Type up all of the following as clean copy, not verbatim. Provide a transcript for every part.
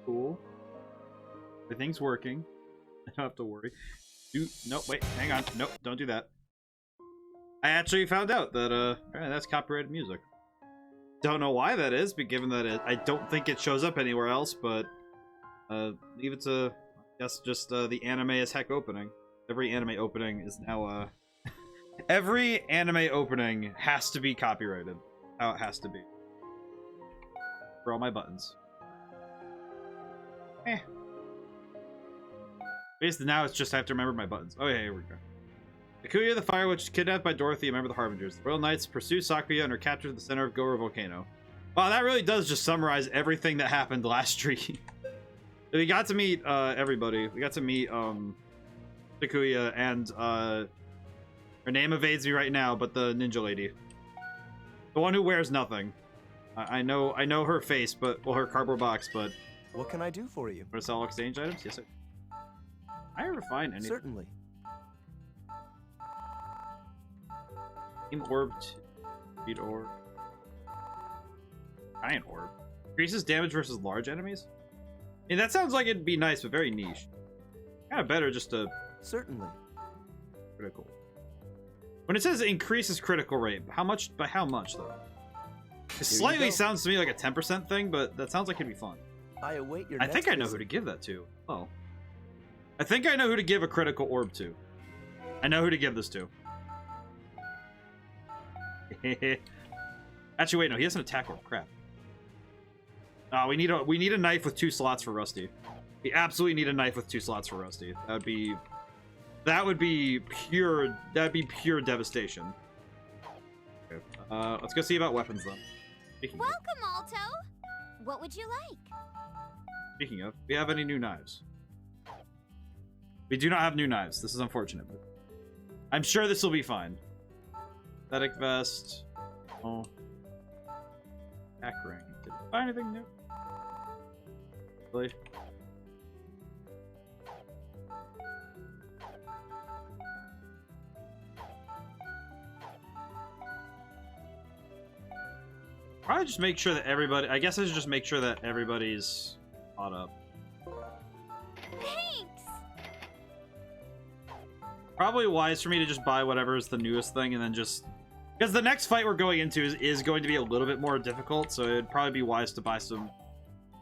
Cool. Everything's working. I don't have to worry. Nope, wait, hang on. Nope, don't do that. I actually found out that, that's copyrighted music. Don't know why that is, but given that I don't think it shows up anywhere else, but, leave it to, I guess, just, the anime as heck opening. Every anime opening is now, every anime opening has to be copyrighted. How it has to be. For all my buttons. Basically, now it's just I have to remember my buttons. Oh, yeah, here we go. Takuya the Fire Witch is kidnapped by Dorothy, a member of the Harbingers. The Royal Knights pursue Sakuya and are captured at the center of Goro Volcano. Wow, that really does just summarize everything that happened last stream. We got to meet everybody. We got to meet Takuya and her name evades me right now, but the ninja lady. The one who wears nothing. I know her face, but well, her cardboard box, but what can I do for you? Want to sell exchange items? Yes, sir. I ever find anything? Certainly. Team orb, speed orb, giant orb. Increases damage versus large enemies. I mean, that sounds like it'd be nice, but very niche. Kind of better just to certainly critical. When it says increases critical rate, how much? By how much though? It slightly sounds to me like a 10% thing, but that sounds like it'd be fun. I await your. I think I know who to give that to. Oh, I think I know who to give a critical orb to. I know who to give this to. Actually, wait, no, he has an attack orb. Crap. Oh, we need a knife with 2 slots for Rusty. We absolutely need a knife with 2 slots for Rusty. That would be pure devastation. Okay. Let's go see about weapons then. Welcome, Alto. What would you like? Speaking of, do we have any new knives? We do not have new knives. This is unfortunate, but I'm sure this will be fine. Aesthetic vest. Oh. Back ring. Did I find anything new? Really? Probably just make sure that everybody. I guess I should just make sure that everybody's caught up. Thanks. Probably wise for me to just buy whatever is the newest thing and then just. Because the next fight we're going into is going to be a little bit more difficult, so it'd probably be wise to buy some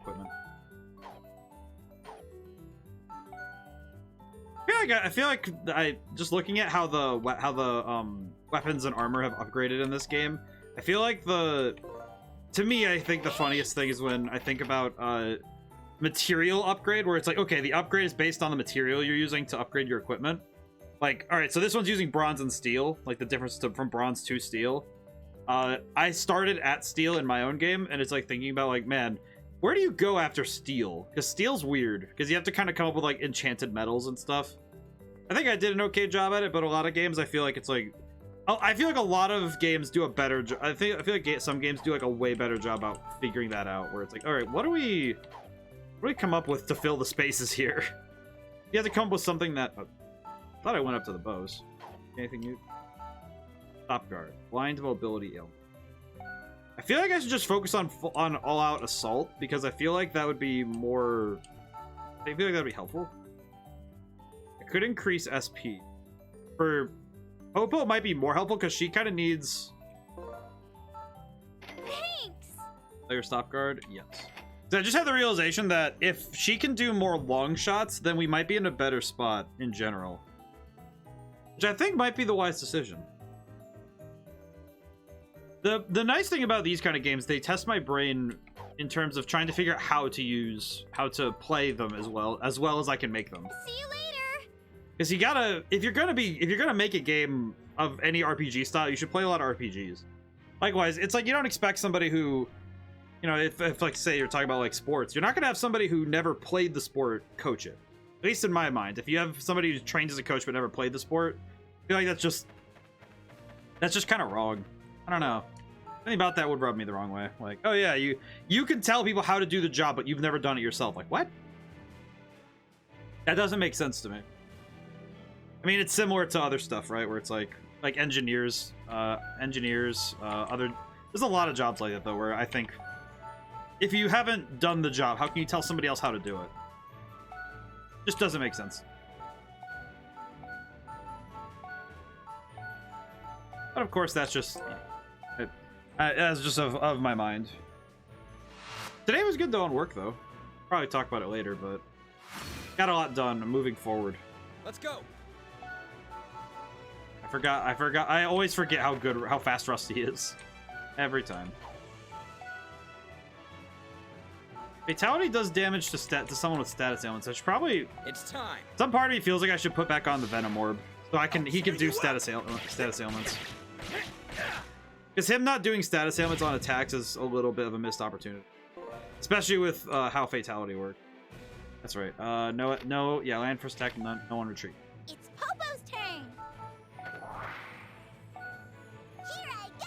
equipment. I feel like just looking at how the weapons and armor have upgraded in this game. I feel like to me, I think the funniest thing is when I think about material upgrade, where it's like, okay, the upgrade is based on the material you're using to upgrade your equipment. Like, all right, so this one's using bronze and steel, like the difference from bronze to steel. I started at steel in my own game, and it's like thinking about like, man, where do you go after steel? Because steel's weird, because you have to kind of come up with like enchanted metals and stuff. I think I did an okay job at it, but a lot of games I feel like it's like, I feel like a lot of games do a better job. I feel like some games do like a way better job about figuring that out, where it's like, all right, what do we come up with to fill the spaces here? You have to come up with something that. I thought I went up to the bows. Anything new? Top guard. Blind mobility ill. I feel like I should just focus on all-out assault, because I feel like that would be more. I feel like that'd be helpful. I could increase SP. For Popo, it might be more helpful because she kind of needs. Thanks. Player stop guard. Yes. So I just had the realization that if she can do more long shots, then we might be in a better spot in general. Which I think might be the wise decision. The nice thing about these kind of games, they test my brain in terms of trying to figure out how to play them as well as I can make them. See you later. Because you gotta, if you're gonna make a game of any RPG style, you should play a lot of RPGs. Likewise, it's like you don't expect somebody who, you know, if like say you're talking about like sports, you're not gonna have somebody who never played the sport coach it. At least in my mind, if you have somebody who's trained as a coach but never played the sport, I feel like that's just kind of wrong. I don't know. Anything about that would rub me the wrong way. Like, oh yeah, you can tell people how to do the job, but you've never done it yourself. Like, what? That doesn't make sense to me. I mean, it's similar to other stuff, right? Where it's like engineers, other. There's a lot of jobs like that though, where I think if you haven't done the job, how can you tell somebody else how to do it? Just doesn't make sense. But of course, that's just that's just of my mind. Today was good though on work though. Probably talk about it later, but got a lot done. I'm moving forward. Let's go. I forgot. I always forget how fast Rusty is. Every time. Fatality does damage to someone with status ailments. I should probably. It's time. Some part of me feels like I should put back on the Venom Orb, so he can do status ailments. Because him not doing status ailments on attacks is a little bit of a missed opportunity, especially with how Fatality works. That's right. No, yeah, land first attack, no one retreat. It's Popo's turn. Here I go.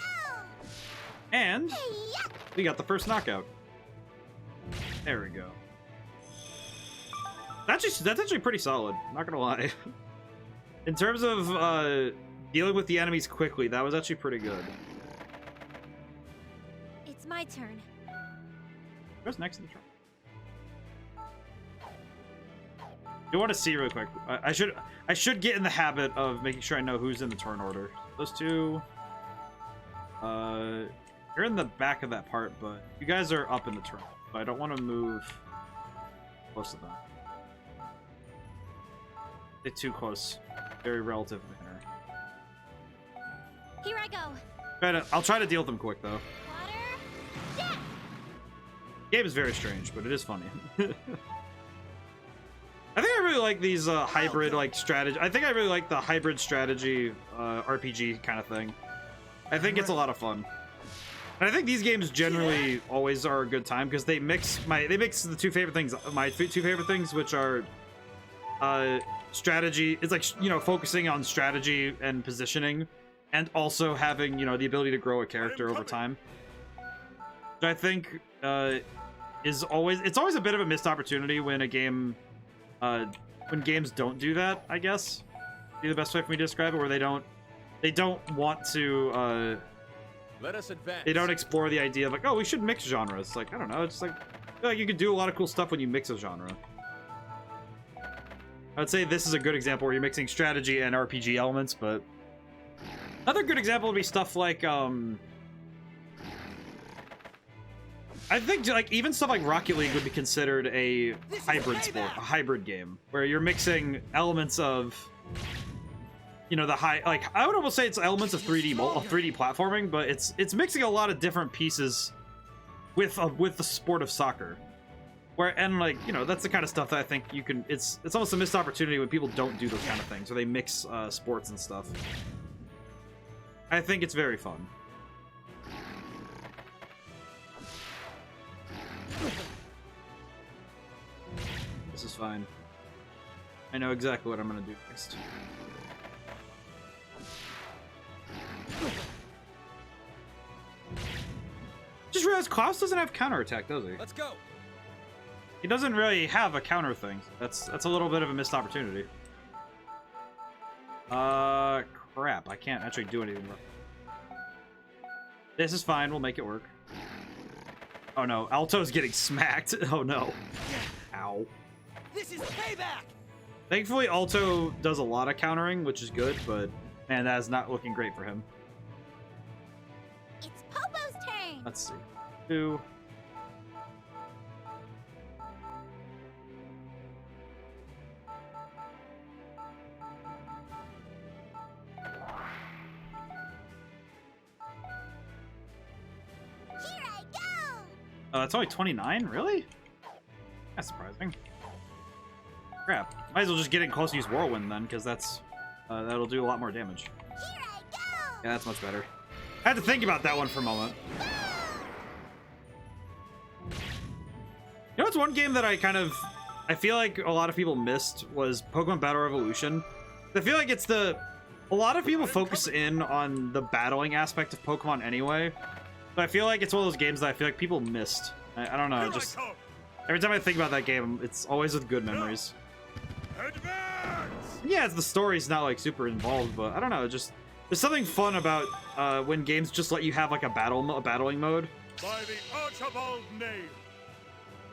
And Hey-ya. we got the first knockout. There we go. That's actually pretty solid. Not gonna lie. In terms of dealing with the enemies quickly, that was actually pretty good. It's my turn. What's next in the turn? You want to see really quick? I should get in the habit of making sure I know who's in the turn order. Those two. You're in the back of that part, but you guys are up in the turn. So I don't want to move close to them. They're too close. Very relative manner. Here I go. I'll try to deal with them quick though. Water. Death. Game is very strange, but it is funny. I think I really like these hybrid like strategy. I think I really like the hybrid strategy RPG kind of thing. I think it's a lot of fun. And I think these games generally always are a good time because they mix the two favorite things. My two favorite things, which are strategy. It's like, you know, focusing on strategy and positioning, and also having, you know, the ability to grow a character over time. Which I think it's always a bit of a missed opportunity when a game when games don't do that, I guess. Be the best way for me to describe it, where they don't want to Let us advance. they don't explore the idea of like, oh, we should mix genres. Like, I don't know, it's like I feel like you can do a lot of cool stuff when you mix a genre. I'd say this is a good example where you're mixing strategy and RPG elements, but another good example would be stuff like I think like even stuff like Rocket League would be considered a hybrid sport, a hybrid game, where you're mixing elements of, you know, I would almost say it's elements of 3D platforming, but it's mixing a lot of different pieces with the sport of soccer. And like, you know, that's the kind of stuff that I think you can. It's almost a missed opportunity when people don't do those kind of things, where they mix sports and stuff. I think it's very fun. This is fine. I know exactly what I'm gonna do next. Just realized Klaus doesn't have counterattack, does he? Let's go. He doesn't really have a counter thing. That's a little bit of a missed opportunity. Crap. I can't actually do anything. This is fine. We'll make it work. Oh no, Alto's getting smacked. Oh no. Ow. This is payback. Thankfully, Alto does a lot of countering, which is good, but man, that is not looking great for him. It's Popo's turn. Let's see. 2. Here I go. It's only 29? Really? That's surprising. Crap. Might as well just get in close and use Whirlwind then, because that'll do a lot more damage. Here I go. Yeah, that's much better. I had to think about that one for a moment. You know what's one game that I feel like a lot of people missed was Pokemon Battle Revolution. I feel like a lot of people focus in on the battling aspect of Pokemon anyway. But I feel like it's one of those games that I feel like people missed. I don't know, just every time I think about that game, it's always with good memories. Advance! Yeah, the story's not like super involved, but I don't know, just There's something fun about when games just let you have like a battling mode. By the Archibald name.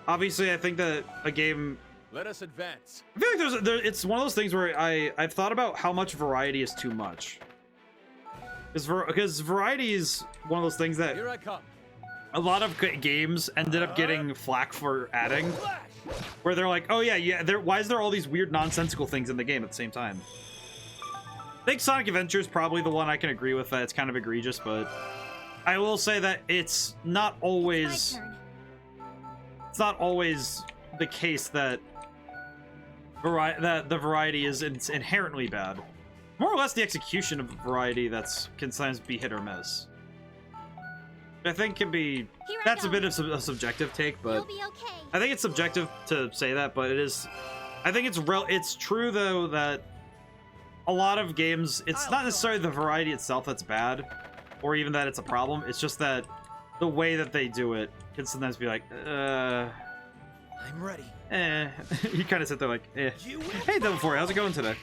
Obviously, I think that a game. Let us advance. I feel like it's one of those things where I've thought about how much variety is too much. Because variety is one of those things that Here I come. a lot of games ended up getting flack for adding, where they're like, oh yeah, why is there all these weird nonsensical things in the game at the same time? I think Sonic Adventure is probably the one I can agree with that it's kind of egregious, but I will say that it's not always the case that the variety is inherently bad. More or less the execution of variety can sometimes be hit or miss. I think can be that's a bit of a subjective take, but You'll be okay. I think it's subjective to say that, but it is. I think it's true though that a lot of games, it's not necessarily the variety itself that's bad, or even that it's a problem. It's just that the way that they do it can sometimes be like, I'm ready. You kind of sit there like, eh. Hey, Devil 4, how's it going today?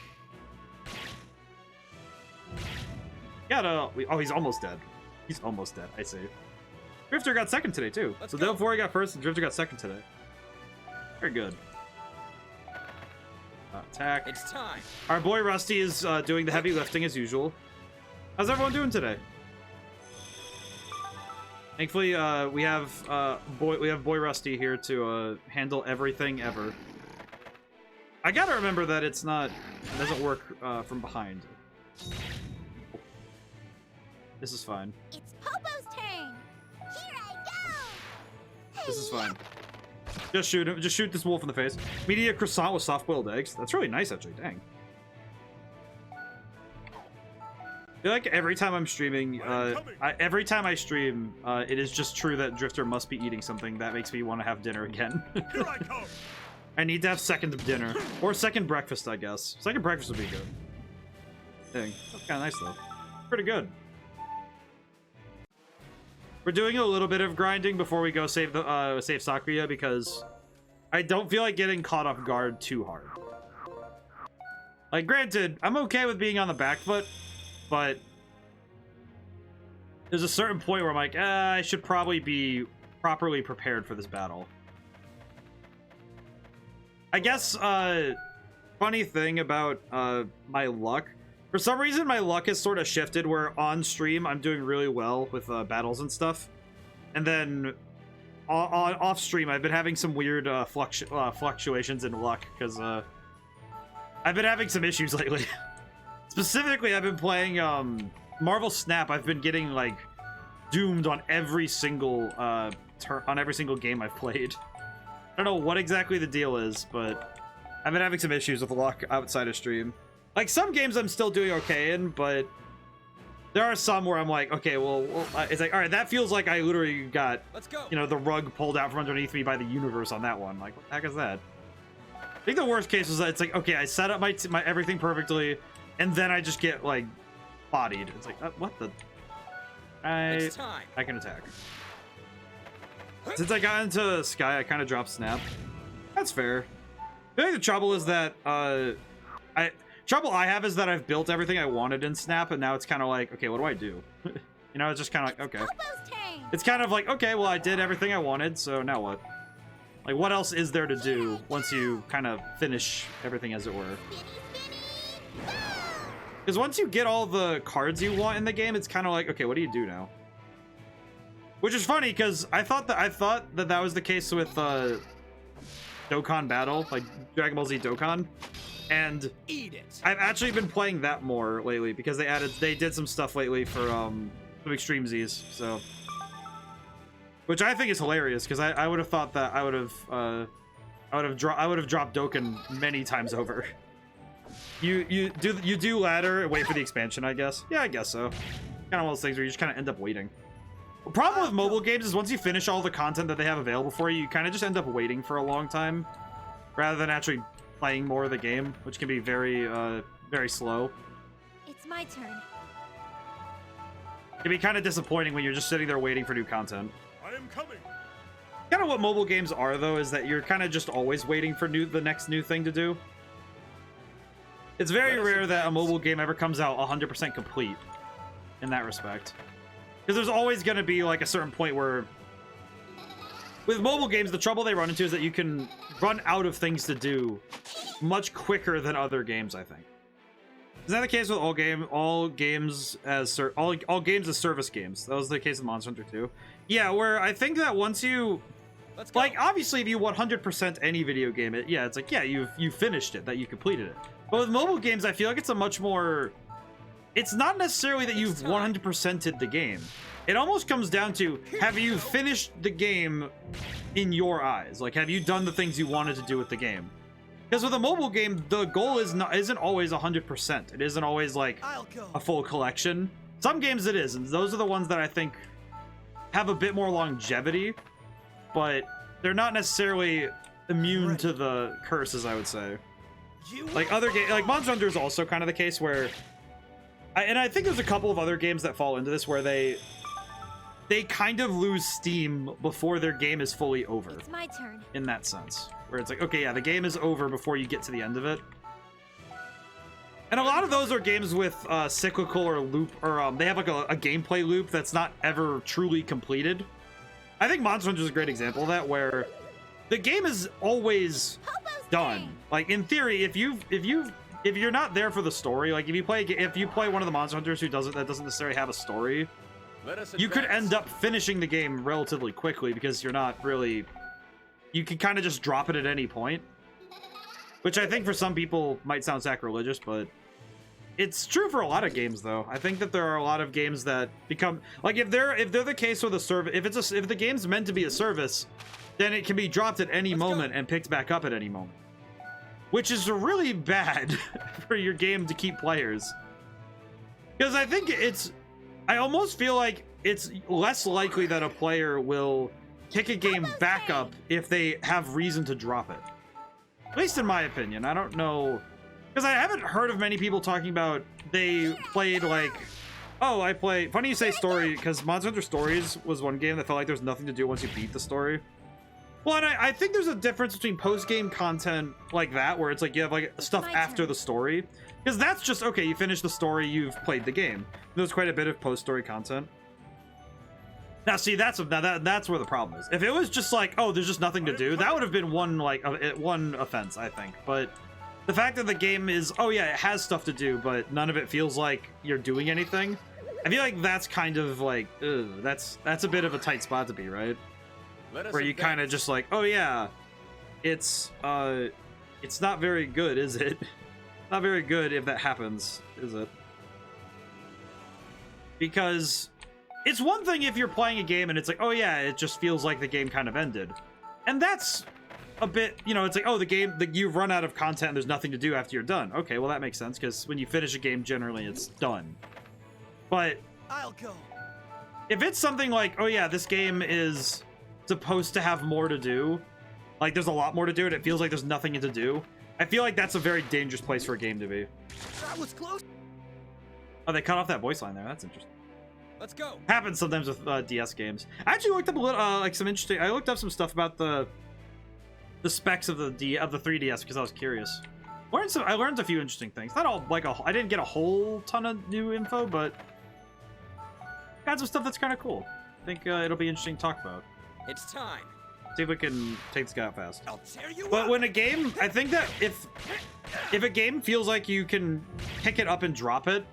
Oh, he's almost dead. He's almost dead, I see. Drifter got second today, too. So Devil 4 got first, and Drifter got second today. Very good. Attack. It's time. Our boy Rusty is doing the heavy lifting as usual. How's everyone doing today? Thankfully, we have boy Rusty here to handle everything ever. I gotta remember that it doesn't work from behind. This is fine. It's Popo's turn. Here I go. This is fine. Just shoot him. Just shoot this wolf in the face. Media croissant with soft-boiled eggs. That's really nice, actually. Dang. I feel like every time I'm streaming, every time I stream, it is just true that Drifter must be eating something. That makes me want to have dinner again. Here I come. I need to have second dinner. Or second breakfast, I guess. Second breakfast would be good. Dang. That's kind of nice, though. Pretty good. We're doing a little bit of grinding before we go save Sakuya, because I don't feel like getting caught off guard too hard. Like, granted, I'm okay with being on the back foot, but there's a certain point where I'm like, I should probably be properly prepared for this battle. I guess, funny thing about my luck, for some reason my luck has sort of shifted where on stream I'm doing really well with battles and stuff, and then off stream I've been having some weird fluctuations in luck because I've been having some issues lately. Specifically, I've been playing Marvel Snap. I've been getting like doomed on every single game I've played. I don't know what exactly the deal is, but I've been having some issues with luck outside of stream. Like, some games I'm still doing okay in, but there are some where I'm like, okay, well, it's like, all right, that feels like I literally got, you know, the rug pulled out from underneath me by the universe on that one. Like, what the heck is that? I think the worst case is that it's like, okay, I set up my everything perfectly, and then I just get, like, bodied. It's like, what the? I can attack. Since I got into Sky, I kind of dropped Snap. That's fair. I think the trouble is that, trouble I have is that I've built everything I wanted in Snap, and now it's kind of like, okay, what do I do? You know, it's just kind of like, okay. It's kind of like, okay, well, I did everything I wanted, so now what? Like, what else is there to do once you kind of finish everything, as it were? Because once you get all the cards you want in the game, it's kind of like, okay, what do you do now? Which is funny, because I thought that was the case with Dokkan Battle, like Dragon Ball Z Dokkan. And I've actually been playing that more lately because they did some stuff lately for some Extreme Z's, so, which I think is hilarious because I would have thought that I would have dropped Dokkan many times over. You do ladder and wait for the expansion, I guess. Yeah, I guess so. Kind of one of those things where you just kind of end up waiting. The problem with mobile games is once you finish all the content that they have available for you, you kind of just end up waiting for a long time rather than actually playing more of the game, which can be very very slow. It's my turn. It can be kind of disappointing when you're just sitting there waiting for new content. I am coming. Kind of what mobile games are, though, is that you're kind of just always waiting for the next new thing to do. It's very rare that a mobile game ever comes out 100% complete. in that respect. Because there's always going to be like a certain point where with mobile games, the trouble they run into is that you can run out of things to do much quicker than other games, I think. Is that the case with all games as service games? That was the case with Monster Hunter 2. Yeah, where I think that once you like, obviously if you 100% any video game, it's like, yeah, you finished it, that you completed it. But with mobile games, I feel like it's a much more, it's not necessarily that you've 100%ed the game. It almost comes down to, have you finished the game in your eyes? Like, have you done the things you wanted to do with the game? Because with a mobile game, the goal isn't always 100%. It isn't always like a full collection. Some games it is, and those are the ones that I think have a bit more longevity, but they're not necessarily immune to the curses, I would say. Like other games, like Monster Hunter is also kind of the case where, I think there's a couple of other games that fall into this where they kind of lose steam before their game is fully over. It's my turn. In that sense, where it's like, okay, yeah, the game is over before you get to the end of it. And a lot of those are games with cyclical or loop, or they have like a gameplay loop that's not ever truly completed. I think Monster Hunter is a great example of that, where the game is always done. Like in theory, if you're not there for the story, like if you play one of the Monster Hunters that doesn't necessarily have a story, you could end up finishing the game relatively quickly because you're not really, you can kind of just drop it at any point, which I think for some people might sound sacrilegious, but it's true for a lot of games though. I think that there are a lot of games that become like, if they're the case with a service, if the game's meant to be a service, then it can be dropped at any moment and picked back up at any moment, which is really bad for your game to keep players. Because I think I almost feel like it's less likely that a player will pick a game back up if they have reason to drop it. At least in my opinion. I don't know, because I haven't heard of many people talking about they played like, oh, funny you say story, because Monster Hunter Stories was one game that felt like there's nothing to do once you beat the story. Well, and I think there's a difference between post-game content like that, where it's like you have like stuff after the story. Because that's just, okay, you finish the story, you've played the game. There's quite a bit of post-story content. Now, see, that's where the problem is. If it was just like, oh, there's just nothing to do, that would have been one offense, I think. But the fact that the game is, oh yeah, it has stuff to do, but none of it feels like you're doing anything, I feel like that's kind of like, ugh, that's a bit of a tight spot to be, right? Where you kind of just like, oh yeah, it's not very good, is it? Not very good if that happens, is it? Because it's one thing if you're playing a game and it's like, oh yeah, it just feels like the game kind of ended. And that's a bit, it's like, oh, you've run out of content and there's nothing to do after you're done. Okay, well that makes sense, because when you finish a game, generally it's done. But I'll go. If it's something like, oh yeah, this game is supposed to have more to do, like there's a lot more to do and it feels like there's nothing to do, I feel like that's a very dangerous place for a game to be. That was close. Oh, they cut off that voice line there. That's interesting. Let's go. Happens sometimes with DS games. I actually looked up a little, I looked up some stuff about the specs of the 3DS because I was curious. I learned a few interesting things. Not all I didn't get a whole ton of new info, but got some stuff that's kind of cool. I think it'll be interesting to talk about. It's time. See if we can take this guy out fast. I'll tear you But up. when a game, I think that if a game feels like you can pick it up and drop it,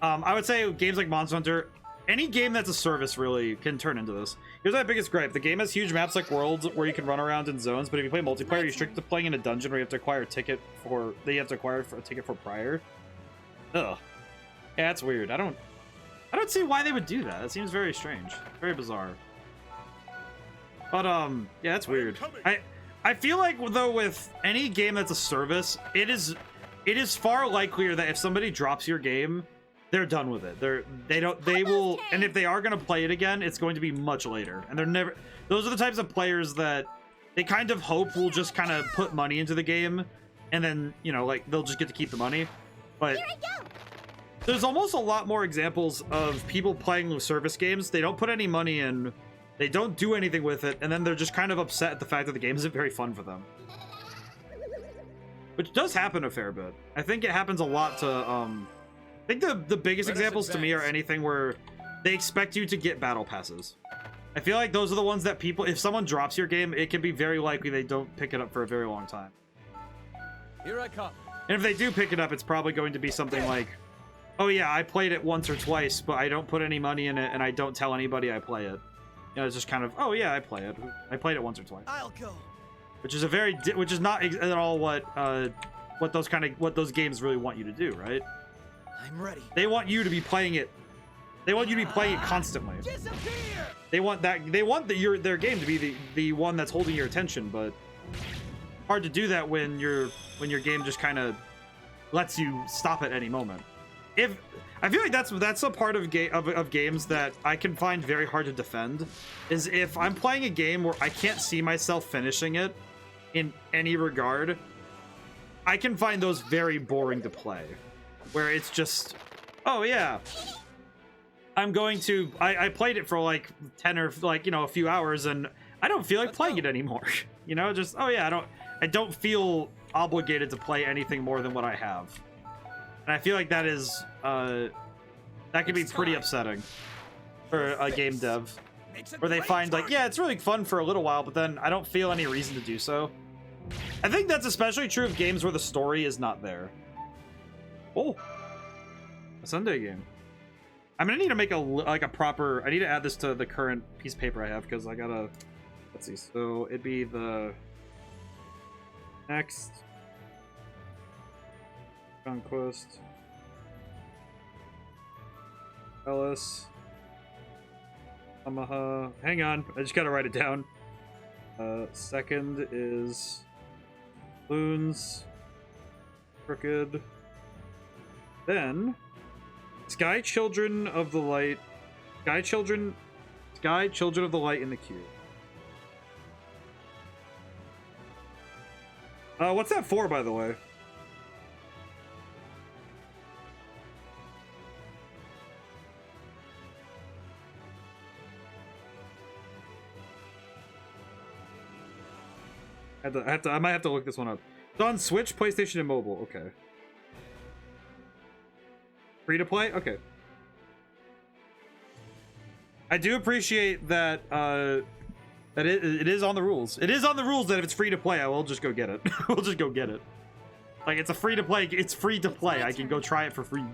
I would say games like Monster Hunter, any game that's a service really can turn into this. Here's my biggest gripe: the game has huge maps like worlds where you can run around in zones, but if you play multiplayer, you're restricted to playing in a dungeon where you have to acquire a ticket for a ticket for prior. Ugh, yeah, that's weird. I don't see why they would do that. It seems very strange, very bizarre. But yeah, that's weird. I feel like though with any game that's a service, it is far likelier that if somebody drops your game, they're done with it. They will, and if they are going to play it again, it's going to be much later. And those are the types of players that they kind of hope will just kind of put money into the game, and then, like they'll just get to keep the money. But there's almost a lot more examples of people playing service games. They don't put any money in, they don't do anything with it, and then they're just kind of upset at the fact that the game isn't very fun for them. Which does happen a fair bit. I think it happens a lot to I think the biggest Let us examples to me are advance. anything where they expect you to get battle passes. I feel like those are the ones that people, if someone drops your game, it can be very likely they don't pick it up for a very long time. Here I come. And if they do pick it up, it's probably going to be something like, oh yeah, I played it once or twice, but I don't put any money in it, and I don't tell anybody I play it. You know, it's just kind of, oh yeah, I play it. I played it once or twice. I'll go. Which is which is not at all what those games really want you to do, right? I'm ready. They want you to be playing it. They want you to be playing it constantly. Disappear. They want their game to be the one that's holding your attention, but hard to do that when your game just kind of lets you stop at any moment. If I feel like that's a part of games that I can find very hard to defend, is if I'm playing a game where I can't see myself finishing it in any regard, I can find those very boring to play, where it's just, oh yeah, I played it for like 10 or like, you know, a few hours, and I don't feel like playing it anymore. You know, just, oh yeah, I don't feel obligated to play anything more than what I have. And I feel like that is that can be pretty upsetting for a game dev, where they find like, yeah, it's really fun for a little while, but then I don't feel any reason to do so. I think that's especially true of games where the story is not there. Oh, a Sunday game. I'm gonna need to make a proper. I need to add this to the current piece of paper I have, because I gotta. Let's see. So it'd be the next Conquest, Ellis, Omaha. Hang on, I just gotta write it down. Second is Loons, Crooked. Then Sky Children of the Light, Sky Children of the Light in the queue. What's that for, by the way? I might have to look this one up. It's on Switch, PlayStation, and mobile. Okay. Free to play? Okay. I do appreciate that that it is on the rules. It is on the rules that if it's free to play, I will just go get it. We'll just go get it. Like, it's a free to play. It's free to play. I can go try it for free.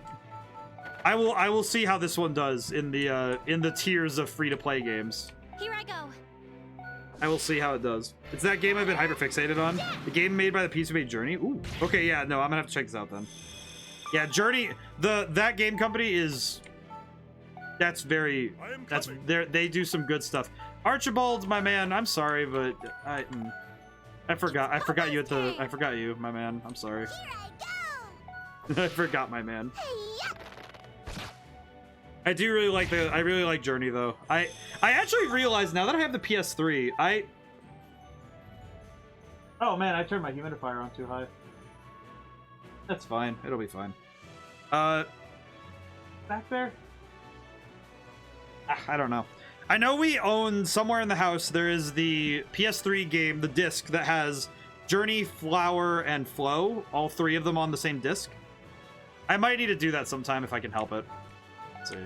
I will see how this one does in the tiers of free to play games. Here I go. I will see how it does. It's that game I've been hyperfixated on. The game made by the piece who made Journey. Ooh. Okay, yeah, no, I'm gonna have to check this out then. Yeah, Journey, that game company is, they do some good stuff. Archibald, my man, I'm sorry, but I forgot you, my man. I'm sorry. Here I go. I forgot, my man. Hey-ya. I really like Journey though. I actually realized now that I have the PS3, oh man, I turned my humidifier on too high. That's fine. It'll be fine. Back there? I don't know. I know we own somewhere in the house, there is the PS3 game, the disc that has Journey, Flower, and Flow, all three of them on the same disc. I might need to do that sometime if I can help it. Let's see.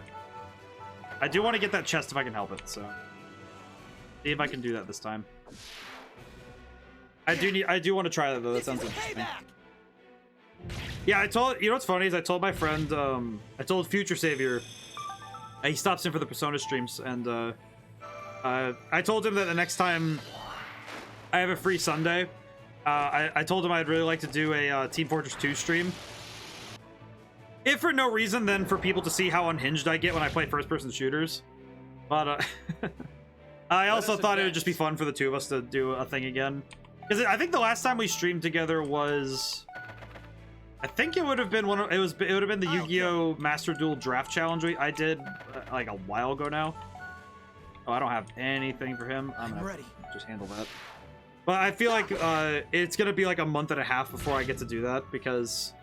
I do want to get that chest if I can help it, so see if I can do that this time. I do want to try that though. That sounds interesting. Yeah, you know what's funny is I told my friend, I told Future Savior, he stops in for the Persona streams, and I told him that the next time I have a free Sunday, I told him I'd really like to do a Team Fortress 2 stream. If for no reason, then for people to see how unhinged I get when I play first-person shooters. But I also thought it would just be fun for the two of us to do a thing again. Because I think the last time we streamed together was, I think it would have been it would have been the Yu-Gi-Oh! Master Duel Draft Challenge I did like a while ago now. Oh, I don't have anything for him. I'm ready. Just handle that. But I feel like it's gonna be like a month and a half before I get to do that, because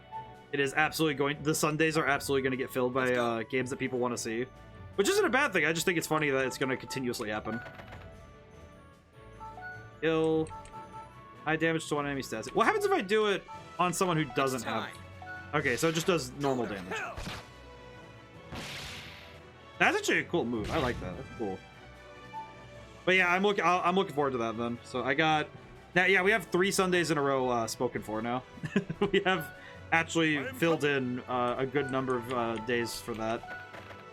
it is absolutely the Sundays are absolutely going to get filled by games that people want to see. Which isn't a bad thing, I just think it's funny that it's going to continuously happen. Kill. High damage to one enemy stats. What happens if I do it on someone who doesn't have... Okay, so it just does normal damage. That's actually a cool move. I like that. That's cool. But yeah, I'm looking forward to that then. So I got now. Yeah, we have 3 Sundays in a row spoken for now. We have actually filled in a good number of days for that,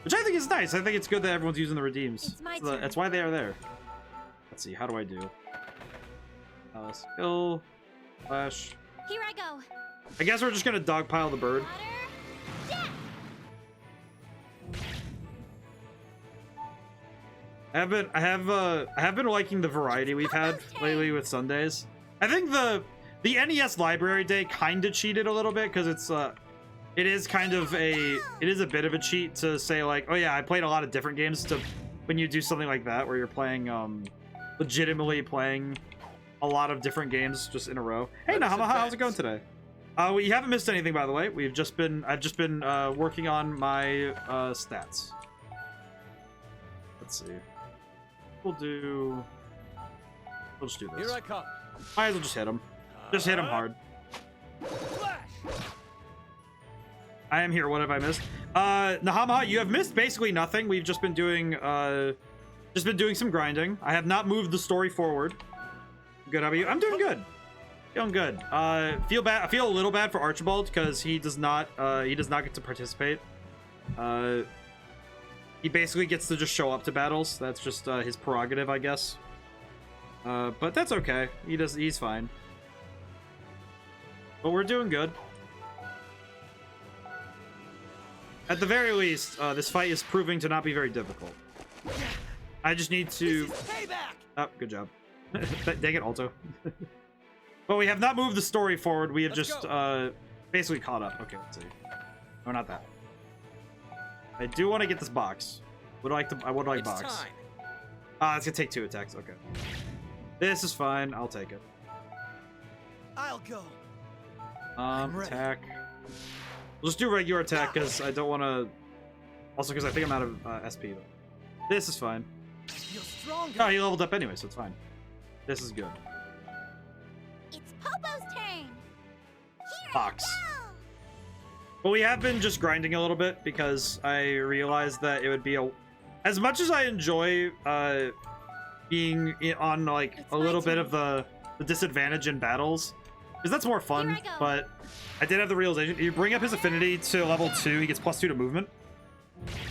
which I think is nice. I think it's good that everyone's using the redeems. It's my turn. That's why they are there. Let's see. How do I do? Skill. Flash. Here I go. I guess we're just gonna dogpile the bird. Water. Death. I have been liking the variety we've had lately with Sundays. I think the NES Library Day kind of cheated a little bit because it is a bit of a cheat to say like, oh yeah, I played a lot of different games to when you do something like that where you're playing legitimately playing a lot of different games just in a row. Hey Nahama, how's it going today? We haven't missed anything, by the way. I've just been working on my stats. Let's see. We'll just do this. Here I come. Might as well just hit him. Just hit him hard. Flash. I am here. What have I missed? Nahama, you have missed basically nothing. We've just been doing some grinding. I have not moved the story forward. Good, how about you? I'm doing good. Feeling good. I feel a little bad for Archibald because he does not get to participate. He basically gets to just show up to battles. That's just his prerogative, I guess. But that's okay. He's fine. But we're doing good. At the very least, this fight is proving to not be very difficult. I just need to... Oh, good job. Dang it, Alto. But we have not moved the story forward. We have basically caught up. Okay, let's see. No, not that. I do want to get this box. Would like box. Time. It's gonna take 2 attacks. Okay. This is fine. I'll take it. I'll go. I'm ready. Attack. We'll just do regular attack because I don't want to. Also, because I think I'm out of SP. Though. This is fine. I feel stronger. Oh, he leveled up anyway, so it's fine. This is good. It's Popo's turn. Here Box. I go. Well, we have been just grinding a little bit because I realized that it would be as much as I enjoy being on like a little bit of the disadvantage in battles, because that's more fun. But I did have the realization: you bring up his affinity to level 2, he gets +2 to movement.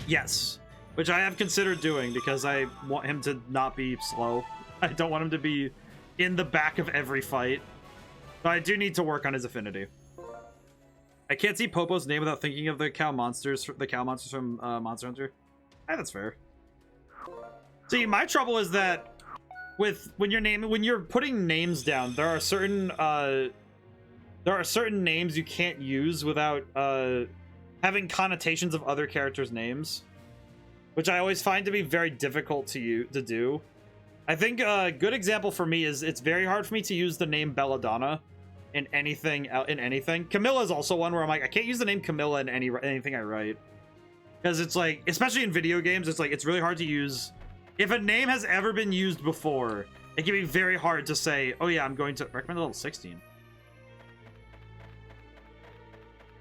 Yes, which I have considered doing because I want him to not be slow. I don't want him to be in the back of every fight. But I do need to work on his affinity. I can't see Popo's name without thinking of the cow monsters from Monster Hunter. That's fair. See, my trouble is that when you're putting names down, there are certain names you can't use without having connotations of other characters' names, which I always find to be very difficult to do. I think a good example for me is it's very hard for me to use the name Belladonna in anything. Camilla is also one where I'm like, I can't use the name Camilla in anything I write, because it's like, especially in video games, it's like it's really hard to use. If a name has ever been used before, it can be very hard to say, oh yeah, I'm going to recommend level 16.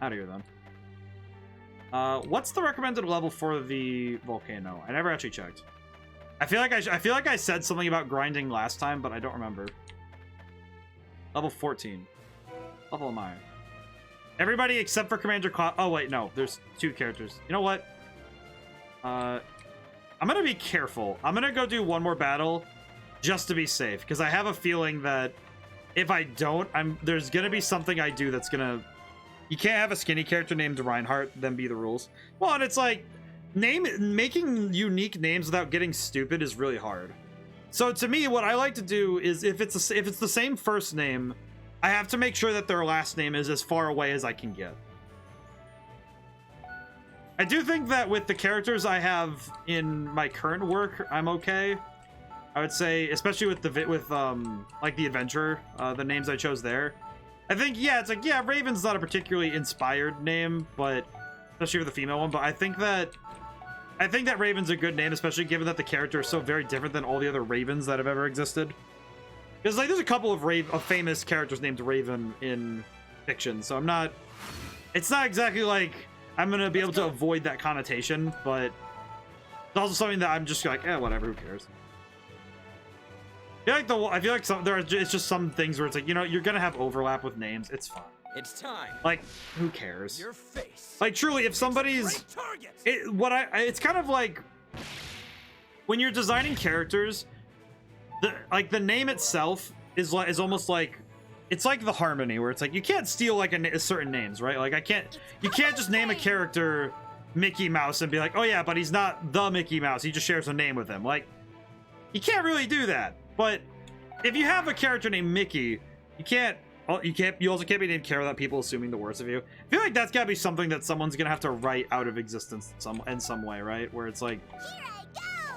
Out of here then. What's the recommended level for the volcano? I never actually checked. I feel like I said something about grinding last time, but I don't remember. Level 14. Level am I? Everybody except for Commander Cloud. Oh wait, no, there's 2 characters. You know what? I'm gonna be careful. I'm gonna go do one more battle just to be safe, because I have a feeling that if I don't, there's gonna be something I do that's gonna. You can't have a skinny character named Reinhardt, then be the rules. Well, and it's like making unique names without getting stupid is really hard. So to me, what I like to do is if it's the same first name, I have to make sure that their last name is as far away as I can get. I do think that with the characters I have in my current work, I'm okay. I would say, especially with like the adventurer, the names I chose there. I think, yeah, it's like, yeah, Raven's not a particularly inspired name, but especially for the female one. But I think that Raven's a good name, especially given that the character is so very different than all the other Ravens that have ever existed. Because like, there's a couple of famous characters named Raven in fiction, so it's not exactly like I'm gonna be able to avoid that connotation, but It's also something that I'm just like, whatever, who cares? I feel like it's just some things where it's like, you know, you're gonna have overlap with names. It's fine. It's time. Like, who cares? Your face. Like, truly, if somebody's, it's kind of like when you're designing characters, the name itself is almost like, it's like the harmony where it's like you can't steal like a certain names, right? Like you can't just name a character Mickey Mouse and be like, oh yeah, but he's not the Mickey Mouse. He just shares a name with him. Like, you can't really do that. But if you have a character named Mickey, you also can't be named Kara without people assuming the worst of you. I feel like that's gotta be something that someone's gonna have to write out of existence in some way, right? Where it's like,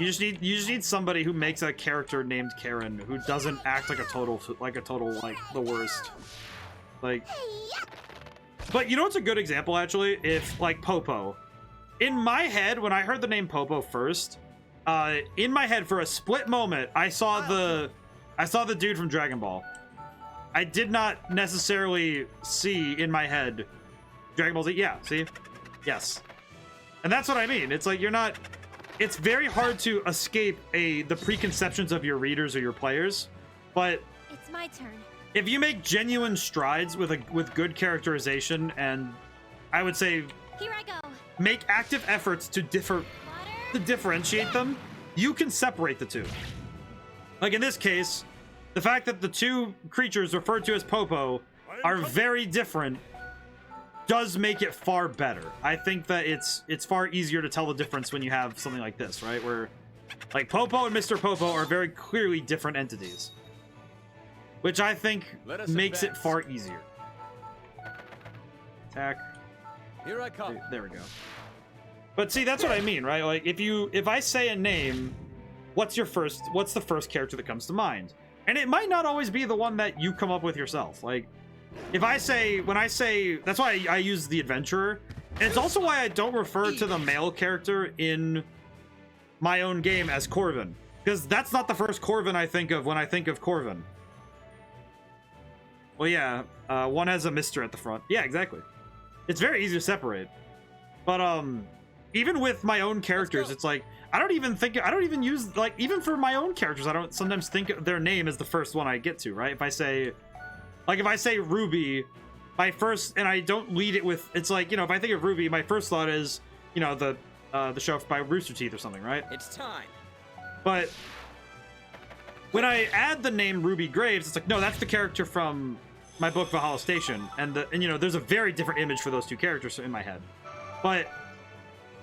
you just need somebody who makes a character named Karen who doesn't act like a total like the worst. Like, but you know what's a good example actually? If like Popo, in my head when I heard the name Popo first, in my head for a split moment I saw the dude from Dragon Ball. I did not necessarily see in my head Dragon Ball Z. Yeah, see, yes, and that's what I mean. It's like it's very hard to escape the preconceptions of your readers or your players, but It's my turn. if you make genuine strides with good characterization, and I would say Here I go. make active efforts to Water. differentiate them, you can separate the two. Like in this case, the fact that the two creatures referred to as Popo are very different does make it far better. I think that it's far easier to tell the difference when you have something like this, right? Where like Popo and Mr. Popo are very clearly different entities, which I think makes it far easier. Attack. Here I come. There we go. But see, that's what I mean, right? Like if I say a name, what's the first character that comes to mind? And it might not always be the one that you come up with yourself. Like when I say, that's why I use the adventurer. And it's also why I don't refer to the male character in my own game as Corvin, because that's not the first Corvin I think of when I think of Corvin. Well, yeah, one has a Mr. at the front. Yeah, exactly. It's very easy to separate. But even with my own characters, it's like I don't even use, like, even for my own characters, I don't sometimes think of their name as the first one I get to, right? If I say Ruby, my first, and I don't lead it with, it's like, you know, if I think of Ruby, my first thought is, you know, the show by Rooster Teeth or something, right? It's time. But when I add the name Ruby Graves, it's like, no, that's the character from my book Valhalla Station, and you know, there's a very different image for those two characters in my head. But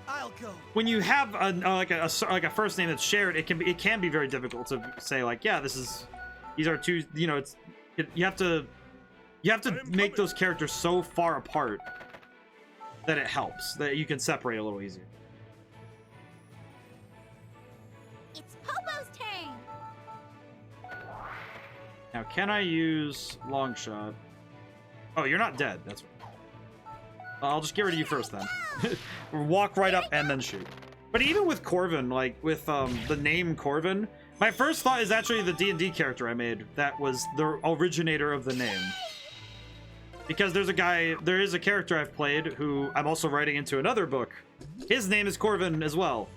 I'll go. when you have a first name that's shared, it can be very difficult to say, like, yeah, these are two, you know, you have to make those characters so far apart that it helps, that you can separate a little easier. It's Popo's turn. Now, can I use long shot? Oh, you're not dead. That's right. I'll just get rid of you first then. Walk right up and then shoot. But even with Corvin, like with the name Corvin, my first thought is actually the D&D character I made that was the originator of the name. Because there is a character I've played who I'm also writing into another book. His name is Corvin as well.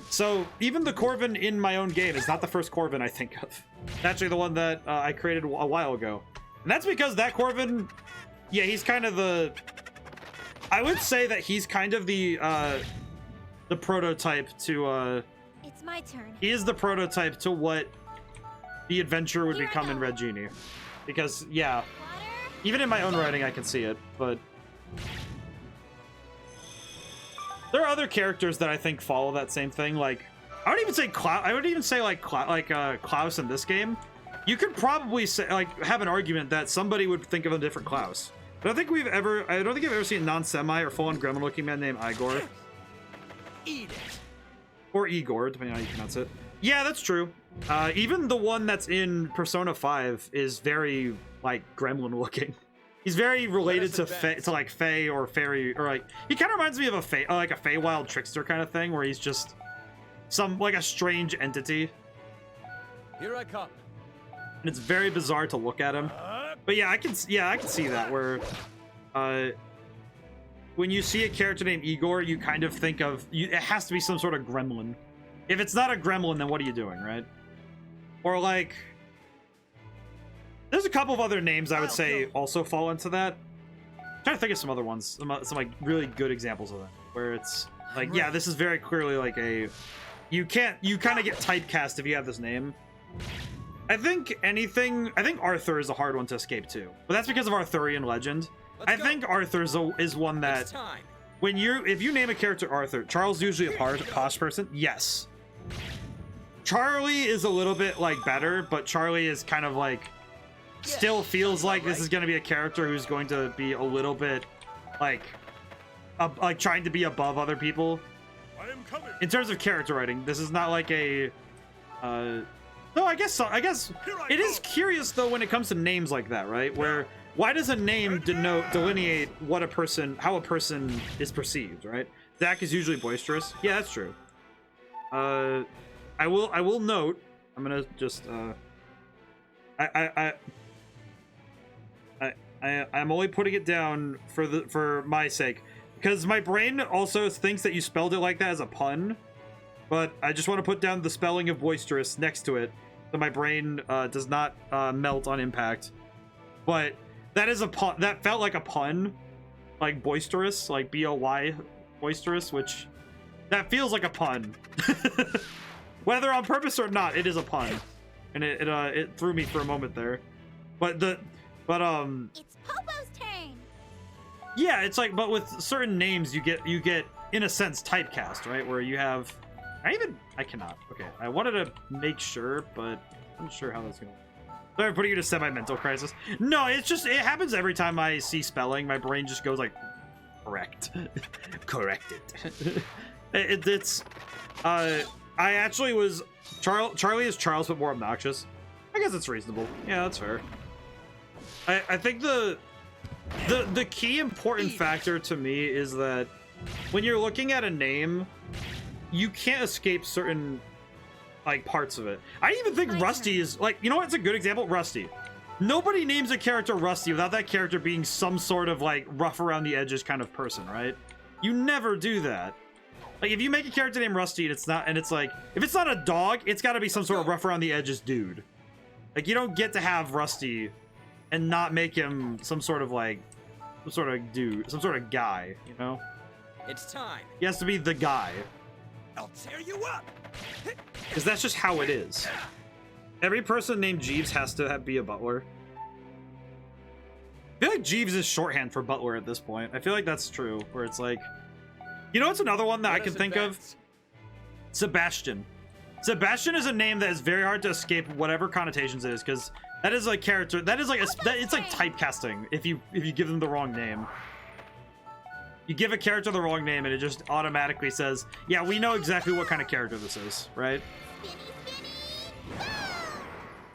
So even the Corvin in my own game is not the first Corvin I think of. It's actually the one that I created a while ago. And that's because that Corvin, yeah, he's kind of the... I would say that he's kind of the prototype to... It's my turn. He is the prototype to what the adventure would become in Red Genie. Because, yeah, Water. even in my own writing I can see it, but... There are other characters that I think follow that same thing, like... I would even say Klaus in this game. You could probably say, like, have an argument that somebody would think of a different Klaus. But I don't think I've ever seen a non-semi or full-on gremlin-looking man named Igor. Eat it. Or Igor, depending on how you pronounce it. Yeah, that's true. Even the one that's in Persona 5 is very, like, gremlin-looking. He's very related to like Fae or Fairy, or like, he kind of reminds me of a Fae, like a Feywild trickster kind of thing, where he's just like a strange entity. Here I come. And it's very bizarre to look at him. But yeah, I can see that, where when you see a character named Igor, you kind of think of, it has to be some sort of gremlin. If it's not a gremlin, then what are you doing, right? Or like, there's a couple of other names I would say also fall into that. I'm trying to think of some other ones, some like really good examples of that, where it's like, yeah, this is very clearly like a, you kind of get typecast if you have this name. I think Arthur is a hard one to escape too, but that's because of Arthurian legend. I think Arthur is one that if you name a character Arthur, Charles usually a posh person. Yes. Charlie is a little bit like better, but Charlie is kind of like still feels like this is going to be a character who's going to be a little bit like trying to be above other people. I am coming. In terms of character writing, this is not like a no, I guess it is curious though when it comes to names like that, right? Where why does a name delineate what how a person is perceived, right? Zach is usually boisterous. Yeah, that's true. I will note, I'm gonna just I'm only putting it down for my sake, because my brain also thinks that you spelled it like that as a pun, but I just want to put down the spelling of boisterous next to it, so my brain does not melt on impact. But that is a pun. That felt like a pun, like boisterous, like B-O-Y, boisterous, which that feels like a pun. Whether on purpose or not, it is a pun, and it threw me for a moment there. But It's Popo's turn. yeah, it's like, but with certain names, you get in a sense typecast, right? Where you have, I cannot. Okay, I wanted to make sure, but I'm not sure how that's going. So I'm putting you to semi-mental crisis. No, it happens every time I see spelling. My brain just goes like, correct, corrected. It's I actually was Charlie is Charles, but more obnoxious. I guess it's reasonable. Yeah, that's fair. I think the key important factor to me is that when you're looking at a name, you can't escape certain like parts of it. I even think Rusty is like, you know what's a good example? Rusty. Nobody names a character Rusty without that character being some sort of like rough around the edges kind of person, right? You never do that. Like if you make a character named Rusty and it's like, if it's not a dog, it's got to be some sort of rough around the edges dude. Like you don't get to have Rusty and not make him some sort of like, some sort of dude, some sort of guy, you know? It's time. He has to be the guy. I'll tear you up. Because that's just how it is. Every person named Jeeves has to be a butler. I feel like Jeeves is shorthand for butler at this point. I feel like that's true, where it's like, you know what's another one that I can think of? Sebastian. Sebastian is a name that is very hard to escape whatever connotations it is, because that is like character, that is like it's like typecasting if you give them the wrong name. You give a character the wrong name and it just automatically says, yeah, we know exactly what kind of character this is, right?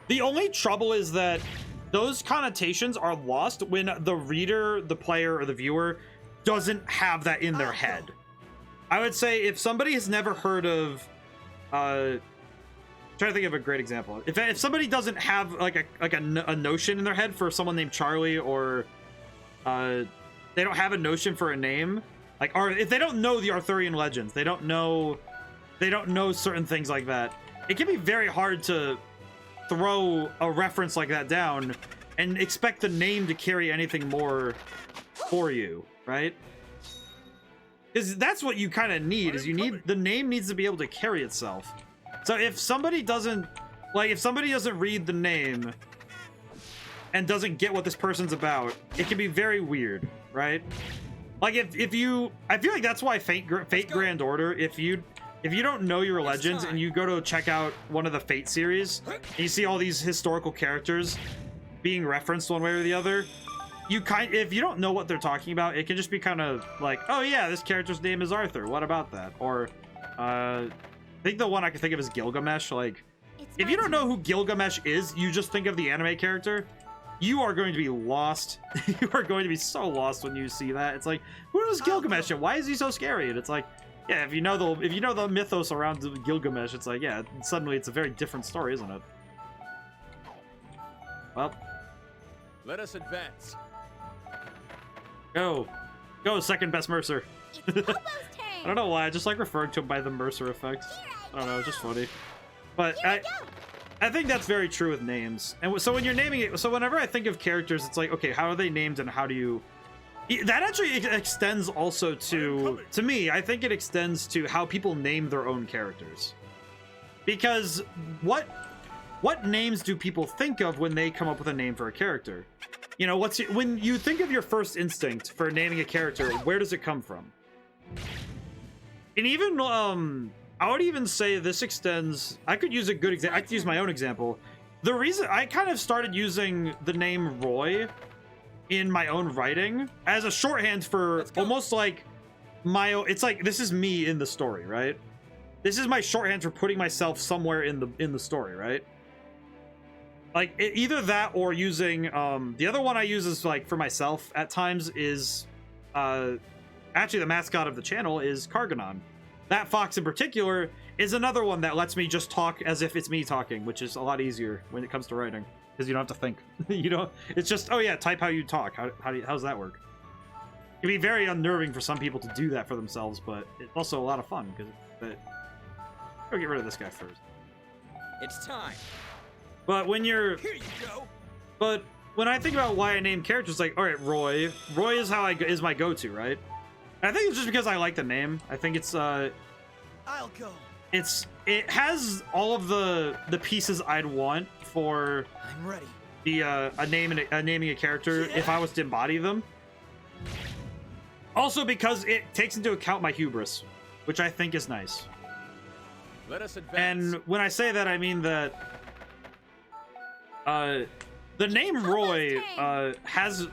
The only trouble is that those connotations are lost when the reader, the player, or the viewer doesn't have that in their head. I would say if somebody has never heard of, trying to think of a great example. If somebody doesn't have like a notion in their head for someone named Charlie, or they don't have a notion for a name, like, or if they don't know the Arthurian legends, they don't know certain things like that, it can be very hard to throw a reference like that down and expect the name to carry anything more for you, right? Because that's what you kind of need, is the name needs to be able to carry itself. So if somebody doesn't read the name and doesn't get what this person's about, it can be very weird, right? Like I feel like that's why Fate Grand Order, if you don't know your legends and you go to check out one of the Fate series and you see all these historical characters being referenced one way or the other, if you don't know what they're talking about, it can just be kind of like, oh yeah, this character's name is Arthur, what about that? Or I think the one I can think of is Gilgamesh. Like, if you don't know who Gilgamesh is, you just think of the anime character, you are going to be lost. You are going to be so lost when you see that. It's like, who is Gilgamesh and why is he so scary? And it's like, yeah, if you know the mythos around Gilgamesh, it's like, yeah, suddenly it's a very different story, isn't it? Well, Let us advance. go, second best Mercer. It's Popo's turn. I don't know why, I just like referring to him by the Mercer effect. I don't know, it's just funny. But I think that's very true with names. And so when you're naming it, so whenever I think of characters, it's like, okay, how are they named and how do you... That actually extends also to me, I think it extends to how people name their own characters. Because what names do people think of when they come up with a name for a character? You know, when you think of your first instinct for naming a character, where does it come from? And even, I would even say this extends, I could use a good example, I could use my own example. The reason I kind of started using the name Roy in my own writing as a shorthand for almost like it's like, this is me in the story, right? This is my shorthand for putting myself somewhere in the story, right? Like either that or using, the other one I use is like for myself at times is, actually the mascot of the channel is Carganon. That fox in particular is another one that lets me just talk as if it's me talking, which is a lot easier when it comes to writing because you don't have to think. You know, it's just, oh yeah, type how you talk. How's that work? It can be very unnerving for some people to do that for themselves, but it's also a lot of fun because. I'll get rid of this guy first. It's time. But when you're, Here you go. but when I think about why I name characters, like, all right, Roy is how is my go-to, right? And I think it's just because I like the name. I think it's I'll go. it has all of the pieces I'd want for I'm ready. the naming a character if I was to embody them. Also because it takes into account my hubris, which I think is nice. Let us advance. And when I say that, I mean that the name Roy has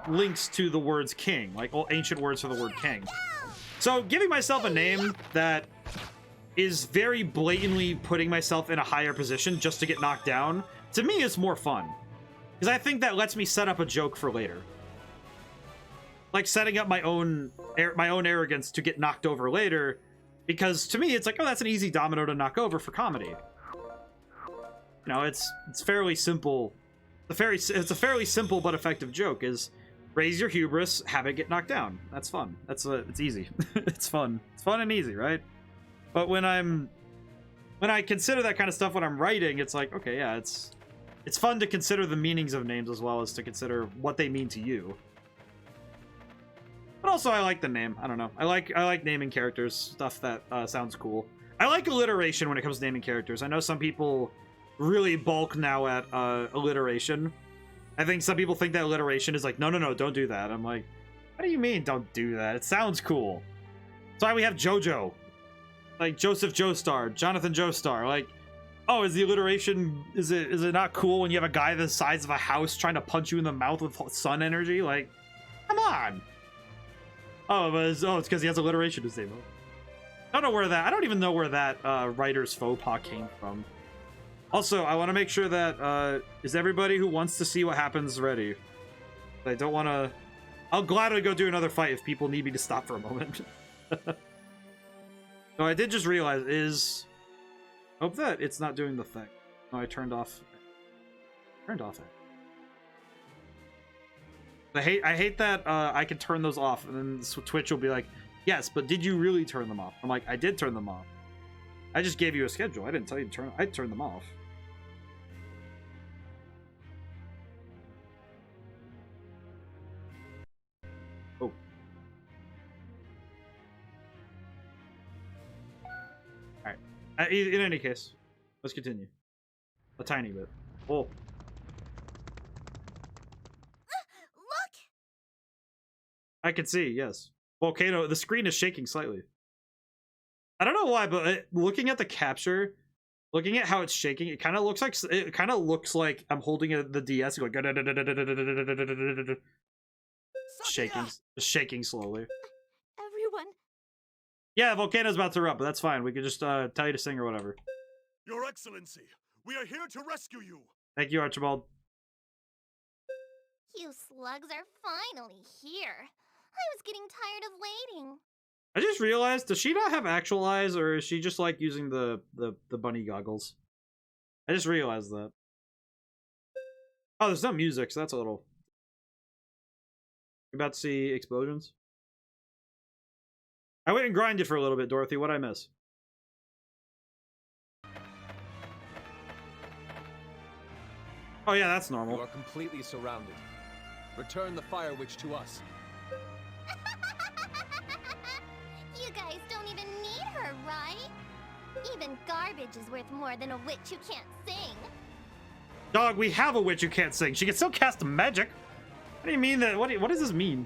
links to the words king, like all ancient words for the word king. So giving myself a name that is very blatantly putting myself in a higher position just to get knocked down, to me is more fun. Because I think that lets me set up a joke for later. Like setting up my own arrogance to get knocked over later. Because to me, it's like, oh, that's an easy domino to knock over for comedy. You know, it's fairly simple. It's a fairly simple but effective joke. Is raise your hubris, have it get knocked down. That's fun. It's easy. It's fun. It's fun and easy, right? But when I consider that kind of stuff when I'm writing, it's like, okay, yeah, it's fun to consider the meanings of names as well as to consider what they mean to you. But also, I like the name. I don't know. I like naming characters, stuff that sounds cool. I like alliteration when it comes to naming characters. I know some people really bulk now at alliteration. I think some people think that alliteration is like, no, don't do that. I'm like, what do you mean don't do that? It sounds cool. That's why we have JoJo. Like Joseph Joestar, Jonathan Joestar. Like, oh, is the alliteration, is it not cool when you have a guy the size of a house trying to punch you in the mouth with sun energy? Like, come on. Oh, it's because he has alliteration to say. I don't even know where that writer's faux pas came from. Also, I want to make sure that is everybody who wants to see what happens ready. I don't want to. I'll gladly go do another fight if people need me to stop for a moment. No, I did just realize hope that it's not doing the thing. No, I turned off it. I hate that I can turn those off, and then Twitch will be like, yes, but did you really turn them off? I'm like, I did turn them off. I just gave you a schedule. I didn't tell you to turn. I turned them off. Oh. All right. In any case, let's continue. A tiny bit. Oh. I can see, yes. Volcano, the screen is shaking slightly. I don't know why, but looking at the capture, looking at how it's shaking, it kind of looks like I'm holding the DS going shaking slowly. Everyone. Yeah, Volcano's about to erupt, but that's fine. We could just tell you to sing or whatever. Your Excellency, we are here to rescue you. Thank you, Archibald. You slugs are finally here. I was getting tired of waiting. I just realized, does she not have actual eyes, or is she just like using the bunny goggles? I just realized that. Oh, there's no music, so that's a little... You're about to see explosions? I went and grinded for a little bit, Dorothy. What'd I miss? Oh yeah, that's You normal. are completely surrounded. Return the Fire Witch to us. You guys don't even need her, right? Even garbage is worth more than a witch who can't sing. Dog, we have a witch who can't sing. She can still cast magic. What do you mean that? What does this mean?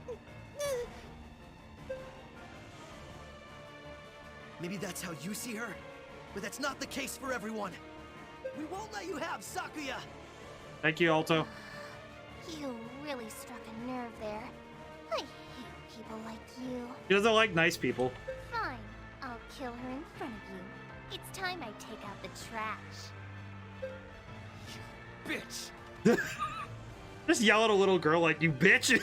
Maybe that's how you see her, but that's not the case for everyone. We won't let you have Sakuya. Thank you, Alto. You really struck a nerve there. I hate people like you. She doesn't like nice people. Fine, I'll kill her in front of you. It's time I take out the trash. Bitch! Just yell at a little girl like, you bitch. Say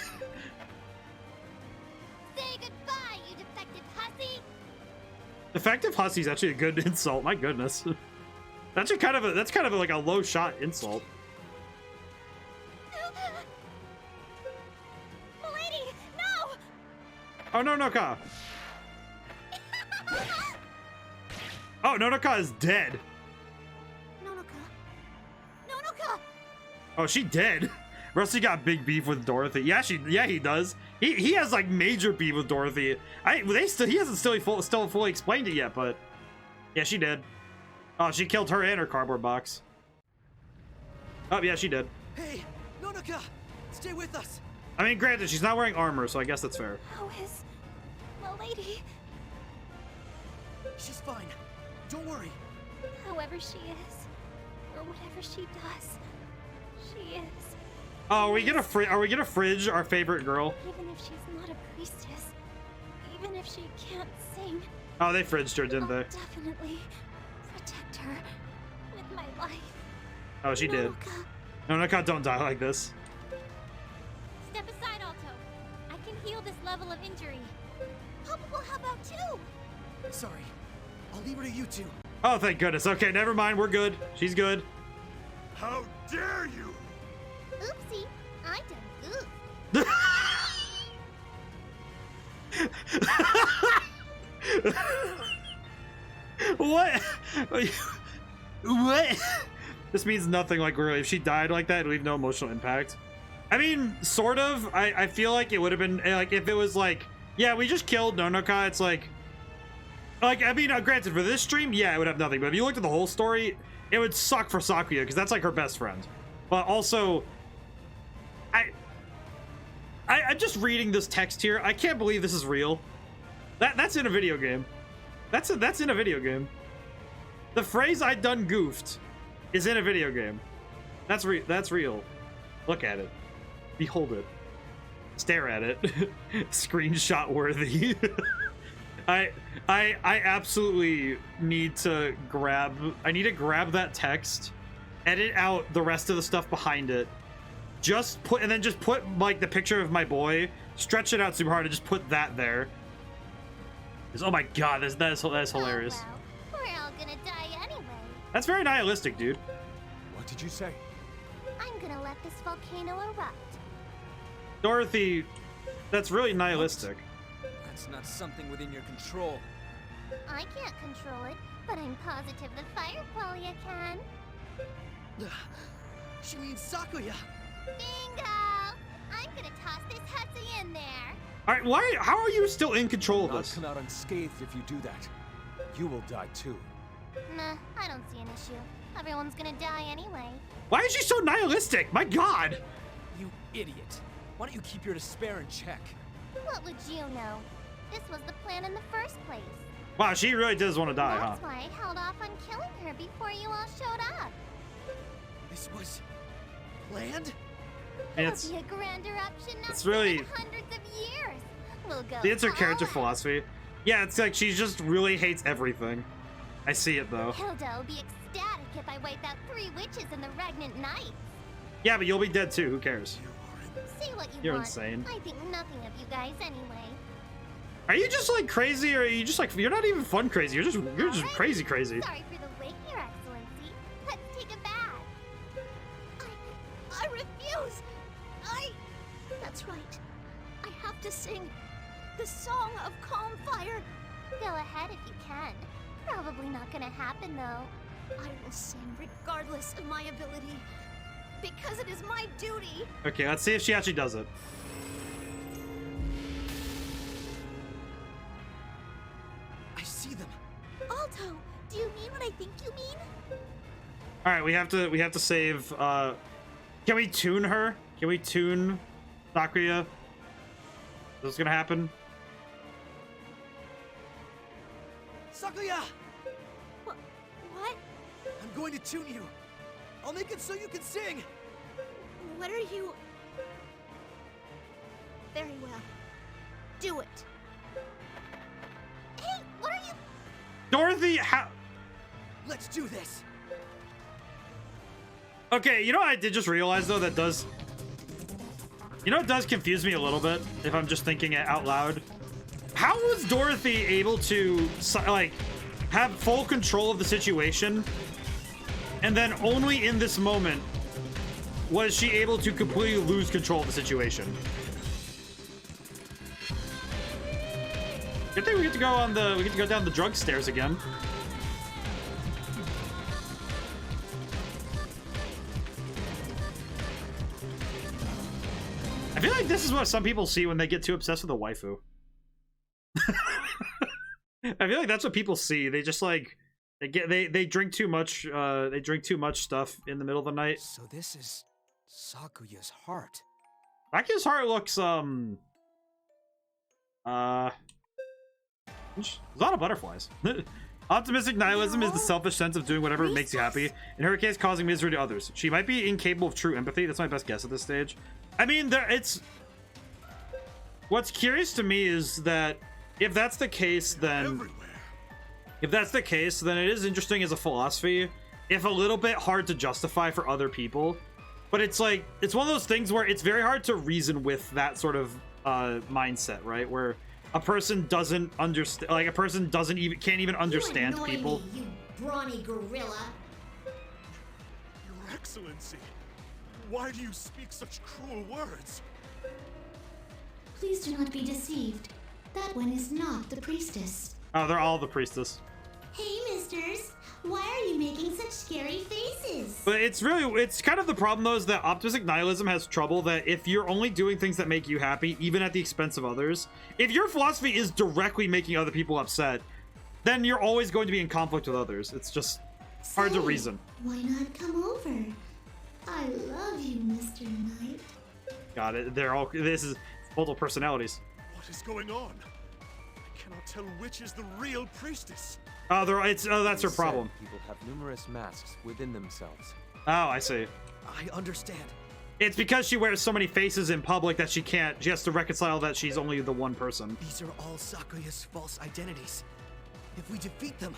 goodbye, you defective hussy! Defective hussy is actually a good insult. My goodness. That's kind of like a low shot insult. Lady, no! Oh, no, Noka. Oh, Nonoka is dead. Nonoka! Oh, she dead. Rusty got big beef with Dorothy. Yeah, he does. He has like major beef with Dorothy. He hasn't still fully explained it yet, but yeah, she did. Oh, she killed her and her cardboard box. Oh yeah, she did. Hey, Nonoka, stay with us. I mean, granted, she's not wearing armor, so I guess that's fair. How is my lady? She's fine. Don't worry. However she is, or whatever she does, she is. Oh, are we gonna fridge our favorite girl? Even if she's not a priestess, even if she can't sing, Oh, they fridged her, didn't I'll they? definitely protect her with my life. Oh, she did. Nonoka, Nonoka, don't die like this. step aside, Alto. I can heal this level of injury. Papa will help out too. Sorry. I'll leave her to you two. Oh, thank goodness. Okay, never mind. We're good. She's good. How dare you! Oopsie, I done goofed. What? What? This means nothing. Like, really, if she died like that, it'd leave no emotional impact. I mean, sort of. I feel like it would have been like if it was like, yeah, we just killed Nonoka. It's like I mean, granted, for this stream, yeah, it would have nothing. But if you looked at the whole story, it would suck for Sakuya because that's like her best friend. But also, I'm just reading this text here. I can't believe this is real. That's in a video game. That's in a video game. The phrase "I done goofed" is in a video game. That's real. Look at it. Behold it. Stare at it. Screenshot worthy. I absolutely need to grab that text, edit out the rest of the stuff behind it, just put like the picture of my boy, stretch it out super hard and just put that there. Oh my god, that is hilarious. Oh, well, we're all gonna die anyway. That's very nihilistic, dude. What did you say? I'm gonna let this volcano erupt. Dorothy, that's really nihilistic. That's not something within your control. I can't control it, but I'm positive the fire qualia can. She means Sakuya. Bingo! I'm gonna toss this hussy in there. All right, how are you still in control of Not this? come out unscathed if you do that. You will die too. Nah, I don't see an issue. Everyone's gonna die anyway. Why is she so nihilistic? My god. You idiot. Why don't you keep your despair in check? What would you know? This was the plan in the first place. Wow, she really does want to die, huh? That's why I held off on killing her before you all showed up. This was planned? And It'll be a grand eruption not it's seen really- in hundreds of years. We'll go It's her character all out. philosophy. Yeah, it's like she just really hates everything. I see it though. Hilda will be ecstatic if I wipe out 3 witches in the Regnant Nights. Yeah, but you'll be dead too. Who cares? Say what you You're want. insane. I think nothing of you guys anyway. Are you just like crazy, or are you just like you're not even fun crazy? You're just Alright. crazy. Sorry for the wait, Your Excellency. Let's take a bath. I refuse. That's right. I have to sing the song of calm fire. Go ahead if you can. Probably not gonna happen though. I will sing regardless of my ability. because it is my duty. Okay, let's see if she actually does it. I see them. Alto, do you mean what I think you mean? All right, we have to save. Can we tune her? Can we tune Sakuya? Is this gonna happen? Sakuya! What? I'm going to tune you. I'll make it so you can sing. What are you... Very well. Do it. Hey, what are you... Dorothy, how? Let's do this. Okay, you know what I did just realize though that does. You know it does confuse me a little bit if I'm just thinking it out loud. How was Dorothy able to like have full control of the situation, and then only in this moment was she able to completely lose control of the situation? Good thing we get to go down the drug stairs again. I feel like this is what some people see when they get too obsessed with a waifu. I feel like that's what people see. They just like they drink too much stuff in the middle of the night. So this is Sakuya's heart. Sakuya's heart looks there's a lot of butterflies. Optimistic nihilism is the selfish sense of doing whatever makes you happy. In her case, causing misery to others. She might be incapable of true empathy. That's my best guess at this stage. I mean, what's curious to me is that if that's the case, then it is interesting as a philosophy, if a little bit hard to justify for other people. But it's like, it's one of those things where it's very hard to reason with that sort of mindset, right? Where a person doesn't understand, like a person can't even understand people. Me, you brawny gorilla. Your Excellency, why do you speak such cruel words? Please do not be deceived. That one is not the priestess. Oh, they're all the priestess. Hey, misters. Why are you making such scary faces? But it's kind of the problem though, is that optimistic nihilism has trouble that if you're only doing things that make you happy, even at the expense of others, if your philosophy is directly making other people upset, then you're always going to be in conflict with others. It's just hard to reason. Why not come over? I love you, Mr. Knight. Got it. This is multiple personalities. What is going on? I cannot tell which is the real priestess. Oh, that's her problem. People have numerous masks within themselves. Oh, I see. I understand. It's because she wears so many faces in public that she has to reconcile that she's only the one person. These are all Sakuya's false identities. If we defeat them...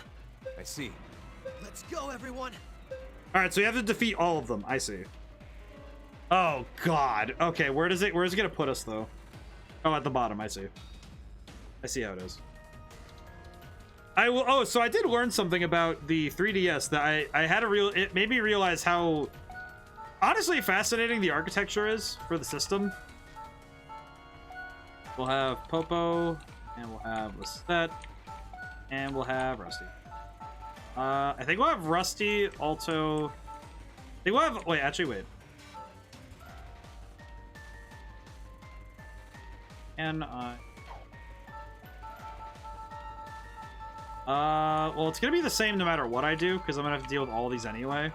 I see. Let's go, everyone! Alright, so you have to defeat all of them. I see. Oh, God. Okay, where is it gonna put us, though? Oh, at the bottom. I see. I see how it is. So I did learn something about the 3DS that it made me realize how honestly fascinating the architecture is for the system. We'll have Popo, and we'll have Lisette, and we'll have Rusty. I think we'll have Rusty, Alto. I think we'll have, wait. And well, it's gonna be the same no matter what I do, because I'm gonna have to deal with all these anyway.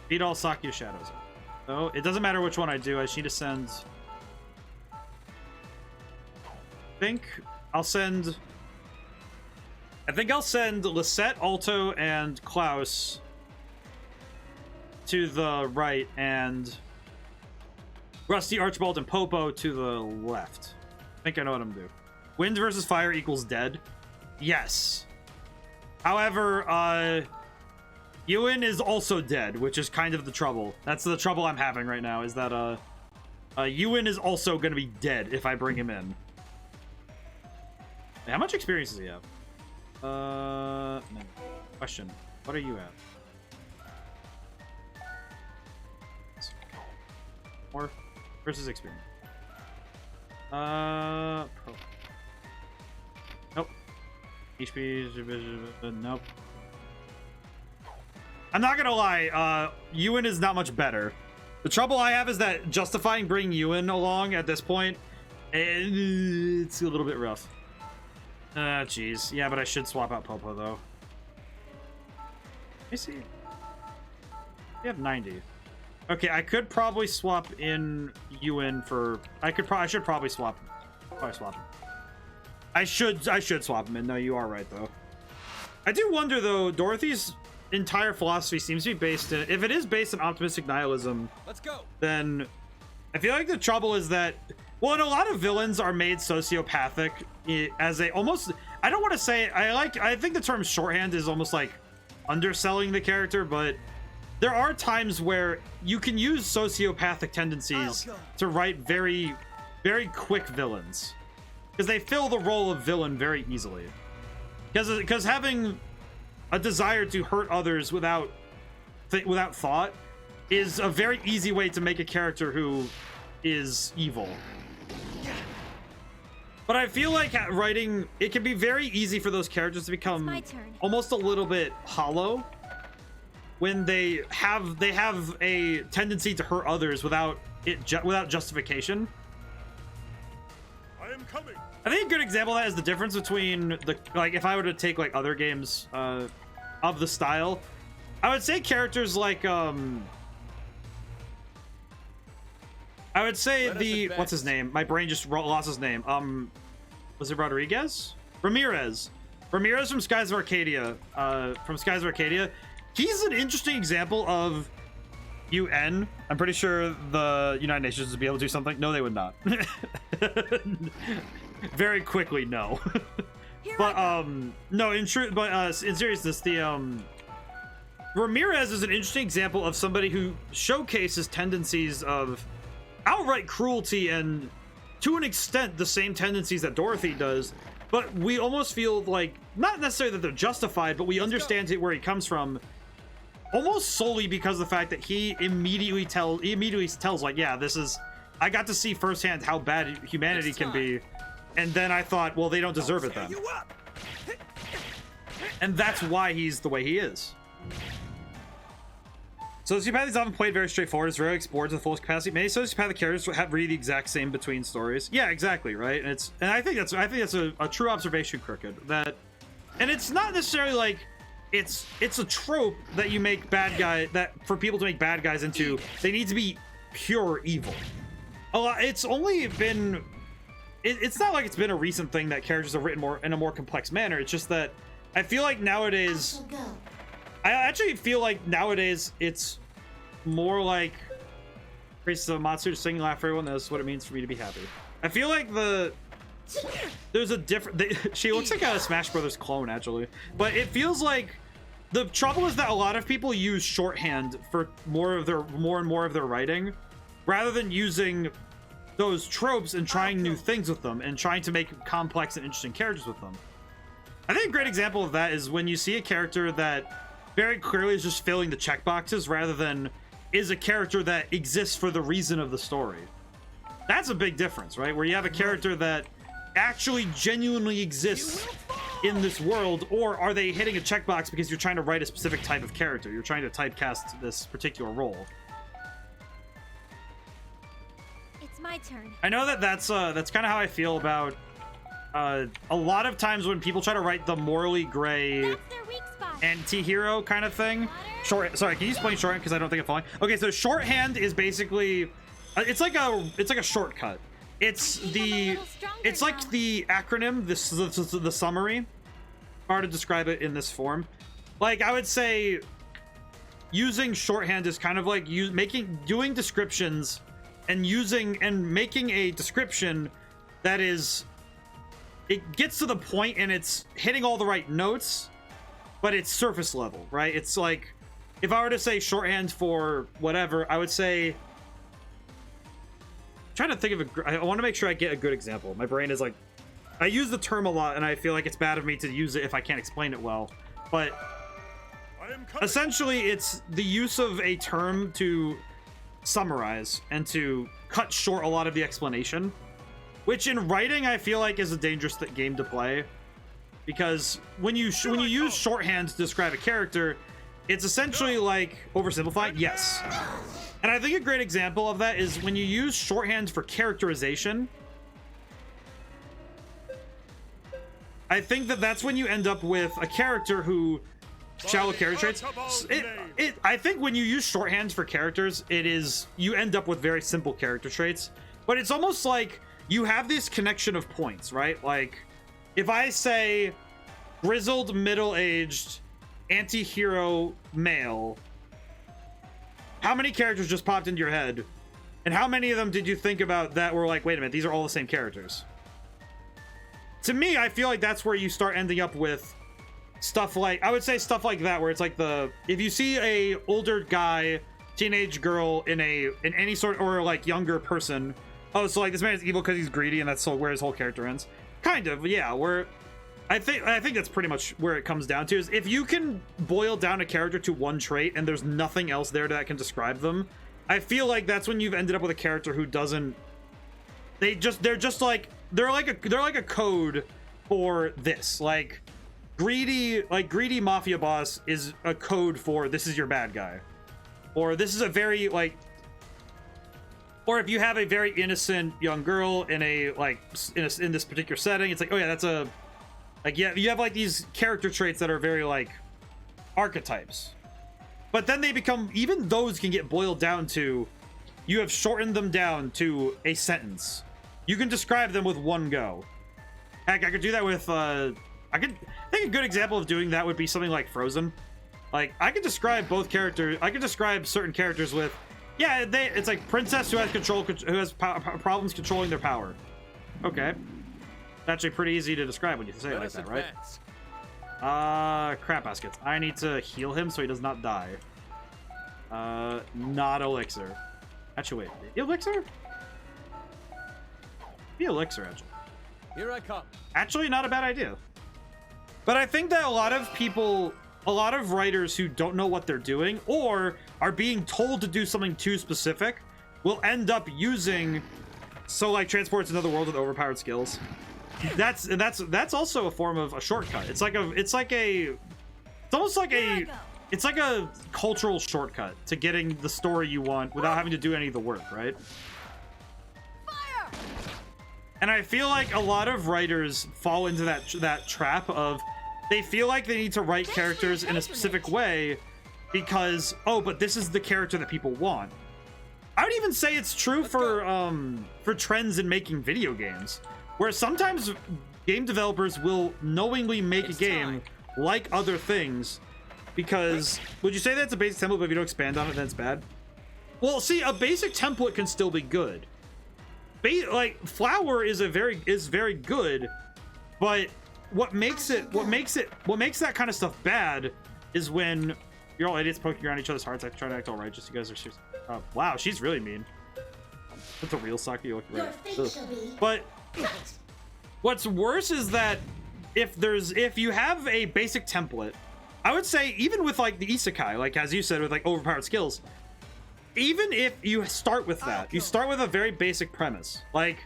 Beat all Sakuya shadows. So it doesn't matter which one I do. I just need to send. I think I'll send Lisette, Alto, and Klaus to the right, and Rusty, Archibald, and Popo to the left. I think I know what I'm doing. Wind versus fire equals dead. Yes. However, Ewan is also dead, which is kind of the trouble. That's the trouble I'm having right now, is that Ewan is also going to be dead if I bring him in. Hey, how much experience does he have? Question. What are you at? More versus experience. Pro. Nope. HP. Nope. I'm not gonna lie, Ewan is not much better. The trouble I have is that justifying bringing Ewan along at this point, it's a little bit rough. Jeez. Yeah, but I should swap out Popo, though. Let me see. We have 90. Okay, I could probably swap in Ewan for... I should probably swap. Probably swap him. I should swap him in. No, you are right, though. I do wonder, though, Dorothy's entire philosophy seems to be based in... If it is based in optimistic nihilism, Let's go. then I feel like the trouble is that... Well, and a lot of villains are made sociopathic as a almost... I don't want to say... I think the term shorthand is almost like underselling the character, but there are times where you can use sociopathic tendencies to write very, very quick villains. Because they fill the role of villain very easily. Because having a desire to hurt others without thought is a very easy way to make a character who is evil. But I feel like writing, it can be very easy for those characters to become almost a little bit hollow when they have a tendency to hurt others without justification. I am coming. I think a good example of that is the difference between if I were to take like other games of the style, I would say characters like I would say what's his name? My brain just lost his name. Was it Rodriguez? Ramirez from Skies of Arcadia. He's an interesting example of UN. I'm pretty sure the United Nations would be able to do something. No, they would not. Very quickly, no. But no, in seriousness, the Ramirez is an interesting example of somebody who showcases tendencies of outright cruelty and, to an extent, the same tendencies that Dorothy does, but we almost feel like, not necessarily that they're justified, but we understand where he comes from almost solely because of the fact that he immediately tells like, yeah, I got to see firsthand how bad humanity can be, and then I thought, well, they don't deserve it then. And that's why he's the way he is. Sociopathy is often played very straightforward. It's rarely explored to the fullest capacity. Many sociopathic characters have really the exact same between stories. Yeah, exactly, right? And I think that's a true observation, Crooked. And it's not necessarily like it's a trope that you make that for people to make bad guys into, they need to be pure evil. It's only been it's not like it's been a recent thing that characters are written in a more complex manner. It's just that I feel like nowadays I actually feel like nowadays it's more like Matsu singing laugh for everyone knows what it means for me to be happy. I feel like there's a different she looks like a Smash Brothers clone actually, but it feels like the trouble is that a lot of people use shorthand for more and more of their writing rather than using those tropes and trying new things with them and trying to make complex and interesting characters with them. I think a great example of that is when you see a character that very clearly is just filling the checkboxes rather than is a character that exists for the reason of the story. That's a big difference, right? Where you have a character that actually genuinely exists in this world, or are they hitting a checkbox because you're trying to write a specific type of character? You're trying to typecast this particular role. It's my turn. I know that's kind of how I feel about a lot of times when people try to write the morally gray That's their weak spot. anti-hero kind of thing. Sorry, can you explain shorthand because I don't think I'm following? Okay, so shorthand is basically it's like a shortcut. It's like the acronym, the summary. Hard to describe it in this form. Like I would say using shorthand is kind of like doing descriptions and making a description that is, it gets to the point and it's hitting all the right notes, but it's surface level, right? It's like, if I were to say shorthand for whatever, I would say, I'm trying to think of I want to make sure I get a good example. My brain is like, I use the term a lot and I feel like it's bad of me to use it if I can't explain it well, but essentially it's the use of a term to summarize and to cut short a lot of the explanation, which in writing I feel like is a dangerous game to play, because when you use shorthand to describe a character, it's essentially like oversimplifying. Yes. And I think a great example of that is when you use shorthand for characterization. I think that that's when you end up with a character who shallow character traits. I think when you use shorthand for characters, you end up with very simple character traits. But it's almost like you have this connection of points, right? Like if I say grizzled, middle-aged, anti-hero male, how many characters just popped into your head? And how many of them did you think about that were like, wait a minute, these are all the same characters? To me, I feel like that's where you start ending up with stuff like, I would say stuff like that, where it's like if you see a older guy, teenage girl in any sort, or like younger person, oh, so like this man is evil because he's greedy and that's where his whole character ends. Kind of, yeah, I think that's pretty much where it comes down to, is if you can boil down a character to one trait and there's nothing else there that can describe them, I feel like that's when you've ended up with a character who doesn't, they're like a code for this. Like greedy mafia boss is a code for this is your bad guy, or this is a very or if you have a very innocent young girl in in this particular setting, it's like, oh yeah, that's a yeah, you have like these character traits that are very like archetypes, but then they become, even those can get boiled down to, you have shortened them down to a sentence. You can describe them with one go. Heck, I could do that with I think a good example of doing that would be something like Frozen. Like I could describe both characters, I could describe certain characters with, yeah, it's like princess who has problems controlling their power. Okay. Actually pretty easy to describe when you say it like that, right? Crap baskets. I need to heal him so he does not die. Not elixir. Actually, wait, elixir? The elixir, actually. Here I come. Actually, not a bad idea. But I think that a lot of writers who don't know what they're doing or are being told to do something too specific will end up using, so like transports another world with overpowered skills. That's also a form of a shortcut. It's almost like a cultural shortcut to getting the story you want without having to do any of the work, right? Fire! And I feel like a lot of writers fall into that trap of, they feel like they need to write characters in a specific way because, oh, but this is the character that people want. I would even say it's true for trends in making video games, where sometimes game developers will knowingly make a game like other things because, would you say that's a basic template, but if you don't expand on it, then it's bad? Well, see, a basic template can still be good. Like Flower is very good, but what makes that kind of stuff bad is when you're all idiots poking around each other's hearts. I try to act all righteous. You guys are serious. Wow, she's really mean. That's a real Saki. You look right. But what's worse is that if you have a basic template, I would say even with like the isekai, like as you said, with like overpowered skills, even if you start with that, you start with a very basic premise. Like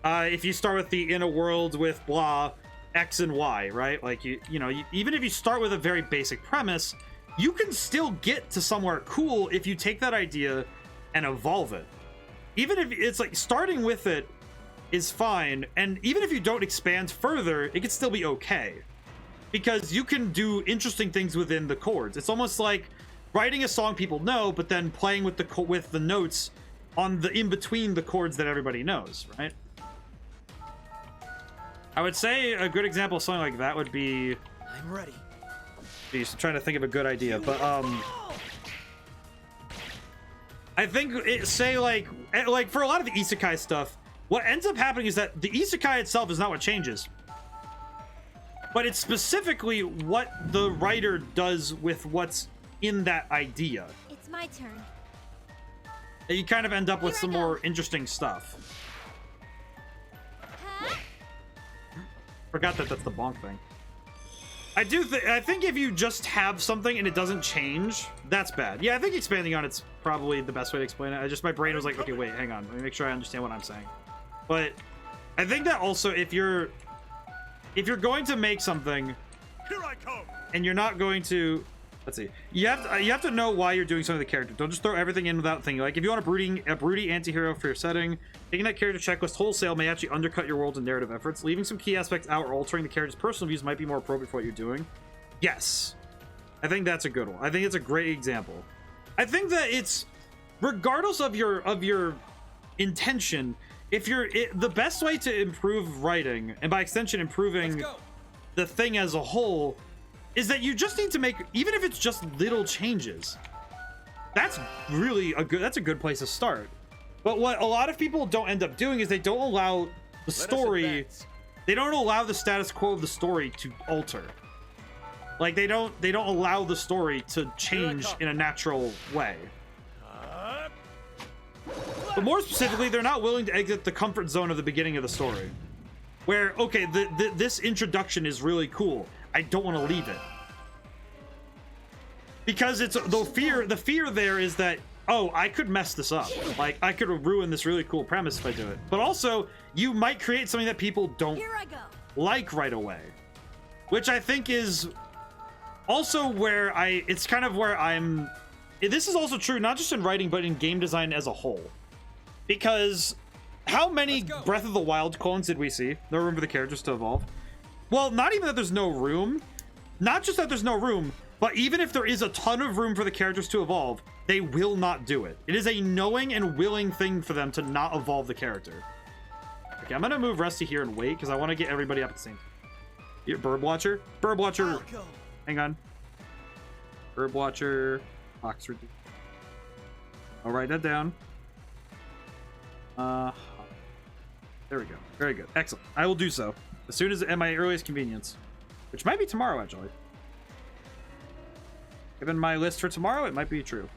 if you start with the in a world with blah X and Y, right? Like even if you start with a very basic premise, you can still get to somewhere cool if you take that idea and evolve it. Even if it's like starting with it is fine, and even if you don't expand further, it can still be okay because you can do interesting things within the chords. It's almost like writing a song people know, but then playing with the notes on the in between the chords that everybody knows, right? I would say a good example of something like that would be, I'm ready. Geez, I'm trying to think of a good idea, but I think say like for a lot of the isekai stuff, what ends up happening is that the isekai itself is not what changes, but it's specifically what the writer does with what's in that idea. It's my turn. And you kind of end up with some more interesting stuff. Huh? Forgot that that's the bonk thing. I think if you just have something and it doesn't change, that's bad. Yeah, I think expanding on it's probably the best way to explain it. My brain was like, okay, wait, hang on, let me make sure I understand what I'm saying. But I think that also if you're going to make something, Here I come. and you're not going to, let's see. You have to know why you're doing something with the character. Don't just throw everything in without thinking. Like if you want a broody anti-hero for your setting, taking that character checklist wholesale may actually undercut your world and narrative efforts. Leaving some key aspects out or altering the character's personal views might be more appropriate for what you're doing. Yes. I think that's a good one. I think it's a great example. I think that it's regardless of your intention, if the best way to improve writing, and by extension improving the thing as a whole, is that you just need to make, even if it's just little changes, that's really a good place to start. But what a lot of people don't end up doing is they don't allow the story, they don't allow the status quo of the story to alter. Like they don't allow the story to change in a natural way. But more specifically, they're not willing to exit the comfort zone of the beginning of the story, where okay, this introduction is really cool, I don't want to leave it, because it's the fear there is that, oh, I could mess this up, like I could ruin this really cool premise if I do it. But also you might create something that people don't like right away, which I think is also where it's kind of where I'm, this is also true not just in writing but in game design as a whole, because how many Breath of the Wild clones did we see? No room for the characters to evolve. Well, not even that there's no room, not just that there's no room, but even if there is a ton of room for the characters to evolve, they will not do it. It is a knowing and willing thing for them to not evolve the character. Okay, I'm gonna move Rusty here and wait because I want to get everybody up at the same time. Here, Burb Watcher, hang on. Burb Watcher, Oxford. I'll write that down. There we go. Very good. Excellent. I will do so as soon as at my earliest convenience, which might be tomorrow actually. Given my list for tomorrow, it might be true.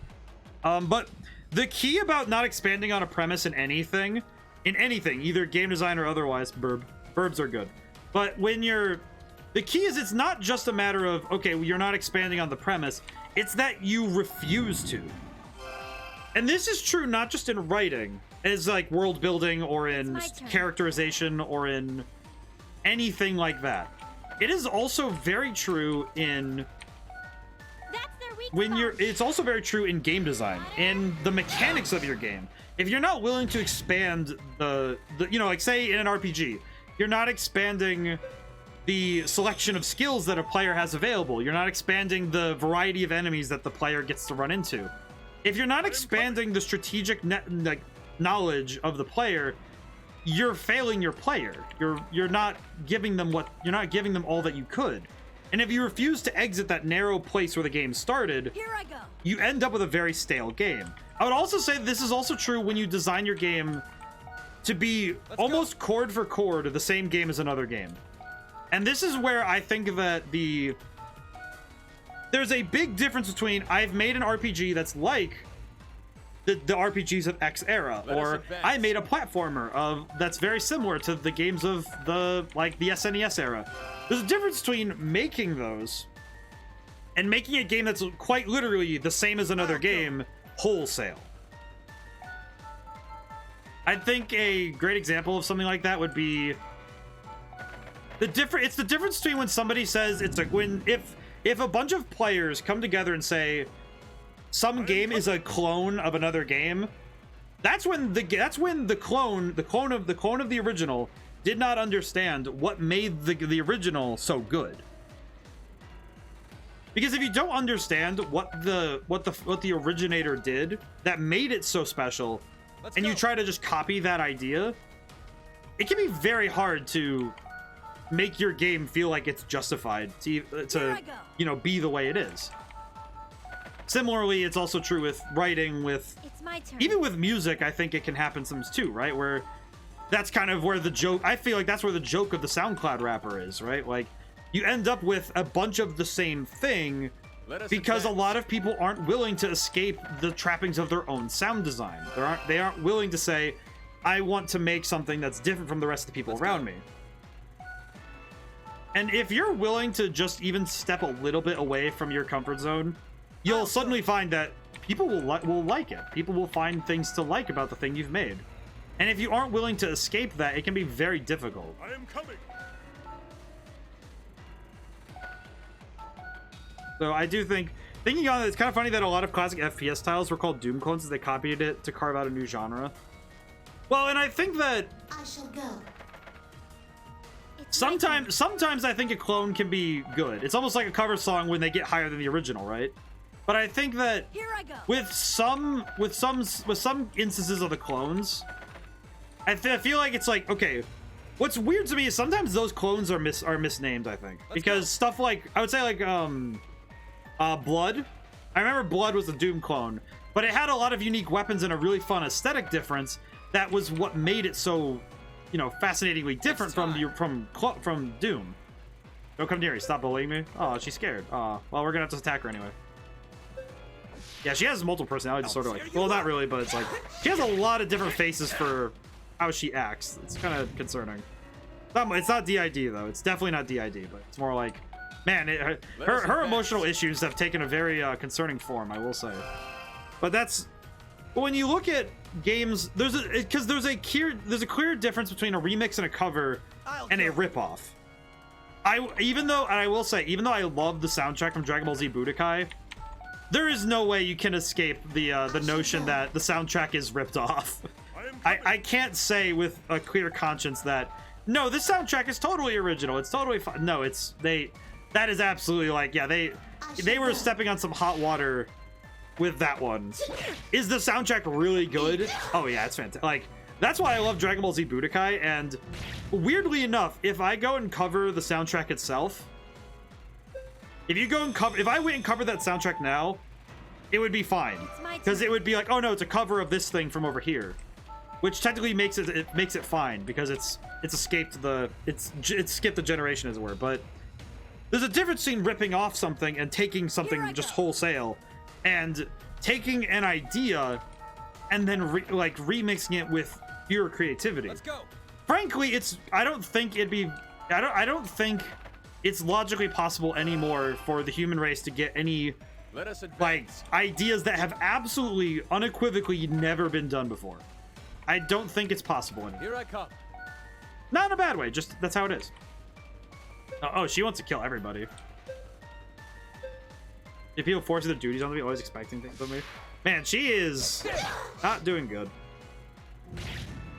But the key about not expanding on a premise in anything, either game design or otherwise, burbs are good. But when the key is, it's not just a matter of, okay, you're not expanding on the premise, it's that you refuse to. And this is true not just in writing, as like world building or in characterization or in anything like that. It is also very true in it's also very true in game design, in the mechanics of your game. If you're not willing to expand the you know, like say in an RPG, you're not expanding the selection of skills that a player has available, you're not expanding the variety of enemies that the player gets to run into. If you're not expanding the strategic knowledge of the player, you're failing your player. You're not giving them all that you could. And if you refuse to exit that narrow place where the game started, you end up with a very stale game. I would also say this is also true when you design your game to be almost chord for chord the same game as another game. And this is where I think that there's a big difference between I've made an RPG that's like the RPGs of X era, or I made a platformer that's very similar to the games of the SNES era. There's a difference between making those and making a game that's quite literally the same as another game wholesale. I think a great example of something like that would be it's the difference between when somebody says, it's like if a bunch of players come together and say some game is a clone of another game, that's when the clone of the original did not understand what made the original so good. Because if you don't understand what the originator did that made it so special, you try to just copy that idea, it can be very hard to make your game feel like it's justified to you know, be the way it is. Similarly, it's also true with writing, even with music. I think it can happen sometimes too, right? Where that's kind of where the joke, I feel like that's where the joke of the SoundCloud rapper is, right? Like you end up with a bunch of the same thing because a lot of people aren't willing to escape the trappings of their own sound design. They aren't willing to say, I want to make something that's different from the rest of the people around me. And if you're willing to just even step a little bit away from your comfort zone, you'll suddenly find that people will like it. People will find things to like about the thing you've made. And if you aren't willing to escape that, it can be very difficult. I am coming. So I do think Thinking on it, it's kind of funny that a lot of classic FPS titles were called Doom clones as they copied it to carve out a new genre. Well, and I think that I shall go. sometimes I think a clone can be good. It's almost like a cover song when they get higher than the original, right? But I think that Here I go. with some instances of the clones, I feel like it's like, okay, what's weird to me is sometimes those clones are misnamed, I think. Because stuff like, I would say like Blood. I remember Blood was a Doom clone, but it had a lot of unique weapons and a really fun aesthetic difference. That was what made it so, you know, fascinatingly different from Doom. Don't come near me. Stop bullying me. Oh, she's scared. Well, we're gonna have to attack her anyway. Yeah, she has multiple personalities, sort of like, well, not really, but it's like she has a lot of different faces for how she acts. It's kind of concerning. It's not DID though. It's definitely not DID, but it's more like, man, her emotional issues have taken a very concerning form, I will say. But that's when you look at games, there's a clear difference between a remix and a cover and a ripoff. Even though I I love the soundtrack from Dragon Ball Z Budokai, there is no way you can escape the notion that the soundtrack is ripped off. I can't say with a clear conscience that no, this soundtrack is totally original. It's totally fine. No, that is absolutely like, yeah, they were stepping on some hot water with that one. Is the soundtrack really good? Oh yeah, it's fantastic. Like, that's why I love Dragon Ball Z Budokai. And weirdly enough, if I go and cover the soundtrack itself, if I went and covered that soundtrack now, it would be fine, because it would be like, oh no, it's a cover of this thing from over here, which technically makes it fine because it's skipped the generation, as it were. But there's a difference between ripping off something and taking something just wholesale, and taking an idea and then remixing it with pure creativity. Let's go. Frankly, I don't think it's logically possible anymore for the human race to get any ideas that have absolutely unequivocally never been done before. I don't think it's possible anymore. Here I come. Not in a bad way, just that's how it is. Oh, she wants to kill everybody. If people force their duties on me, always expecting things of me. Man, she is not doing good.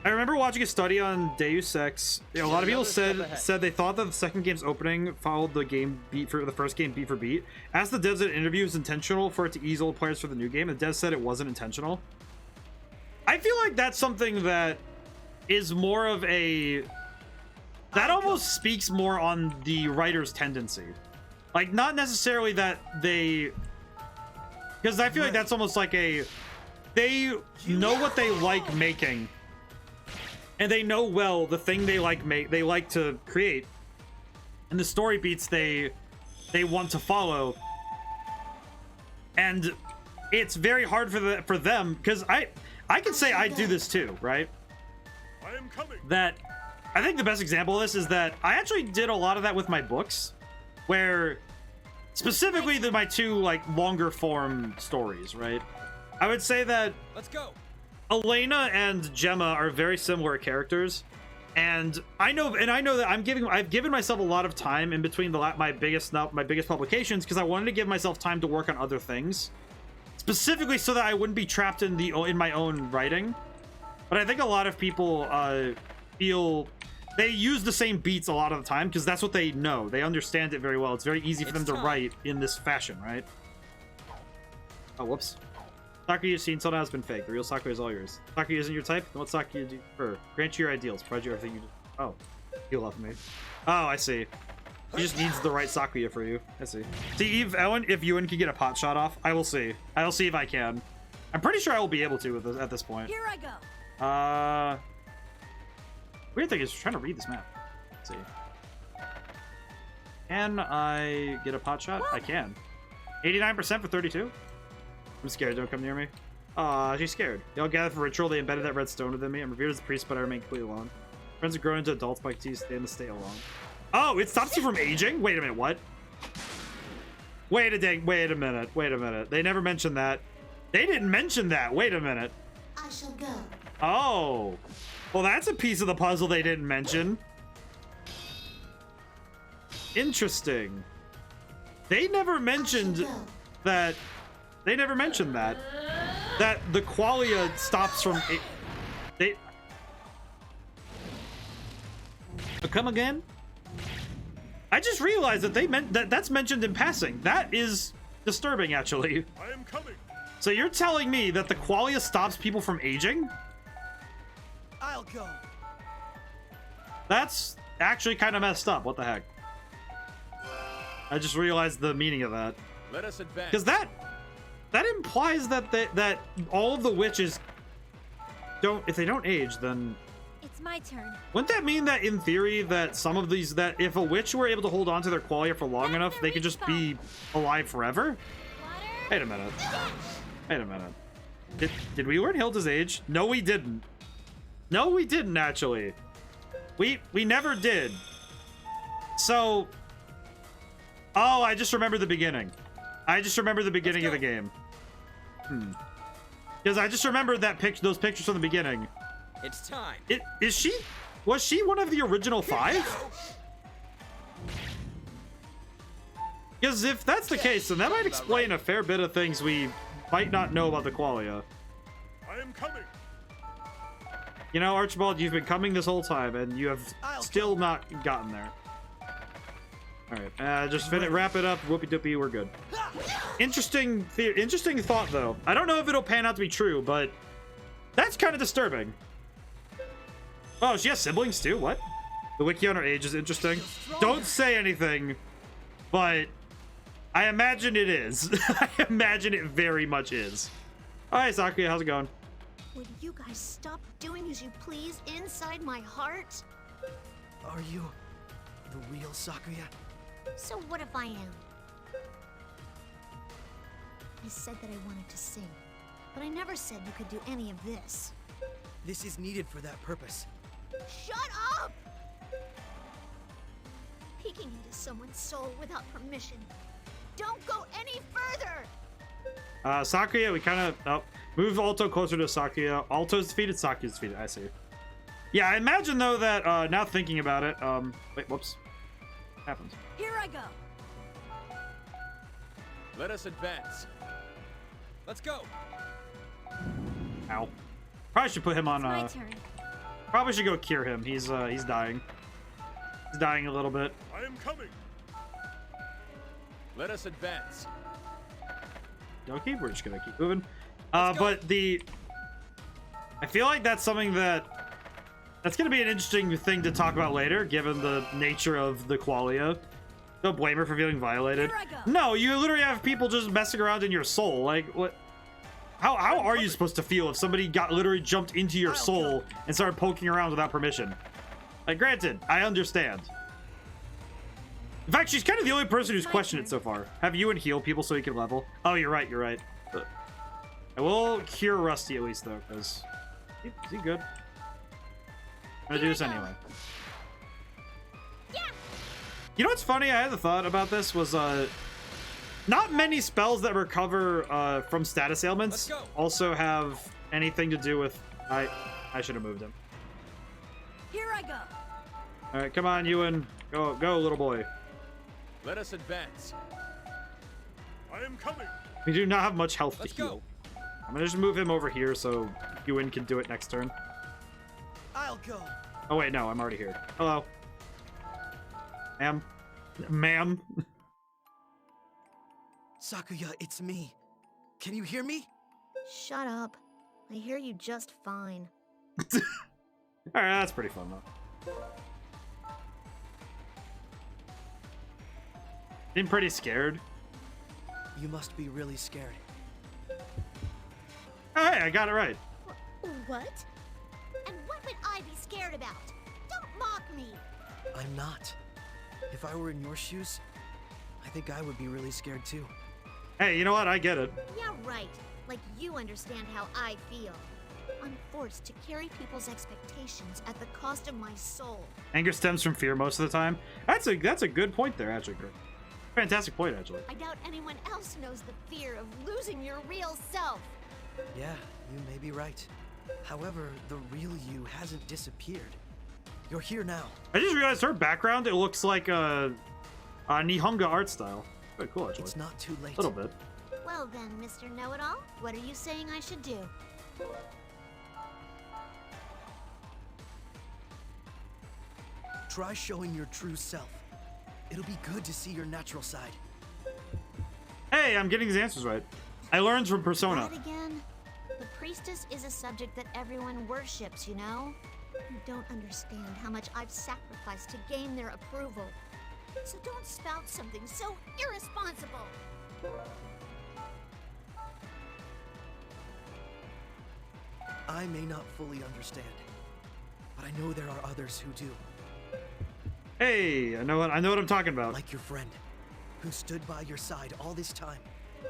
I remember watching a study on Deus Ex. A lot of people said they thought that the second game's opening followed the game beat for the first game beat for beat. Asked the devs at interview, it was intentional for it to ease old players for the new game. The devs said it wasn't intentional. I feel like that's something that is more of a... That almost speaks more on the writer's tendency. Like, not necessarily that they... Because I feel like that's almost like a... They know what they like making. And they know well the thing they like to create. And the story beats they want to follow. And it's very hard for them, because I can say I do this too, right? I am coming. That I think the best example of this is that I actually did a lot of that with my books, where specifically my two longer form stories, right? I would say that Let's go. Elena and Gemma are very similar characters, and I know that I've given myself a lot of time in between my biggest publications, because I wanted to give myself time to work on other things, specifically so that I wouldn't be trapped in my own writing. But I think a lot of people feel they use the same beats a lot of the time because that's what they know. They understand it very well. It's very easy for them to write in this fashion, right? Oh, whoops. Sakuya you've seen till now has been fake. The real Sakuya is all yours. Sakuya isn't your type? Then what Sakuya do you prefer? Grant you your ideals. Provide you everything you do. Oh. You love me. Oh, I see. He just needs the right Sakuya for you. I see. See, if Ewan can get a pot shot off, I will see. I will see if I can. I'm pretty sure I will be able to at this point. Here I go. Weird thing is trying to read this map. Let's see. Can I get a pot shot? I can. 89% for 32. I'm scared. Don't come near me. Aw, she's scared. They all gathered for ritual. They embedded that red stone within me. I'm revered as a priest, but I remain completely alone. Friends are growing into adults, but I continue to stay in the state alone. Oh, it stops you from aging? Wait a minute, what? Wait a minute. They never mentioned that. They didn't mention that. Wait a minute. I shall go. Oh. Well, that's a piece of the puzzle they didn't mention. Interesting. They never mentioned... that they never mentioned that the qualia stops from they come again. I just realized that they meant that's mentioned in passing. That is disturbing, actually. I am coming. So you're telling me that the qualia stops people from aging? I'll go. That's actually kind of messed up. What the heck? I just realized the meaning of that. Let us advance. Because that implies that that all of the witches don't, if they don't age, then It's my turn. wouldn't that mean that in theory that some of these, that if a witch were able to hold on to their qualia for long enough, they could just be alive forever? Wait a minute. Wait a minute. Did we learn Hilda's age? No, we didn't. No, we didn't actually. We never did. So, oh, I just remember the beginning. I just remember the beginning of the game. Because I just remember that those pictures from the beginning. It's time. Was she one of the original 5? Because if that's the case, then that might explain a fair bit of things we might not know about the qualia. I am coming. You know, Archibald, you've been coming this whole time, and you have still not gotten there. Alright, just wrap it up. Whoopie-doopie, we're good. Interesting thought, though. I don't know if it'll pan out to be true, but that's kind of disturbing. Oh, she has siblings, too? What? The wiki on her age is interesting. Don't say anything, but I imagine it is. I imagine it very much is. Hi, Sakuya, how's it going? Would you guys stop doing as you please inside my heart? Are you the real Sakuya? So what if I am? I said that I wanted to sing, but I never said you could do any of this. This is needed for that purpose. Shut up! Peeking into someone's soul without permission. Don't go any further! Sakuya, we kind of... Oh, move Alto closer to Sakuya. Alto's defeated, Sakuya's defeated. I see. Yeah, I imagine, though, that now thinking about it... Wait, whoops. What happened? Here I go! Let us advance. Let's go. Ow. Probably should put him on... My turn. Probably should go cure him. He's dying. He's dying a little bit. I am coming. Let us advance. Okay, we're just gonna keep moving. But I feel like that's something that's gonna be an interesting thing to talk about later, given the nature of the qualia. Don't blame her for feeling violated. Here I go. No, you literally have people just messing around in your soul. Like, what? How are you supposed to feel if somebody literally jumped into your soul and started poking around without permission? Like, granted, I understand. In fact, she's kind of the only person who's questioned it so far. Have you and heal people so you can level? Oh, you're right, you're right. But I will cure Rusty at least, though, because... Is he good? I'm gonna do this anyway. Yeah. You know what's funny? I had the thought about this was, not many spells that recover from status ailments also have anything to do with... I should have moved him. Here I go. Alright, come on, Ewan. Go, little boy. Let us advance. I am coming. We do not have much health Let's to heal. go. I'm gonna just move him over here so Ewan can do it next turn. I'll go. Oh wait, no, I'm already here. Hello. Ma'am. Sakuya, it's me. Can you hear me? Shut up. I hear you just fine. Alright, that's pretty fun though. Been pretty scared. You must be really scared. Alright, I got it right. What? And what would I be scared about? Don't mock me! I'm not. If I were in your shoes, I think I would be really scared too. Hey, you know what? I get it. Yeah, right. Like you understand how I feel. I'm forced to carry people's expectations at the cost of my soul. Anger stems from fear most of the time. That's a good point there, actually. Fantastic point, actually. I doubt anyone else knows the fear of losing your real self. Yeah, you may be right. However, the real you hasn't disappeared. You're here now. I just realized her background, it looks like a Nihonga art style. Very cool, actually. It's not too late. A little bit. Well then, Mr. Know-It-All, what are you saying I should do? Try showing your true self. It'll be good to see your natural side. Hey, I'm getting these answers right. I learned from Persona. That again? The priestess is a subject that everyone worships, you know? You don't understand how much I've sacrificed to gain their approval. So don't spout something so irresponsible. I may not fully understand, but I know there are others who do. Hey, I know what I'm talking about. Like your friend, who stood by your side all this time.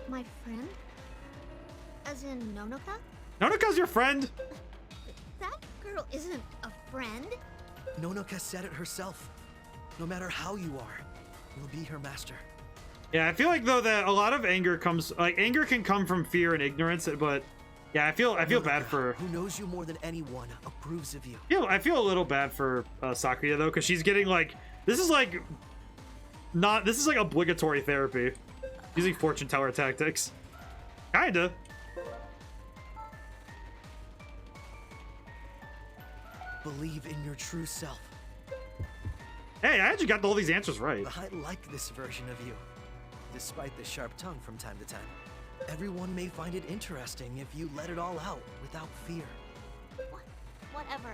My friend? As in Nonoka? Nonoka's your friend? That girl isn't a friend. Nonoka said it herself. No matter how you are, you'll be her master. Yeah, I feel like though that a lot of anger comes, like anger can come from fear and ignorance, but yeah, I feel bad for. Who knows you more than anyone approves of you. I feel a little bad for Sakuya though, because she's getting like this is like obligatory therapy, using fortune teller tactics, kinda. Believe in your true self. Hey, I actually got all these answers right. I like this version of you, despite the sharp tongue from time to time. Everyone may find it interesting if you let it all out without fear. Whatever.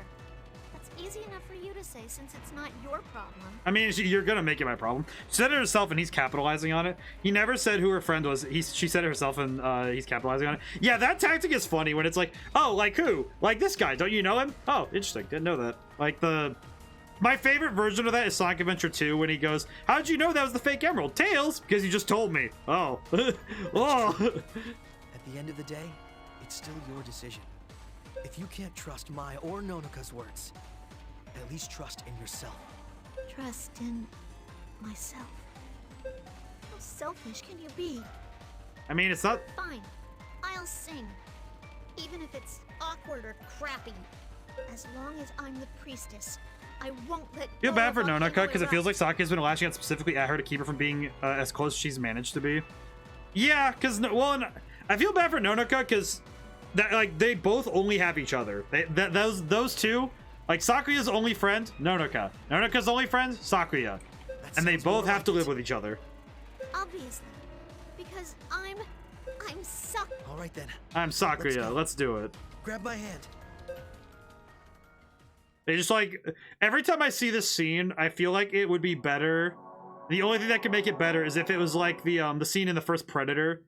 That's easy enough for you to say since it's not your problem. I mean, you're gonna make it my problem. She said it herself, and he's capitalizing on it. He never said who her friend was. She said it herself, and he's capitalizing on it. Yeah, that tactic is funny when it's like, oh, like who? Like this guy? Don't you know him? Oh, interesting. Didn't know that. Like my favorite version of that is Sonic Adventure 2 when he goes, how'd you know that was the fake emerald? Tails, because you just told me. Oh. Oh. At the end of the day, it's still your decision. If you can't trust my or Nonoka's words, at least trust in yourself. Trust in myself. How selfish can you be? I mean, it's not. Fine. I'll sing. Even if it's awkward or crappy. As long as I'm the priestess, I won't let Feel go bad of for what Nonoka can because it feels like erupt. Sakuya's been lashing out specifically at her to keep her from being as close as she's managed to be. Yeah, because I feel bad for Nonoka because that like they both only have each other. Those two, like Sakuya's only friend, Nonoka. Nonoka's only friend, Sakuya, and they sounds both more have like to it. live with each other. Obviously. Because I'm suck. All right then. I'm Let's Sakuya. go. Let's do it. Grab my hand. They just like every time I see this scene, I feel like it would be better. The only thing that could make it better is if it was like the scene in the first Predator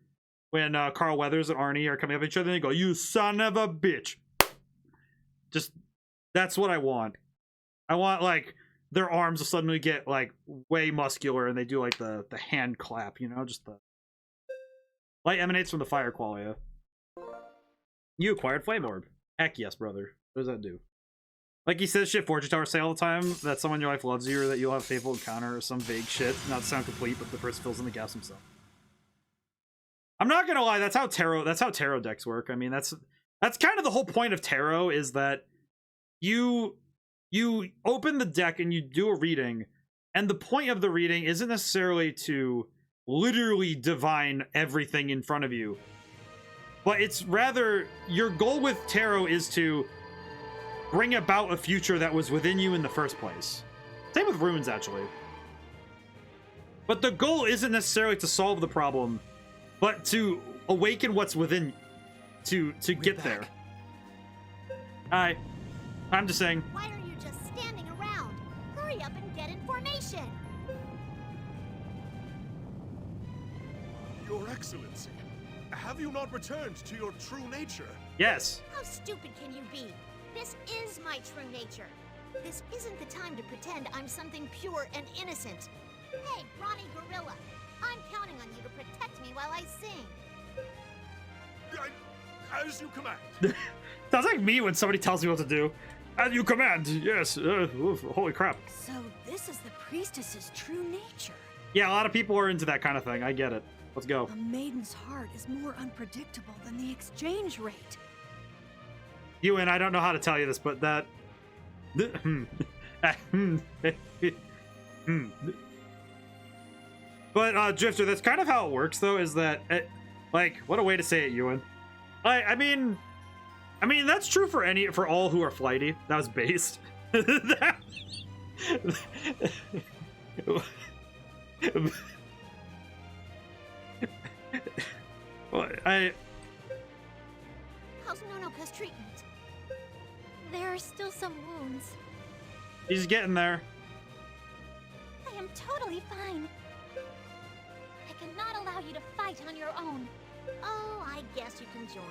when Carl Weathers and Arnie are coming up at each other and they go, "You son of a bitch!" Just that's what I want. I want like their arms will suddenly get like way muscular and they do like the hand clap, you know, just the light emanates from the fire qualia. You acquired Flame Orb. Heck yes, brother. What does that do? Like he says shit fortune teller say all the time, that someone in your life loves you or that you'll have a faithful encounter or some vague shit. Not to sound complete, but the person fills in the gaps himself. I'm not gonna lie, that's how tarot decks work. I mean, that's kind of the whole point of tarot is that you open the deck and you do a reading, and the point of the reading isn't necessarily to literally divine everything in front of you. But it's rather your goal with tarot is to bring about a future that was within you in the first place. Same with runes, actually. But the goal isn't necessarily to solve the problem, but to awaken what's within to get there. I'm just saying. Why are you just standing around? Hurry up and get in formation. Your Excellency, have you not returned to your true nature? Yes. How stupid can you be? This is my true nature. This isn't the time to pretend I'm something pure and innocent. Hey, Brawny Gorilla, I'm counting on you to protect me while I sing. As you command. Sounds like me when somebody tells me what to do. As you command. Yes. Oof, holy crap. So this is the priestess's true nature. Yeah, a lot of people are into that kind of thing. I get it. Let's go. A maiden's heart is more unpredictable than the rate. You and I don't know how to tell you this, but that. But Drifter, that's kind of how it works, though. Is that Like, what a way to say it, Ewan. I mean, that's true for all who are flighty. That was based. Well, How's Nonoka's treatment? There are still some wounds. he's getting there. I am totally fine. I cannot allow you to fight on your own. Oh, I guess you can join.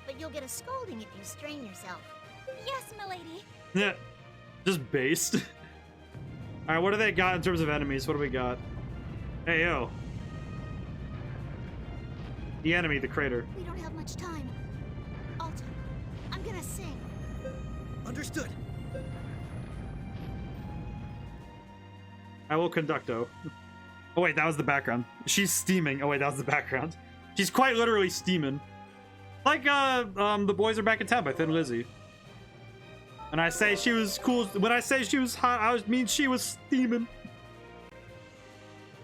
But you'll get a scolding if you strain yourself. Yes, milady. Yeah, just based. All right, what do they got in terms of enemies? What do we got? Hey, yo. The enemy, the crater. We don't have much time. Alto, I'm gonna sing. Understood. I will conducto. Oh wait, that was the background. She's steaming. Oh wait, that was the background. She's quite literally steaming. Like the boys are back in town by Thin Lizzy. When I say she was cool, when I say she was hot, I mean she was steaming.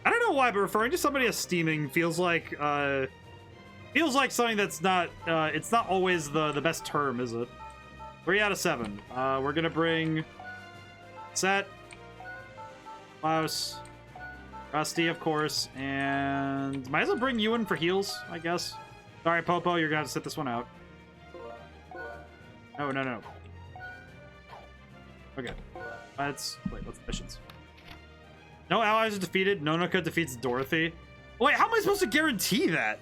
I don't know why, but referring to somebody as steaming feels like something that's not it's not always the best term, is it? 3 out of 7. We're gonna bring Set, Klaus, Rusty, of course, and might as well bring you in for heals, I guess. Sorry, Popo, you're gonna have to sit this one out. No. Okay. What's the missions? No allies are defeated. Nonoka defeats Dorothy. Wait, how am I supposed to guarantee that?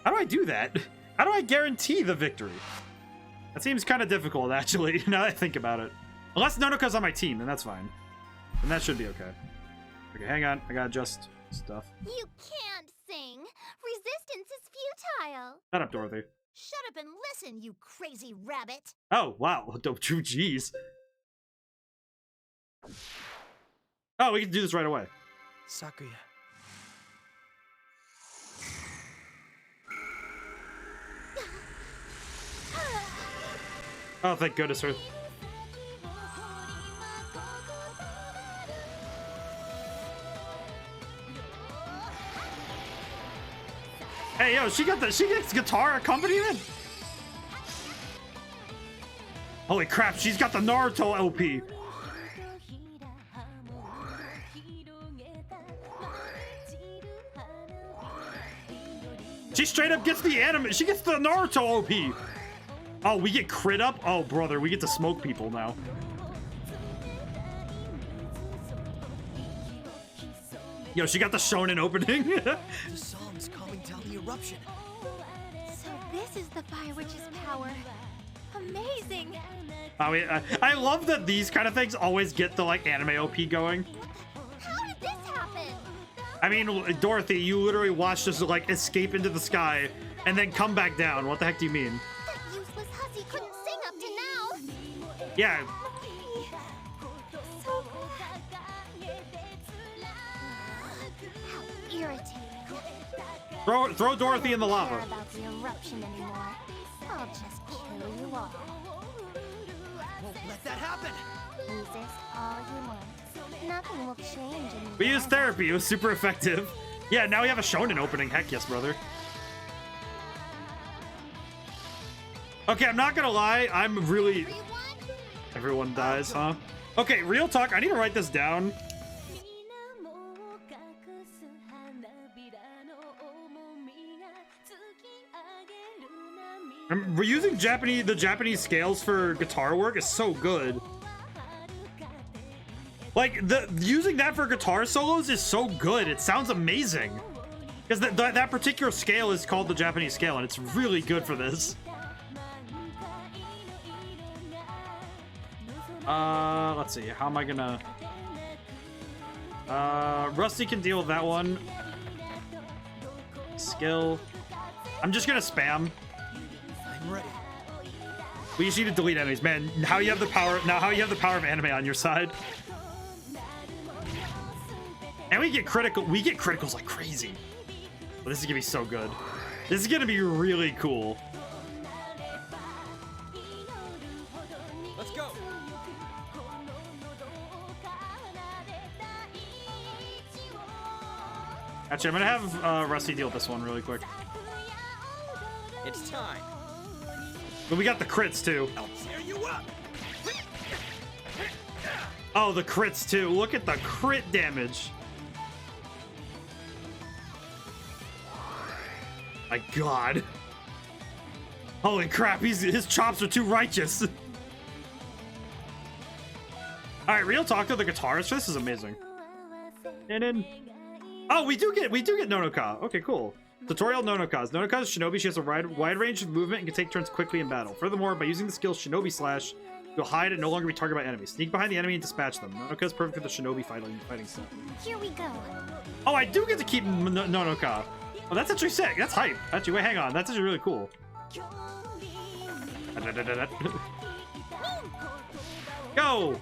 How do I do that? How do I guarantee the victory? That seems kind of difficult, actually, now that I think about it. Unless Nonoka's on my team, then that's fine. Then that should be okay. Okay, hang on. I gotta adjust stuff. You can't sing. Resistance is futile. Shut up, Dorothy. Shut up and listen, you crazy rabbit. Oh, wow. Jeez. Oh, we can do this right away. Sakuya. Oh, thank goodness, sir. Hey, yo, she gets guitar accompaniment? Holy crap, she's got the Naruto LP. She straight up gets the anime. She gets the Naruto OP. Oh, we get crit up? Oh, brother, we get to smoke people now. Yo, she got the shonen opening. The song's calling down the eruption. So this is the Fire Witch's power. Amazing. I love that these kind of things always get the like anime OP going. How did this happen? I mean, Dorothy, you literally watched us like escape into the sky and then come back down. What the heck do you mean? That useless hussy couldn't sing up to now. Yeah. So glad. How irritating. Throw Dorothy in the I don't lava. care about the eruption anymore. I'll just kill you all. Won't let that happen. Resist all you want. Nothing will change in We used therapy. It was super effective. Yeah, now we have a shonen opening. Heck yes, brother. Okay, I'm not gonna lie. I'm really... Everyone dies, huh? Okay, real talk. I need to write this down. We're using the Japanese scales for guitar work is so good. Like using that for guitar solos is so good. It sounds amazing. Because that particular scale is called the Japanese scale, and it's really good for this. Let's see. How am I gonna? Rusty can deal with that one. Skill. I'm just gonna spam. I'm ready. We just need to delete enemies, man. How you have the power of anime on your side. And we get criticals like crazy. Well, this is gonna be so good. This is gonna be really cool. Let's go. Actually, I'm gonna have Rusty deal with this one really quick. It's time. But we got the crits too. I'll tear you up. Oh, the crits too. Look at the crit damage. My God. Holy crap, his chops are too righteous. All right, real talk to the guitarist. This is amazing. And then, oh, we do get Nonoka. Okay, cool. Tutorial Nonoka's. Nonoka's shinobi. She has a wide range of movement and can take turns quickly in battle. Furthermore, by using the skill Shinobi Slash, you'll hide and no longer be targeted by enemies. Sneak behind the enemy and dispatch them. Nonoka is perfect for the shinobi fighting style. Here we go. Oh, I do get to keep Nonoka. Oh, that's actually sick. That's hype. Actually, wait, hang on. That's actually really cool. Go!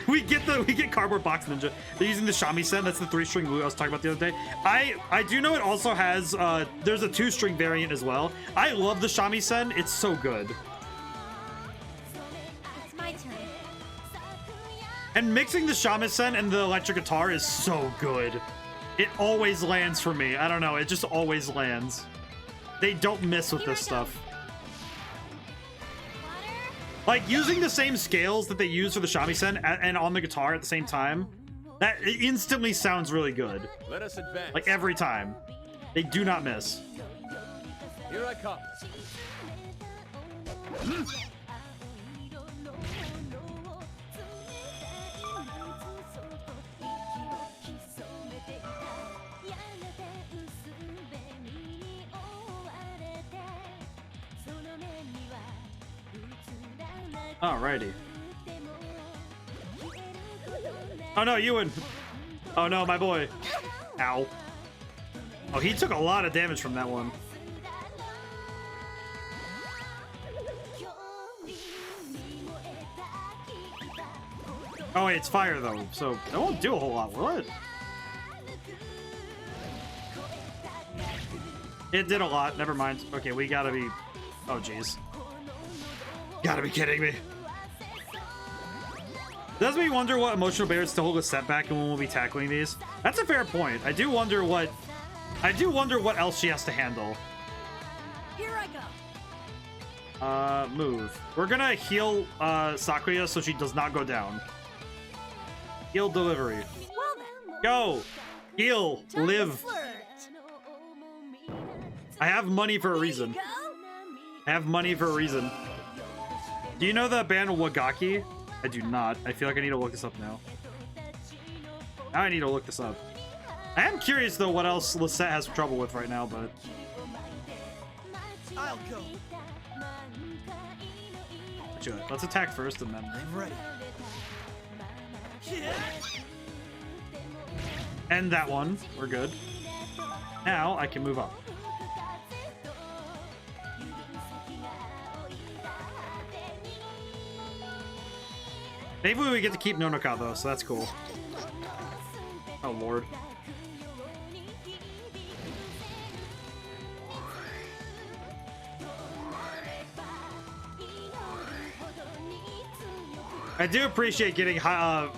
We get cardboard box ninja. They're using the shamisen. That's the 3-string lute I was talking about the other day. I do know it also has there's a 2-string variant as well. I love the shamisen. It's so good. It's my turn. And mixing the shamisen and the electric guitar is so good. It always lands for me. I don't know. It just always lands. They don't miss with this stuff. Like, using the same scales that they use for the shamisen and on the guitar at the same time, that instantly sounds really good. Let us advance. Like, every time. They do not miss. Here I come. Alrighty. Oh no, Ewan. Oh no, my boy. Ow. Oh, he took a lot of damage from that one. Oh wait, it's fire though, so that won't do a whole lot, will it? It did a lot, never mind. Okay, we gotta be... Oh jeez. Gotta be kidding me. Does me wonder what emotional barriers to hold a setback and when we'll be tackling these. That's a fair point. I do wonder what else she has to handle. Here I go. Move. We're gonna heal Sakuya so she does not go down. Heal delivery. Well then. Go! Heal! Time to Live! flirt. I have money for a There you reason. go. I have money for a reason. Do you know the band Wagaki? I do not. I feel like I need to look this up now. Now I need to look this up. I am curious though what else Lisette has trouble with right now, but... I'll go. Let's attack first and then... I'm ready. End that one. We're good. Now I can move up. Maybe we get to keep Nonoka though, so that's cool. Oh lord. I do appreciate getting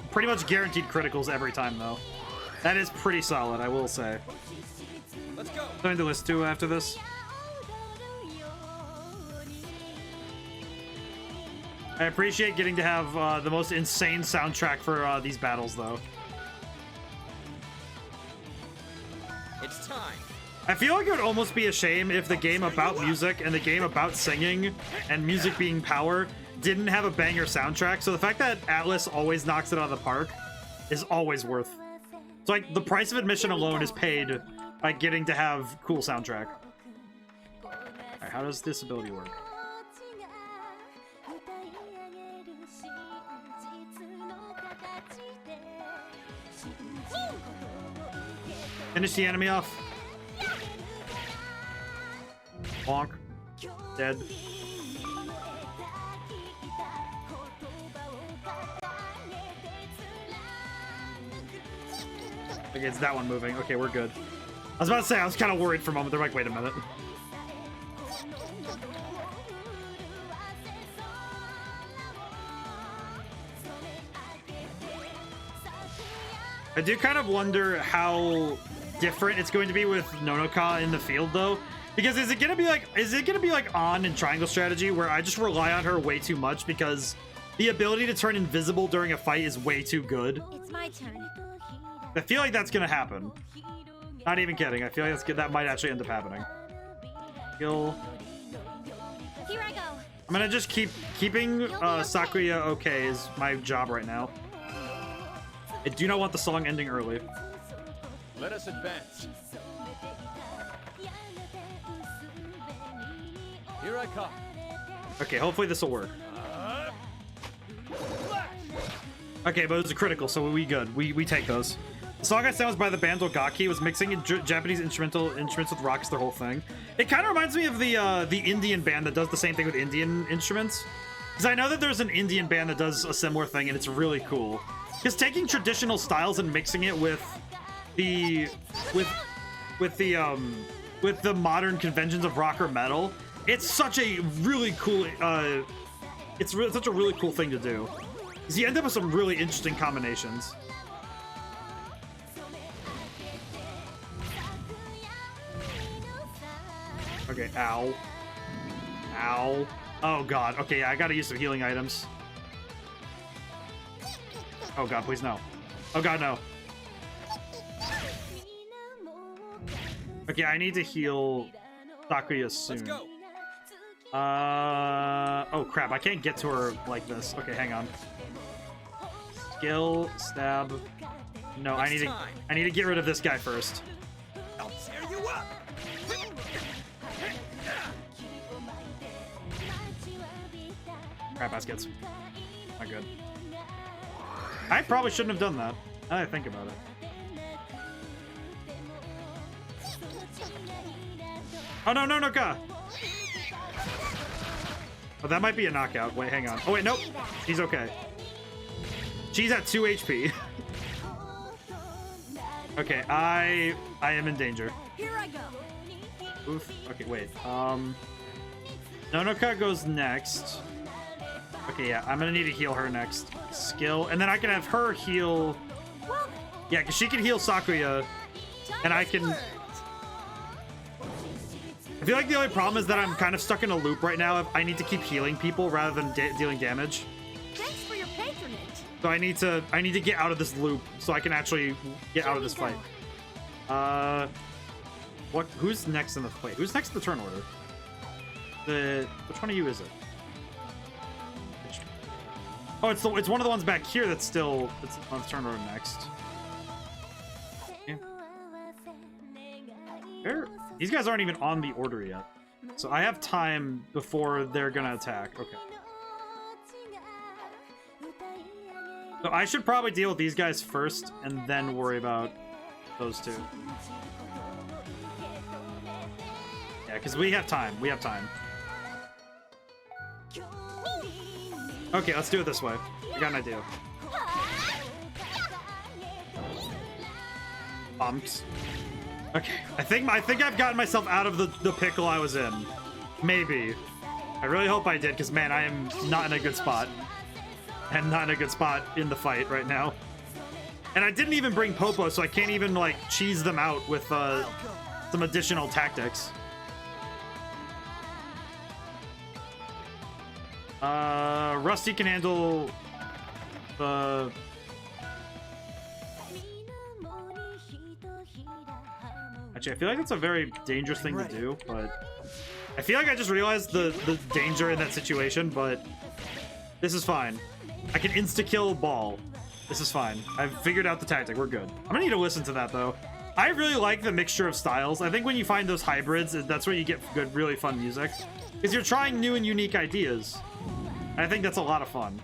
pretty much guaranteed criticals every time though. That is pretty solid, I will say. Let's go. Something to listen to after this. I appreciate getting to have the most insane soundtrack for these battles, though. It's time. I feel like it would almost be a shame if the game about music and the game about singing and music being power didn't have a banger soundtrack. So the fact that Atlas always knocks it out of the park is always worth. It's like the price of admission alone is paid by getting to have cool soundtrack. All right, how does this ability work? Finish the enemy off. Bonk. Dead. Okay, it's that one moving. Okay, we're good. I was about to say, I was kind of worried for a moment. They're like, wait a minute. I do kind of wonder how different it's going to be with Nonoka in the field though. Because is it gonna be like on in triangle strategy where I just rely on her way too much because the ability to turn invisible during a fight is way too good? It's my turn. I feel like that's gonna happen. Not even kidding. I feel like that might actually end up happening. Skill. Here I go. I'm gonna just keeping Sakuya okay is my job right now. I do not want the song ending early. Let us advance. Here I come. Okay, hopefully this will work. Okay, but it was a critical, so we good. We take those. The song I sang was by the band Ogaki. It was mixing in Japanese instruments with rocks, the whole thing. It kind of reminds me of the Indian band that does the same thing with Indian instruments. Because I know that there's an Indian band that does a similar thing, and it's really cool. Because taking traditional styles and mixing it with the modern conventions of rock or metal, it's such a really cool such a really cool thing to do. Because you end up with some really interesting combinations. Okay, ow. Ow. Oh god. Okay, yeah, I gotta use some healing items. Oh god, please no. Oh god, no. Okay, I need to heal Sakuya soon. Let's go. Oh crap, I can't get to her like this. Okay, hang on. Skill, stab. No, I need to get rid of this guy first. I'll tear you up. Crap baskets. Not good. I probably shouldn't have done that. Now that I think about it. Oh no, no, no, God. Oh, that might be a knockout. Wait, hang on. Oh wait, nope. He's okay. She's at 2 HP. Okay, I am in danger. Here I go. Oof. Okay, wait. Nonoka goes next. Okay, yeah, I'm gonna need to heal her next. Skill, and then I can have her heal. Yeah, because she can heal Sakuya, and I can. I feel like the only problem is that I'm kind of stuck in a loop right now. If I need to keep healing people rather than dealing damage. Thanks for your patronage. So I need to get out of this loop so I can actually get out of this fight. Who's next in the fight? Who's next in the turn order? Which one of you is it? Oh, it's one of the ones back here that's on the turn order next. Yeah. These guys aren't even on the order yet, so I have time before they're gonna attack. Okay. So I should probably deal with these guys first and then worry about those two. Yeah, because we have time. We have time. Okay, let's do it this way. I got an idea. Bumps. Okay, I think I've gotten myself out of the pickle I was in. Maybe. I really hope I did, because man, I am not in a good spot. And not in a good spot in the fight right now. And I didn't even bring Popo, so I can't even like cheese them out with some additional tactics. Rusty can handle the... Actually, I feel like that's a very dangerous thing to do, but... I feel like I just realized the danger in that situation, but... This is fine. I can insta-kill Ball. This is fine. I've figured out the tactic. We're good. I'm gonna need to listen to that, though. I really like the mixture of styles. I think when you find those hybrids, that's where you get good, really fun music. Because you're trying new and unique ideas. I think that's a lot of fun.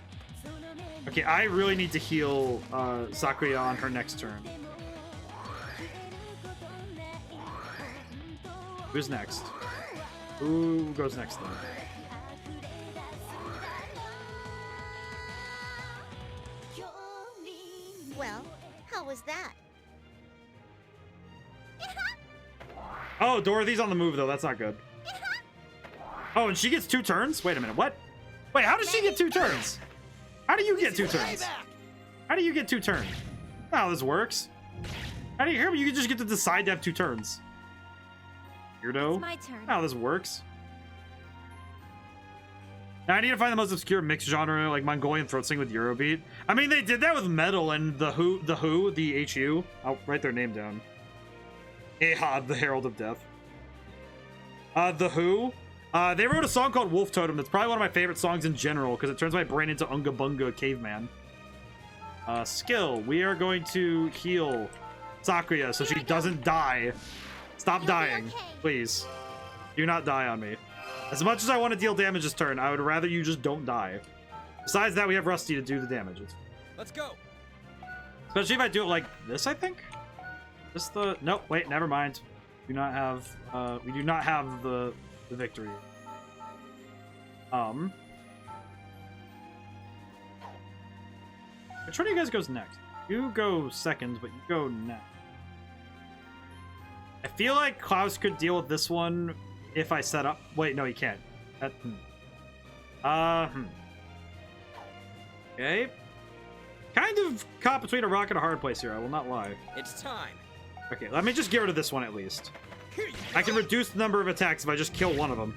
Okay, I really need to heal Sakuya on her next turn. Who's next? Who goes next then? Well, how was that? Oh, Dorothy's on the move though. That's not good. Oh, and she gets 2 turns? Wait a minute, what? Wait, how does she get 2 turns? How do you get 2 turns? How do you get 2 turns? How this works? How do you hear me? You can just get to decide to have 2 turns. Weirdo. It's my turn. How this works. Now I need to find the most obscure mixed genre, like Mongolian throat sing with Eurobeat. I mean, they did that with metal and the HU, the HU. I'll write their name down. Ahab, the Herald of Death. The Who. They wrote a song called Wolf Totem. That's probably one of my favorite songs in general because it turns my brain into Unga Bunga Caveman. Skill. We are going to heal Sakuya so she doesn't die. Stop dying, please. Do not die on me. As much as I want to deal damage this turn, I would rather you just don't die. Besides that, we have Rusty to do the damage. Let's go. Especially if I do it like this, I think. This the nope. Wait, never mind. Do not have. We do not have the victory. Which one of you guys goes next? You go second, but you go next. I feel like Klaus could deal with this one if I set up. Wait, no, he can't. That, Okay. Kind of caught between a rock and a hard place here, I will not lie. It's time. Okay, let me just get rid of this one at least. I can reduce the number of attacks if I just kill one of them.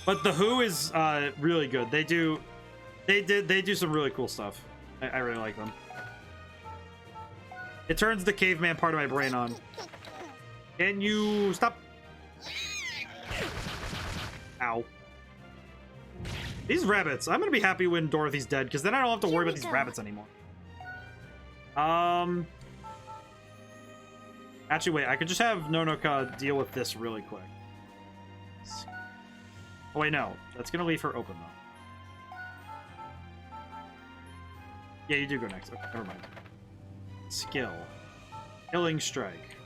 But the Who is really good. They do some really cool stuff. I really like them. It turns the caveman part of my brain on. Can you stop? Ow. These rabbits. I'm gonna be happy when Dorothy's dead, because then I don't have to worry about these rabbits anymore. Actually, wait. I could just have Nonoka deal with this really quick. Oh, wait, no. That's gonna leave her open, though. Yeah, you do go next. Okay, never mind. Skill. Killing Strike.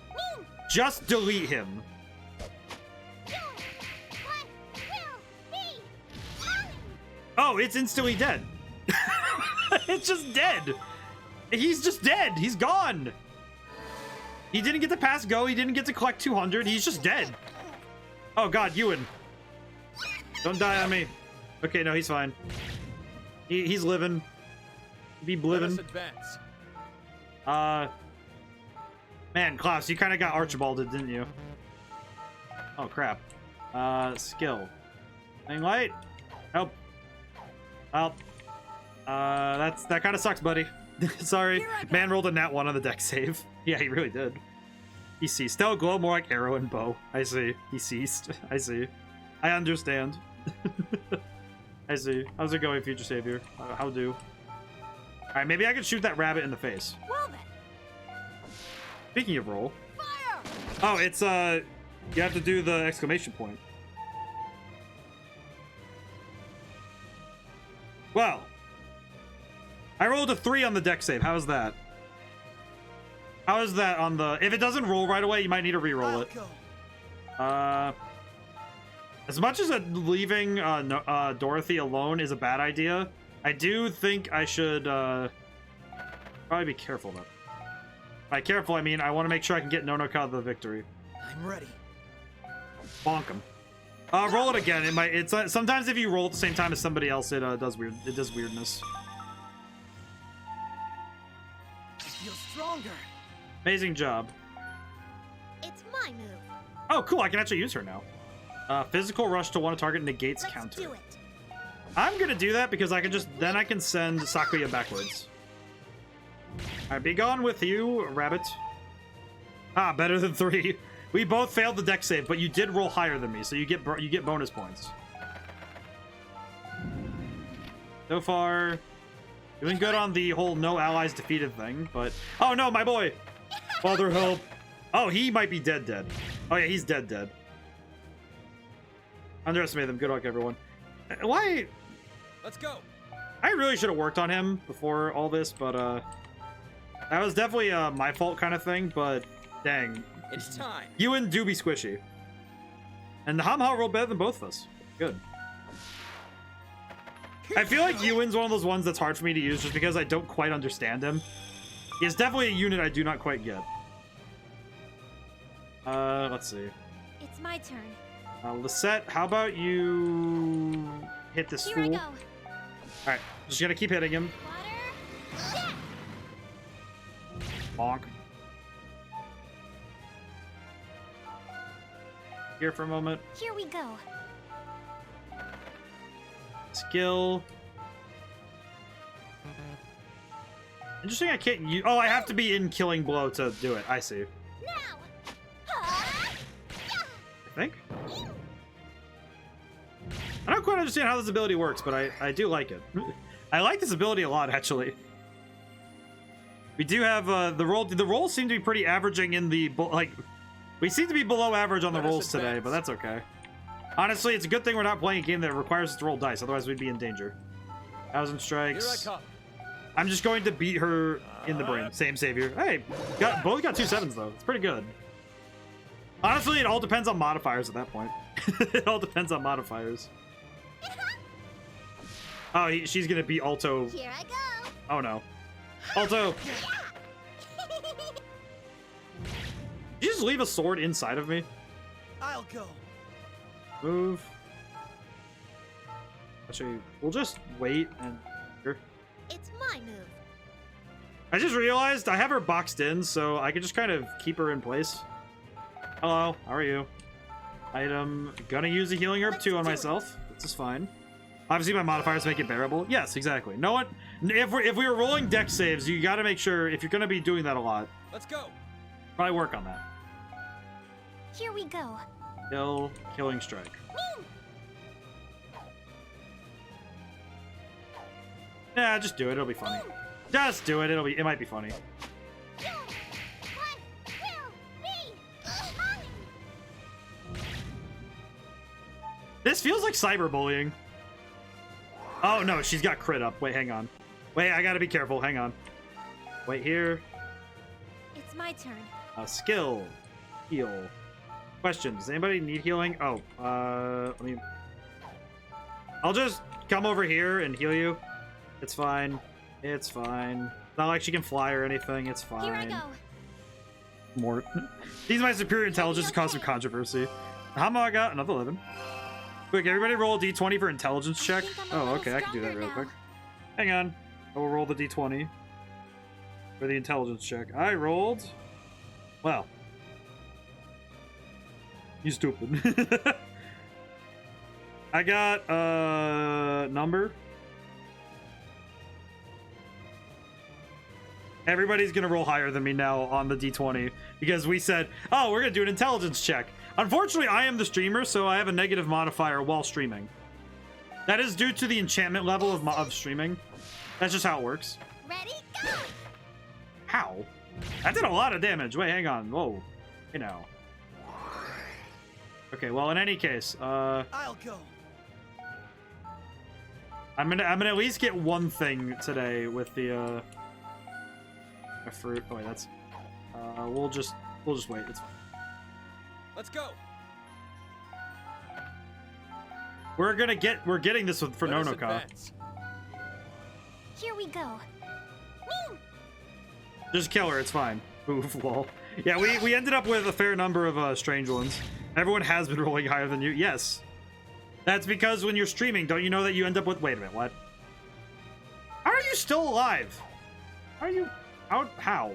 Just delete him. Oh, it's instantly dead. It's just dead. He's just dead. He's gone. He didn't get to pass go. He didn't get to collect 200. He's just dead. Oh, God, Ewan. Don't die on me. Okay, no, he's fine. He's living. Be blivin'. Man, Klaus, you kind of got Archibalded, didn't you? Oh, crap. Skill. Thing light? Help. Help. That kind of sucks, buddy. Sorry. Man rolled a nat 1 on the deck save. Yeah, he really did. He ceased. Stella glow more like arrow and bow. I see. He ceased. I see. I understand. I see. How's it going, future savior? How do? Alright, maybe I could shoot that rabbit in the face. Well then. Speaking of roll. Fire! Oh, it's, you have to do the exclamation point. Well. I rolled a 3 on the deck save. How's that? How is that on the... If it doesn't roll right away, you might need to re-roll it. As much as leaving Dorothy alone is a bad idea, I do think I should probably be careful though. By careful, I mean I want to make sure I can get Nonoka the victory. I'm ready. Bonk him. Roll it again. It might. It's sometimes if you roll at the same time as somebody else, it does weird. It does weirdness. I feel stronger. Amazing job. It's my move. Oh, cool! I can actually use her now. Physical rush to one target negates Let's counter. do it. I'm gonna do that because I can just then I can send Sakuya backwards. Alright, be gone with you, rabbit. Ah, better than 3. We both failed the deck save, but you did roll higher than me, so you get bonus points. So far, doing good on the whole no allies defeated thing, but oh no, my boy! Father help! Oh, he might be dead. Oh yeah, he's dead. Underestimate them. Good luck, everyone. Why? Let's go. I really should have worked on him before all this, but that was definitely my fault kind of thing. But dang, It's time. Ewan do be squishy, and the Hamha rolled better than both of us. Good. I feel like Ewan's one of those ones that's hard for me to use just because I don't quite understand him. He's definitely a unit I do not quite get. Let's see. It's my turn. Lisette, how about you hit this Here fool? I go. Alright, just gonna keep hitting him. Water. Yeah. Bonk. here for a moment. Here we go. Skill. Interesting, I can't use... Oh, I have to be in Killing Blow to do it. I see. Now. I think. I don't quite understand how this ability works, but I do like it. I like this ability a lot, actually. We do have the rolls seem to be pretty averaging in the like. We seem to be below average on the rolls today, but that's okay. Honestly, it's a good thing we're not playing a game that requires us to roll dice, otherwise we'd be in danger. 1,000 strikes. Here I come. I'm just going to beat her in the brain. Same savior. Hey, both got 2 7s though. It's pretty good. Honestly, it all depends on modifiers at that point. It all depends on modifiers. Oh, she's gonna beat Alto. Here I go. Oh no. Alto. Did you just leave a sword inside of me? I'll go. Move. Actually, we'll just wait and... Here. It's my move. I just realized I have her boxed in, so I can just kind of keep her in place. Hello, how are you? Item. Gonna use a healing herb too on myself. This is fine. Obviously, my modifiers make it bearable. Yes, exactly. No one. If we were rolling deck saves, you got to make sure if you're gonna be doing that a lot. Let's go. Probably work on that. Here we go. Kill, killing strike. Yeah, just do it. It'll be funny. Just do it. It might be funny. This feels like cyberbullying. Oh no, she's got crit up. Wait, hang on. Wait, I gotta be careful. Hang on. Wait here. It's my turn. Skill. Heal. Question, does anybody need healing? Oh, let me... I'll just come over here and heal you. It's fine. It's fine. Not like she can fly or anything. It's fine. Here I go. More. These my superior intelligence to cause some controversy. How much I got? Another 11. Quick, everybody roll a d20 for intelligence check. Oh, okay, I can do that real quick. Hang on. I will roll the d20 for the intelligence check. I rolled... Well. You stupid. I got number. Everybody's gonna roll higher than me now on the d20 because we said, oh, we're gonna do an intelligence check. Unfortunately, I am the streamer, so I have a negative modifier while streaming. That is due to the enchantment level of streaming. That's just how it works. Ready, go! How? That did a lot of damage. Wait, hang on. Whoa. You know. Okay, well, in any case, I'll go. I'm gonna at least get one thing today with the a fruit. Oh wait, that's we'll just wait. It's fine. Let's go. We're getting this for Let us Nonoka. advance. Here we go. Just kill her. It's fine. Oof, lol. Yeah, we ended up with a fair number of strange ones. Everyone has been rolling higher than you. Yes. That's because when you're streaming, don't you know that you end up with... Wait a minute, what? How are you still alive? How are you... How?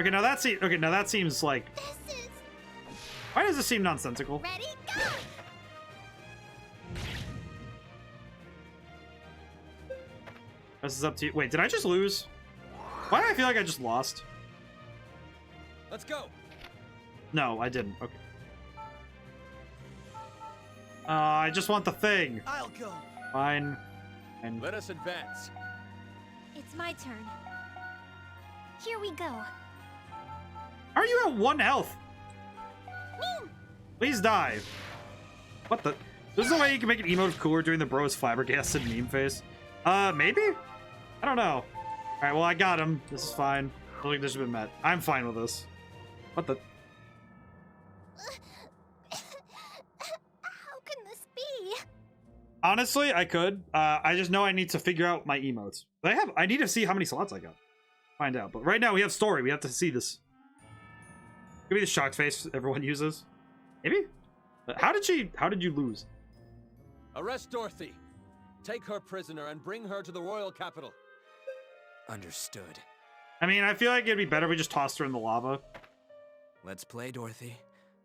Okay, now that seems like... This is... Why does this seem nonsensical? Ready, go! This is up to you. Wait, did I just lose? Why do I feel like I just lost? Let's go. No, I didn't. Okay. I just want the thing. I'll go. Fine. And Let us advance. It's my turn. Here we go. how are you at 1 health? Please die. What the? This is the way you can make an emote cooler during the bros flabbergasted meme face. Maybe? I don't know. Alright, well, I got him. This is fine. I don't think this has been met. I'm fine with this. What the? How can this be? Honestly, I could. I just know I need to figure out my emotes. I need to see how many slots I got. Find out. But right now we have story. We have to see this. Could be the shocked face everyone uses. Maybe? How did you lose? Arrest Dorothy. Take her prisoner and bring her to the royal capital. Understood. I mean, I feel like it'd be better if we just tossed her in the lava. Let's play, Dorothy.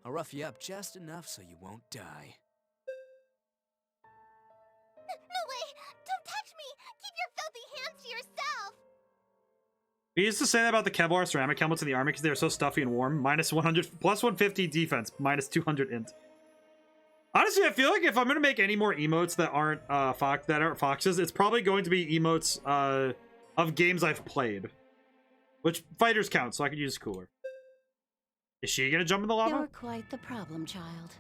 I'll rough you up just enough so you won't die. No way! Don't touch me! Keep your filthy hands to yourself! We used to say that about the Kevlar ceramic helmets in the army because they were so stuffy and warm. Minus 100, plus 150 defense, minus 200 int. Honestly, I feel like if I'm gonna make any more emotes that aren't foxes, it's probably going to be emotes of games I've played, which fighters count, so I could use cooler. Is she gonna jump in the lava? You're quite the problem, child.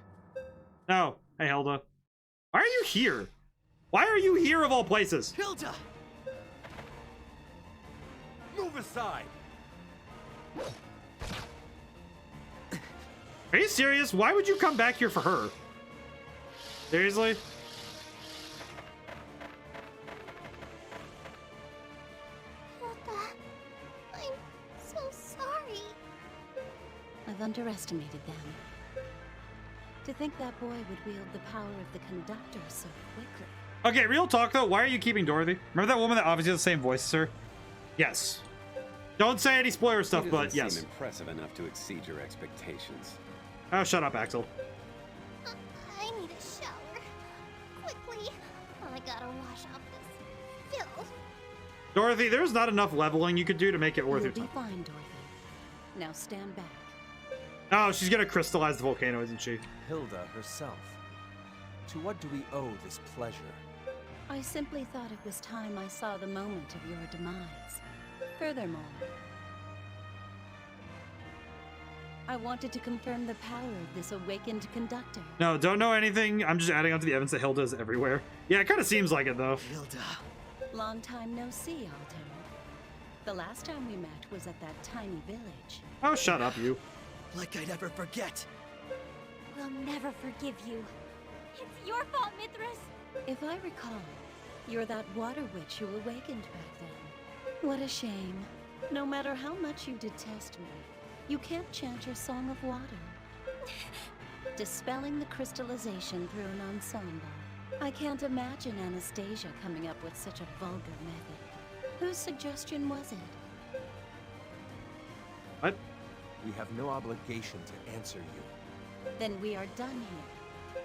No. Hey, Hilda. Why are you here? Why are you here of all places? Hilda! Move aside! Are you serious? Why would you come back here for her? Seriously? Hilda, I'm so sorry. I've underestimated them. To think that boy would wield the power of the conductor so quickly. Okay, real talk though, why are you keeping Dorothy? Remember that woman that obviously has the same voice as her? Yes. Don't say any spoiler stuff, It but doesn't yes. seem impressive enough to exceed your expectations. Oh, shut up, Axel. I need a shower. Quickly. I gotta wash off this filth. Dorothy, there's not enough leveling you could do to make it worth You'll your be time. fine, Dorothy. Now stand back. Oh, she's gonna crystallize the volcano, isn't she? Hilda herself. To what do we owe this pleasure? I simply thought it was time I saw the moment of your demise. Furthermore, I wanted to confirm the power of this awakened conductor. No, don't know anything. I'm just adding on to the evidence that Hilda is everywhere. Yeah, it kind of seems like it, though. Hilda. Long time no see, Alto. The last time we met was at that tiny village. Oh, shut up, you. Like I'd ever forget. We'll never forgive you. It's your fault, Mithras. If I recall, you're that water witch who awakened back then. What a shame. No matter how much you detest me, you can't chant your song of water. Dispelling the crystallization through an ensemble. I can't imagine Anastasia coming up with such a vulgar method. Whose suggestion was it? What? We have no obligation to answer you. Then we are done here.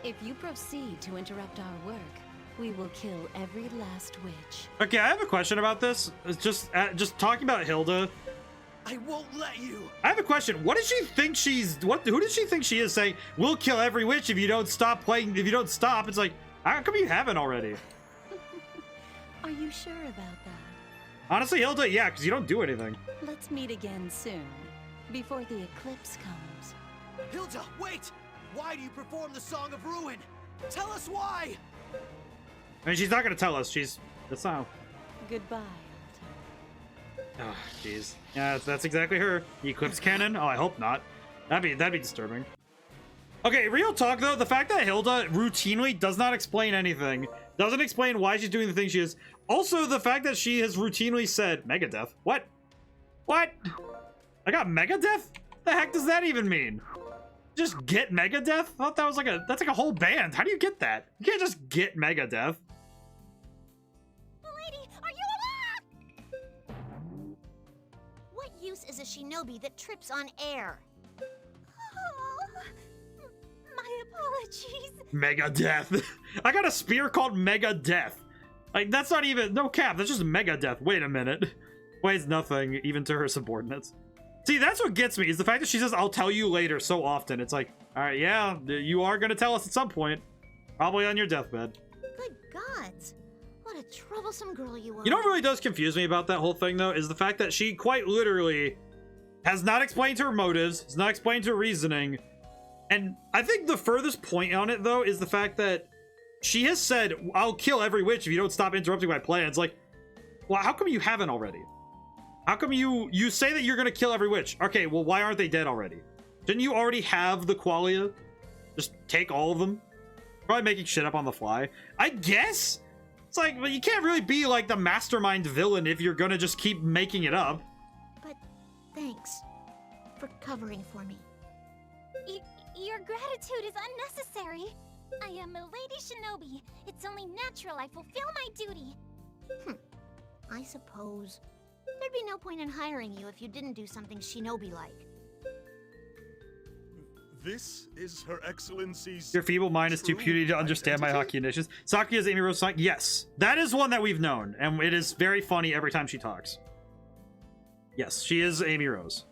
If you proceed to interrupt our work, we will kill every last witch. Okay, I have a question about this. It's just talking about Hilda. I won't let you. I have a question. What does she think she's? Who does she think she is saying? We'll kill every witch if you don't stop playing. If you don't stop, it's like, how come you haven't already? Are you sure about that? Honestly, Hilda, yeah, because you don't do anything. Let's meet again soon, before the eclipse comes. Hilda, wait! Why do you perform the Song of Ruin? Tell us why! I mean, she's not gonna tell us. That's not. Goodbye, Alto. Oh, jeez. Yeah, that's exactly her. The Eclipse Cannon? Oh, I hope not. That'd be disturbing. Okay, real talk though, the fact that Hilda routinely does not explain anything, doesn't explain why she's doing the thing she is. Also, the fact that she has routinely said Megadeth. What? What? I got Megadeth? The heck does that even mean? Just get Megadeth? I thought that was that's like a whole band. How do you get that? You can't just get Megadeth. Lady, are you alive? What use is a shinobi that trips on air? Oh, my apologies. Megadeth. I got a spear called Megadeth. Like, that's not even, no cap, that's just Megadeth. Wait a minute. Weighs nothing, even to her subordinates. See, that's what gets me, is the fact that she says, I'll tell you later so often. It's like, alright, yeah, you are gonna tell us at some point. Probably on your deathbed. Good gods. What a troublesome girl you are. You know what really does confuse me about that whole thing, though, is the fact that she quite literally has not explained her motives, has not explained her reasoning, and I think the furthest point on it, though, is the fact that she has said, I'll kill every witch if you don't stop interrupting my plans. Like, well, how come you haven't already? How come you say that you're gonna kill every witch? Okay, well, why aren't they dead already? Didn't you already have the qualia? Just take all of them? Probably making shit up on the fly. I guess? It's like, well, you can't really be like the mastermind villain if you're gonna just keep making it up. But thanks for covering for me. Your gratitude is unnecessary. I am a lady shinobi. It's only natural I fulfill my duty. I suppose. There'd be no point in hiring you if you didn't do something shinobi-like. This is Her Excellency's. Your feeble mind is too true puny to understand my identity? hockey initiatives. Sakuya's Amy Rose song. Yes, that is one that we've known, and it is very funny every time she talks. Yes, she is Amy Rose.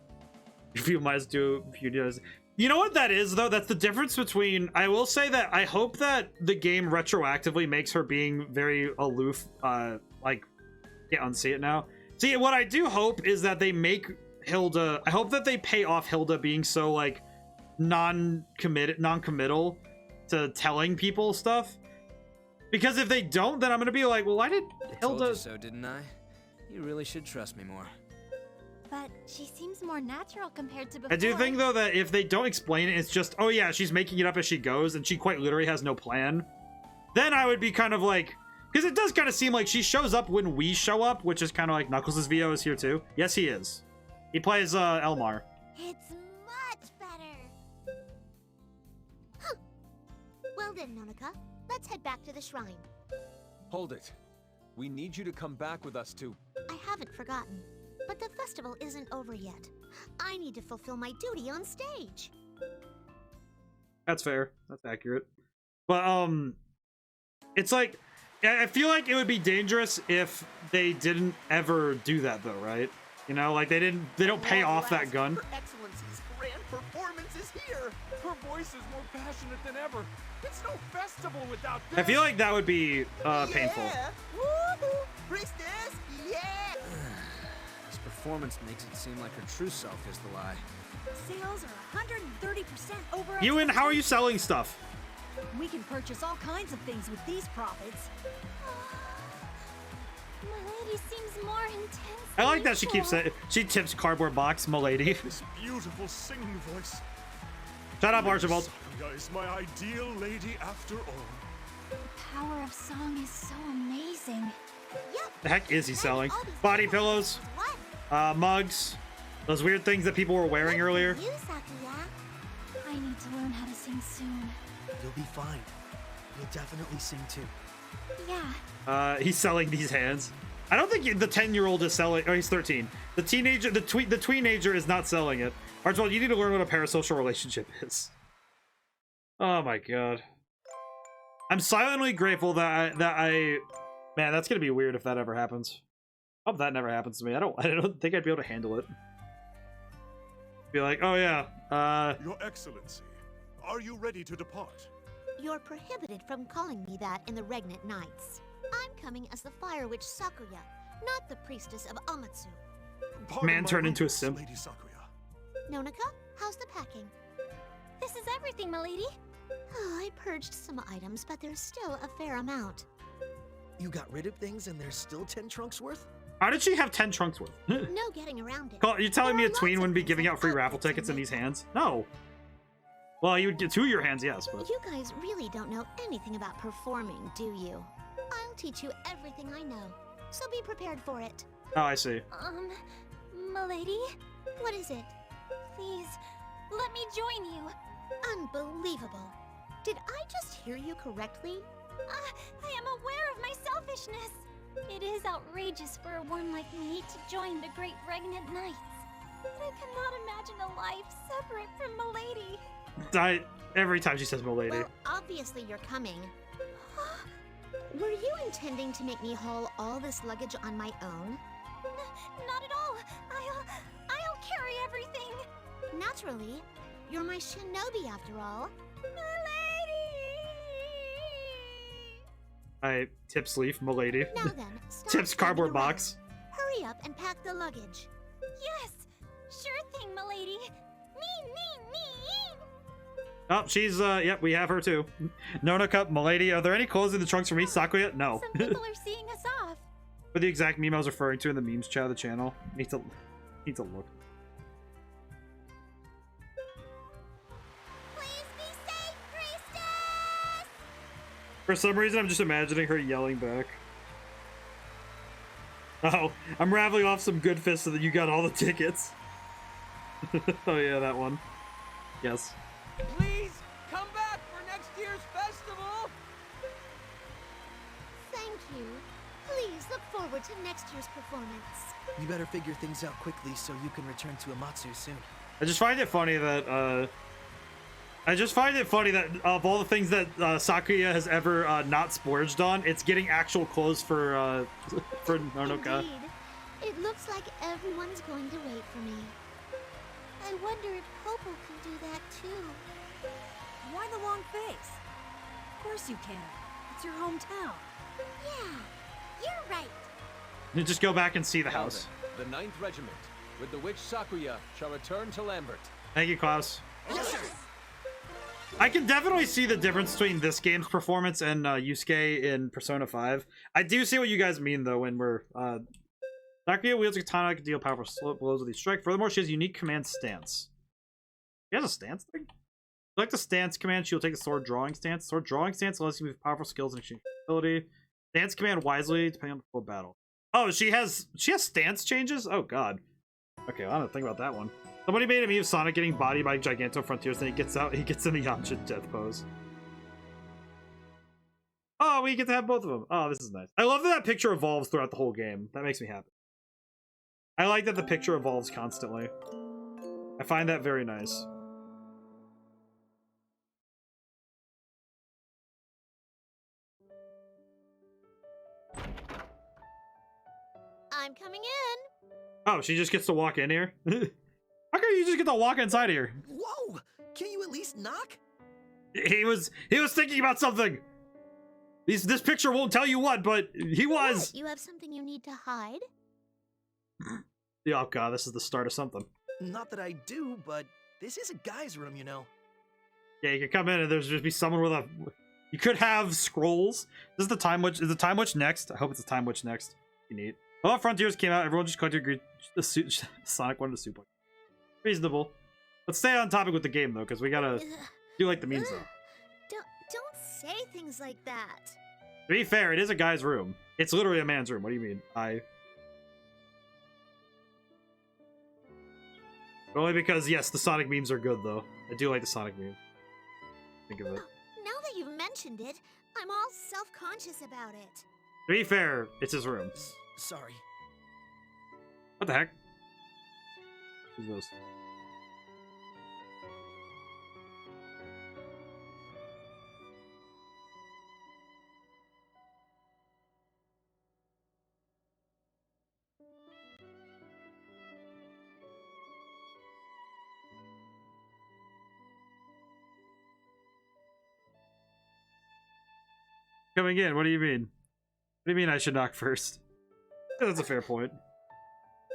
Your feeble mind is too puny to understand. You know what that is, though? That's the difference between... I will say that I hope that the game retroactively makes her being very aloof. Like, can't unsee it now. See, what I do hope is that they make Hilda... I hope that they pay off Hilda being so, like, non-committal to telling people stuff. Because if they don't, then I'm going to be like, well, why did Hilda... Told you so, didn't I? You really should trust me more. But she seems more natural compared to before. I do think, though, that if they don't explain it, it's just, oh yeah, she's making it up as she goes, and she quite literally has no plan. Then I would be kind of like... Because it does kind of seem like she shows up when we show up, which is kind of like Knuckles' VO is here too. Yes, he is. He plays Elmar. It's much better. Huh. Well then, Nonoka, let's head back to the shrine. Hold it. We need you to come back with us to... I haven't forgotten, but the festival isn't over yet. I need to fulfill my duty on stage. That's fair. That's accurate. But, it's like... I feel like it would be dangerous if they didn't ever do that, though, right? You know, like they don't pay off that gun. Her Excellency's grand performance is here. Her voice is more passionate than ever. It's no festival without this. I feel like that would be painful. Yeah! Woohoo! Priestess! Yeah! This performance makes it seem like her true self is the lie. Sales are 130% over. Ewan, how are you selling stuff? We can purchase all kinds of things with these profits. Milady seems more intense. I like that she keeps it. She tips cardboard box, milady. This beautiful singing voice. Shut up, Archibald. Sakuya is my ideal lady after all. The power of song is so amazing. Yep. The heck is he selling? Body pillows, mugs, those weird things that people were wearing earlier. You, Sakuya. I need to learn how to sing soon. You'll be fine. You'll definitely sing too. Yeah. He's selling these hands. I don't think the 10-year-old is selling. Oh, he's 13. The teenager, the tweenager is not selling it. Archibald, you need to learn what a parasocial relationship is. Oh my god. I'm silently grateful that I man, that's gonna be weird if that ever happens. I hope that never happens to me. I don't think I'd be able to handle it. Be like, oh yeah, Your Excellency, are you ready to depart? You're prohibited from calling me that in the Regnant Nights. I'm coming as the Fire Witch Sakuya, not the Priestess of Amatsu. Pardon man my turned into a rudeness, simp. Lady Sakuya. Nonoka, how's the packing? This is everything, milady. Oh, I purged some items, but there's still a fair amount. You got rid of things and there's still 10 trunks worth? How did she have 10 trunks worth? No getting around it. You're telling me a There are tween lots wouldn't be of giving things out free like raffle outfits tickets in and these makeup. hands? No. Well, you would get 2 of your hands, yes, but... You guys really don't know anything about performing, do you? I'll teach you everything I know, so be prepared for it. Oh, I see. Milady? What is it? Please, let me join you. Unbelievable. Did I just hear you correctly? I am aware of my selfishness. It is outrageous for one like me to join the Great Regnant Knights. But I cannot imagine a life separate from Milady. Every time she says milady. Well, obviously you're coming. Were you intending to make me haul all this luggage on my own? Not at all. I'll carry everything. Naturally. You're my shinobi after all. I tips leaf, milady. Now then, stop Tips standing cardboard around. box. Hurry up and pack the luggage. Yes, sure thing, milady. Me. Oh, she's, yep, we have her too. Nona Cup, milady, are there any clothes in the trunks for me? Sakuya? No. Some people are seeing us off. What the exact meme I was referring to in the memes chat of the channel? Need to look. Please be safe, priestess! For some reason, I'm just imagining her yelling back. Oh, I'm rattling off some good fists so that you got all the tickets. Oh yeah, that one. Yes. Please, come back for next year's festival! Thank you. Please look forward to next year's performance. You better figure things out quickly so you can return to Amatsu soon. I just find it funny that I just find it funny that of all the things that Sakuya has ever not splurged on, it's getting actual clothes for Nonoka. Indeed. It looks like everyone's going to wait for me. I wonder if Popo can do that too. Why the long face? Of course you can. It's your hometown. Yeah, you're right. You just go back and see the Now house. then, the 9th Regiment, with the witch Sakuya, shall return to Lambert. Thank you, Klaus. Yes, sir. I can definitely see the difference between this game's performance and Yusuke in Persona 5. I do see what you guys mean, though, when we're... Sakuya wields a katana, can deal powerful slow blows with each strike. Furthermore, she has a unique command stance. She has a stance thing? Select the stance command, she'll take a sword drawing stance. Sword drawing stance allows you to move powerful skills and exchange ability. Stance command wisely, depending on the flow of battle. Oh, she has stance changes? Oh, God. Okay, well, I don't think about that one. Somebody made a meme of Sonic getting bodied by Giganto Frontiers, then he gets in the Yamcha death pose. Oh, we get to have both of them. Oh, this is nice. I love that picture evolves throughout the whole game. That makes me happy. I like that the picture evolves constantly. I find that very nice. I'm coming in. Oh, she just gets to walk in here? How come you just get to walk inside here? Whoa! Can you at least knock? He was thinking about something. This picture won't tell you what, but he was. What? You have something you need to hide? Oh God, this is the start of something. Not that I do, but this is a guy's room, you know. Yeah, you could come in and there's just be someone with a. You could have scrolls. This is the time witch. Is the time witch next? I hope it's the time witch next. You need. Well, Frontiers came out. Everyone just collected agreed. The suit. Sonic wanted a suit. Reasonable. Let's stay on topic with the game though, because we gotta do like the memes though. Don't say things like that. To be fair, it is a guy's room. It's literally a man's room. What do you mean? Only because, yes, the Sonic memes are good, though. I do like the Sonic memes. Think of it. Now that you've mentioned it, I'm all self-conscious about it. To be fair, it's his room. Sorry. What the heck? Who's those? Coming in, what do you mean? What do you mean I should knock first? Yeah, that's a fair point.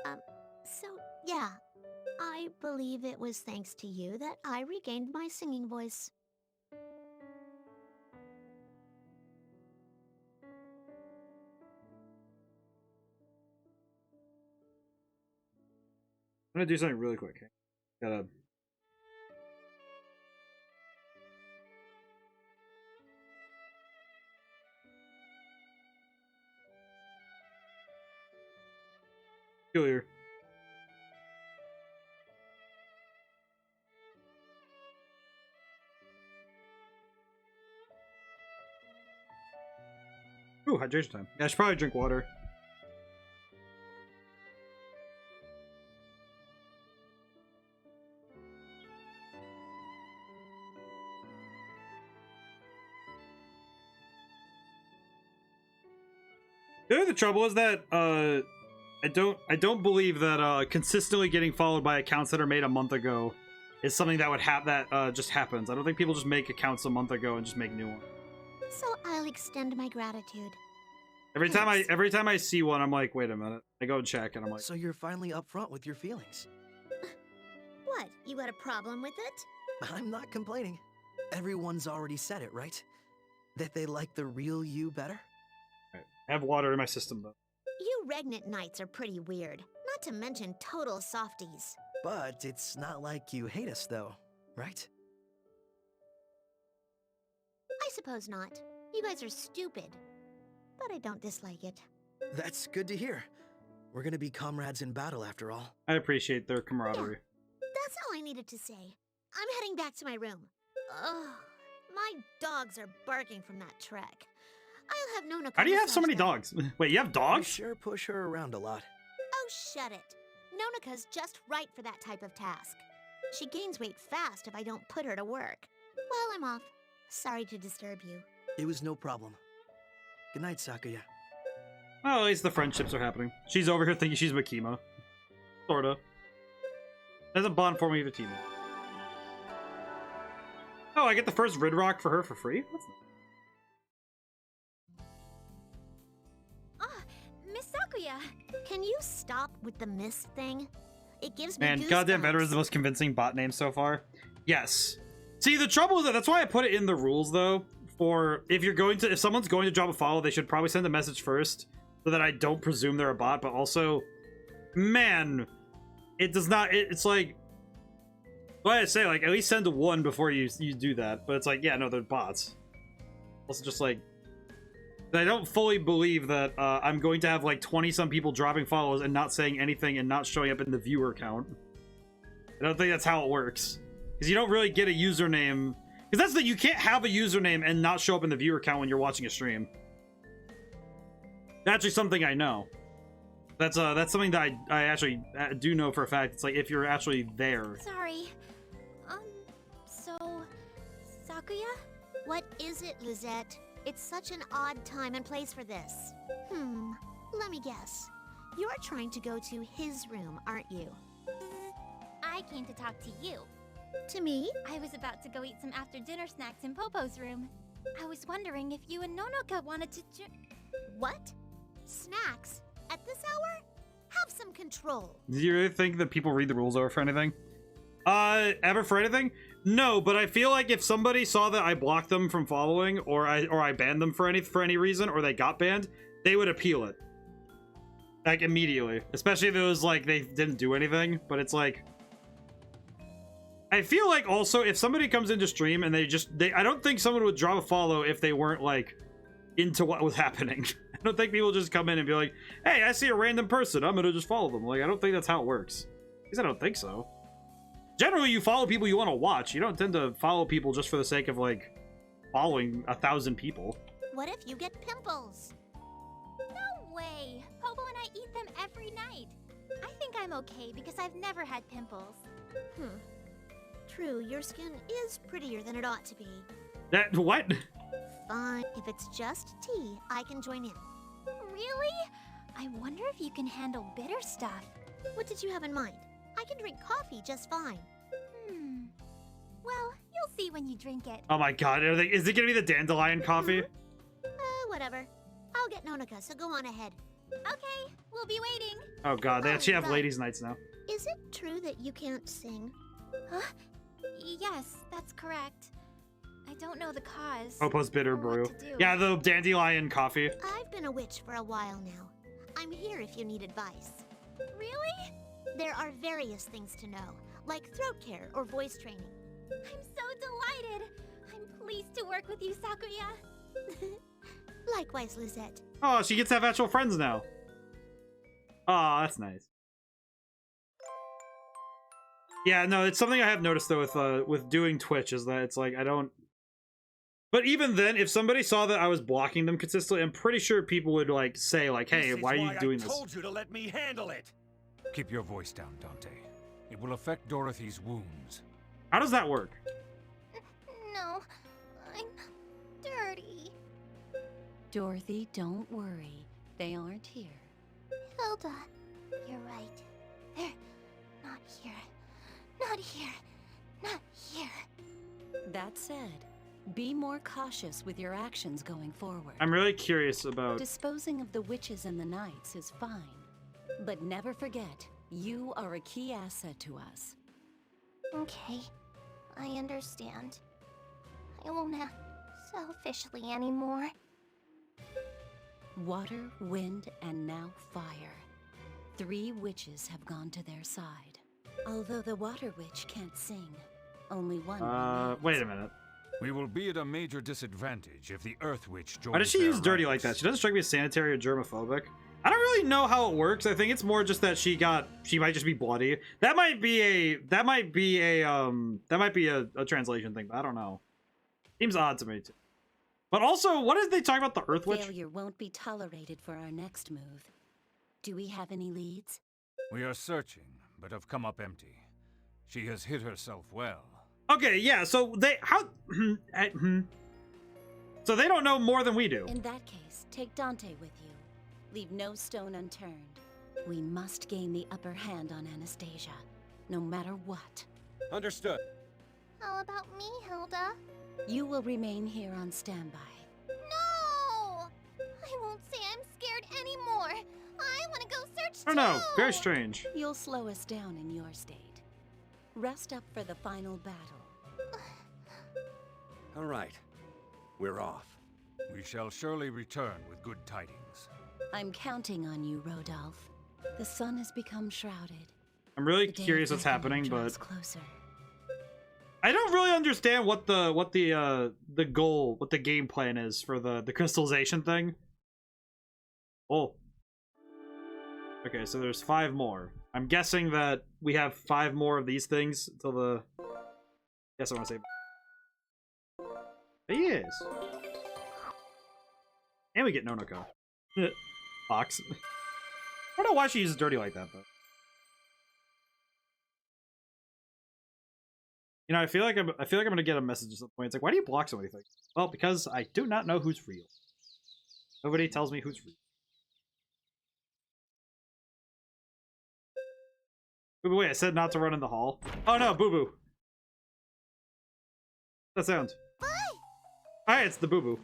So, yeah. I believe it was thanks to you that I regained my singing voice. I'm gonna do something really quick. Gotta... Peculiar. Ooh, hydration time. Yeah, I should probably drink water. The trouble is that I don't believe that consistently getting followed by accounts that are made a month ago is something that would just happens. I don't think people just make accounts a month ago and just make new ones. So I'll extend my gratitude. Every time I see one, I'm like, wait a minute. I go and check and I'm like, So you're finally upfront with your feelings. What? You got a problem with it? I'm not complaining. Everyone's already said it, right? That they like the real you better? right. I have water in my system though. You regnant knights are pretty weird. Not to mention total softies. But it's not like you hate us though, right? I suppose not. You guys are stupid. But I don't dislike it. That's good to hear. We're gonna be comrades in battle after all. I appreciate their camaraderie. That's all I needed to say. I'm heading back to my room. Ugh, my dogs are barking from that trek. I'll have Nonoka. How do you have so many massage dogs? Wait, you have You dogs? sure push her around a lot. Oh, shut it. Nonoka's just right for that type of task. She gains weight fast if I don't put her to work. Well, I'm off. Sorry to disturb you. It was no problem. Good night, Sakuya. Well, at least the friendships are happening. She's over here thinking she's Makima. Sorta. There's a bond forming with Tima. Oh, I get the first Rid Rock for her for free? That's nice. Ah, Miss Sakuya! Can you stop with the mist thing? It gives me Man, goosebumps. goddamn Veteran is the most convincing bot name so far. Yes. See, the trouble is that's why I put it in the rules, though. For if someone's going to drop a follow, they should probably send a message first, so that I don't presume they're a bot. But also, man, it does not. It's like, well, I say like at least send a one before you do that. But it's like, yeah, no, they're bots. Also, just like, I don't fully believe that I'm going to have like 20-some people dropping follows and not saying anything and not showing up in the viewer count. I don't think that's how it works. Because you don't really get a username. Because that's the you can't have a username and not show up in the viewer count when you're watching a stream. That's actually something I know. That's something that I actually do know for a fact. It's like if you're actually there. Sorry. So, Sakuya? What is it, Lizette? It's such an odd time and place for this. Let me guess. You're trying to go to his room, aren't you? I came to talk to you. To me? I was about to go eat some after-dinner snacks in Popo's room. I was wondering if you and Nonoka wanted to What? Snacks? At this hour? Have some control. Do you really think that people read the rules over for anything? Ever for anything? No, but I feel like if somebody saw that I blocked them from following, or I banned them for any reason, or they got banned, they would appeal it. Like, immediately. Especially if it was like they didn't do anything, but it's like... I feel like also if somebody comes into stream and I don't think someone would drop a follow if they weren't like into what was happening. I don't think people just come in and be like, hey, I see a random person, I'm gonna just follow them. Like, I don't think that's how it works. Because I don't think so. Generally, you follow people you want to watch. You don't tend to follow people just for the sake of like following 1,000 people. What if you get pimples? No way! Popo and I eat them every night. I think I'm okay because I've never had pimples. True, your skin is prettier than it ought to be. What? Fine. If it's just tea, I can join in. Really? I wonder if you can handle bitter stuff. What did you have in mind? I can drink coffee just fine. Well, you'll see when you drink it. Oh my god, is it gonna be the dandelion coffee? Whatever. I'll get Nonoka, so go on ahead. Okay, we'll be waiting. Oh god, they actually have ladies' nights now. Is it true that you can't sing? Huh? Yes, that's correct. I don't know the cause. Popo's bitter or what brew. to do. Yeah, the dandelion coffee. I've been a witch for a while now. I'm here if you need advice. Really? There are various things to know, like throat care or voice training. I'm so delighted. I'm pleased to work with you, Sakuya. Likewise, Lizette. Oh, she gets to have actual friends now. Oh, that's nice. Yeah, no, it's something I have noticed though with doing Twitch is that it's like I don't. But even then, if somebody saw that I was blocking them consistently, I'm pretty sure people would like say like, "Hey, why are you doing this?" I told you to let me handle it. Keep your voice down, Dante. It will affect Dorothy's wounds. How does that work? No, I'm dirty. Dorothy, don't worry. They aren't here. Hilda. You're right. They're not here. Not here. Not here. That said, be more cautious with your actions going forward. I'm really curious about... Disposing of the witches and the knights is fine. But never forget, you are a key asset to us. Okay, I understand. I won't act selfishly anymore. Water, wind, and now fire. 3 witches have gone to their side. Although the water witch can't sing, only one remains. Wait a minute. We will be at a major disadvantage if the Earth Witch joins. Why does she use dirty like that? She doesn't strike me as sanitary or germophobic. I don't really know how it works. I think it's more just that she might just be bloody. That might be a translation thing, but I don't know. Seems odd to me too. But also, what did they talk about the Earth Witch? Failure won't be tolerated for our next move. Do we have any leads? We are searching, but have come up empty. She has hid herself well. Okay, yeah, so they... So they don't know more than we do. In that case, take Dante with you. Leave no stone unturned. We must gain the upper hand on Anastasia, no matter what. Understood. How about me, Hilda? You will remain here on standby. No! I won't say I'm scared anymore. I want to go search Oh too. no, very strange. You'll slow us down in your state. Rest up for the final battle. All right. We're off. We shall surely return with good tidings. I'm counting on you, Rodolphe. The sun has become shrouded. I'm really The day curious of what's happening, reckoning but draws closer. I don't really understand what the goal, what the game plan is for the crystallization thing. Oh. Okay, so there's 5 more. I'm guessing that we have 5 more of these things until the... Yes, I want to say... Yes. And we get Nonoko. Box. I don't know why she uses dirty like that, though. You know, I feel like I'm gonna get a message at some point. It's like, why do you block so many things? Well, because I do not know who's real. Nobody tells me who's real. Boo boo, wait, I said not to run in the hall. Oh no, boo boo. That sound. Hi, it's the boo boo.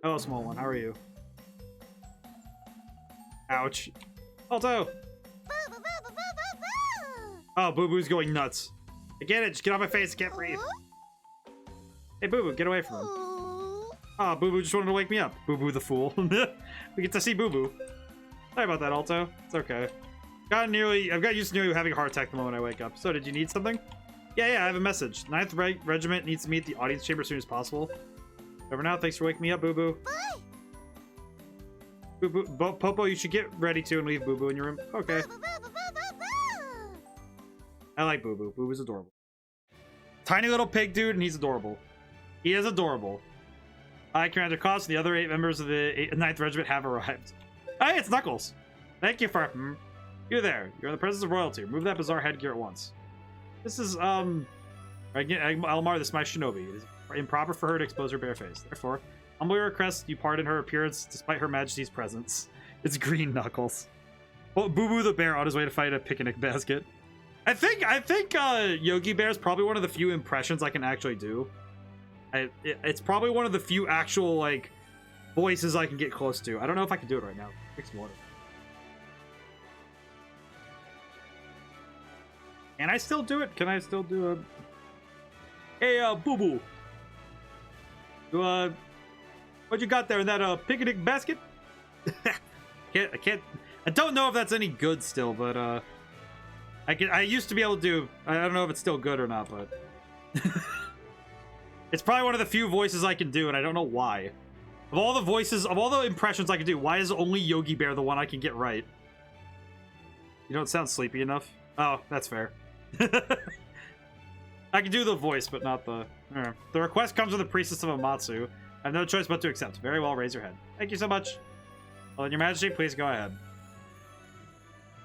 Hello, small one. How are you? Ouch. Alto. Oh, boo boo's going nuts. I get it. Just get off my face. I can't breathe. Hey, boo boo, get away from him. Oh, boo boo just wanted to wake me up. Boo boo the fool. We get to see boo boo. Sorry about that, Alto. It's okay. I've got used to nearly having a heart attack the moment I wake up. So, did you need something? Yeah, I have a message. 9th Regiment needs to meet the audience chamber as soon as possible. Over now, thanks for waking me up, Boo Boo. Boo Boo, Popo, you should get ready to and leave Boo Boo in your room. Okay. I like Boo Boo. Boo Boo's adorable. Tiny little pig dude, and he's adorable. He is adorable. Hi, Commander Cost. The other 8 members of the 9th Regiment have arrived. Hey, it's Knuckles. Thank you for... You there. You're in the presence of royalty. Remove that bizarre headgear at once. This is, Almar, this is my shinobi. It is improper for her to expose her bare face. Therefore, humbly request you pardon her appearance despite her majesty's presence. It's Green Knuckles. Well, Boo Boo the bear on his way to fight a picnic basket. I think Yogi Bear is probably one of the few impressions I can actually do. It's probably one of the few actual, like, voices I can get close to. I don't know if I can do it right now. Drink some water. Can I still do it? Can I still do a... Hey, Boo Boo. What you got there in that, picnic basket? I don't know if that's any good still, but, I used to be able to do... I don't know if it's still good or not, but... It's probably one of the few voices I can do, and I don't know why. Of all the voices, of all the impressions I can do, why is only Yogi Bear the one I can get right? You don't sound sleepy enough? Oh, that's fair. I can do the voice, but not the... The request comes from the priestess of Amatsu. I have no choice but to accept. Very well, raise your head. Thank you so much. Well, your majesty, please go ahead.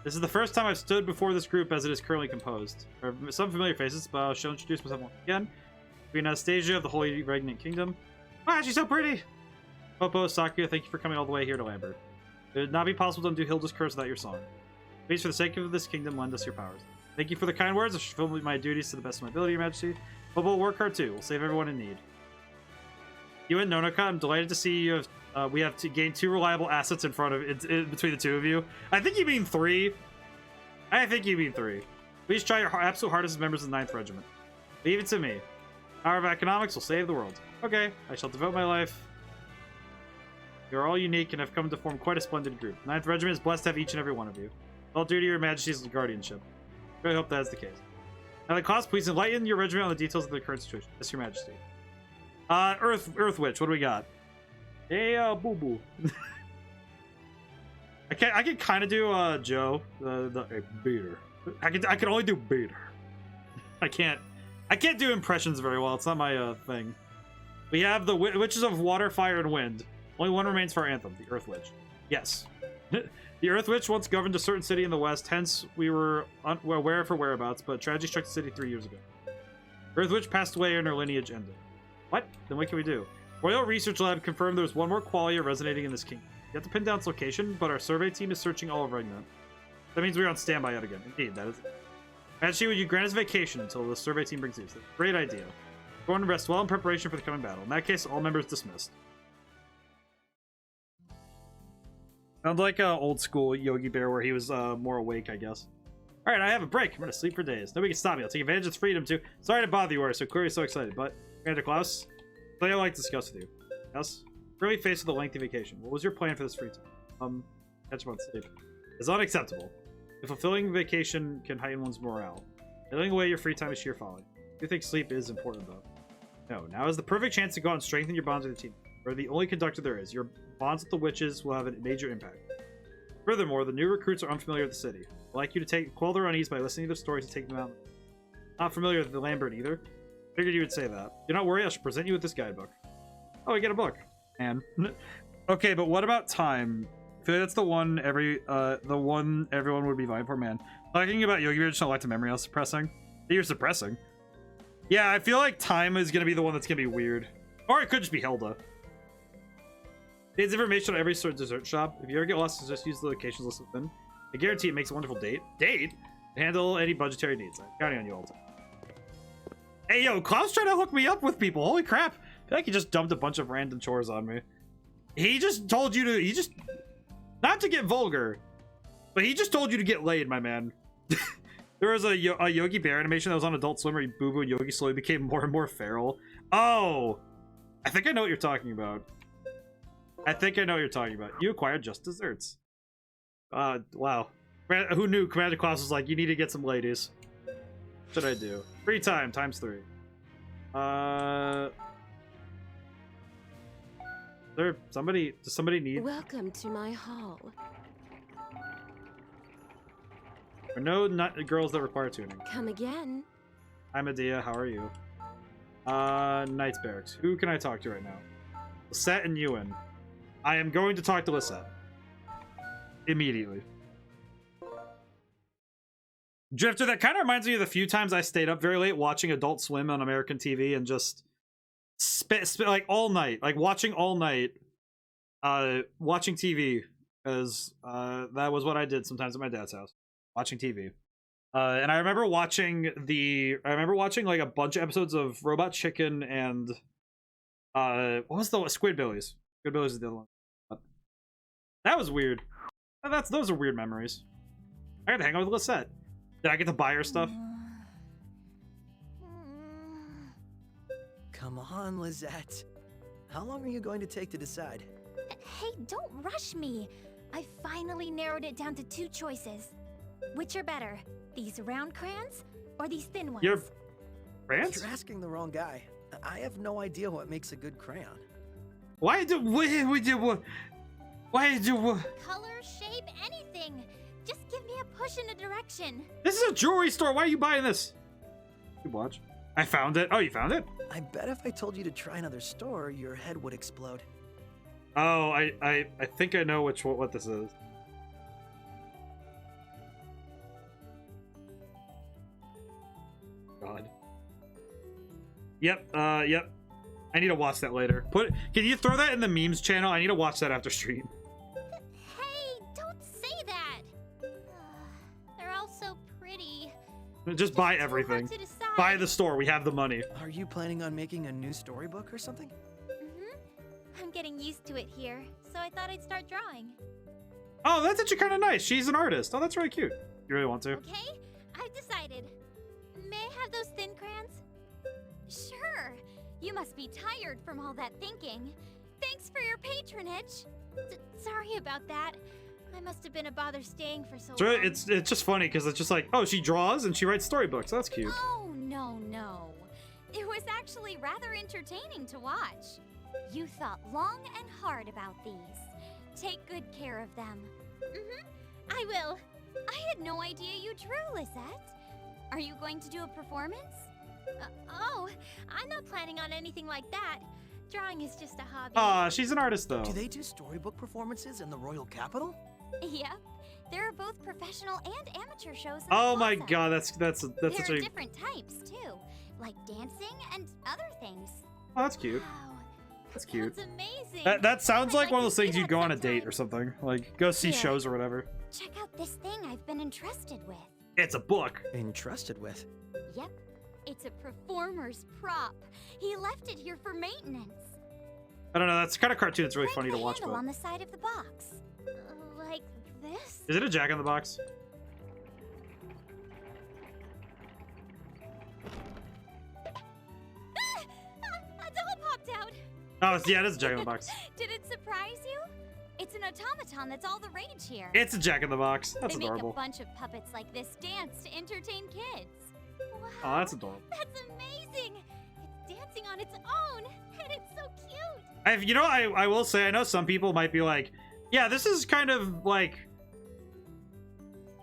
This is the first time I've stood before this group as it is currently composed. There are some familiar faces, but I shall introduce myself once again. Queen Anastasia of the Holy Regnant Kingdom. Ah, she's so pretty! Popo, Sakuya, thank you for coming all the way here to Lambert. It would not be possible to undo Hilda's curse without your song. Please, for the sake of this kingdom, lend us your powers. Thank you for the kind words. I shall fulfill my duties to the best of my ability, Your Majesty. Popo will work hard too. We'll save everyone in need. You and Nonoka, I'm delighted to see you have, we have to gain 2 reliable assets in front of between the 2 of you. I think you mean 3. I think you mean 3. Please try your absolute hardest as members of the 9th Regiment. Leave it to me. Power of economics will save the world. Okay, I shall devote my life. You're all unique and have come to form quite a splendid group. 9th Regiment is blessed to have each and every one of you. All due to your Majesty's guardianship. I really hope that is the case. Now, the cause, please enlighten your regiment on the details of the current situation. Yes, Your Majesty. Earth Witch, what do we got? Hey, Boo Boo. I can kind of do Joe, the beater. I can only do beater. I can't do impressions very well. It's not my thing. We have the Witches of Water, Fire, and Wind. Only one remains for our anthem, the Earth Witch. Yes. The Earth Witch once governed a certain city in the west, hence we were aware of her whereabouts, but tragedy struck the city 3 years ago. Earth Witch passed away and her lineage ended. What? Then what can we do? Royal Research Lab confirmed there's one more qualia resonating in this kingdom. You have to pin down its location, but our survey team is searching all of Regnant. That means we're on standby yet again. Indeed, that is it. Actually, would you grant us vacation until the survey team brings news? Great idea. Go on and rest well in preparation for the coming battle. In that case, all members dismissed. Sounds like old school Yogi Bear where he was more awake, I guess. Alright, I have a break. I'm gonna sleep for days. Nobody can stop me. I'll take advantage of freedom too. Sorry to bother you, so clearly so excited, but Commander Klaus, something I'd like to discuss with you. Yes? Really faced with a lengthy vacation. What was your plan for this free time? Catch up on sleep. It's unacceptable. A fulfilling vacation can heighten one's morale. Dealing away your free time is sheer folly. I do think sleep is important though. No, now is the perfect chance to go out and strengthen your bonds with your team. You're the only conductor there is. Your bonds with the witches will have a major impact. Furthermore, the new recruits are unfamiliar with the city. I'd like you to quell their unease by listening to their stories and take them out. Not familiar with the Lambert either. Figured you would say that. Do not worry, I shall present you with this guidebook. Oh, we get a book. Man. Okay, but what about time? I feel like that's the one everyone would be vying for, man. Talking about Yogi Bear just don't like the memory. I was suppressing. You're suppressing. Yeah, I feel like time is gonna be the one that's gonna be weird. Or it could just be Hilda. It's information on every sort of dessert shop. If you ever get lost, just use the locations listed within. I guarantee it makes a wonderful date. To handle any budgetary needs. I'm counting on you all the time. Hey, yo, Klaus trying to hook me up with people. Holy crap. I feel like he just dumped a bunch of random chores on me. He just told you to... Not to get vulgar, but he just told you to get laid, my man. There was a Yogi Bear animation that was on Adult Swim where Boo Boo and Yogi slowly became more and more feral. Oh! I think I know what you're talking about. You acquired just desserts. Wow. Who knew Commander Klaus was like, you need to get some ladies. What should I do? Free time, ×3. Does somebody need... Welcome to my hall. There are no girls that require tuning. Come again. Hi, Medea. How are you? Knights Barracks. Who can I talk to right now? Lisette and Ewan. I am going to talk to Lisette. Immediately. Drifter, that kind of reminds me of the few times I stayed up very late watching Adult Swim on American TV and just spit like all night, like watching all night, watching TV, because that was what I did sometimes at my dad's house, watching TV. And I remember watching like a bunch of episodes of Robot Chicken and what was the Squidbillies? Squidbillies is the other one. That was weird. Those are weird memories. I got to hang out with Lisette. Did I get to buy her stuff? Come on, Lizette. How long are you going to take to decide? Hey, don't rush me. I finally narrowed it down to 2 choices. Which are better, these round crayons or these thin ones? Your crayons? You're asking the wrong guy. I have no idea what makes a good crayon. Why do Color, shape, anything. Just give me a push in a direction. This is a jewelry store. Why are you buying this? You watch. I found it. Oh, you found it? I bet if I told you to try another store, your head would explode. Oh, I think I know what this is. God. Yep. Yep. I need to watch that later. Can you throw that in the memes channel? I need to watch that after stream. Hey, don't say that. They're all so pretty. Just buy everything. Buy the store. We have the money. Are you planning on making a new storybook or something? I'm getting used to it here, so I thought I'd start drawing. Oh, that's actually kind of nice. She's an artist. Oh, that's really cute. You really want to? Okay, I've decided. May I have those thin crayons? Sure. You must be tired from all that thinking. Thanks for your patronage. Sorry about that. I must have been a bother staying for so long. It's just funny because it's just like, oh, she draws and she writes storybooks. That's cute. Oh, no. It was actually rather entertaining to watch. You thought long and hard about these. Take good care of them. I will. I had no idea you drew, Lisette. Are you going to do a performance? Oh, I'm not planning on anything like that. Drawing is just a hobby. She's an artist, though. Do they do storybook performances in the Royal Capital? Yep. There are both professional and amateur shows. Oh my god, that's such a... There are different types, too. like dancing and other things. Oh, that's cute. Wow, That's cute. that's amazing. That sounds I'd like one of to those things see you'd that go on a date sometime. or something. Like, go see Here. shows or whatever. Check out this thing I've been entrusted with. It's a book. Entrusted with? Yep, it's a performer's prop. He left it here for maintenance. I don't know, that's kind of cartoon. It's really Like funny the to watch, handle but... on the side of the box. Like this? Is it a Jack-in-the-Box? A doll popped out. Oh, yeah, it is a Jack-in-the-Box. Did it surprise you? It's an automaton that's all the rage here. It's a Jack-in-the-Box. That's they adorable. make a bunch of puppets like this dance to entertain kids. Wow, Oh, that's adorable. that's amazing. It's dancing on its own, and it's so cute. I will say, I know some people might be like, yeah, this is kind of like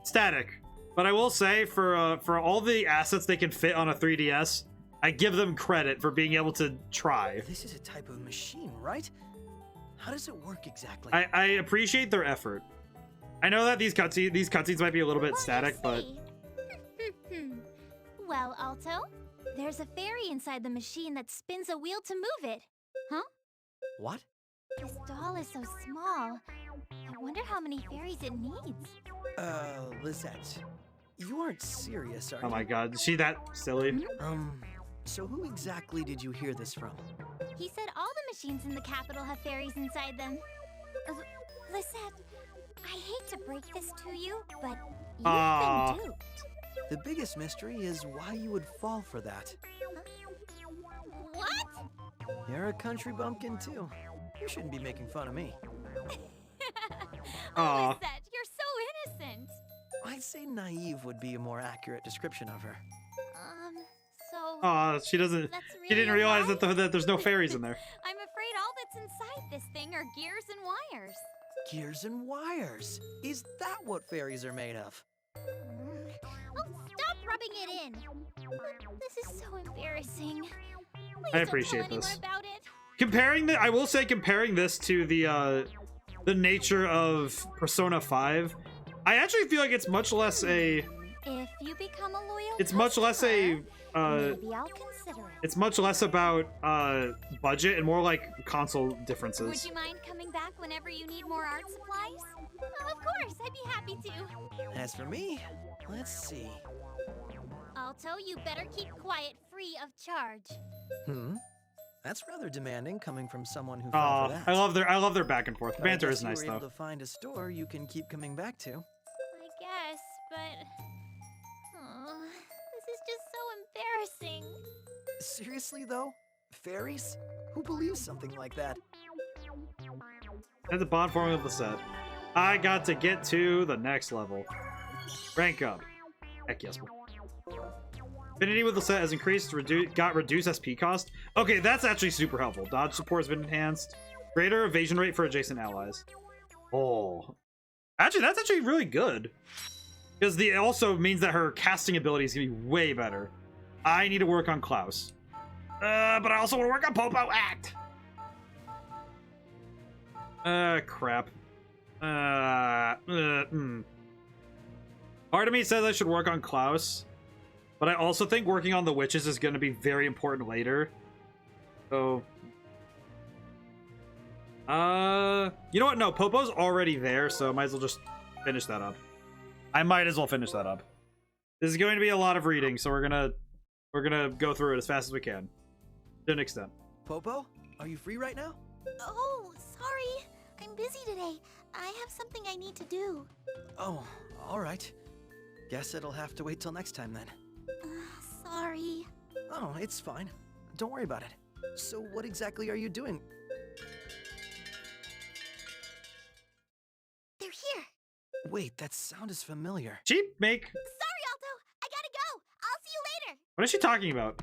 static. But I will say, for all the assets they can fit on a 3DS, I give them credit for being able to try. This is a type of machine, right? How does it work exactly? I appreciate their effort. I know that these cutscenes might be a little bit Won't you static, but see? Well, Alto, there's a fairy inside the machine that spins a wheel to move it. Huh? What? This doll is so small. I wonder how many fairies it needs. Lisette, you aren't serious, are you? oh my god, is she that silly? So who exactly did you hear this from? He said all the machines in the capital have fairies inside them. Lisette, I hate to break this to you, but you've been duped. The biggest mystery is why you would fall for that. What? You're a country bumpkin too. You shouldn't be making fun of me. Aw. Lisette, you're so innocent. I'd say naive would be a more accurate description of her. So... Aw, she doesn't. That's She didn't really realize why? that there's no fairies in there. I'm afraid all that's inside this thing are gears and wires. Gears and wires. Is that what fairies are made of? Oh, stop rubbing it in. This is so embarrassing. Please I appreciate don't tell this. anyone about it. I will say, comparing this to the nature of Persona 5, I actually feel like it's much less a. If you become a loyal It's much less a. maybe I'll consider it. It's much less about budget and more like console differences. Would you mind coming back whenever you need more art supplies? Oh, of course, I'd be happy to. As for me, let's see. Alto, you better keep quiet, free of charge. That's rather demanding coming from someone who fell for that. I love their back and forth. The banter is nice you were though. able to find a store you can keep coming back to. I guess, but... Oh, this is just so embarrassing. Seriously though? Fairies? Who believes something like that? That's the bond forming of the set. I got to get to the next level. Rank up. Heck yes. Affinity with the set has increased, got reduced SP cost. Okay, that's actually super helpful. Dodge support has been enhanced. Greater evasion rate for adjacent allies. Oh. Actually, that's actually really good. Because it also means that her casting ability is going to be way better. I need to work on Klaus. But I also want to work on Popo Act. Crap. Part of me says I should work on Klaus. But I also think working on the witches is going to be very important later. So... you know what? No, Popo's already there, so I might as well just finish that up. I might as well finish that up. This is going to be a lot of reading, so we're gonna go through it as fast as we can. To an extent. Popo, are you free right now? Oh, sorry. I'm busy today. I have something I need to do. Oh, all right. Guess it'll have to wait till next time then. Sorry. Oh, it's fine. Don't worry about it. So what exactly are you doing? They're here. Wait, that sound is familiar. Sorry, Alto. I gotta go. I'll see you later. What is she talking about?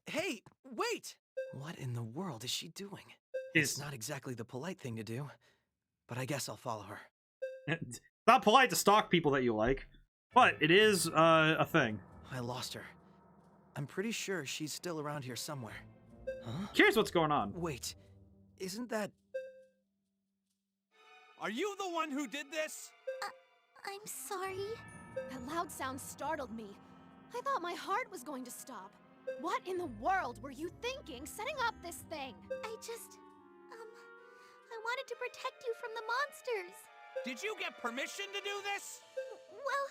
Hey, wait! What in the world is she doing? It's not exactly the polite thing to do, but I guess I'll follow her. It's not polite to stalk people that you like, but it is a thing. I lost her. I'm pretty sure she's still around here somewhere. Huh? Curious what's going on. Wait, isn't that... Are you the one who did this? I'm sorry. That loud sound startled me. I thought my heart was going to stop. What in the world were you thinking setting up this thing? I wanted to protect you from the monsters. Did you get permission to do this? Well,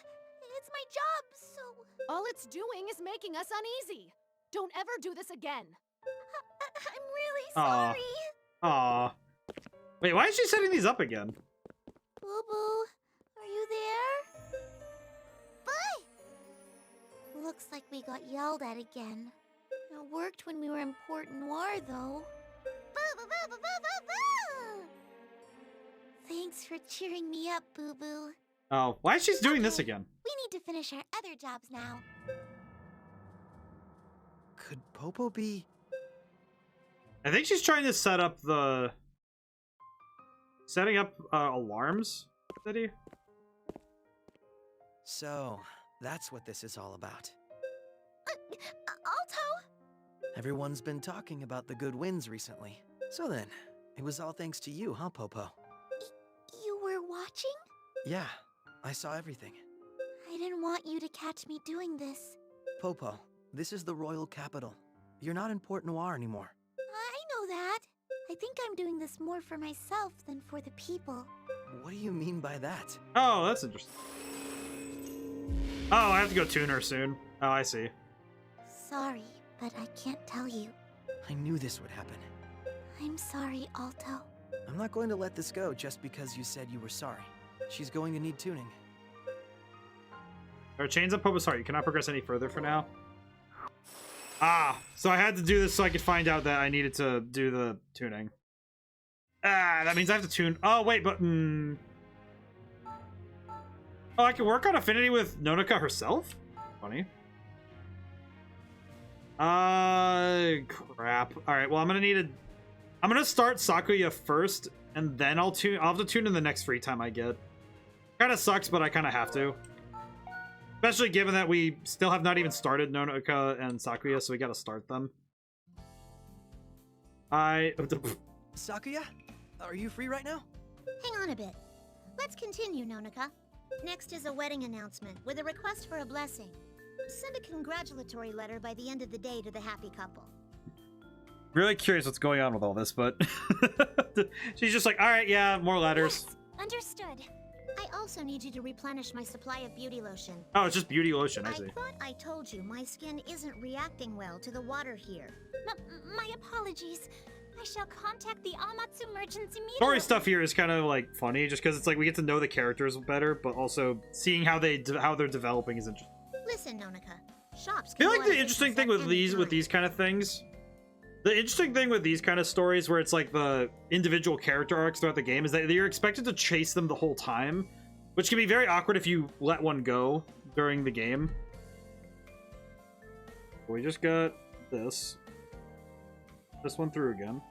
it's my job, so... All it's doing is making us uneasy. Don't ever do this again. I'm really Aw. sorry. Aw. Wait, why is she setting these up again? Boo-boo, are you there? Bye! Looks like we got yelled at again. It worked when we were in Port Noir, though. Boo-boo-boo-boo-boo-boo! Thanks for cheering me up, Boo-boo. Oh, why is she doing this again? We need to finish our other jobs now. Could Popo be... I think she's trying to set up the... Setting up alarms, City? So, that's what this is all about. Alto? Everyone's been talking about the good winds recently. So then, it was all thanks to you, huh, Popo? You were watching? Yeah, I saw everything. I didn't want you to catch me doing this. Popo, this is the royal capital. You're not in Port Noir anymore. I know that. I think I'm doing this more for myself than for the people. What do you mean by that? Oh, that's interesting. Oh, I have to go tune her soon. Oh, I see. Sorry, but I can't tell you. I knew this would happen. I'm sorry, Alto. I'm not going to let this go just because you said you were sorry. She's going to need tuning. Our chains up Popo's heart. You cannot progress any further for now. Ah, so I had to do this so I could find out that I needed to do the tuning. Ah, that means I have to tune. Oh, wait, but... Oh, I can work on affinity with Nonoka herself? Funny. Crap. Alright, well, I'm gonna need a... I'm gonna start Sakuya first, and then I'll have to tune in the next free time I get. Kinda sucks, but I kinda have to. Especially given that we still have not even started Nonoka and Sakuya, so we gotta start them. Sakuya? Are you free right now? Hang on a bit. Let's continue, Nonoka. Next is a wedding announcement with a request for a blessing. Send a congratulatory letter by the end of the day to the happy couple. Really curious what's going on with all this, but she's just like, all right, yeah, more letters. Yes, understood. I also need you to replenish my supply of beauty lotion. Oh, it's just beauty lotion, I see. I thought I told you my skin isn't reacting well to the water here. My apologies. I shall contact the Amatsu merchants immediately. Story stuff here is kind of like funny, just because it's like we get to know the characters better, but also seeing how they're developing is interesting. Listen, Nonoka. Shops. I feel like the interesting thing with these kind of things, the interesting thing with these kind of stories where it's like the individual character arcs throughout the game is that you're expected to chase them the whole time, which can be very awkward if you let one go during the game. We just got this one through again.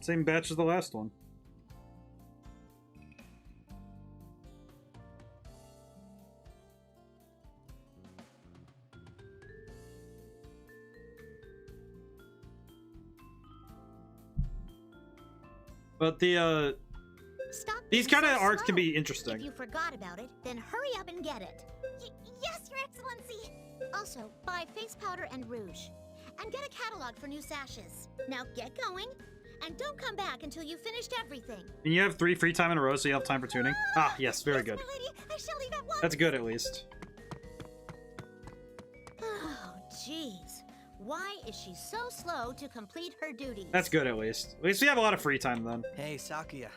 Same batch as the last one. But the these kind of arcs can be interesting. If you forgot about it, then hurry up and get it. Yes, Your Excellency. Also, buy face powder and rouge, and get a catalog for new sashes. Now get going. And don't come back until you've finished everything. And you have 3 free time in a row, so you have time for tuning. Ah, yes, very good. My lady, I shall leave at once. That's good, at least. Oh, jeez. Why is she so slow to complete her duties? That's good, at least. At least we have a lot of free time, then. Hey, Sakuya.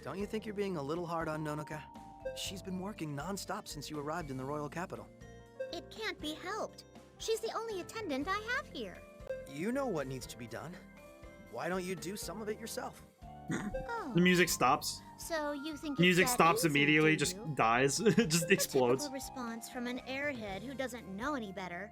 Don't you think you're being a little hard on Nonoka? She's been working non-stop since you arrived in the royal capital. It can't be helped. She's the only attendant I have here. You know what needs to be done. Why don't you do some of it yourself? Oh. The music stops. So you think music it's stops that easy, immediately, do just you? dies. It just explodes. A response from an airhead who doesn't know any better.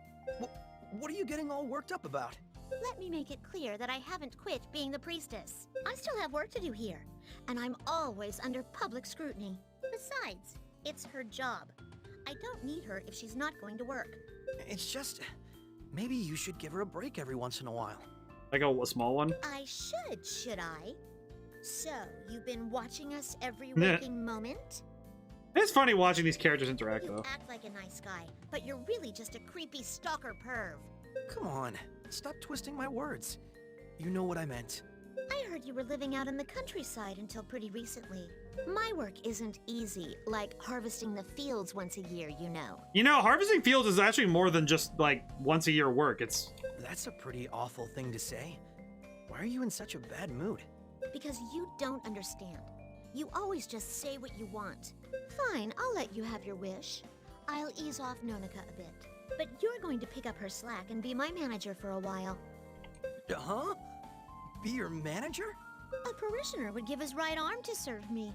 What are you getting all worked up about? Let me make it clear that I haven't quit being the priestess. I still have work to do here, and I'm always under public scrutiny. Besides, it's her job. I don't need her if she's not going to work. It's just... maybe you should give her a break every once in a while. Like a small one? I should I? So, you've been watching us every waking moment? It's funny watching these characters interact, You though. act like a nice guy, but you're really just a creepy stalker perv. Come on, stop twisting my words. You know what I meant. I heard you were living out in the countryside until pretty recently. My work isn't easy, like harvesting the fields once a year, you know. You know, harvesting fields is actually more than just, like, once a year work. It's... That's a pretty awful thing to say. Why are you in such a bad mood? Because you don't understand. You always just say what you want. Fine, I'll let you have your wish. I'll ease off Nonica a bit. But you're going to pick up her slack and be my manager for a while. Huh? Be your manager? A parishioner would give his right arm to serve me.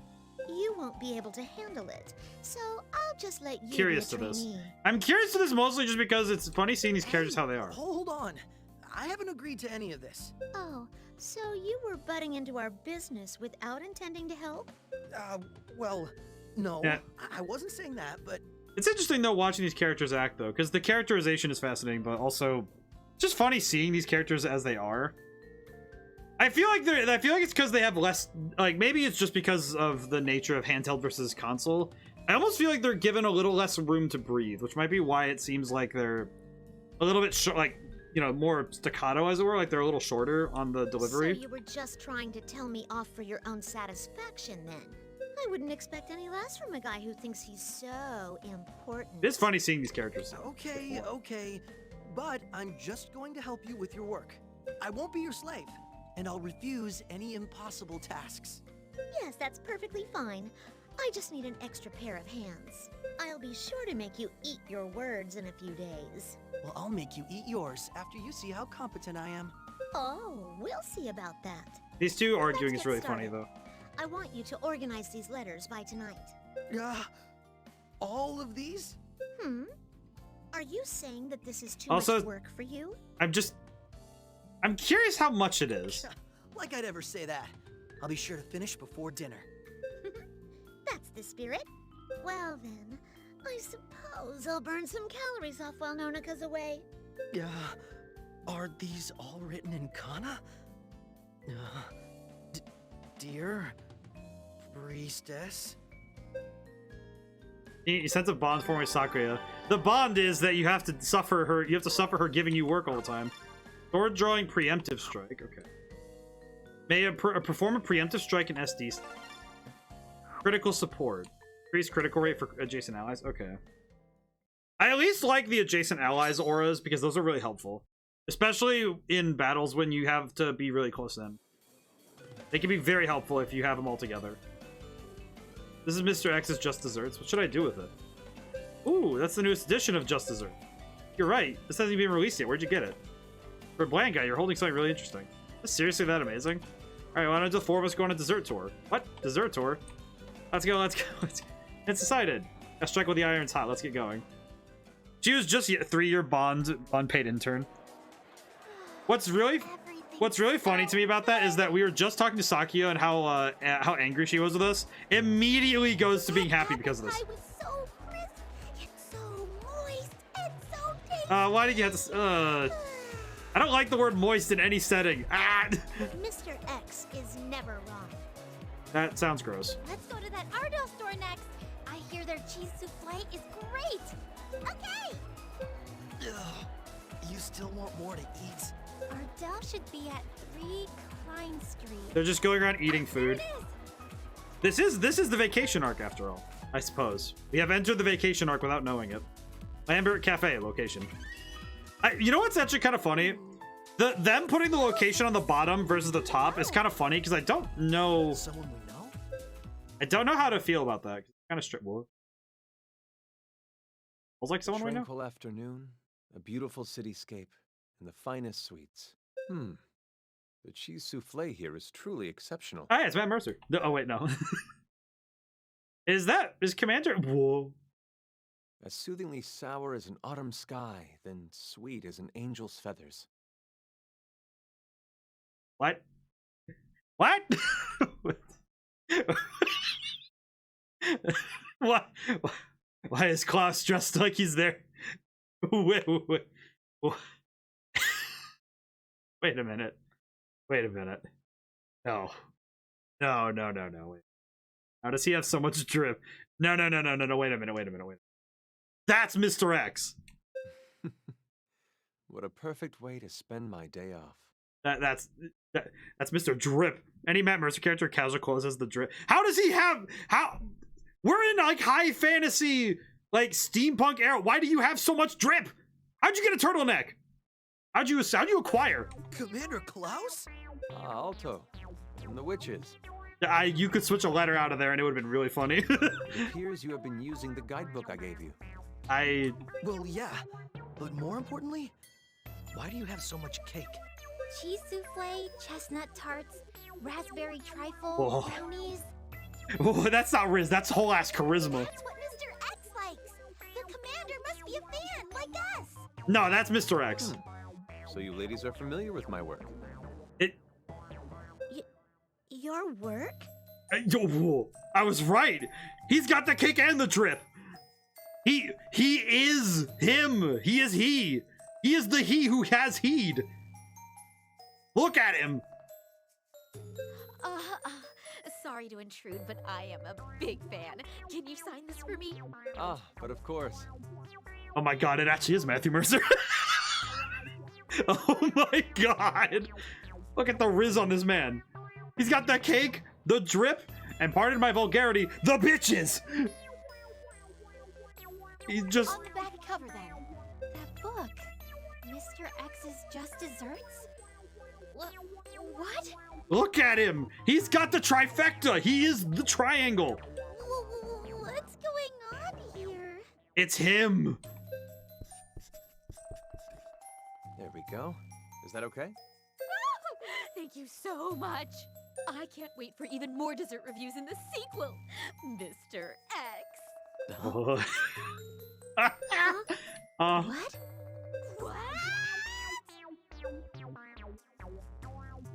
You won't be able to handle it, so I'll just let you Curious be a to this. trainee. I'm curious to this mostly just because it's funny seeing these characters how they are. Hold on. I haven't agreed to any of this. Oh, so you were butting into our business without intending to help? Well, no. Yeah. I wasn't saying that, but... It's interesting, though, watching these characters act, though, because the characterization is fascinating, but also just funny seeing these characters as they are. I feel like it's because they have less, like, maybe it's just because of the nature of handheld versus console. I almost feel like they're given a little less room to breathe, which might be why it seems like they're a little bit like, you know, more staccato, as it were, like they're a little shorter on the delivery. So you were just trying to tell me off for your own satisfaction, then? I wouldn't expect any less from a guy who thinks he's so important. It's funny seeing these characters. Okay. But I'm just going to help you with your work. I won't be your slave, and I'll refuse any impossible tasks. Yes, that's perfectly fine. I just need an extra pair of hands. I'll be sure to make you eat your words in a few days. Well, I'll make you eat yours after you see how competent I am. Oh, we'll see about that. These two arguing Let's is get really started. funny, though. I want you to organize these letters by tonight. All of these? Are you saying that this is too Also, much work for you? I'm curious how much it is. Like I'd ever say that. I'll be sure to finish before dinner. That's the spirit. Well then, I suppose I'll burn some calories off while Nonika's away. Are these all written in kana? Dear priestess? You sense a bond forming with Sakuya. The bond is that you have to suffer her giving you work all the time. Sword drawing preemptive strike. Okay. May perform a preemptive strike in SD. Critical support. Increase critical rate for adjacent allies. Okay. I at least like the adjacent allies auras because those are really helpful. Especially in battles when you have to be really close to them. They can be very helpful if you have them all together. This is Mr. X's Just Desserts. What should I do with it? Ooh, that's the newest edition of Just Dessert. You're right. This hasn't even been released yet. Where'd you get it? For Blanca, you're holding something really interesting. Is seriously that amazing? Alright, why don't the four of us go on a dessert tour? What? Dessert tour? Let's go. It's decided. That strike with the iron's hot. Let's get going. She was just a 3-year bond unpaid intern. What's really funny to me about that is that we were just talking to Sakuya and how angry she was with us. Immediately goes to being happy because of this. Pie was so crisp, it's so moist, and so tasty. Why did you have to? I don't like the word moist in any setting. Mr. X is never wrong. That sounds gross. Let's go to that Ardell store next. I hear their cheese souffle is great. Okay. You still want more to eat? Ardell should be at 3 Klein Street. They're just going around eating There food. it is. This is the vacation arc after all, I suppose. We have entered the vacation arc without knowing it. Lambert Cafe location. You know what's actually kind of funny? Them putting the location on the bottom versus the top is kind of funny because I don't know. Someone we know? I don't know how to feel about that. Kind of straight. Well, like someone we know. Tranquil afternoon, a beautiful cityscape, and the finest sweets. The cheese souffle here is truly exceptional. Oh, yeah, it's Matt Mercer. No, oh, wait, no. Is Commander? Whoa. As soothingly sour as an autumn sky, then sweet as an angel's feathers. What? What? What? Why is Klaus dressed like he's there? Wait a minute. No. No, no, no, no. Wait. How does he have so much drip? No, no, no, no, no, no. Wait a minute. Wait a minute. Wait. That's Mr. X. What a perfect way to spend my day off. That's Mr. Drip. Any Matt Mercer character casual clothes has the drip. How does he have? How? We're in like high fantasy, like steampunk era. Why do you have so much drip? How'd you get a turtleneck? How'd you acquire? Commander Klaus? Alto. And the witches. You could switch a letter out of there and it would have been really funny. It appears you have been using the guidebook I gave you. Well, yeah. But more importantly, why do you have so much cake? Cheese souffle, chestnut tarts, raspberry trifle, brownies. Oh, that's not Riz. That's whole ass charisma. That's what Mr. X likes. The commander must be a fan, like us. No, that's Mr. X. So you ladies are familiar with my work. Your work? I was right. He's got the cake and the drip. He is him. He is he. He is the he who has heed. Look at him. Sorry to intrude, but I am a big fan. Can you sign this for me? But of course. Oh my god, it actually is Matthew Mercer. Oh my god. Look at the Riz on this man. He's got the cake, the drip, and pardon my vulgarity, the bitches. He's just... On the back cover, then. That book. Mr. X's Just Desserts? What? Look at him. He's got the trifecta. He is the triangle. What's going on here? It's him. There we go. Is that okay? Thank you so much. I can't wait for even more dessert reviews in the sequel, Mr. X. What?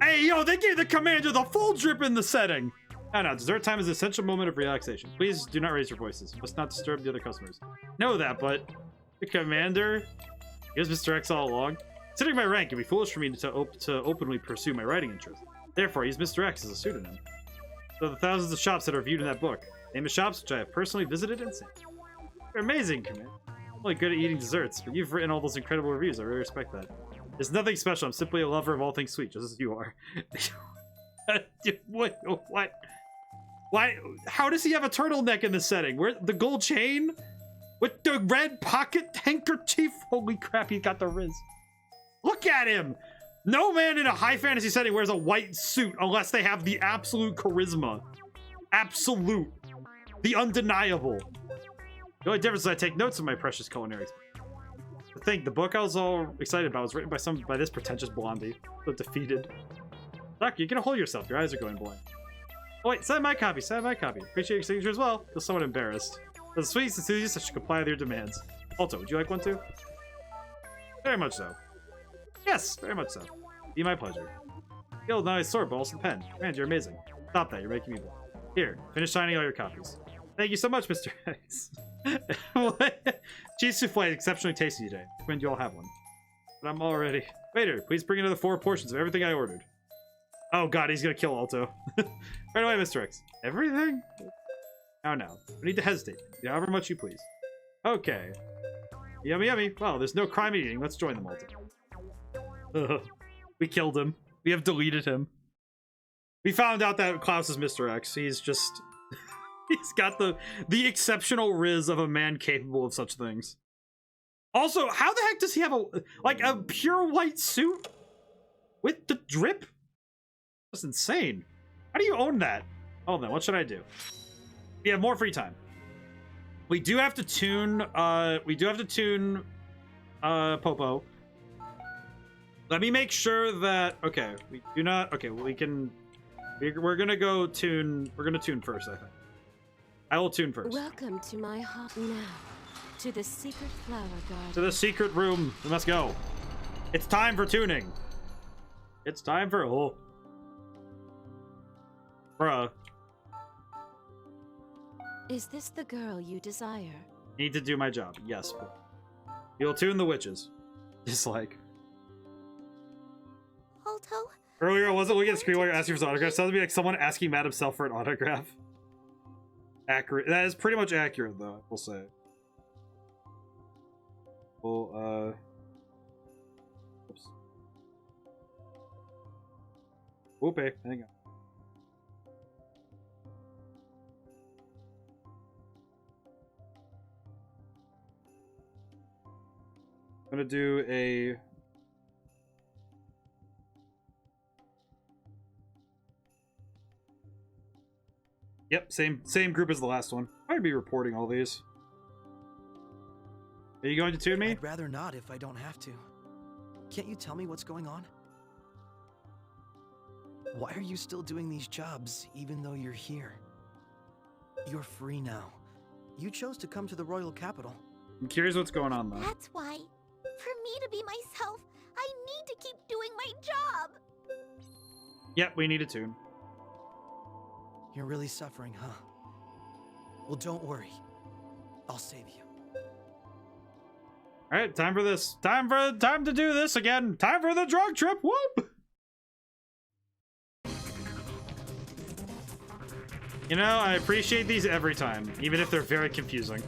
Hey, yo, they gave the commander the full drip in the setting. No, dessert time is an essential moment of relaxation. Please do not raise your voices. You must not disturb the other customers. Know that, but the commander is Mr. X all along. Considering my rank, it'd be foolish for me to openly pursue my writing interest. Therefore, use Mr. X as a pseudonym. So the thousands of shops that are reviewed in that book. Name of shops which I have personally visited and seen. You're amazing, Commander. I'm only good at eating desserts, but you've written all those incredible reviews. I really respect that. There's nothing special. I'm simply a lover of all things sweet, just as you are. What? Why? How does he have a turtleneck in this setting? Where the gold chain with the red pocket handkerchief? Holy crap! He got the Riz. Look at him. No man in a high fantasy setting wears a white suit unless they have the absolute charisma. Absolute. The undeniable. The only difference is I take notes of my precious culinary experience. I think the book I was all excited about was written by this pretentious blondie. So defeated. Doc, you can hold yourself. Your eyes are going blank. Oh wait, sign my copy. Sign my copy. Appreciate your signature as well. Feel somewhat embarrassed. As a sweet enthusiast, I should comply with your demands. Alto, would you like one too? Very much so. Yes, very much so. Be my pleasure. Yo, nice sword, but also the pen. Man, you're amazing. Stop that, you're making me blush. Here, finish signing all your copies. Thank you so much, Mr. X. Cheese souffle is exceptionally tasty today. I recommend you all have one. But I'm already... Waiter, please bring another 4 portions of everything I ordered. Oh god, he's gonna kill Alto. Right away, Mr. X. Everything? Oh no. We need to hesitate. However much you please. Okay. Yummy, yummy. Well, there's no crime eating. Let's join them, Alto. We killed him. We have deleted him. We found out that Klaus is Mr. X. He's just... he's got the exceptional Riz of a man capable of such things. Also, how the heck does he have a pure white suit? With the drip? That's insane. How do you own that? Oh, then, what should I do? We have more free time. We do have to tune, Popo. Let me make sure that, okay, we do not, okay, we can, we're gonna go tune, we're gonna tune first, I think. I will tune first. Welcome to my hall now, to the secret flower garden. To the secret room, we must go. It's time for tuning. It's time for, oh. Bruh. Is this the girl you desire? Need to do my job, yes. You'll tune the witches. Dislike. Alto, Earlier, I wasn't looking at the screen while you're asking for his autograph. Sounds to me like someone asking Matt himself for an autograph. Accurate. That is pretty much accurate, though, we'll say. Well, oops. Whoopee, hang on. I'm gonna do a... Yep, same group as the last one. I'd be reporting all these. Are you going to tune me? I'd rather not if I don't have to. Can't you tell me what's going on? Why are you still doing these jobs, even though you're here? You're free now. You chose to come to the royal capital. I'm curious what's going on, though. That's why. For me to be myself, I need to keep doing my job. Yep, we need a tune. You're really suffering, huh? Well, don't worry. I'll save you. All right, time for this. Time to do this again. Time for the drug trip. Whoop! You know, I appreciate these every time, even if they're very confusing.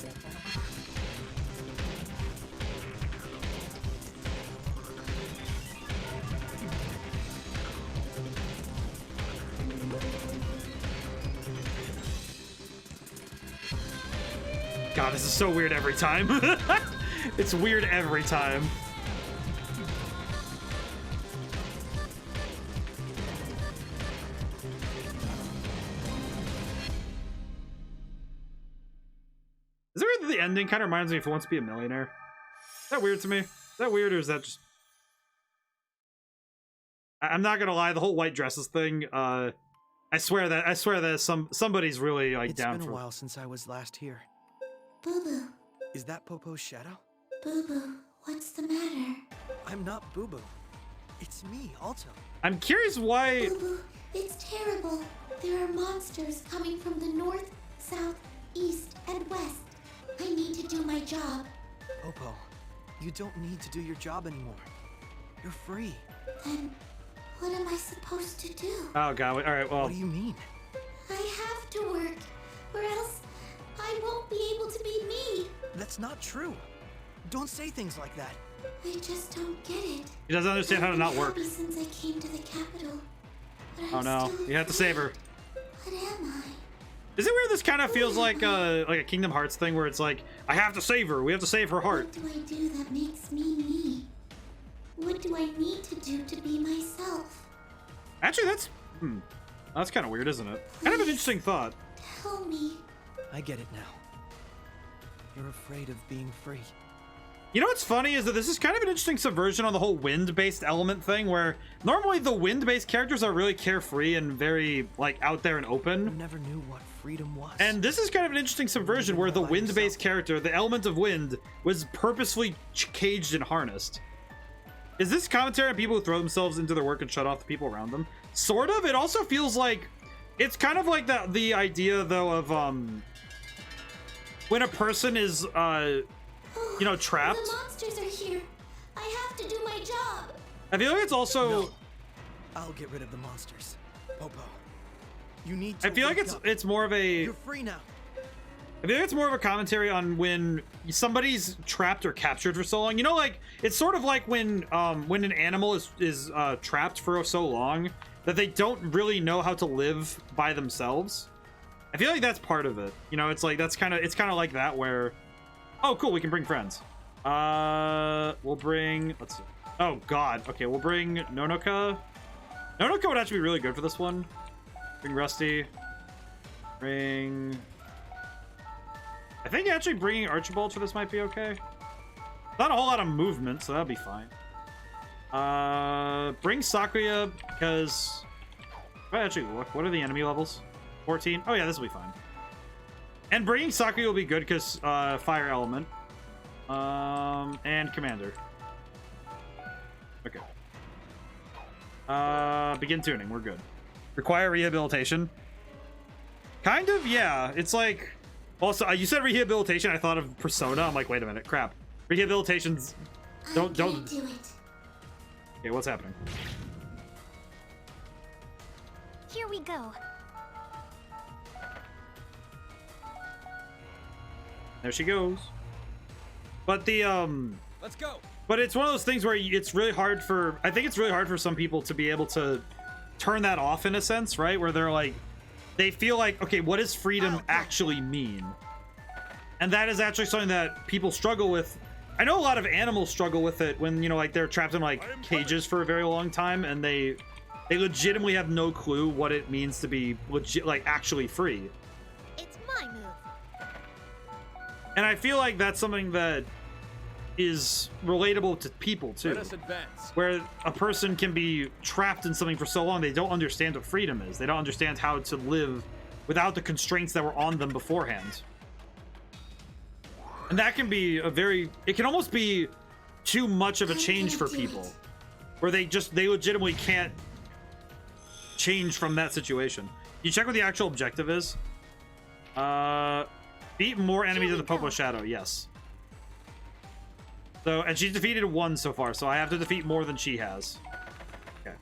God, this is so weird every time. It's weird every time. Is it weird that the ending kind of reminds me of Who Wants to Be a Millionaire? Is that weird to me? Is that weird, or is that just... I'm not gonna lie, the whole white dresses thing, I swear that somebody's really like down for... It's been a while since I was last here. Boo Boo. Is that Popo's shadow? Boo Boo, what's the matter? I'm not Boo Boo. It's me, Alto. I'm curious why... Boo Boo, it's terrible. There are monsters coming from the north, south, east, and west. I need to do my job. Popo, you don't need to do your job anymore. You're free. Then, what am I supposed to do? Oh god, alright, well... What do you mean? I have to work, or else I won't be able to be me. That's not true. Don't say things like that. I just don't get it. He doesn't understand how to not work. I've been happy since I came to the capital. But Oh no, you have to save her. What am I? Is it weird this kind of feels like a Kingdom Hearts thing where it's like, I have to save her, we have to save her heart. What do I do that makes me me? What do I need to do to be myself? Actually, that's kind of weird, isn't it? Kind of an interesting thought. Tell me. I get it now. You're afraid of being free. You know what's funny is that this is kind of an interesting subversion on the whole wind-based element thing, where normally the wind-based characters are really carefree and very, like, out there and open. You never knew what freedom was. And this is kind of an interesting subversion where the wind-based character, the element of wind, was purposefully caged and harnessed. Is this commentary on people who throw themselves into their work and shut off the people around them? Sort of. It also feels like... It's kind of like the idea, though, of, when a person is, you know, trapped. The monsters are here. I have to do my job. I feel like it's also... No. I'll get rid of the monsters. Popo, you need to I feel like it's more of a... You're free now. I feel like it's more of a commentary on when somebody's trapped or captured for so long. You know, like, it's sort of like when an animal is trapped for so long that they don't really know how to live by themselves. I feel like that's part of it. You know, it's like, it's kind of like that where, oh, cool, we can bring friends. We'll bring, let's see. Oh, God. Okay, we'll bring Nonoka. Nonoka would actually be really good for this one. Bring Rusty. Bring... I think actually bringing Archibald for this might be okay. Not a whole lot of movement, so that'll be fine. Bring Sakuya, because... If I actually look, what are the enemy levels? 14? Oh yeah, this will be fine. And bringing Sakuya will be good, because Fire Element. And Commander. Okay. Begin tuning, we're good. Require rehabilitation? Kind of, yeah. It's like... Also, you said rehabilitation, I thought of Persona. I'm like, wait a minute, crap. Rehabilitation's... Don't... do it. Okay, what's happening? Here we go. There she goes. But the Let's go. but it's one of those things where it's really hard for, I think it's really hard for some people to be able to turn that off in a sense, right? Where they're like, they feel like, okay, what does freedom actually mean? And that is actually something that people struggle with. I know a lot of animals struggle with it when, you know, like they're trapped in like cages for a very long time and they legitimately have no clue what it means to be legit, like actually free. It's my move. And I feel like that's something that is relatable to people too. Let us advance. Where a person can be trapped in something for so long, they don't understand what freedom is. They don't understand how to live without the constraints that were on them beforehand. And that can be it can almost be too much of a change for people. Where they legitimately can't change from that situation. You check what the actual objective is? Beat more enemies in the Popo Shadow, yes. So, and she's defeated 1 so far, so I have to defeat more than she has. Okay.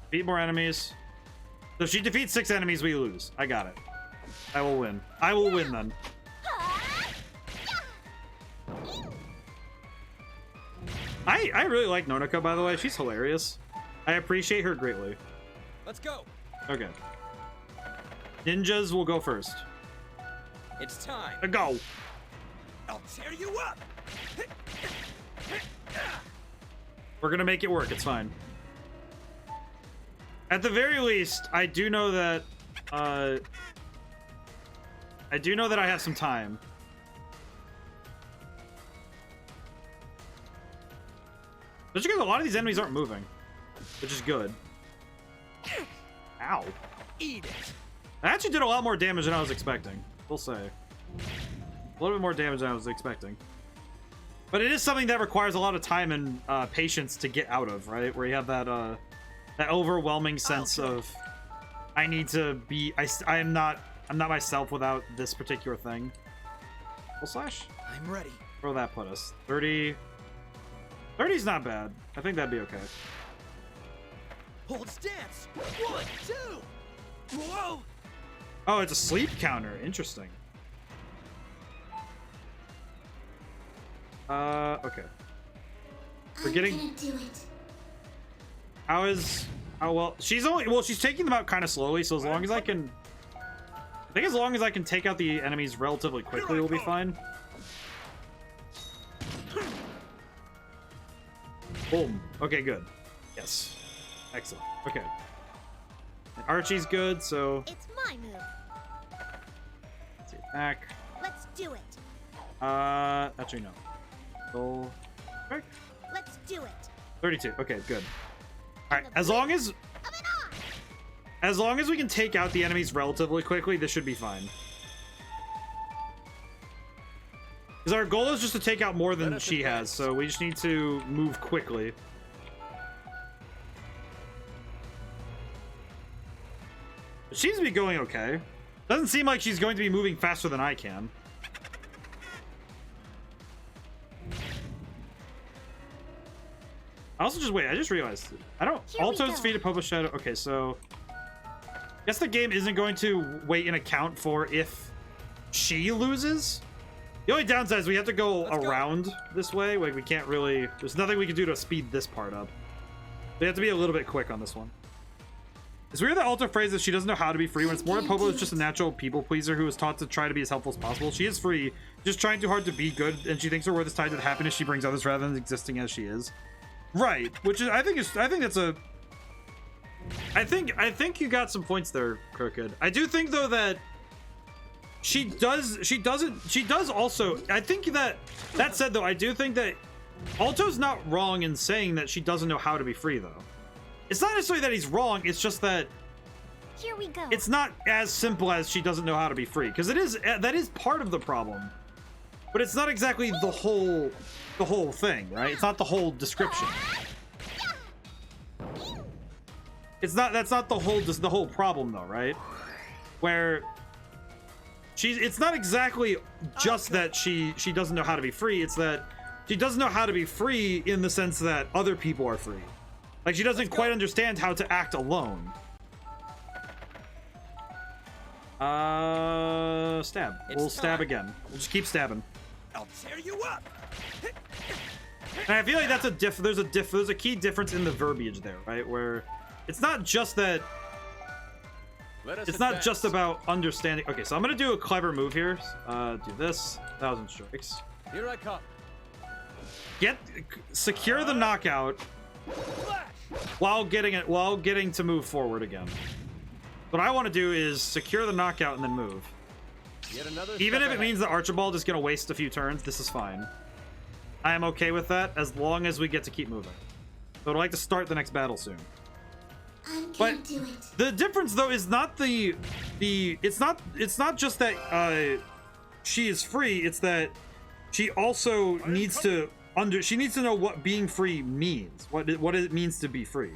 Beat more enemies. So if she defeats 6 enemies, we lose. I got it. I will win. I will win then. I really like Nonoka, by the way. She's hilarious. I appreciate her greatly. Let's go. Okay. Ninjas will go first. It's time. Go. I'll tear you up. We're gonna make it work. It's fine. At the very least, I do know that I have some time. Just because a lot of these enemies aren't moving, which is good. Ow. Eat it. I actually did a lot more damage than I was expecting. We'll say. A little bit more damage than I was expecting. But it is something that requires a lot of time and patience to get out of, right? Where you have that that overwhelming sense of I need to be I'm not myself without this particular thing. Full slash? I'm ready. Where will that put us? 30. 30's not bad. I think that'd be okay. Hold stance. 1, 2. Whoa. Oh, it's a sleep counter. Interesting. Okay. We're getting. I'm gonna do it. How is? Oh well, she's taking them out kind of slowly. So as long as I can, I think as long as I can take out the enemies relatively quickly, we'll be fine. Boom. Okay, good. Yes. Excellent. Okay. And Archie's good, so. It's my move. Let's see, attack. Let's do it. Actually no. Roll. Okay. Let's do it. 32. Okay, good. All right. As long as we can take out the enemies relatively quickly, this should be fine. Because our goal is just to take out more than she has, so we just need to move quickly. It seems to be going okay. Doesn't seem like she's going to be moving faster than I can. I also I just realized I don't. Alto's defeated Popo Shadow. Okay, so I guess the game isn't going to wait and account for if she loses. The only downside is we have to go around this way. Like we can't really. There's nothing we can do to speed this part up. We have to be a little bit quick on this one. It's weird that Alto phrases she doesn't know how to be free when it's more that Popo is just a natural people pleaser who is taught to try to be as helpful as possible. She is free, just trying too hard to be good, and she thinks her worth is tied to the happiness she brings others rather than existing as she is. Right, which is I think that's a I think you got some points there, Crooked. I do think though that she does also I think that said though, I do think that Alto's not wrong in saying that she doesn't know how to be free though. It's not necessarily that he's wrong, it's just that here we go. It's not as simple as she doesn't know how to be free, because that is part of the problem. But it's not exactly the whole thing, right? It's not the whole description. That's not the whole problem though, right? Where it's not exactly just that she doesn't know how to be free, it's that she doesn't know how to be free in the sense that other people are free. Like, she doesn't quite understand how to act alone. Stab. We'll stab again. We'll just keep stabbing. I'll tear you up. And I feel like that's there's a key difference in the verbiage there, right? Where it's not just that it's not just about understanding. Okay, so I'm gonna do a clever move here. Do this 1,000 strikes. Here I come. Secure the knockout while getting to move forward again. What I want to do is secure the knockout and then move. Even if it means that Archibald is gonna waste a few turns, this is fine. I am okay with that as long as we get to keep moving. But I'd like to start the next battle soon. But do it. The difference though is not it's not just that she is free, it's that she also needs to know what being free means. What it means to be free.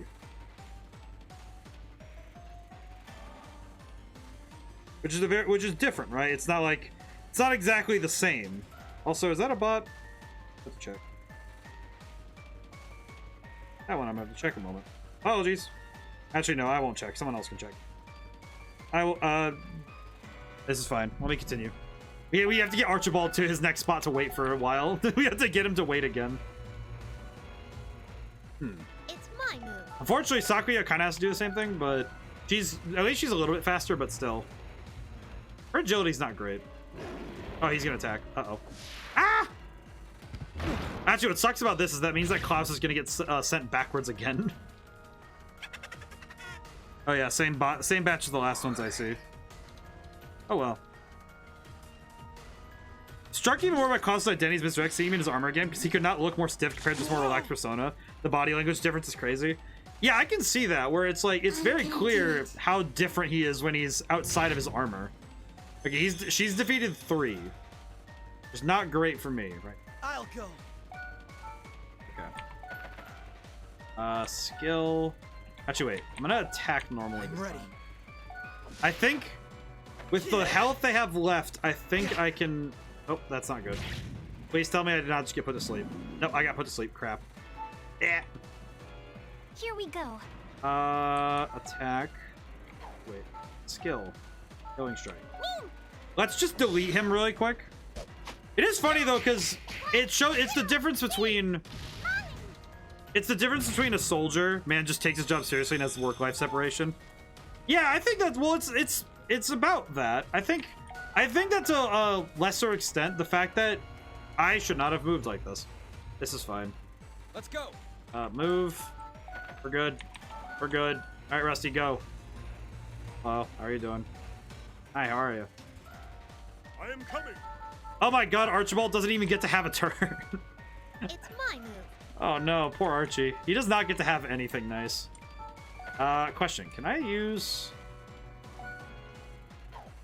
Which is different, right? It's not exactly the same. Also, is that a bot? Let's check. That one I'm gonna have to check a moment. Apologies. Actually, no, I won't check. Someone else can check. I will, this is fine. Let me continue. We have to get Archibald to his next spot to wait for a while. We have to get him to wait again. It's my move. Unfortunately, Sakuya kind of has to do the same thing, but at least she's a little bit faster, but still. Her agility's not great. Oh, he's gonna attack. Uh-oh. Ah! Actually, what sucks about this is that means that Klaus is gonna get sent backwards again. Oh yeah, same batch as the last ones I see. Oh well. Struck even more by Klaus' identity's misdirect seeing him in his armor again because he could not look more stiff compared to his more relaxed persona. The body language difference is crazy. Yeah, I can see that, where it's like, it's very clear how different he is when he's outside of his armor. Okay, she's defeated 3. It's not great for me, right? I'll go. Okay. Skill. Actually, wait. I'm gonna attack normally. I'm ready. I think with the health they have left, I think I can. Oh, that's not good. Please tell me I did not just get put to sleep. Nope, I got put to sleep. Crap. Yeah. Here we go. Attack. Wait. Skill. Killing strike. Let's just delete him really quick. It is funny though, because it's the difference between a soldier, man, just takes his job seriously and has work-life separation. Yeah, I think that's, well, it's about that. I think that's a lesser extent the fact that I should not have moved like this. This is fine. Let's go. Move. We're good. We're good. All right, Rusty, go. Hello, how are you doing? Hi, how are you? I am coming. Oh my god, Archibald doesn't even get to have a turn. It's my move. Oh no, poor Archie. He does not get to have anything nice. Question, can I use...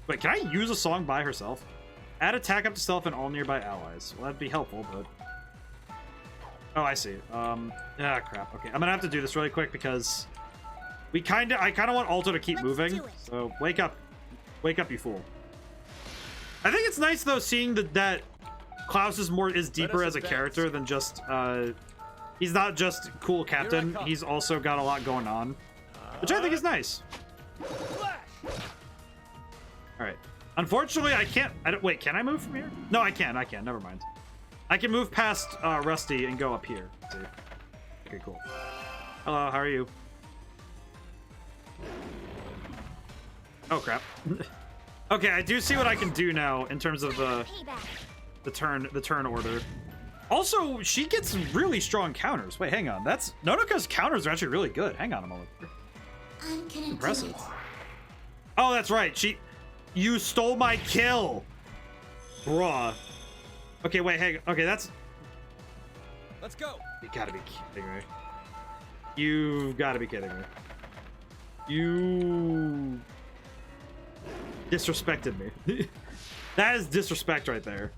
Wait, can I use a song by herself? Add attack up to stealth and all nearby allies. Well, that'd be helpful, but... Oh, I see. Crap. Okay, I'm gonna have to do this really quick because... I kinda want Alto to keep moving. So, wake up. Wake up, you fool. I think it's nice, though, seeing that Klaus is deeper as a character than just... he's not just cool captain. He's also got a lot going on. Which I think is nice. Alright. Unfortunately, wait, can I move from here? No, I can. Never mind. I can move past Rusty and go up here. Let's see. Okay, cool. Hello, how are you? Oh, crap. Okay, I do see what I can do now in terms of the turn order. Also, she gets really strong counters. Wait, hang on. Nonoka's counters are actually really good. Hang on a moment. Impressive. Oh, that's right. You stole my kill. Bruh. Okay, wait, hang on. Okay, Let's go. You gotta be kidding me. You gotta be kidding me. You disrespected me. That is disrespect right there.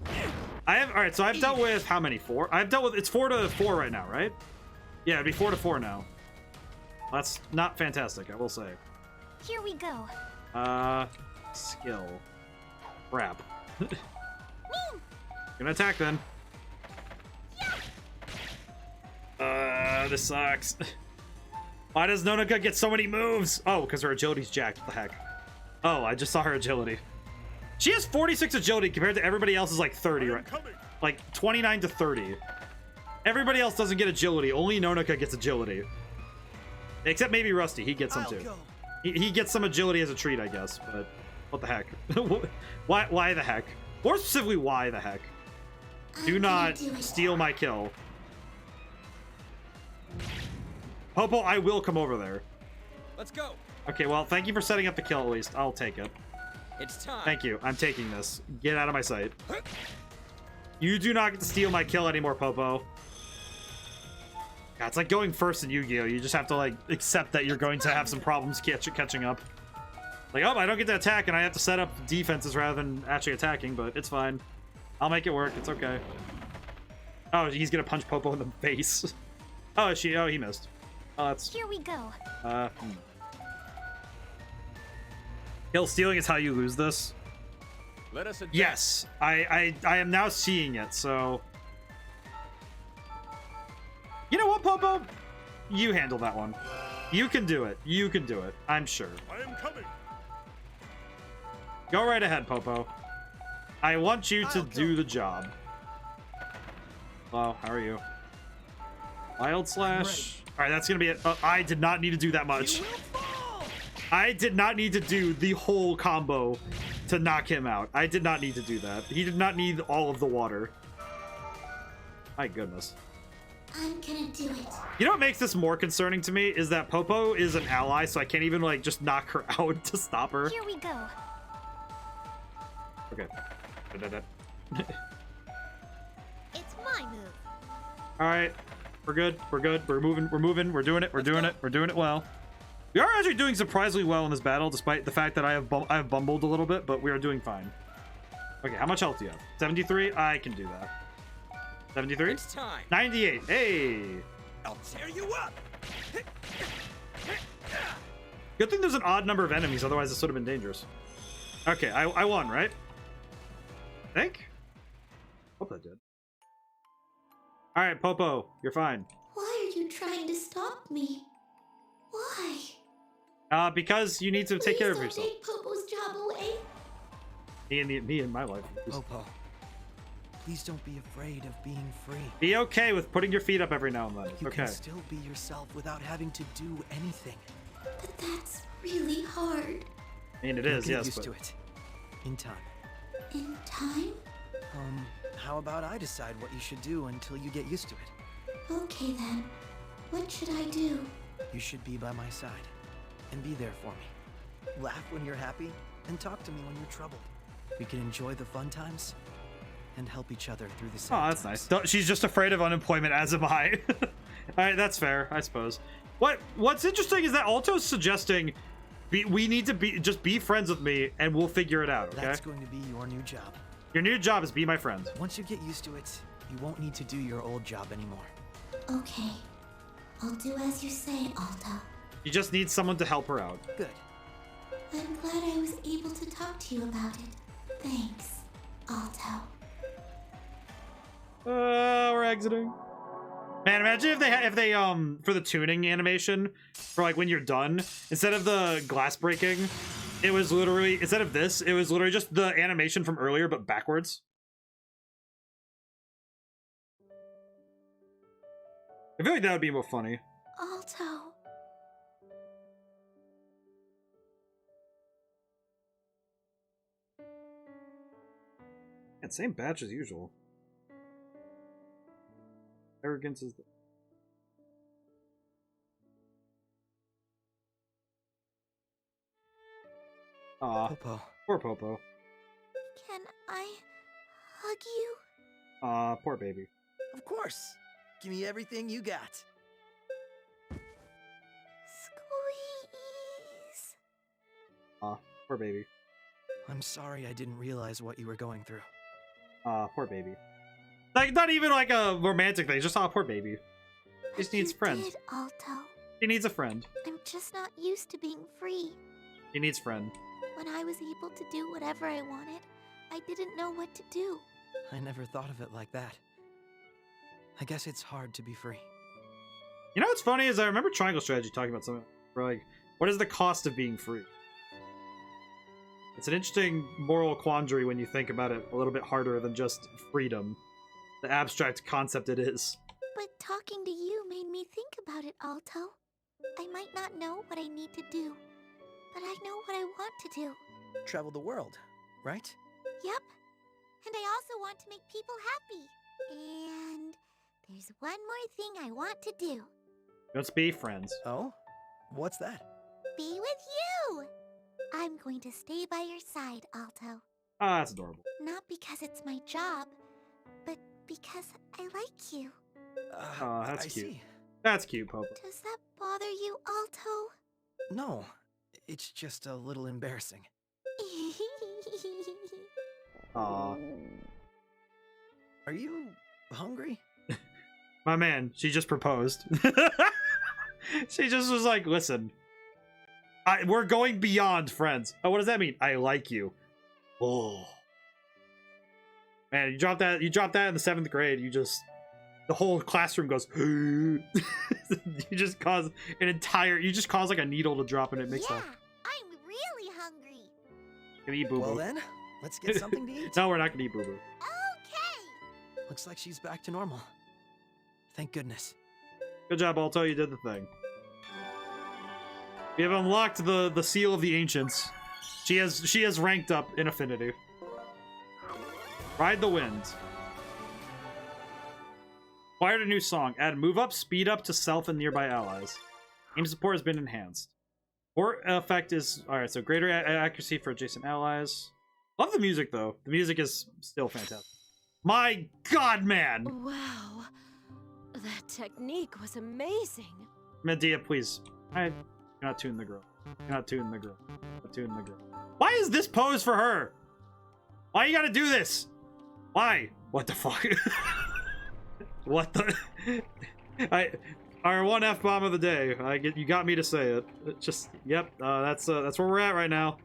Alright, so I've dealt with how many? 4? It's 4 to 4 right now, right? Yeah, it'd be 4 to 4 now. That's not fantastic, I will say. Here we go. Skill. Crap. Gonna attack then. This sucks. Why does Nonoka get so many moves? Oh, because her agility's jacked. What the heck? Oh, I just saw her agility. She has 46 agility compared to everybody else's like 30, right? Like 29 to 30. Everybody else doesn't get agility. Only Nonoka gets agility. Except maybe Rusty. He gets some too. He gets some agility as a treat, I guess. But what the heck? Why the heck? More specifically, why the heck? Do not steal my kill. Popo, I will come over there. Let's go. Okay, well, thank you for setting up the kill at least. I'll take it. It's time. Thank you. I'm taking this. Get out of my sight. You do not get to steal my kill anymore, Popo. God, it's like going first in Yu-Gi-Oh! You just have to, like, accept that you're going to have some problems catching up. Like, oh, I don't get to attack, and I have to set up defenses rather than actually attacking, but it's fine. I'll make it work. It's okay. Oh, he's gonna punch Popo in the face. Oh, he missed. Oh, that's... Here we go. Kill stealing is how you lose this. Let us advance. Yes, I am now seeing it, so... You know what, Popo? You handle that one. You can do it. You can do it. I'm sure. I am coming. Go right ahead, Popo. I want you to do the job. Hello, how are you? Wild Slash. All right, that's gonna be it. I did not need to do that much. I did not need to do the whole combo to knock him out. I did not need to do that. He did not need all of the water. My goodness. I'm gonna do it. You know what makes this more concerning to me is that Popo is an ally, so I can't even like just knock her out to stop her. Here we go. Okay. It's my move. All right, we're good. We're good. We're moving. We're moving. We're doing it. We're doing it. We're doing it well. We are actually doing surprisingly well in this battle, despite the fact that I have bumbled a little bit, but we are doing fine. Okay, how much health do you have? 73. I can do that. 73. It's time. 98. Hey. I'll tear you up. Good thing there's an odd number of enemies, otherwise this would have been dangerous. Okay, I won, right? I think. Hope I did. All right, Popo, you're fine. Why are you trying to stop me? Why? Because you need to take care of yourself. Please don't take Popo's job away. Me and my life. Popo, please don't be afraid of being free. Be okay with putting your feet up every now and then. It's You okay. can still be yourself without having to do anything. But that's really hard. I mean, it You'll is, get yes, used but... to it. In time. In time? How about I decide what you should do until you get used to it? Okay then. What should I do? You should be by my side and be there for me. Laugh when you're happy and talk to me when you're troubled. We can enjoy the fun times and help each other through the sad Oh, that's times. nice. She's just afraid of unemployment, as am I. All right, that's fair, I suppose. What's interesting is that Alto's suggesting we need to just be friends with me and we'll figure it out, okay? That's going to be your new job. Your new job is be my friend. Once you get used to it, you won't need to do your old job anymore. Okay. I'll do as you say, Alto. You just need someone to help her out. Good. I'm glad I was able to talk to you about it. Thanks, Alto. We're exiting. Man, imagine if they for the tuning animation for like when you're done, instead of the glass breaking, it was literally instead of this, it was literally just the animation from earlier but backwards. I feel like that would be more funny. Alto. Yeah, same batch as usual. Arrogance is the... Aw, Popo. poor Popo. Can I hug you? Aw, poor baby. Of course. Give me everything you got. Squeeze. Aw, poor baby. I'm sorry I didn't realize what you were going through. Aw, poor baby. Like, not even like a romantic thing, just poor baby. He just needs friends. Did, Alto. He needs a friend. I'm just not used to being free. He needs friend. When I was able to do whatever I wanted, I didn't know what to do. I never thought of it like that. I guess it's hard to be free. You know what's funny is I remember Triangle Strategy talking about something like, what is the cost of being free? It's an interesting moral quandary when you think about it a little bit harder than just freedom. The abstract concept it is. But talking to you made me think about it, Alto. I might not know what I need to do, but I know what I want to do. Travel the world, right? Yep. And I also want to make people happy. And there's one more thing I want to do. Let's be friends. Oh? What's that? Be with you! I'm going to stay by your side, Alto. Ah, that's adorable. Not because it's my job, but because I like you. Oh, that's I cute. See. That's cute, Popo. Does that bother you, Alto? No, it's just a little embarrassing. Aw. Are you hungry? My man, she just proposed. She just was like, listen, we're going beyond friends. Oh, what does that mean? I like you. Oh. Man, you dropped that in the 7th grade, the whole classroom goes, you just cause like a needle to drop and it makes Yeah, I'm really hungry. Can eat boo-boo. Well then, let's get something to eat. No, we're not gonna eat boo-boo. Okay. Looks like she's back to normal. Thank goodness. Good job, Alto. You did the thing. We have unlocked the seal of the ancients. She has ranked up in affinity. Ride the wind. Acquired a new song. Add move up, speed up to self and nearby allies. Aim support has been enhanced. Support effect is alright. So greater accuracy for adjacent allies. Love the music though. The music is still fantastic. My God, man! Wow, that technique was amazing. Medea, please. You're not tuning the girl. You're not tuning the girl. Not tuning the girl. Why is this pose for her? Why you gotta do this? Why? What the fuck? What the? Our one F-bomb of the day. You got me to say it. Yep. That's where we're at right now.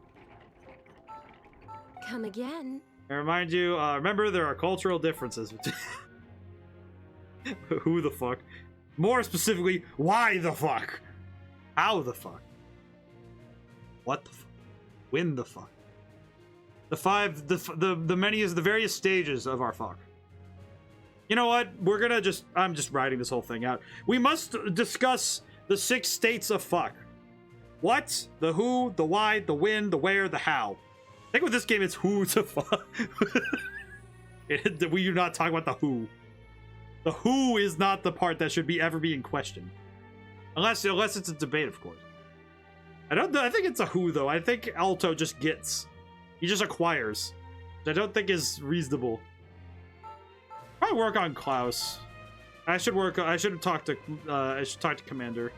Come again. I remind you. Remember, there are cultural differences. Who the fuck? More specifically, why the fuck? How the fuck? What the fuck? When the fuck? The various stages of our fuck. You know what? I'm just writing this whole thing out. We must discuss the 6 states of fuck. What? The who, the why, the when, the where, the how. I think with this game it's who to fuck. We do not talk about the who. The who is not the part that should ever be in question. Unless it's a debate, of course. I think it's a who, though. I think Alto just gets. He just acquires. Which I don't think is reasonable. Probably work on Klaus. I should talk to Commander.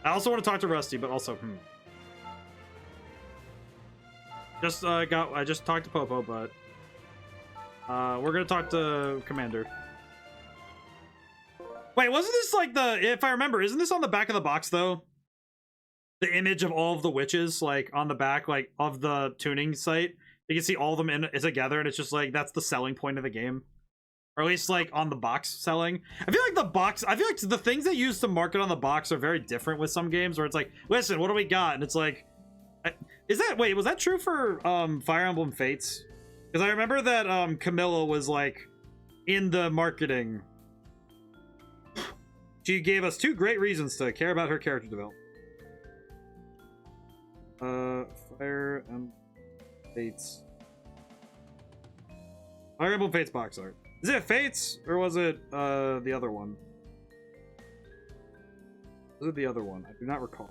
I also want to talk to Rusty, but also I just talked to Popo, but we're gonna talk to Commander. Wait, wasn't this like if I remember, isn't this on the back of the box though? The image of all of the witches, like on the back, like of the tuning site. You can see all of them together, and it's just like that's the selling point of the game. Or at least like on the box selling. I feel like the things they use to market on the box are very different with some games where it's like, listen, what do we got? And it's like, was that true for Fire Emblem Fates? Because I remember that Camilla was like in the marketing. She gave us 2 great reasons to care about her character development. Fire Emblem Fates. Fire Emblem Fates box art. Is it Fates or was it the other one? Was it the other one? I do not recall.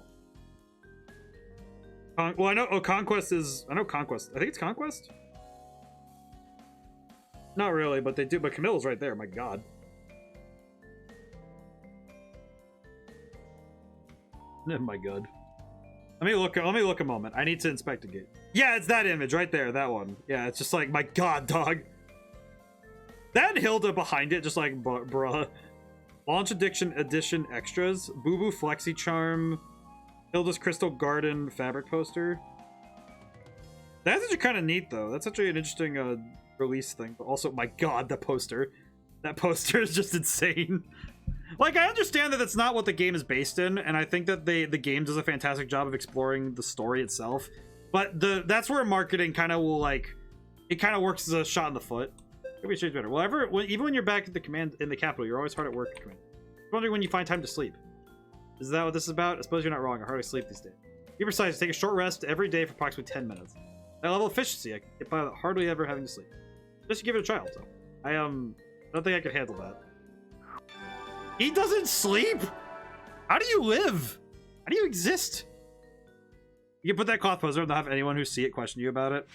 Well, I know Conquest is. I know Conquest. I think it's Conquest. Not really, but they do. But Camilla's right there. My God. Oh my God. Let me look a moment. I need to inspect a gate. Yeah, it's that image right there. That one. Yeah, it's just like my God, dog. That Hilda behind it, just like bruh. Launch Edition extras. Boo Boo Flexi Charm. Hilda's Crystal Garden fabric poster. That's actually kind of neat, though. That's actually an interesting release thing. But also, my God, that poster. That poster is just insane. like, I understand that that's not what the game is based in, and I think that the game does a fantastic job of exploring the story itself. But that's where marketing kind of will, like, it kind of works as a shot in the foot. Maybe change better. Even when you're back at the command in the capital, you're always hard at work at command. I'm wondering when you find time to sleep. Is that what this is about? I suppose you're not wrong. I hardly sleep these days. Be precise. Take a short rest every day for approximately 10 minutes. That level of efficiency, I can get by without hardly ever having to sleep. Just give it a try, also. I don't think I could handle that. He doesn't sleep? How do you live? How do you exist? You can put that cloth poster and not have anyone who see it question you about it.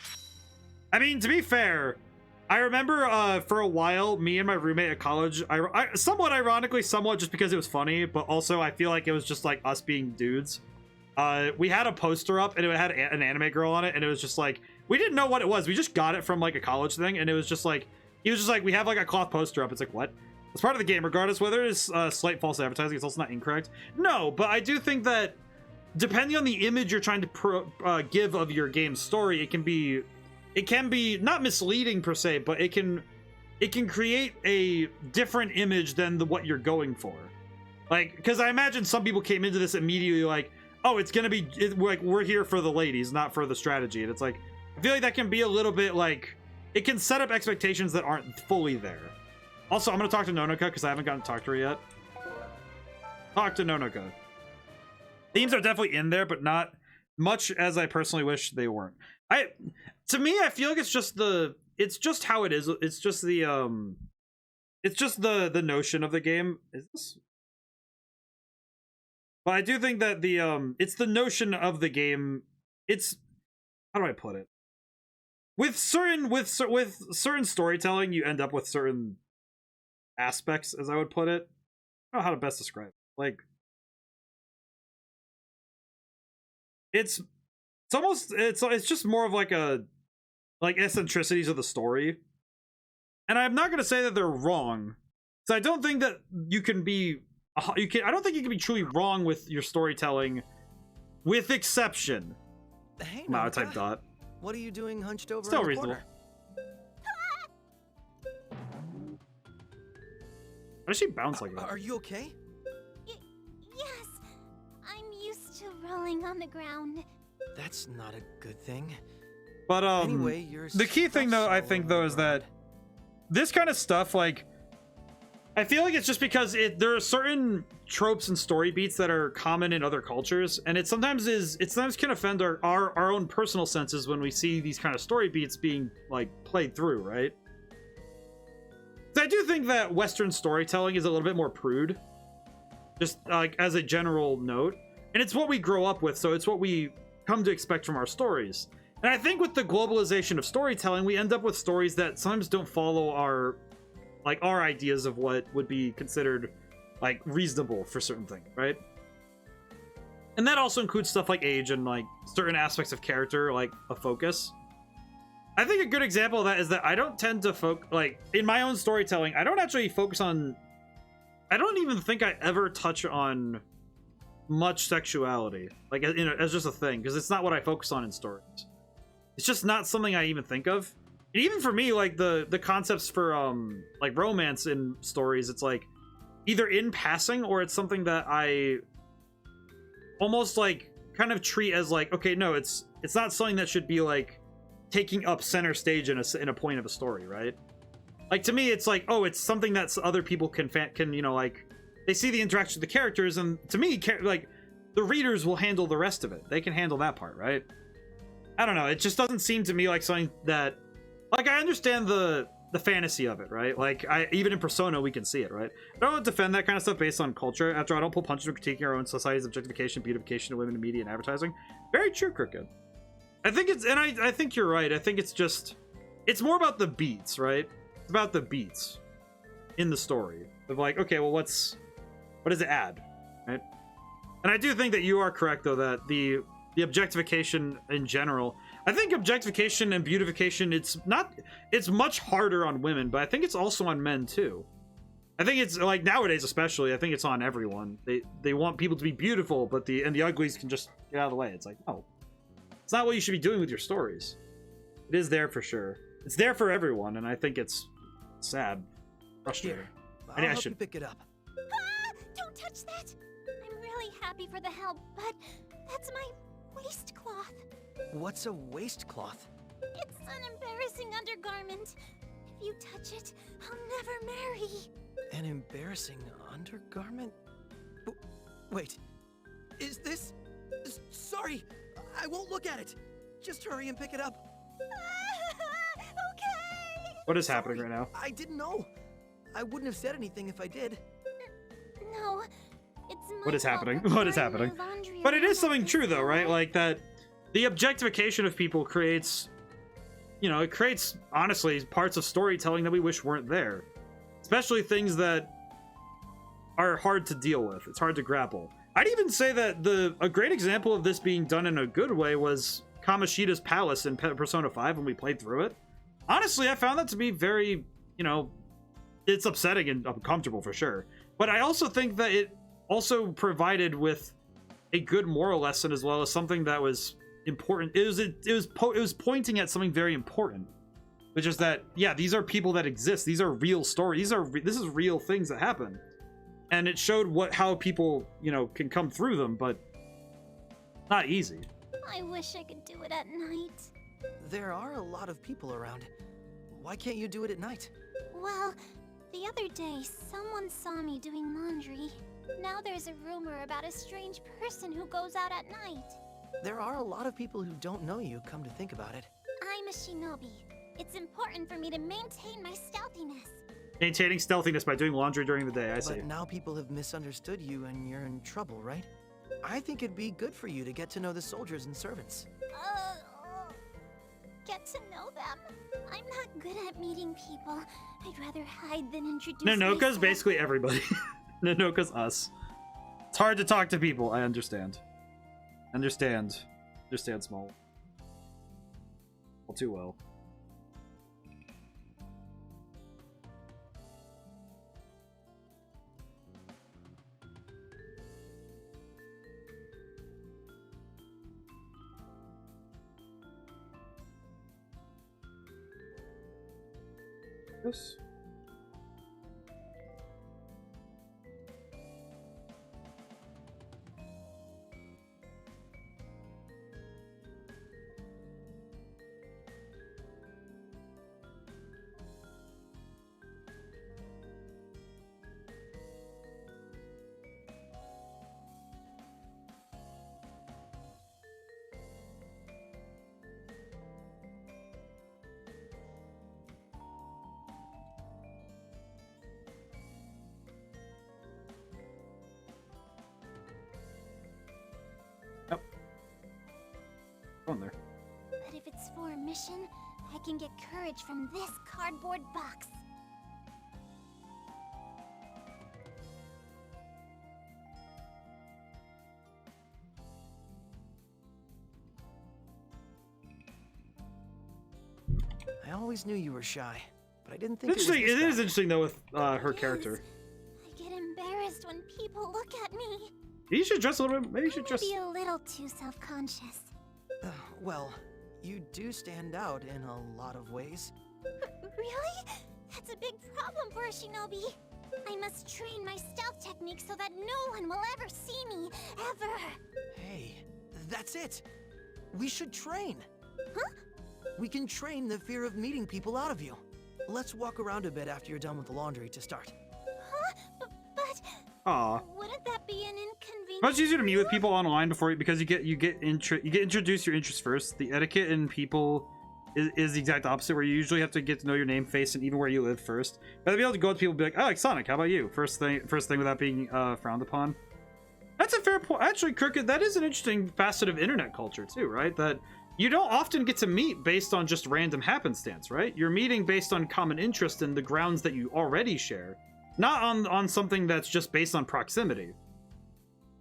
I mean, to be fair, I remember for a while, me and my roommate at college, I somewhat ironically, somewhat just because it was funny, but also I feel like it was just like us being dudes. We had a poster up and it had an anime girl on it, and it was just like, we didn't know what it was. We just got it from like a college thing, and it was just like, he was just like, we have like a cloth poster up. It's like, what? It's part of the game, regardless whether it is slight false advertising. It's also not incorrect. No, but I do think that depending on the image you're trying to give of your game's story, it can be not misleading per se, but it can create a different image than what you're going for. Like, because I imagine some people came into this immediately like, oh, it's gonna be like, we're here for the ladies, not for the strategy. And it's like, I feel like that can be a little bit like, it can set up expectations that aren't fully there. Also, I'm gonna talk to Nonoka because I haven't gotten to talk to her yet. Talk to Nonoka. Themes are definitely in there, but not much as I personally wish they weren't. To me, I feel like it's just how it is. It's just the notion of the game. Is this? But I do think that it's the notion of the game. It's, how do I put it? With certain storytelling, you end up with certain aspects, as I would put it. I don't know how to best describe it. Like, it's just more of like eccentricities of the story. And I'm not going to say that they're wrong. So I don't think that I don't think you can be truly wrong with your storytelling, with exception. Hey, Monotype dot. What are you doing hunched over? Still in the reasonable. corner? Why does she bounce like that? Are you okay? Yes. I'm used to rolling on the ground. That's not a good thing. But Anyway, you're the key thing though, I think though, is that this kind of stuff, like, I feel like it's just because there are certain tropes and story beats that are common in other cultures, and it sometimes can offend our own personal senses when we see these kind of story beats being like played through, right? So I do think that Western storytelling is a little bit more prude, just like as a general note, and it's what we grow up with, so it's what we come to expect from our stories. And I think with the globalization of storytelling, we end up with stories that sometimes don't follow our ideas of what would be considered like reasonable for certain things, right? And that also includes stuff like age and like certain aspects of character, like a focus. I think a good example of that is that I don't tend to like in my own storytelling, I don't actually focus on, I don't even think I ever touch on much sexuality, like as just a thing, because it's not what I focus on in stories. It's just not something I even think of. And even for me, like the concepts for like romance in stories, it's like either in passing or it's something that I almost like kind of treat as like, okay, no, it's not something that should be like taking up center stage in a point of a story, right? Like to me, it's like, oh, it's something that other people can you know, like they see the interaction with the characters, and to me, like the readers will handle the rest of it. They can handle that part, right? I don't know. It just doesn't seem to me like something that, like, I understand the fantasy of it, right? Like, even in Persona, we can see it, right? I don't defend that kind of stuff based on culture. After all, I don't pull punches when critiquing our own society's objectification, beautification of women in media and advertising. Very true, Crooked. I think I think you're right. I think it's more about the beats, right? It's about the beats in the story of like, okay, well, what does it add, right? And I do think that you are correct, though, that the objectification in general, I think objectification and beautification, it's much harder on women, but I think it's also on men too. I think it's like nowadays, especially, I think it's on everyone. They want people to be beautiful, but the uglies can just get out of the way. It's like, no, it's not what you should be doing with your stories. It is there for sure. It's there for everyone, and I think it's sad, frustrating. Here, I'll help you pick it up. happy for the help, but that's my waistcloth. What's a waistcloth? It's an embarrassing undergarment. If you touch it, I'll never marry. An embarrassing undergarment? Wait, is this... Sorry, I won't look at it. Just hurry and pick it up. Okay. What is happening right now? I didn't know. I wouldn't have said anything if I did. No, it's my What is fault happening? for What is throwing my happening? laundry But it around is something like true this, though, right? right? Like that the objectification of people creates, you know, it creates, honestly, parts of storytelling that we wish weren't there. Especially things that are hard to deal with. It's hard to grapple. I'd even say that a great example of this being done in a good way was Kamoshida's Palace in Persona 5 when we played through it. Honestly, I found that to be very, you know, it's upsetting and uncomfortable for sure. But I also think that it also provided with a good moral lesson as well as something that was important. It was pointing at something very important, which is that, yeah, these are people that exist. These are real stories. This is real things that happen. And it showed how people, you know, can come through them, but not easy. I wish I could do it at night. There are a lot of people around. Why can't you do it at night? Well, the other day, someone saw me doing laundry. Now there's a rumor about a strange person who goes out at night. There are a lot of people who don't know you, come to think about it. I'm a shinobi. It's important for me to maintain my stealthiness. Maintaining stealthiness by doing laundry during the day, I see. But now people have misunderstood you and you're in trouble, right? I think it'd be good for you to get to know the soldiers and servants. Get to know them? I'm not good at meeting people. I'd rather hide than introduce Nanoka's myself. basically everybody. Nanoka's us. It's hard to talk to people, I understand. Understand small. All too well. Yes. On there. But if it's for a mission, I can get courage from this cardboard box. I always knew you were shy, but I didn't think Interesting. it was It this is bad. interesting though with her character. I get embarrassed when people look at me. Maybe you should dress a little bit. Maybe you should dress. Maybe a little too self-conscious. Well, you do stand out in a lot of ways. Really? That's a big problem for a shinobi. I must train my stealth technique so that no one will ever see me, ever. Hey, that's it. We should train. Huh? We can train the fear of meeting people out of you. Let's walk around a bit after you're done with the laundry to start. Huh? But Aw. wouldn't that be an inconvenience? Much easier to meet with people online because you get introduced your interests first. The etiquette in people is the exact opposite, where you usually have to get to know your name, face, and even where you live first. But to be able to go to people and be like, oh, like Sonic, how about you? First thing without being frowned upon. That's a fair point. Actually, Crooked, that is an interesting facet of internet culture too, right? That you don't often get to meet based on just random happenstance, right? You're meeting based on common interest in the grounds that you already share, not on something that's just based on proximity.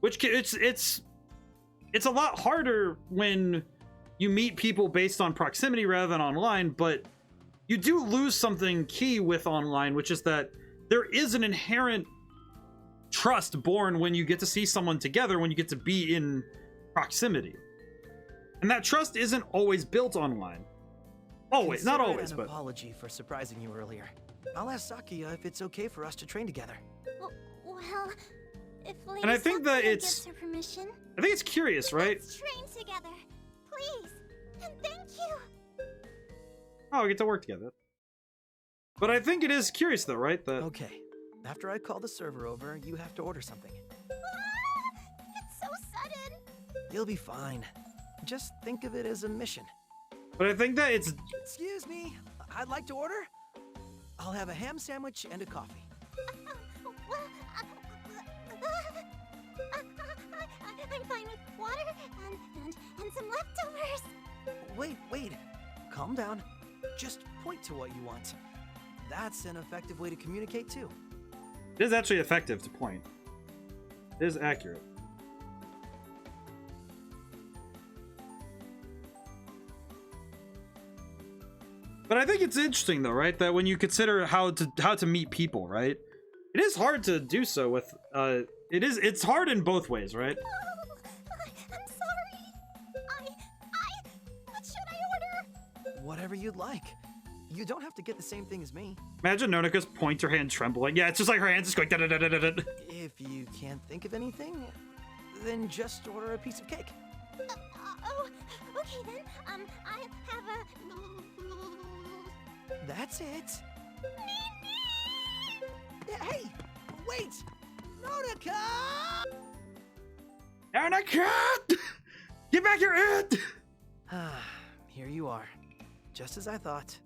Which it's a lot harder when you meet people based on proximity rather than online, but you do lose something key with online, which is that there is an inherent trust born when you get to see someone together, when you get to be in proximity. And that trust isn't always built online. Always, not Consider it always, an but... apology for surprising you earlier. I'll ask Sakia if it's okay for us to train together. Well, If Lady And I think that Sakura it's- gives her permission, I think it's curious, right? let's train together, please. And thank you. Oh, we get to work together. But I think it is curious though, right? That Okay. After I call the server over, you have to order something. It's so sudden. You'll be fine. Just think of it as a mission. But I think that it's Excuse me, I'd like to order. I'll have a ham sandwich and a coffee. Well, I'm fine with water and some leftovers. Wait. Calm down. Just point to what you want. That's an effective way to communicate too. it is actually effective to point. It is accurate. But I think it's interesting though, right? That when you consider how to meet people, right? It is hard to do so with it's hard in both ways, right? I'm sorry. What should I order? Whatever you'd like. You don't have to get the same thing as me. Imagine Nonika's pointer hand trembling. Yeah, it's just like her hands just going da da da da da da. If you can't think of anything, then just order a piece of cake. Oh, okay then. I have a. That's it. Hey, wait! Nonika! Nonika! Get back your head! Here you are. Just as I thought.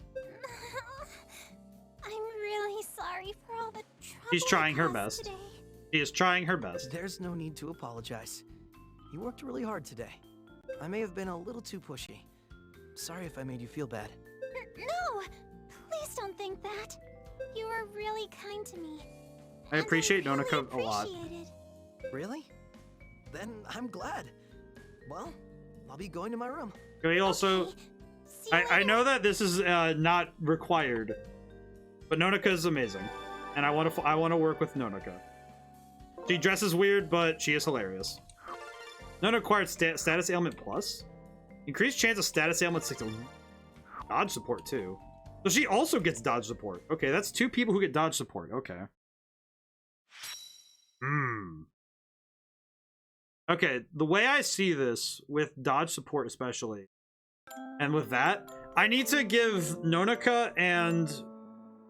I'm really sorry for all the trouble. She's trying her I caused best. Today. She is trying her best. There's no need to apologize. You worked really hard today. I may have been a little too pushy. Sorry if I made you feel bad. No! Please don't think that. You were really kind to me. I appreciate really Nonika a lot. appreciate it. Really? Then I'm glad. Well, I'll be going to my room. We also, Okay. See you I later. know that this is not required, but Nonika is amazing, and I want to work with Nonika. She dresses weird, but she is hilarious. Nona acquired status ailment plus. Increased chance of status ailment 6. Dodge support too. So she also gets dodge support. Okay, that's 2 people who get dodge support. Okay. Okay, the way I see this, with dodge support especially, and with that, I need to give Nonika and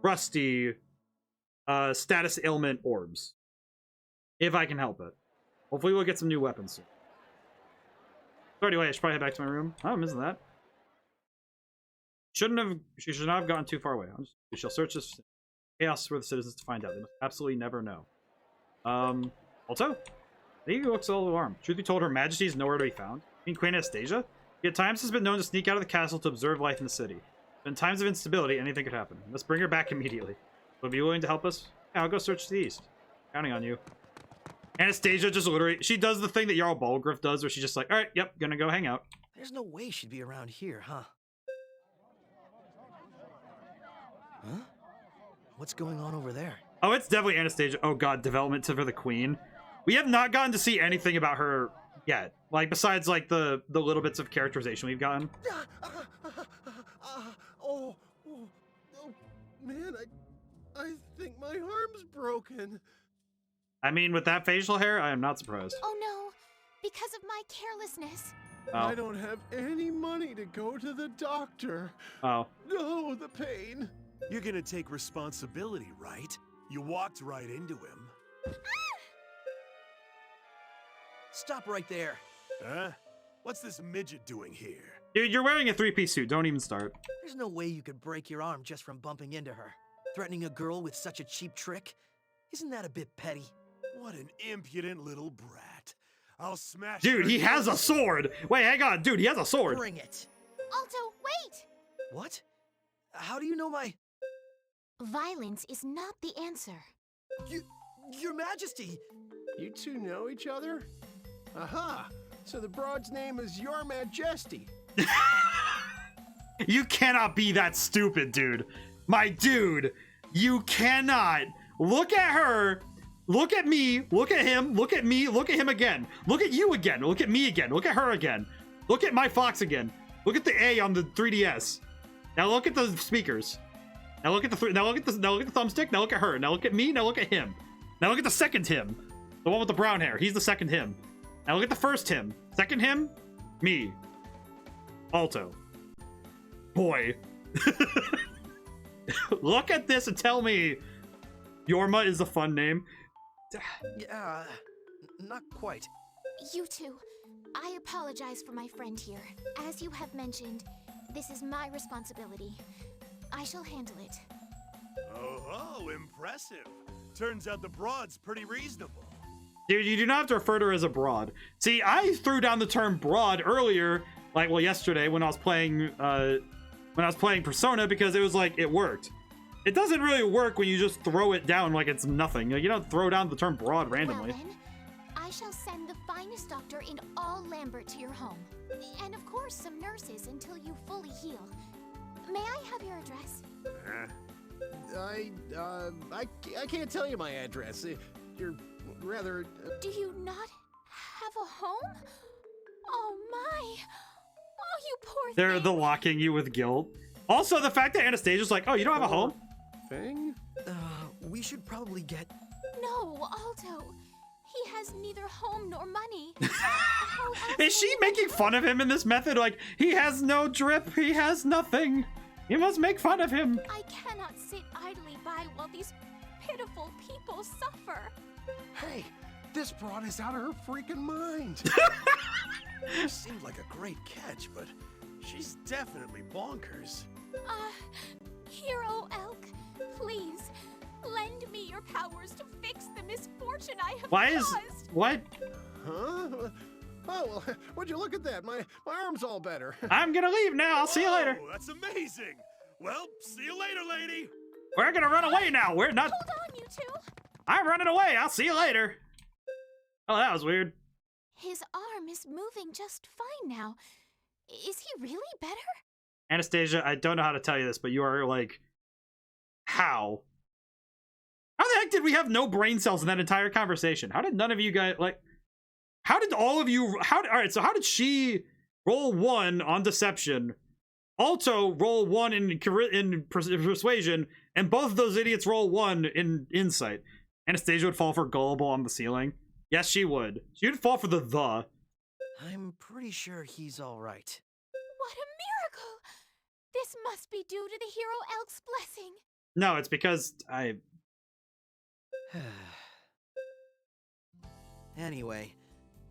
Rusty status ailment orbs. If I can help it. Hopefully we'll get some new weapons soon. So anyway, I should probably head back to my room. Oh, I'm missing that. She should not have gotten too far away. We shall search this chaos for the citizens to find out. They must absolutely never know. Also, he looks a little alarmed. Truth be told, Her Majesty is nowhere to be found. Queen Anastasia? At times has been known to sneak out of the castle to observe life in the city. But in times of instability, anything could happen. Let's bring her back immediately. Would you be willing to help us? Yeah, I'll go search to the east. Counting on you. Anastasia just literally, she does the thing that Jarl Balgriff does, where she's just like, all right, yep, gonna go hang out. There's no way she'd be around here, huh? Huh? What's going on over there? Oh, it's definitely Anastasia. Oh god, development for the queen. We have not gotten to see anything about her yet. Like, besides, like, the little bits of characterization we've gotten. Oh, man, I think my arm's broken. I mean, with that facial hair, I am not surprised. Oh no, because of my carelessness. Oh. I don't have any money to go to the doctor. Oh. No, the pain. You're gonna take responsibility, right? You walked right into him. Stop right there. Huh? What's this midget doing here? Dude, you're wearing a 3-piece suit. Don't even start. There's no way you could break your arm just from bumping into her. Threatening a girl with such a cheap trick? Isn't that a bit petty? What an impudent little brat. I'll smash Dude, he has a sword. Wait, hang on. Dude, he has a sword. Bring it. Alto, wait! What? How do you know my... Violence is not the answer. Your Majesty! You two know each other? Aha! So the broad's name is Your Majesty. You cannot be that stupid, dude. My dude, you cannot. Look at her. Look at me. Look at him. Look at me. Look at him again. Look at you again. Look at me again. Look at her again. Look at my Fox again. Look at the A on the 3DS. Now look at the speakers. Now look at the now look at the thumbstick. Now look at her. Now look at me. Now look at him. Now look at the second him. The one with the brown hair. He's the second him. Now look at the first him. Second him, me. Alto. Boy. Look at this and tell me Yorma is a fun name. Yeah, not quite. You two, I apologize for my friend here. As you have mentioned, this is my responsibility. I shall handle it. Oh, impressive. Turns out the broad's pretty reasonable. Dude, you do not have to refer to her as a broad. See, I threw down the term broad earlier, like, well, yesterday when I was playing Persona, because it was like, it worked. It doesn't really work when you just throw it down like it's nothing. You don't throw down the term broad randomly. Well then, I shall send the finest doctor in all Lambert to your home. And of course, some nurses until you fully heal. May I have your address? I can't tell you my address. You're rather... Do you not have a home? Oh my! Oh, you poor They're thing. the locking you with guilt. Also, the fact that Anastasia's like, oh, you don't have a home? Thing? We should probably get... No, Alto. He has neither home nor money. Is she making fun of him in this method? Like, he has no drip, he has nothing. You must make fun of him. I cannot sit idly by while these pitiful people suffer. Hey, this broad is out of her freaking mind. She seemed like a great catch, but she's definitely bonkers. Hero Elk, please, lend me your powers to fix the misfortune I have caused. What? Huh? Oh, well, would you look at that? My arm's all better. I'm gonna leave now. I'll see you later. Oh, that's amazing. Well, see you later, lady. We're gonna run away now. We're not. Hold on, you two. I'm running away. I'll see you later. Oh, that was weird. His arm is moving just fine now. Is he really better? Anastasia, I don't know how to tell you this, but you are like, how? How the heck did we have no brain cells in that entire conversation? How did none of you guys, like, how did all of you, all right, so how did she roll 1 on deception, Alto roll 1 in persuasion, and both of those idiots roll 1 in insight? Anastasia would fall for gullible on the ceiling. Yes, she would. She would fall for the. I'm pretty sure he's all right. What a miracle! This must be due to the Hero Elk's blessing. No, it's because Anyway,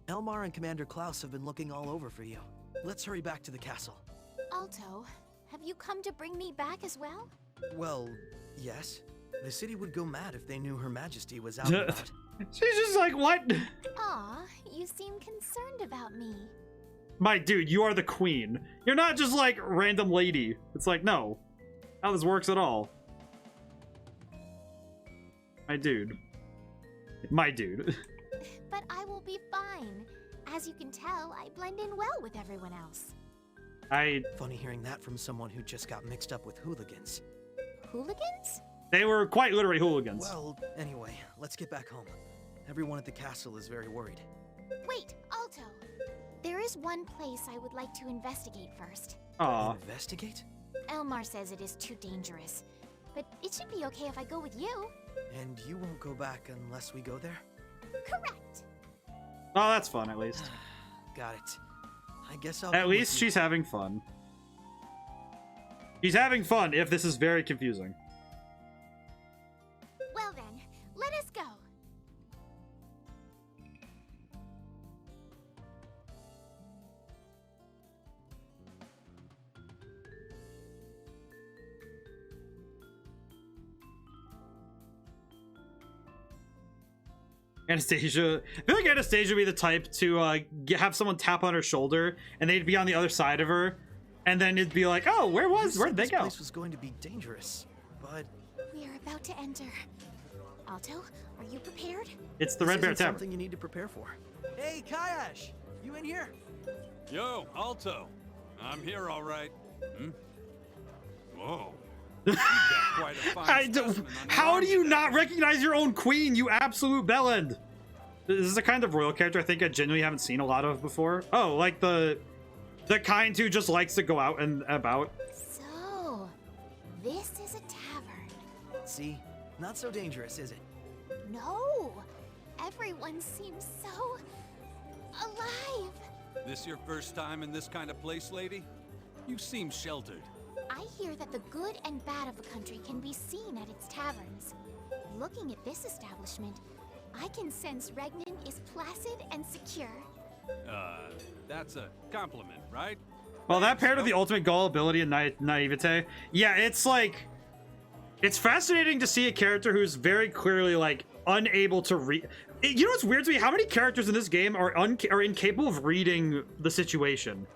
Elmar and Commander Klaus have been looking all over for you. Let's hurry back to the castle. Alto, have you come to bring me back as well? Well, yes. The city would go mad if they knew Her Majesty was out and about. She's just like, what? Aw, you seem concerned about me. My dude, you are the queen. You're not just like random lady. It's like, no. How this works at all. My dude. My dude. But I will be fine. As you can tell, I blend in well with everyone else. Funny hearing that from someone who just got mixed up with hooligans. Hooligans? They were quite literally hooligans. Well, anyway, let's get back home. Everyone at the castle is very worried. Wait, Alto. There is one place I would like to investigate first. Aw. Investigate? Elmar says it is too dangerous. But it should be okay if I go with you. And you won't go back unless we go there? Correct. Oh, that's fun, at least. Got it. I guess I'll At least she's having fun. She's having fun, if this is very confusing. Well then, let us go. Anastasia, I feel like Anastasia would be the type to have someone tap on her shoulder, and they'd be on the other side of her, and then it'd be like, oh, where'd they This go? place was going to be dangerous, but We are about to enter. Alto, are you prepared? It's the this Red Bear isn't Tavern. something you need to prepare for. Hey, Kayash! You in here? Yo, Alto. I'm here, all right. Whoa. You got quite a fine specimen on your How arm do you there. not recognize your own queen, you absolute bellend? This is a kind of royal character I think I genuinely haven't seen a lot of before. Oh, like the kind who just likes to go out and about. So, this is a tavern. See? Not so dangerous, is it? No, Everyone seems so alive. This your first time in this kind of place, lady? You seem sheltered. I hear that the good and bad of a country can be seen at its taverns. Looking at this establishment, I can sense Regnan is placid and secure. That's a compliment, right? Well, that paired with the ultimate gullibility and naivete. Yeah, it's like... It's fascinating to see a character who's very clearly, like, unable to read... You know what's weird to me? How many characters in this game are incapable of reading the situation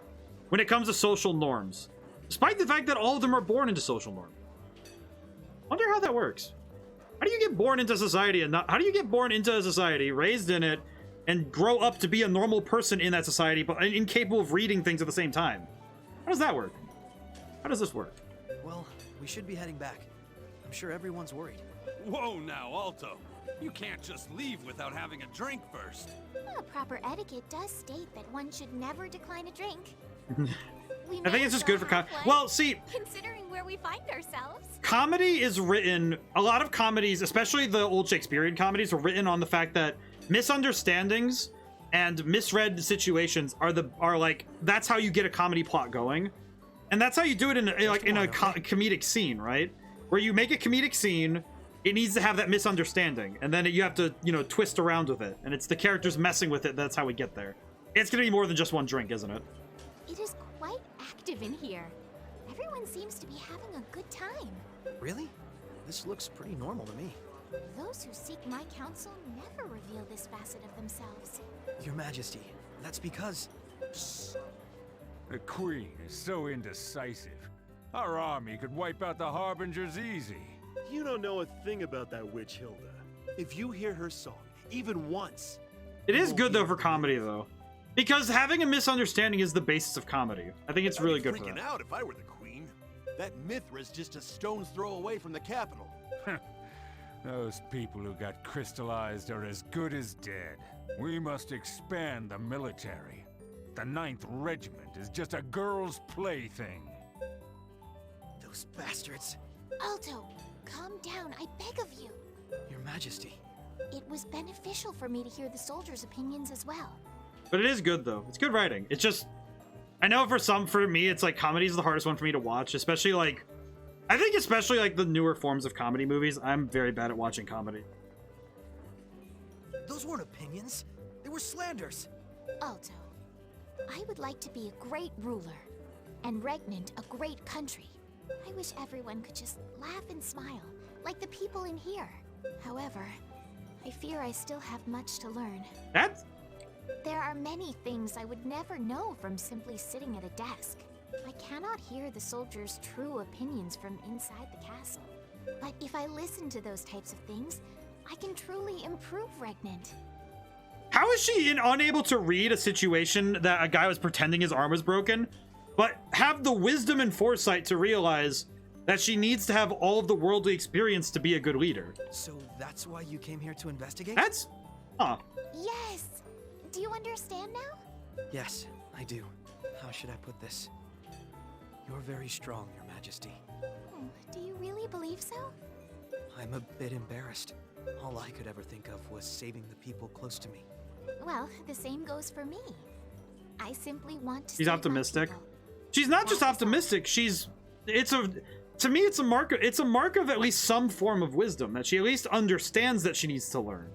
when it comes to social norms? Despite the fact that all of them are born into social norms. Wonder how that works. How do you get born into society and not... How do you get born into a society, raised in it, and grow up to be a normal person in that society, but incapable of reading things at the same time? How does that work? How does this work? Well, we should be heading back. I'm sure everyone's worried. Whoa now, Alto. You can't just leave without having a drink first. Proper etiquette does state that one should never decline a drink. I think it's just good for well, see, considering where we find ourselves. Comedy is written, a lot of comedies, especially the old Shakespearean comedies, are written on the fact that misunderstandings and misread situations are like that's how you get a comedy plot going, and that's how you do it in a comedic scene, right? Where you make a comedic scene, it needs to have that misunderstanding, and then you have to, you know, twist around with it, and it's the characters messing with it. That's how we get there. It's gonna be more than just one drink, isn't it? It is quite active in here. Everyone seems to be having a good time. Really? This looks pretty normal to me. Those who seek my counsel never reveal this facet of themselves. Your Majesty, that's because... The Queen is so indecisive. Our army could wipe out the Harbingers easy. You don't know a thing about that witch, Hilda. If you hear her song, even once... It is good, though, for comedy, though. Because having a misunderstanding is the basis of comedy. I think it's really good for that. I'd be freaking out if I were the Queen. That Mithra's just a stone's throw away from the capital. Those people who got crystallized are as good as dead. We must expand the military. The 9th Regiment is just a girl's plaything. Those bastards. Alto, calm down, I beg of you. Your Majesty. It was beneficial for me to hear the soldiers' opinions as well. But it is good, though. It's good writing. It's just... I know for me, it's like comedy is the hardest one for me to watch, especially like... I think especially like the newer forms of comedy movies. I'm very bad at watching comedy. Those weren't opinions. They were slanders. Alto, I would like to be a great ruler, and Regnant a great country. I wish everyone could just laugh and smile, like the people in here. However, I fear I still have much to learn. There are many things I would never know from simply sitting at a desk. I cannot hear the soldiers' true opinions from inside the castle. But if I listen to those types of things, I can truly improve Regnant. How is she unable to read a situation that a guy was pretending his arm was broken, but have the wisdom and foresight to realize that she needs to have all of the worldly experience to be a good leader? So that's why you came here to investigate? That's... Huh. Yes! Do you understand now? Yes, I do. How should I put this? You're very strong, Your Majesty. Do you really believe so? I'm a bit embarrassed. All I could ever think of was saving the people close to me. Well, the same goes for me. I simply want to. She's optimistic. She's not just optimistic. To me, it's a mark of at least some form of wisdom, that she at least understands that she needs to learn.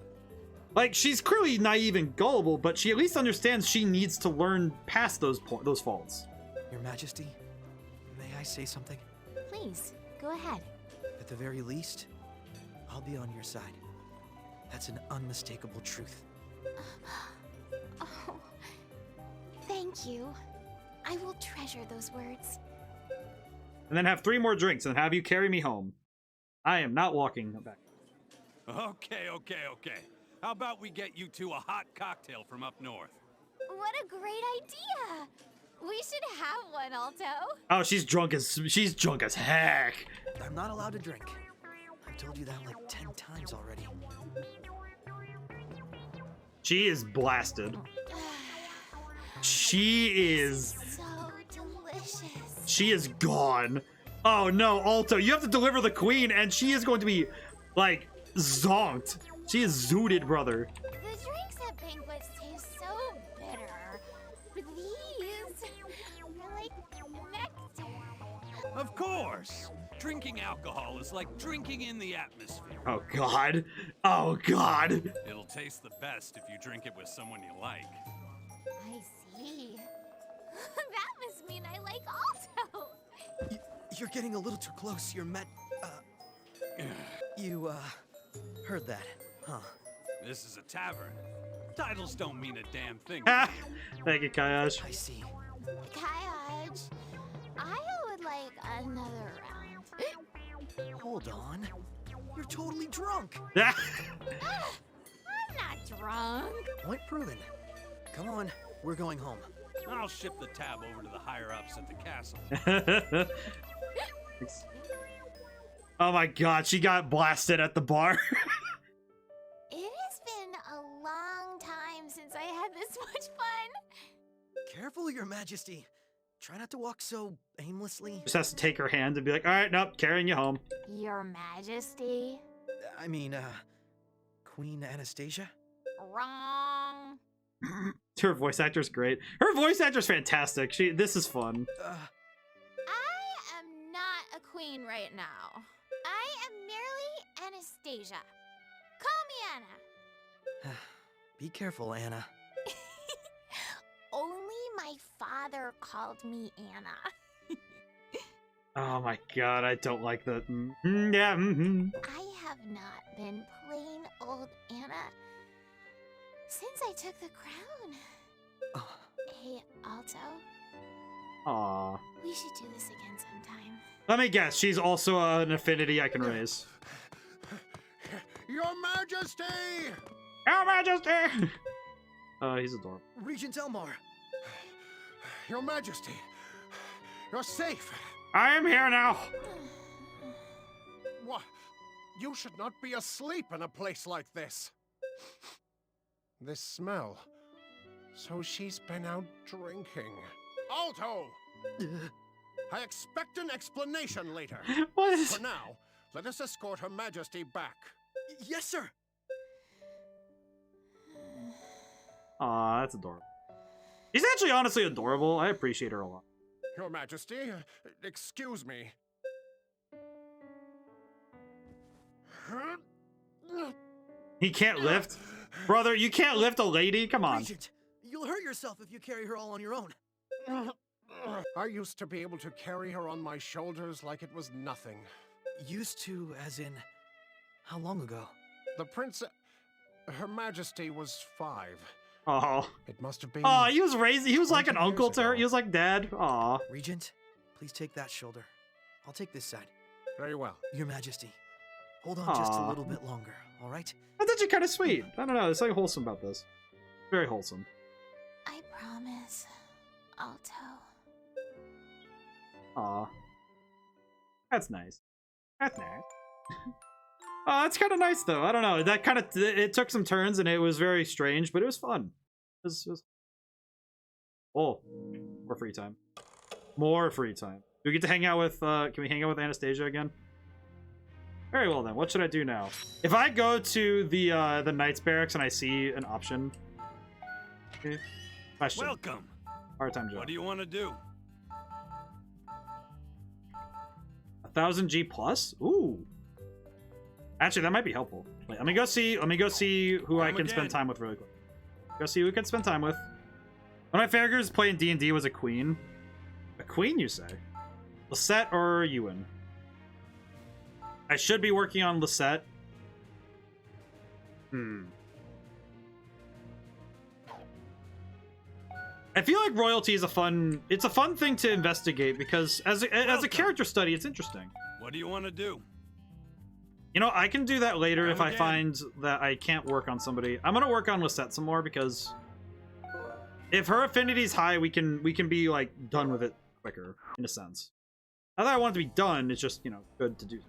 Like, she's clearly naive and gullible, but she at least understands she needs to learn past those faults. Your Majesty, may I say something? Please, go ahead. At the very least, I'll be on your side. That's an unmistakable truth. Oh, thank you. I will treasure those words. And then have 3 more drinks and have you carry me home. I am not walking back. Okay. How about we get you two a hot cocktail from up north? What a great idea! We should have one, Alto. Oh, she's drunk as heck. I'm not allowed to drink. I've told you that like 10 times already. She is blasted. She is... So delicious. She is gone. Oh no, Alto, you have to deliver the queen and she is going to be, like, zonked. She is zooted, brother. The drinks at banquets taste so bitter. But these are like nectar. Of course! Drinking alcohol is like drinking in the atmosphere. Oh god. Oh god. It'll taste the best if you drink it with someone you like. I see. That must mean I like Alto. You're getting a little too close. You're you, heard that, huh? This is a tavern. Titles don't mean a damn thing. Thank you, Kayash. I see. Kayaj, I would like another round. Hold on. You're totally drunk. I'm not drunk. Point proven. Come on, we're going home. I'll ship the tab over to the higher-ups at the castle. Oh my god, she got blasted at the bar. It has been a long time since I had this much fun. Careful, Your Majesty. Try not to walk so aimlessly. Just has to take her hand and be like, alright, nope, carrying you home. Your Majesty? I mean, Queen Anastasia? Wrong. Her voice actor's great. Her voice actor's fantastic. This is fun. I am not a queen right now. I am merely Anastasia. Call me Anna. Be careful, Anna. Only my father called me Anna. Oh my god, I don't like the... yeah. I have not been plain old Anna since I took the crown. Hey, Alto. Aw. We should do this again sometime. Let me guess, she's also an affinity I can raise. Your Majesty! Your Majesty! He's adorable. Regent Elmar. Your Majesty, you're safe. I am here now. What? You should not be asleep in a place like this. This smell. So she's been out drinking. Alto! I expect an explanation later. What? For now, let us escort Her Majesty back. Yes, sir. Aw, that's adorable. She's actually honestly adorable. I appreciate her a lot. Your Majesty, excuse me. He can't lift? Brother, you can't lift a lady? Come on. Regent, you'll hurt yourself if you carry her all on your own. I used to be able to carry her on my shoulders like it was nothing. Used to, as in, how long ago? The princess... Her Majesty was 5. Oh. It must have been... Oh, he was raised... He was like an 20 years uncle to her. ago. He was like dad. Aw. Regent, please take that shoulder. I'll take this side. Very well. Your Majesty, hold on just a little bit longer, all right? That's actually kind of sweet. I don't know. There's something wholesome about this. Very wholesome. I promise, Alto. Aw. That's nice. That's nice. Oh, that's kind of nice, though. I don't know. That kind of... It took some turns, and it was very strange, but it was fun. It was... Oh. More free time. More free time. Do we get to hang out with... Can we hang out with Anastasia again? Very well, then. What should I do now? If I go to the Knights Barracks and I see an option... Okay. Question. Welcome. Hard time job. What do you want to do? 1,000 G plus? Ooh. Actually, that might be helpful. Wait, let me go see who I can spend time with really quick. Go see who we can spend time with. One of my favorite groups playing D&D was a queen. A queen, you say? Lisette or Ewan? I should be working on Lisette. I feel like royalty is a fun thing to investigate because as a character study, it's interesting. What do you want to do? You know, I can do that later if I again. find that I can't work on somebody. I'm gonna work on Lisette some more because if her affinity is high, we can be like done with it quicker in a sense. Not that I want it to be done, it's just, you know, good to do.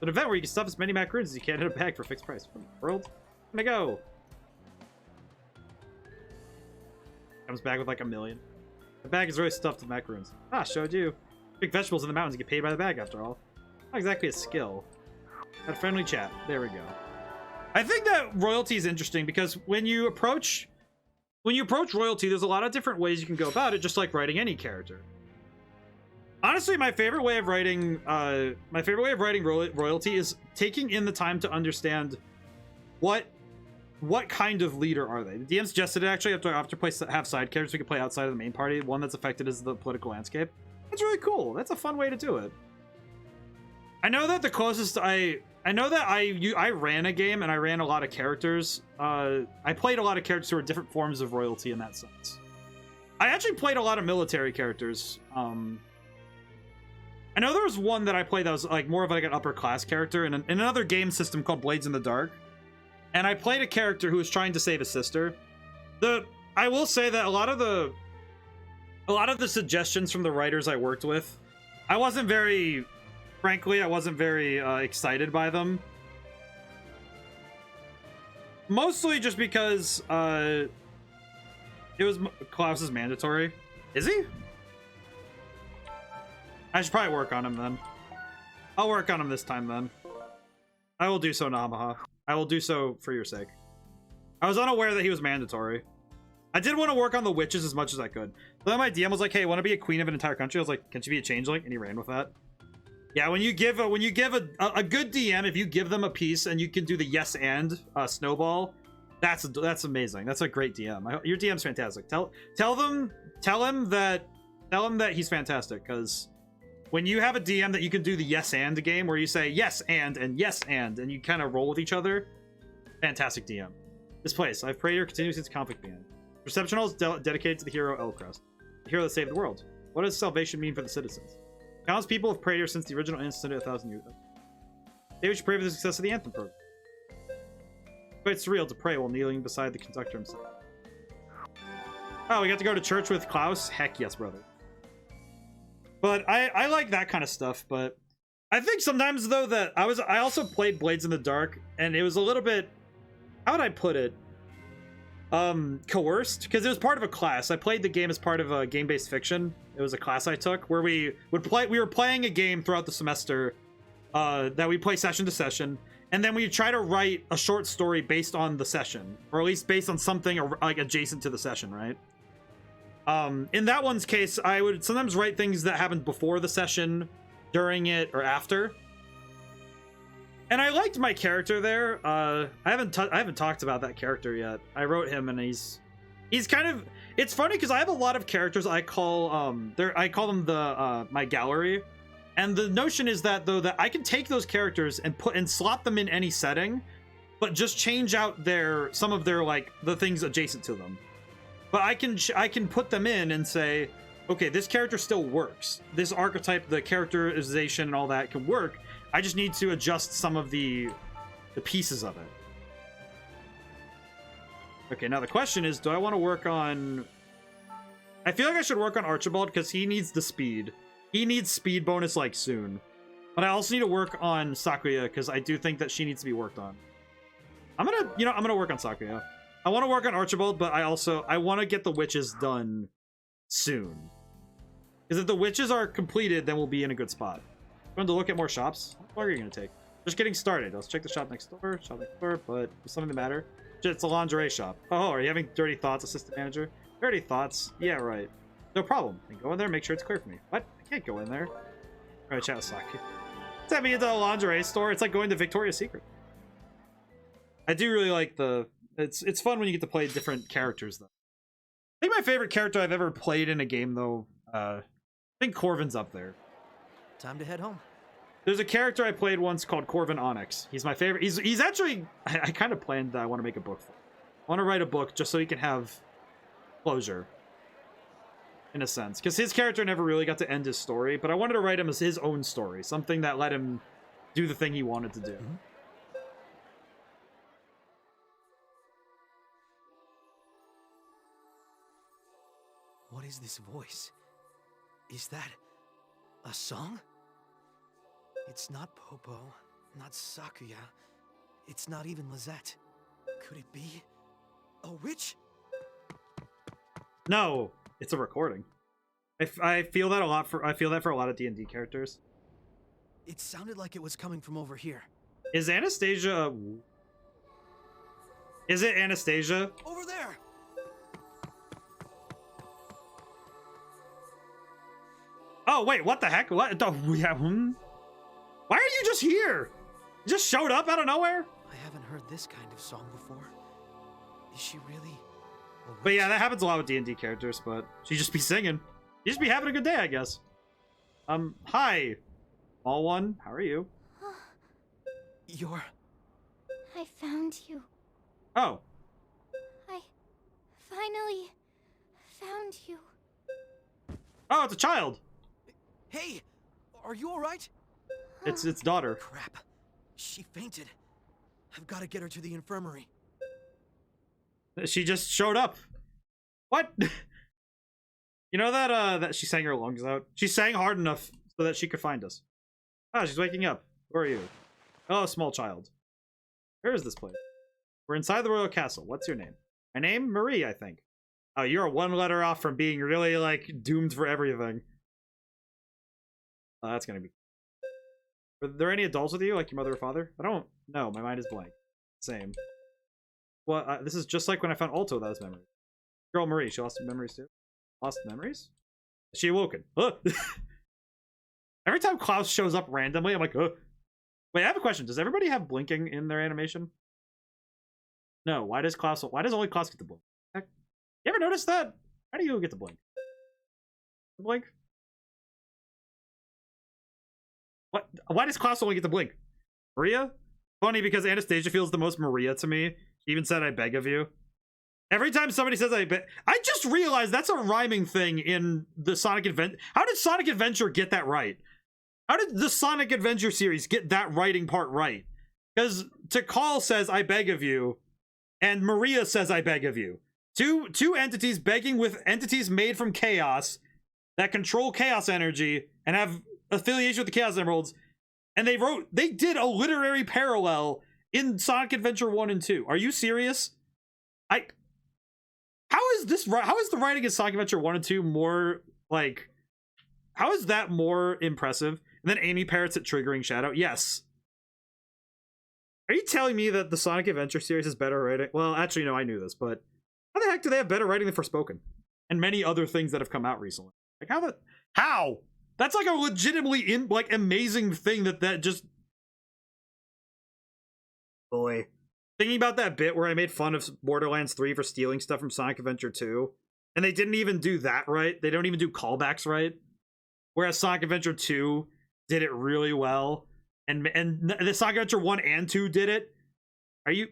An event where you can stuff as many macaroons as you can in a bag for a fixed price. What in the world? I'm gonna go. Comes back with like 1 million. The bag is really stuffed with macaroons. Ah, showed you. Big vegetables in the mountains get paid by the bag after all. Not exactly a skill. Had a friendly chat. There we go. I think that royalty is interesting because when you approach royalty, there's a lot of different ways you can go about it, just like writing any character. Honestly, my favorite way of writing royalty is taking in the time to understand what kind of leader are they. The DM suggested it actually after have side characters we can play outside of the main party. One that's affected is the political landscape. That's really cool. That's a fun way to do it. I know that the closest I ran a game and I ran a lot of characters. I played a lot of characters who were different forms of royalty in that sense. I actually played a lot of military characters. I know there was one that I played that was like more of like an upper class character in another game system called Blades in the Dark. And I played a character who was trying to save his sister. I will say that a lot of the suggestions from the writers I worked with, frankly, I wasn't very excited by them. Mostly just because it was Klaus's mandatory. Is he? I should probably work on him then. I'll work on him this time then. I will do so, Namaha. I will do so for your sake. I was unaware that he was mandatory. I did want to work on the witches as much as I could. But then my DM was like, hey, want to be a queen of an entire country? I was like, can she be a changeling? And he ran with that. Yeah, when you give a good DM, if you give them a piece and you can do the yes and snowball, that's amazing. That's a great DM. Your DM's fantastic. Tell him that he's fantastic, because when you have a DM that you can do the yes and game where you say yes and yes and you kind of roll with each other, fantastic DM. This place, I've prayed here continues since conflict began. Reception Hall is dedicated to the hero Elcrest, the hero that saved the world. What does salvation mean for the citizens? Countless people have prayed here since the original incident 1,000 years ago. Maybe we should pray for the success of the anthem program. It's quite surreal to pray while kneeling beside the conductor himself. Oh, we got to go to church with Klaus? Heck yes, brother. But I like that kind of stuff, but I think sometimes though that I also played Blades in the Dark, and it was a little bit, how would I put it? Coerced, because it was part of a class. I played the game as part of a game-based fiction. It was a class I took where we were playing a game throughout the semester that we play session to session, and then we try to write a short story based on the session, or at least based on something like adjacent to the session, right? In that one's case, I would sometimes write things that happened before the session, during it, or after. And I liked my character there. I haven't talked about that character yet. I wrote him, and he's kind of. It's funny because I have a lot of characters I call them my gallery, and the notion is that though that I can take those characters and slot them in any setting, but just change out some of their like the things adjacent to them. But I can put them in and say, okay, this character still works. This archetype, the characterization and all that can work. I just need to adjust some of the pieces of it. Okay, now the question is, do I want to work on... I feel like I should work on Archibald because he needs the speed. He needs speed bonus like soon. But I also need to work on Sakuya because I do think that she needs to be worked on. I'm gonna work on Sakuya. I want to work on Archibald, but I want to get the witches done soon. Because if the witches are completed, then we'll be in a good spot. I'm going to look at more shops. How long are you going to take? Just getting started. Let's check the shop next door. But does something matter? It's a lingerie shop. Oh, are you having dirty thoughts, assistant manager? Dirty thoughts? Yeah, right. No problem. I can go in there and make sure it's clear for me. What? I can't go in there. Alright, chat with Saki. It's having into a lingerie store. It's like going to Victoria's Secret. I do really like the... It's fun when you get to play different characters, though. I think my favorite character I've ever played in a game, though, I think Corvin's up there. Time to head home. There's a character I played once called Corvin Onyx. He's my favorite. He's actually... I kind of planned that I want to make a book for him. I want to write a book just so he can have closure, in a sense. Because his character never really got to end his story, but I wanted to write him as his own story. Something that let him do the thing he wanted to do. Mm-hmm. What is this voice? Is that a song? It's not Popo, not Sakuya. It's not even Lizette. Could it be a witch? No, it's a recording. I feel that a lot for a lot of D&D characters. It sounded like it was coming from over here. Is Anastasia Is it Anastasia? Over there! Oh, wait, what the heck? What the... Yeah, Why are you just here? You just showed up out of nowhere? I haven't heard this kind of song before. Is she really... But yeah, that happens a lot with D&D characters, but she just be singing. You just be having a good day, I guess. Hi. Small one, how are you? You're... I found you. Oh. I finally found you. Oh, it's a child. Hey, are you all right? It's daughter. Crap. She fainted. I've got to get her to the infirmary. She just showed up. What? You know that she sang her lungs out? She sang hard enough so that she could find us. Ah, she's waking up. Where are you? Oh, small child. Where is this place? We're inside the royal castle. What's your name? My name? Marie, I think. Oh, you're one letter off from being really, like, doomed for everything. Oh, that's gonna be... Are there any adults with you, like your mother or father? I don't know. My mind is blank. Same. Well, this is just like when I found Alto without his memory. Girl Marie, she lost memories too. Lost memories? Is she awoken? Every time Klaus shows up randomly, I'm like, Wait, I have a question. Does everybody have blinking in their animation? No. Why does only Klaus get to blink? Heck? You ever notice that? How do you get to blink? Blink? What? Why does Klaus only get to blink? Maria? Funny because Anastasia feels the most Maria to me. She even said, I beg of you. Every time somebody says I just realized that's a rhyming thing in the Sonic Adventure. How did Sonic Adventure get that right? How did the Sonic Adventure series get that writing part right? Because Tikal says, I beg of you, and Maria says, I beg of you. Two entities begging with entities made from chaos that control chaos energy and have affiliation with the Chaos Emeralds. And they did a literary parallel in Sonic Adventure 1 and 2. Are you serious? How is the writing in Sonic Adventure 1 and 2 more, like, how is that more impressive? And then Amy parrots it triggering Shadow. Yes. Are you telling me that the Sonic Adventure series is better writing? Well, actually, no, I knew this, but how the heck do they have better writing than Forspoken? And many other things that have come out recently. Like, how? That's like a legitimately amazing thing that just... Boy. Thinking about that bit where I made fun of Borderlands 3 for stealing stuff from Sonic Adventure 2, and they didn't even do that right. They don't even do callbacks right. Whereas Sonic Adventure 2 did it really well, and the Sonic Adventure 1 and 2 did it. Are you...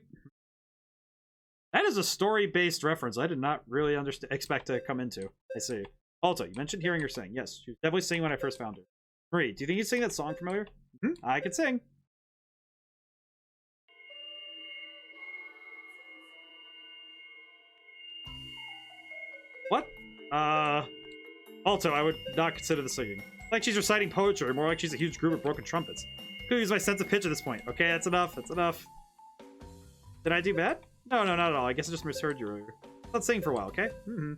That is a story-based reference I did not really expect to come into. I see. Also, you mentioned hearing her sing. Yes, she was definitely singing when I first found her. Marie, do you think you'd sing that song familiar? Mm-hmm. I could sing. What? Also, I would not consider the singing. Like she's reciting poetry, or more like she's a huge group of broken trumpets. Could use my sense of pitch at this point. Okay, that's enough. That's enough. Did I do bad? No, not at all. I guess I just misheard you earlier. Let's sing for a while, okay? Mm-hmm.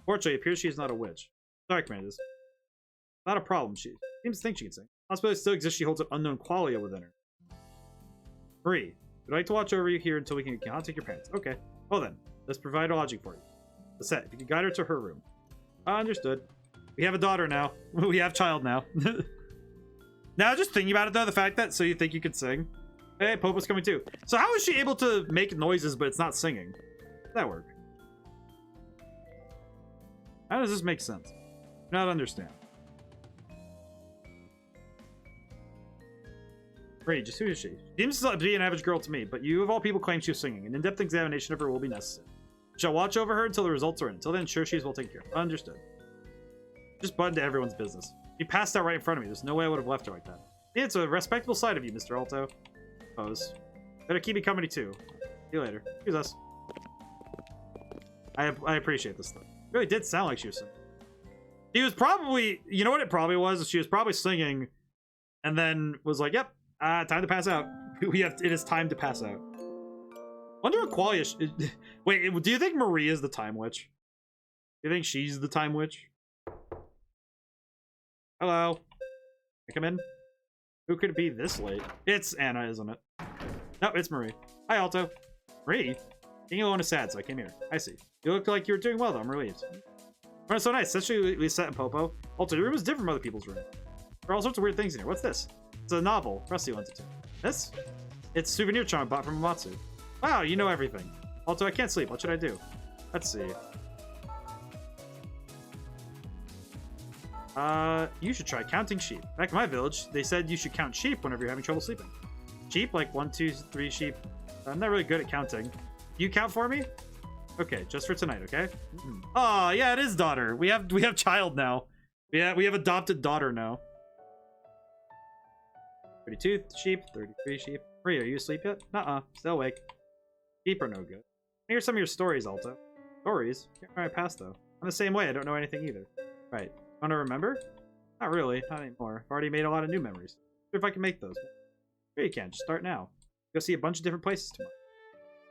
Fortunately, it appears she is not a witch. Sorry, Commanders. Not a problem. She seems to think she can sing. Possibility still exists. She holds an unknown qualia within her. Marie, we'd like to watch over you here until we can contact your parents. Okay. Well then, let's provide a lodging for you. The set. If you can guide her to her room. Understood. We have a daughter now. We have child now. Now, just thinking about it though, the fact that so you think you could sing. Hey, Popo's coming too. So how is she able to make noises but it's not singing? How does that work? How does this make sense? I don't understand. Great, just who is she? She seems to be an average girl to me, but you of all people claim she was singing. An in-depth examination of her will be necessary. Shall watch over her until the results are in. Until then, sure she is well taken care of. Understood. Just butt into everyone's business. She passed out right in front of me. There's no way I would have left her like that. Yeah, it's a respectable side of you, Mr. Alto. Suppose. Better keep me company too. See you later. Here's us. I appreciate this stuff. It really did sound like she was singing. She was probably, you know what it probably was? She was probably singing and then was like, yep, time to pass out. It is time to pass out. Wonder what Qualia wait, do you think Marie is the Time Witch? Do you think she's the Time Witch? Hello. Can I come in? Who could it be this late? It's Anna, isn't it? No, it's Marie. Hi, Alto. Marie? Being alone is sad, so I came here. I see. You look like you were doing well, though. I'm relieved. Oh, so nice. Especially Lisette and Popo. Also, your room is different from other people's room. There are all sorts of weird things in here. What's this? It's a novel. Rusty lent it to me. This? It's a souvenir charm I bought from Amatsu. Wow, you know everything. Also, I can't sleep. What should I do? Let's see. You should try counting sheep. Back in my village, they said you should count sheep whenever you're having trouble sleeping. Sheep? Like 1, 2, 3 sheep. I'm not really good at counting. You count for me? Okay, just for tonight, okay? Oh, yeah, it is daughter. We have child now. Yeah, we have adopted daughter now. 32 sheep, 33 sheep. Maria, are you asleep yet? Nuh-uh, still awake. Sheep are no good. I hear some of your stories, Alta. Stories? Can't remember my past, though. I'm the same way, I don't know anything either. Right. Want to remember? Not really, not anymore. I've already made a lot of new memories. See if I can make those. Sure you can, just start now. Go see a bunch of different places tomorrow.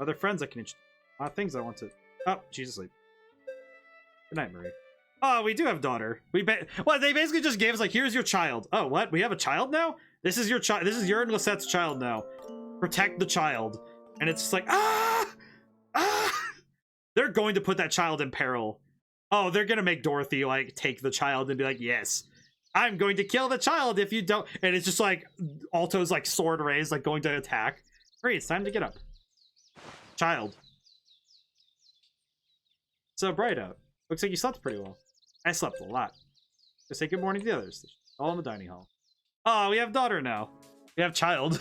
Other friends I can introduce. A lot of things I want to... Oh, she's asleep. Good night, Marie. Oh, we do have daughter. Well, they basically just gave us, like, here's your child. Oh, what? We have a child now? This is your child. This is your and Lisette's child now. Protect the child. And it's just like, ah! Ah! They're going to put that child in peril. Oh, they're going to make Dorothy, like, take the child and be like, yes, I'm going to kill the child if you don't. And it's just like, Alto's, like, sword raised, like, going to attack. Hurry, it's time to get up. Child. So bright out. Looks like you slept pretty well. I slept a lot. Go say good morning to the others. All in the dining hall. Oh, we have daughter now. We have child.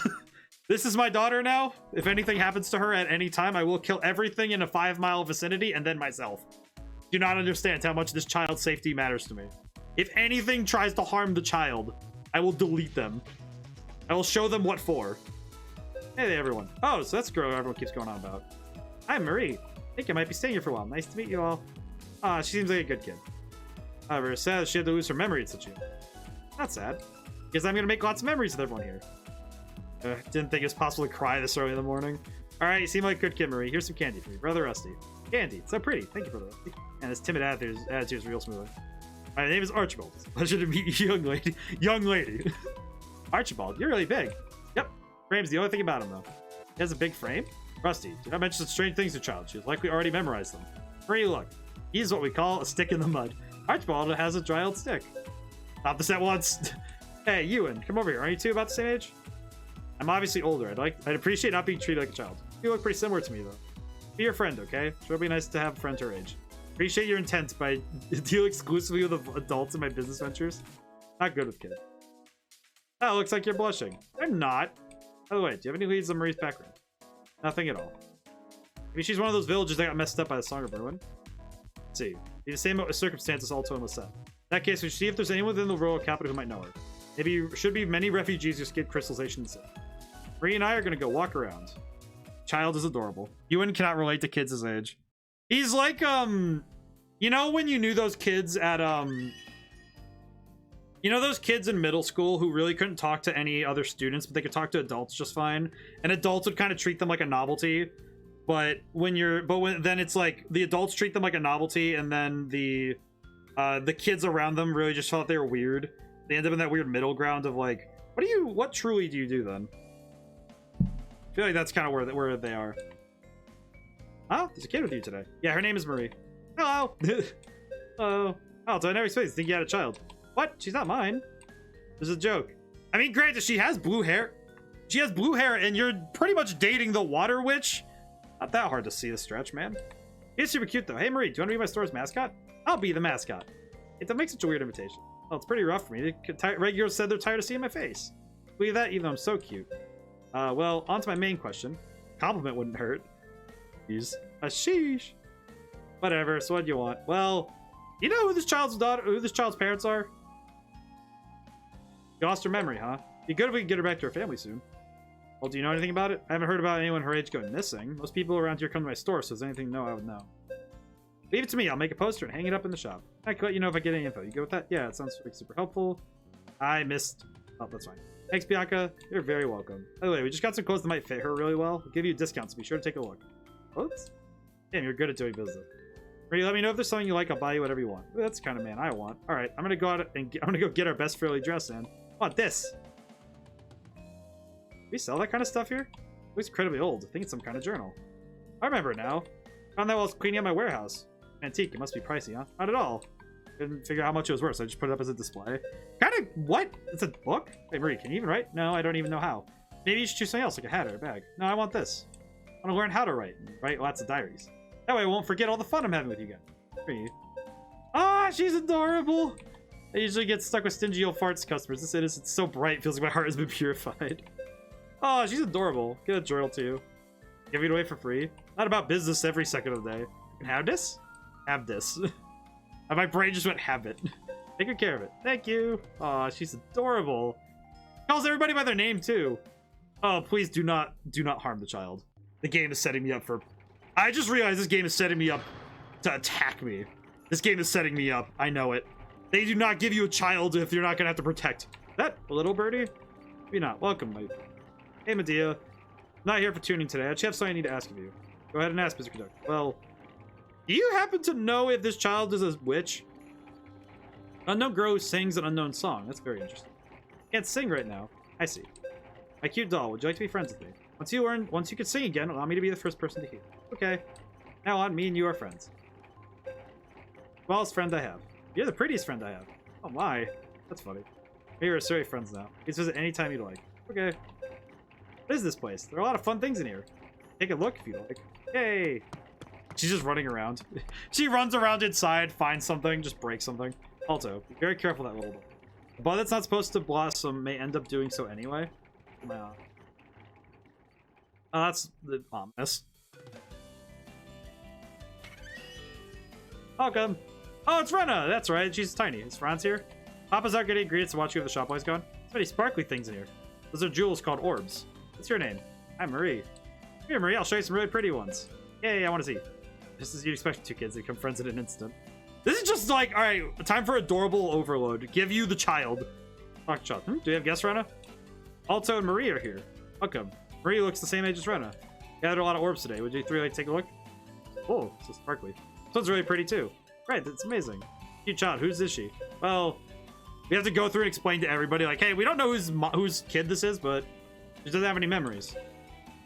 This is my daughter now. If anything happens to her at any time, I will kill everything in a 5-mile vicinity and then myself. Do not understand how much this child's safety matters to me. If anything tries to harm the child, I will delete them. I will show them what for. Hey everyone. Oh, so that's the girl everyone keeps going on about. Hi, Marie. I think I might be staying here for a while. Nice to meet you all. Ah, she seems like a good kid. However, it's sad she had to lose her memory at such a... Not sad. Because I'm going to make lots of memories with everyone here. Didn't think it was possible to cry this early in the morning. Alright, you seem like a good kid, Marie. Here's some candy for you. Brother Rusty. Candy. So pretty. Thank you for that. And this timid attitude is real smooth. My name is Archibald. Pleasure to meet you, young lady. Young lady. Archibald, you're really big. Yep. Frame's the only thing about him, though. He has a big frame. Rusty, do not mention such strange things to child. She's likely already memorized them. Marie, look. He's what we call a stick in the mud. Archibald has a dry old stick. Stop this at once. Hey, Ewan, come over here. Aren't you two about the same age? I'm obviously older. I'd appreciate not being treated like a child. You look pretty similar to me, though. Be your friend, okay? Sure, it'll be nice to have a friend her age. Appreciate your intent, but I deal exclusively with adults in my business ventures. Not good with kids. Oh, looks like you're blushing. I'm not. By the way, do you have any leads on Marie's background? Nothing at all. Maybe she's one of those villages that got messed up by the Song of Ruin. Let's see. Be the same circumstances Alto and Lisette. In that case, we should see if there's anyone within the royal capital who might know her. Maybe should be many refugees who escaped crystallization. Marie and I are gonna go walk around. Child is adorable. Ewan cannot relate to kids his age. He's like, you know when you knew those kids at, you know those kids in middle school who really couldn't talk to any other students, but they could talk to adults just fine? And adults would kind of treat them like a novelty. But then it's like the adults treat them like a novelty, and then the kids around them really just felt they were weird. They end up in that weird middle ground of like, what truly do you do then? I feel like that's kind of where they are. Oh, there's a kid with you today. Yeah, her name is Marie. Hello. Hello. Oh, so I never expected to think you had a child. What? She's not mine. This is a joke. I mean, granted, she has blue hair. She has blue hair, and you're pretty much dating the water witch. Not that hard to see the stretch, man. He's super cute, though. Hey, Marie, do you want to be my store's mascot? I'll be the mascot. It makes such a weird invitation. Well, it's pretty rough for me. Regulars said they're tired of seeing my face. Believe that, even though I'm so cute. Well, on to my main question. Compliment wouldn't hurt. Jeez. Sheesh. Whatever, so what do you want? Well, you know who this child's parents are? You lost her memory, huh? Be good if we can get her back to her family soon. Well, do you know anything about it? I haven't heard about anyone her age going missing. Most people around here come to my store, so if there's anything to know, I would know. Leave it to me. I'll make a poster and hang it up in the shop. I can let you know if I get any info. You go with that? Yeah, it sounds like super helpful. I missed... Oh, that's fine. Thanks, Bianca. You're very welcome. By the way, we just got some clothes that might fit her really well. We'll give you a discount, so be sure to take a look. Oops. Damn, you're good at doing business. Marie, let me know if there's something you like. I'll buy you whatever you want. Ooh, that's the kind of man I want. All right, I'm gonna go out and I'm gonna go get our best fairly dressed in. I want this. Do we sell that kind of stuff here? It looks incredibly old. I think it's some kind of journal. I remember now. Found that while I was cleaning out my warehouse. Antique, it must be pricey, huh? Not at all. Couldn't figure out how much it was worth, so I just put it up as a display. Kinda, what? It's a book? Hey, Marie, can you even write? No, I don't even know how. Maybe you should choose something else, like a hat or a bag. No, I want this. I want to learn how to write, and write lots of diaries. That way I won't forget all the fun I'm having with you guys. Marie. Ah, she's adorable! I usually get stuck with stingy old farts customers. This innocent's so bright, feels like my heart has been purified. Oh, she's adorable. Get a journal too. Give it away for free. Not about business every second of the day. You can have this? Have this. And my brain just went, have it. Take good care of it. Thank you. Aw, she's adorable. Calls everybody by their name too. Oh, please do not harm the child. The game is setting me up for... I just realized this game is setting me up to attack me. This game is setting me up. I know it. They do not give you a child if you're not gonna have to protect. That a little birdie? Maybe not. Welcome, mate. Hey, Medea. I'm not here for tuning today. I actually have something I need to ask of you. Go ahead and ask, Mr. Conductor. Well, do you happen to know if this child is a witch? Unknown girl who sings an unknown song. That's very interesting. Can't sing right now. I see. My cute doll, would you like to be friends with me? Once you can sing again, allow me to be the first person to hear. Okay. Now on, me and you are friends. Smallest friend I have. You're the prettiest friend I have. Oh my. That's funny. We are sorry friends now. You can visit anytime you'd like. Okay. What is this place? There are a lot of fun things in here. Take a look if you like. Yay! She's just running around. She runs around inside, finds something, just breaks something. Also, be very careful of that little bug. A bug that's not supposed to blossom may end up doing so anyway. Oh, that's the ominous. Welcome. Oh, it's Rena! That's right, she's tiny. Is Franz here? Papa's out getting ingredients to watch you if the shop boy's gone. There's many sparkly things in here. Those are jewels called orbs. What's your name? I'm Marie. Here, Marie, I'll show you some really pretty ones. Yay, I want to see. Just as you'd expect two kids to become friends in an instant. This is just like, alright, time for adorable overload. Give you the child. Talk child. Do you have guests, Rena? Alto and Marie are here. Welcome. Marie looks the same age as Rena. Gathered a lot of orbs today. Would you three like to take a look? Oh, so sparkly. This one's really pretty too. Right, that's amazing. Cute child. Whose is she? Well, we have to go through and explain to everybody, like, hey, we don't know whose kid this is, but she doesn't have any memories.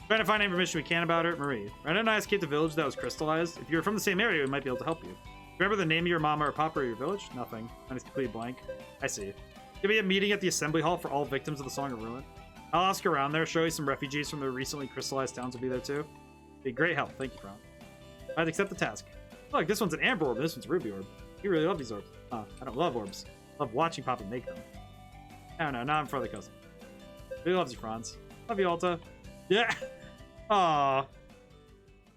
Trying to find information we can about her. Marie. Rena and I escaped the village that was crystallized. If you were from the same area, we might be able to help you. Remember the name of your mama or papa or your village? Nothing. Mine is completely blank. I see. Give me a meeting at the assembly hall for all victims of the Song of Ruin. I'll ask around there. Show you some refugees from the recently crystallized towns will be there too. Be great help. Thank you, Fran. I'd accept the task. Look, this one's an amber orb and this one's a ruby orb. You really love these orbs. I don't love orbs. I love watching Papa make them. I don't know. Now I'm for the cousin. He loves you, Franz. Love you, Alta. Yeah. Aww.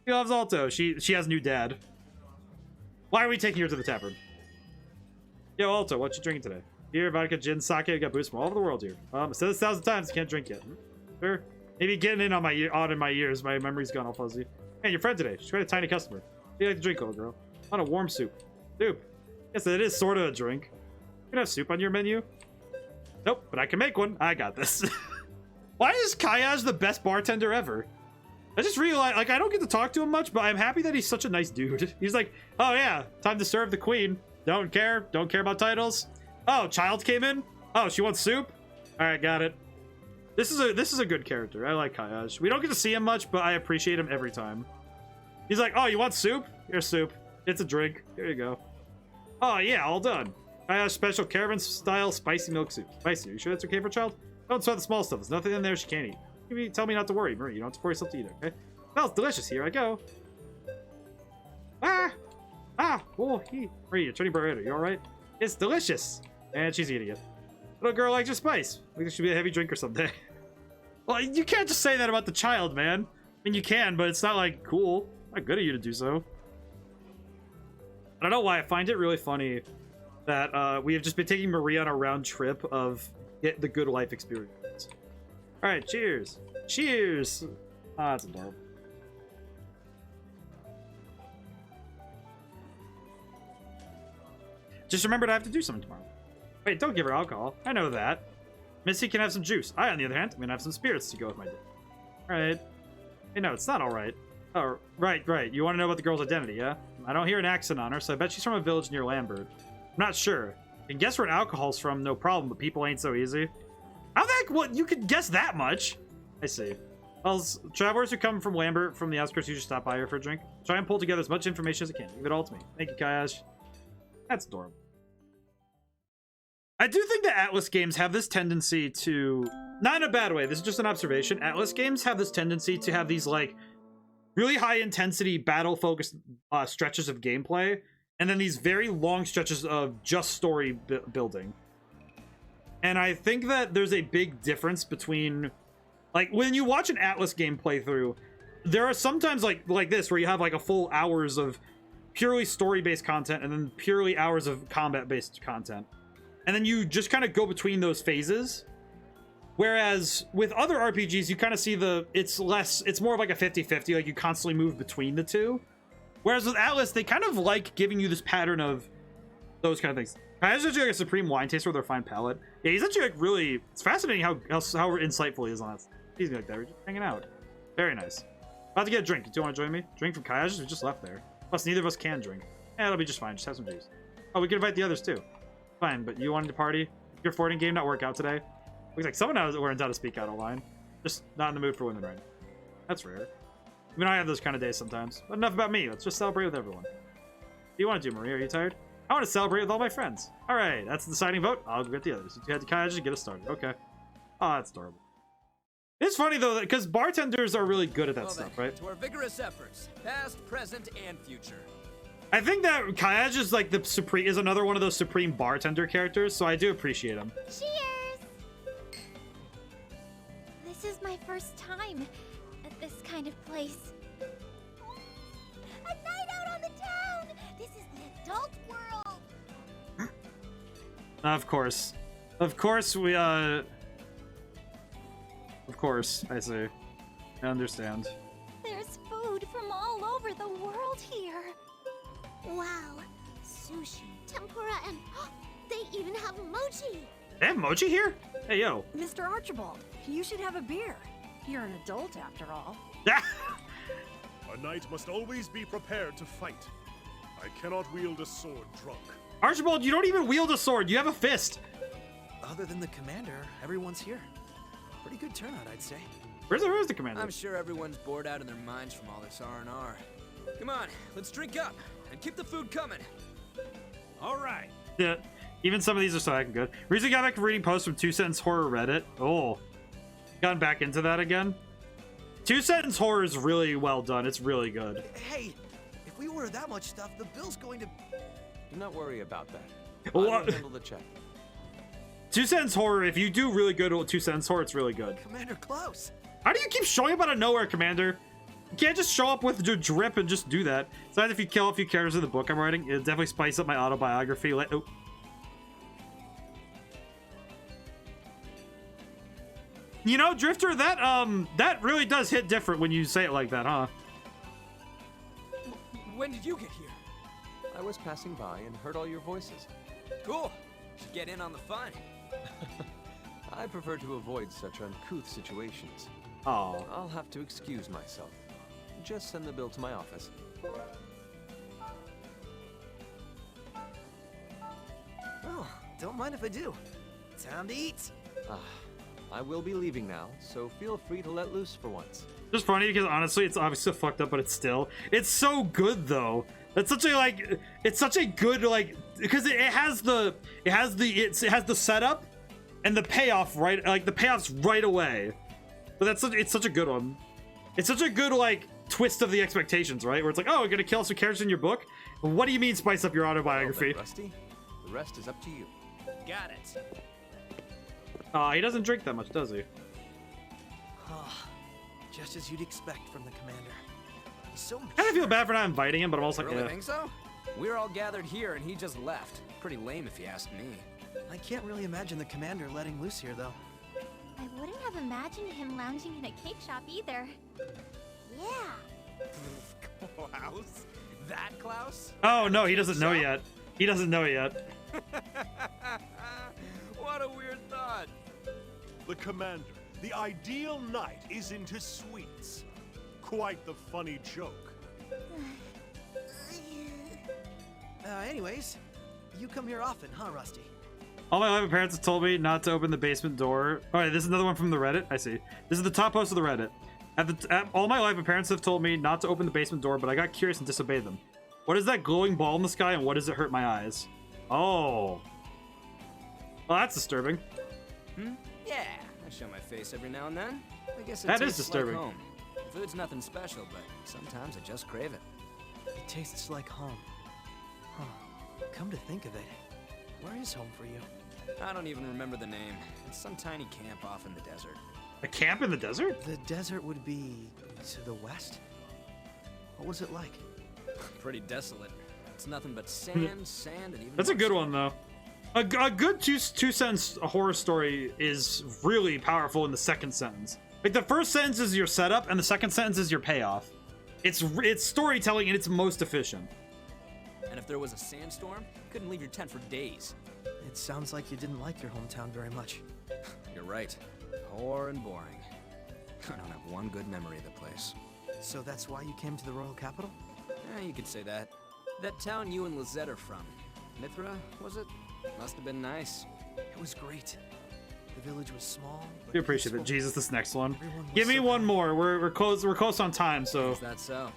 He loves Alto. She has a new dad. Why are we taking her to the tavern? Yo, Alto, what you drinking today? Beer, vodka, gin, sake. We got booze from all over the world here. I said this 1,000 times. Can't drink yet. Sure. Maybe getting in on my ears. My memory's gone all fuzzy. Hey, your friend today. She's quite a tiny customer. What do you like to drink, little girl? I want a warm soup. Soup. Yes, it is sort of a drink. You can have soup on your menu? Nope, but I can make one. I got this. Why is Kayaj the best bartender ever? I just realized, like, I don't get to talk to him much, but I'm happy that he's such a nice dude. He's like, oh yeah, time to serve the queen. Don't care about titles. Oh, child came in? Oh, she wants soup? All right, got it. This is a good character. I like Kayaj. We don't get to see him much, but I appreciate him every time. He's like, oh, you want soup? Here's soup. It's a drink. Here you go. Oh yeah, all done. Kayaj special caravan style spicy milk soup. Spicy. Are you sure that's okay for a child? Don't sweat the small stuff. There's nothing in there she can't eat. Tell me not to worry, Marie. You don't have to pour yourself to eat it, okay? Smells delicious. Here I go. Oh, Marie, you're turning bright. You all right? It's delicious. And she's eating it. Little girl likes your spice. I think it should be a heavy drinker someday. Well, you can't just say that about the child, man. I mean, you can, but it's not, like, cool. Not good of you to do so. I don't know why. I find it really funny that we have just been taking Marie on a round trip of get the good life experience. All right, cheers. Cheers. Ah, that's adorable. Just remembered I have to do something tomorrow. Wait, don't give her alcohol. I know that. Missy can have some juice. I, on the other hand, I'm gonna have some spirits to go with my drink. All right. Hey, no, it's not all right. Oh, right. You want to know about the girl's identity, yeah? I don't hear an accent on her, so I bet she's from a village near Lambert. I'm not sure. I can guess where alcohol's from, no problem, but people ain't so easy. How the heck? What? You could guess that much? I see. Well, travelers who come from Lambert from the outskirts usually stop by here for a drink. Try and pull together as much information as I can. Leave it all to me. Thank you, Kayash. That's adorable. I do think that Atlas games have this tendency to, not in a bad way, this is just an observation. Atlas games have this tendency to have these like really high intensity battle focused stretches of gameplay, and then these very long stretches of just story building. And I think that there's a big difference between, like, when you watch an Atlas game playthrough, there are sometimes like this where you have like a full hours of purely story-based content and then purely hours of combat-based content. And then you just kind of go between those phases. Whereas with other RPGs, you kind of see it's more of like a 50-50, like you constantly move between the two. Whereas with Atlas, they kind of like giving you this pattern of those kind of things. He's actually like a supreme wine taster with a fine palate. Yeah, he's actually like really, it's fascinating how insightful he is on it. He's like that, we're just hanging out. Very nice. About to get a drink. Do you want to join me? Drink from Kayash? We just left there. Plus, neither of us can drink. Yeah, it'll be just fine. Just have some juice. Oh, we can invite the others too. Fine, but you wanted to party? Your Fortnite game not work out today? Looks like someone learns how to speak out online. Just not in the mood for women right now. That's rare. I mean, I have those kind of days sometimes. But enough about me. Let's just celebrate with everyone. What do you want to do, Maria? Are you tired? I want to celebrate with all my friends. All right, that's the deciding vote. I'll get the others. You had to kind of just get us started. Okay. Oh, that's adorable. It's funny though, because bartenders are really good at that stuff, right? To our vigorous efforts, past, present, and future. I think that Kayash is like is another one of those supreme bartender characters, so I do appreciate him. Cheers! This is my first time at this kind of place. A night out on the town! This is the adult world! Of course. Of course we, Of course, I see. I understand. There's food from all over the world here. Wow. Sushi, tempura, and they even have mochi. They have mochi here? Hey, yo. Mr. Archibald, you should have a beer. You're an adult after all. A knight must always be prepared to fight. I cannot wield a sword drunk. Archibald, you don't even wield a sword. You have a fist. Other than the commander, everyone's here. Pretty good turnout, I'd say. Where's the commander? I'm sure everyone's bored out of their minds from all this R&R. Come on, let's drink up and keep the food coming. All right. Yeah, even some of these are so heckin' good. Recently got back from reading posts from 2-Sentence Horror Reddit. Oh, gotten back into that again. 2-Sentence Horror is really well done. It's really good. Hey, if we order that much stuff, the bill's going to... Do not worry about that. Well, I will handle the check. 2-Sentence Horror, if you do really good with 2-Sentence Horror, it's really good. Commander Klaus. How do you keep showing up out of nowhere, Commander? You can't just show up with your drip and just do that. Besides, if you kill a few characters in the book I'm writing, it'll definitely spice up my autobiography. Oh. You know, Drifter, that really does hit different when you say it like that, huh? When did you get here? I was passing by and heard all your voices. Cool. Should get in on the fun. I prefer to avoid such uncouth situations. Oh. I'll have to excuse myself. Just send the bill to my office. Oh, don't mind if I do. Time to eat. I will be leaving now, so feel free to let loose for once. Just funny because honestly, it's obviously so fucked up, but it's so good though. It's such a good because it has the setup and the payoff right, like the payoff's right away. But it's such a good one. It's such a good twist of the expectations, right? Where it's like, oh, you're gonna kill some characters in your book. What do you mean spice up your autobiography? Well, then, Rusty, the rest is up to you. Got it. He doesn't drink that much, does he? Just as you'd expect from the commander. He's so I kind of feel bad for not inviting him, but I'm also like, really yeah. Think so? We're all gathered here and he just left. Pretty lame if you ask me. I can't really imagine the commander letting loose here, though. I wouldn't have imagined him lounging in a cake shop either. Yeah. Klaus? That Klaus? Oh no, he doesn't know yet. He doesn't know yet. What a weird thought. The commander, the ideal knight, is into sweets. Quite the funny joke. Anyways, you come here often, huh, Rusty? All my loving parents have told me not to open the basement door. All right, this is another one from the Reddit. I see. This is the top post of the Reddit. All my life, my parents have told me not to open the basement door, but I got curious and disobeyed them. What is that glowing ball in the sky, and what does it hurt my eyes? Oh. Well, that's disturbing. Yeah, I show my face every now and then. I guess it That tastes is disturbing. like home. Food's nothing special, but sometimes I just crave it. It tastes like home. Huh. Come to think of it, where is home for you? I don't even remember the name. It's some tiny camp off in the desert. A camp in the desert? The desert would be to the west? What was it like? Pretty desolate. It's nothing but sand, sand, and even That's a more good sand. one, though. A good two-sentence horror story is really powerful in the second sentence. Like, the first sentence is your setup, and the second sentence is your payoff. It's storytelling in its most efficient. And if there was a sandstorm, you couldn't leave your tent for days. It sounds like you didn't like your hometown very much. You're right. Poor and boring. I don't have one good memory of the place. So that's why you came to the royal capital? You could say that. That town you and Lizette are from. Mithra, was it? Must have been nice. It was great. The village was small. We appreciate it. Jesus, this next one. Everyone was Give me so one kind. more. We're close on time, so. Is that so?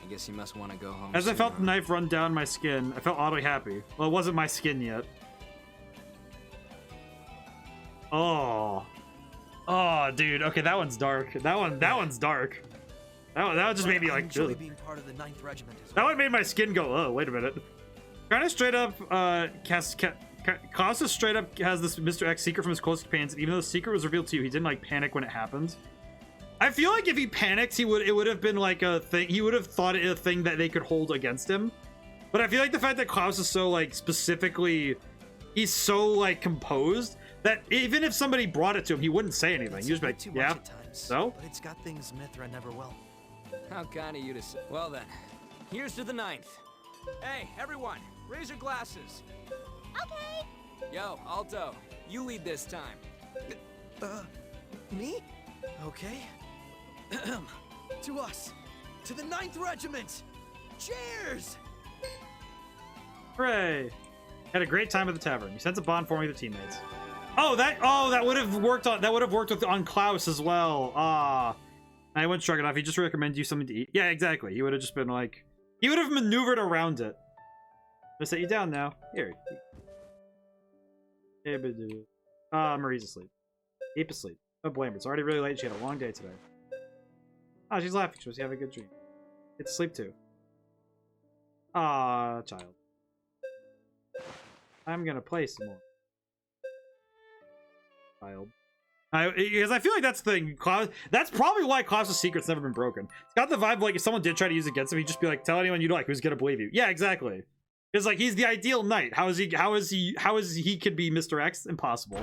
I guess you must want to go home As I soon, felt the huh? knife run down my skin, I felt oddly happy. Well, it wasn't my skin yet. Oh. Oh, dude. Okay, that one's dark. That one's dark. That just made me like. Enjoy Ugh. being part of the 9th Regiment as That well. one made my skin go. Oh, wait a minute. Kind of straight up. Colossus straight up has this Mr. X secret from his closest companions, and even though the secret was revealed to you, he didn't like panic when it happened. I feel like if he panicked, it would have been like a thing. He would have thought it a thing that they could hold against him. But I feel like the fact that Klaus is so like specifically, he's so like composed that even if somebody brought it to him, he wouldn't say anything. It's He just a be bit like, too yeah. much at times, So? But it's got things Mithra never will. How kind of you to say. Well then, here's to the 9th. Hey, everyone, raise your glasses. Okay. Yo, Alto, you lead this time. Me? Okay. To us. To the 9th Regiment. Cheers! Hooray! Had a great time at the tavern. You sense a bond forming with the teammates. Oh, that would have worked on Klaus as well. Ah, I went shrug it off. He just recommended you something to eat. Yeah, exactly. He would have just been like, he would have maneuvered around it. I'll set you down now. Here. Marie's asleep. Ape asleep. Don't blame her. It's already really late. She had a long day today. Ah, she's laughing. She must have a good dream. Get to sleep too. Ah, child. I'm gonna play some more. Child. Because I feel like that's the thing. That's probably why Klaus's secret's never been broken. It's got the vibe like if someone did try to use it against him, he'd just be like, "Tell anyone you like, who's gonna believe you?" Yeah, exactly. Because like he's the ideal knight. How is he could be Mr. X? Impossible.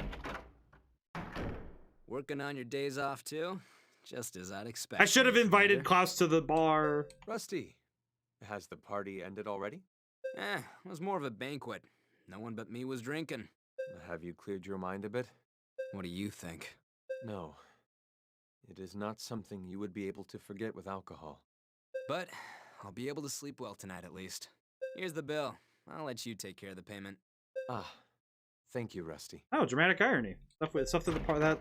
Working on your days off too? Just as I'd expect. I should have invited Commander. Klaus to the bar. Rusty, has the party ended already? It was more of a banquet. No one but me was drinking. Have you cleared your mind a bit? What do you think? No. It is not something you would be able to forget with alcohol. But I'll be able to sleep well tonight at least. Here's the bill. I'll let you take care of the payment. Ah, thank you, Rusty. Oh, dramatic irony. Stuff to the part that.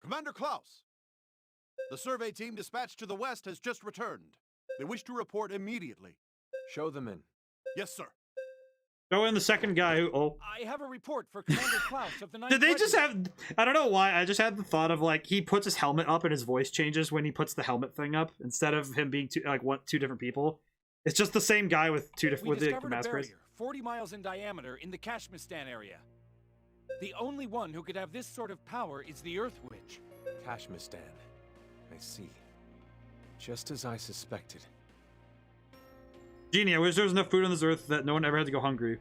Commander Klaus, the survey team dispatched to the west has just returned. They wish to report immediately. Show them in. Yes, sir. Throw in the second guy who. Oh. I have a report for Commander Klaus of the 9th Did they just Regiment. have? I don't know why. I just had the thought of like he puts his helmet up and his voice changes when he puts the helmet thing up instead of him being two different people. It's just the same guy with two different We with the discovered a mask race. barrier 40 miles in diameter in the Kashmistan area. The only one who could have this sort of power is the Earth Witch. Kashmistan. I see. Just as I suspected. Genie, I wish there was enough food on this earth that no one ever had to go hungry.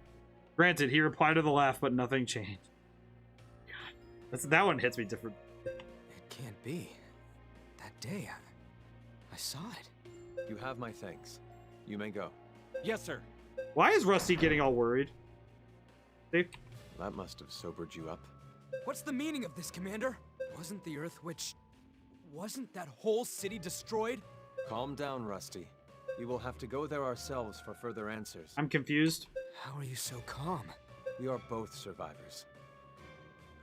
Granted, he replied to the laugh, but nothing changed. God, that one hits me different. It can't be. That day, I saw it. You have my thanks. You may go. Yes, sir. Why is Rusty getting all worried? See? That must have sobered you up. What's the meaning of this, Commander? Wasn't the Earth Witch... Wasn't that whole city destroyed? Calm down, Rusty. We will have to go there ourselves for further answers. I'm confused. How are you so calm? We are both survivors.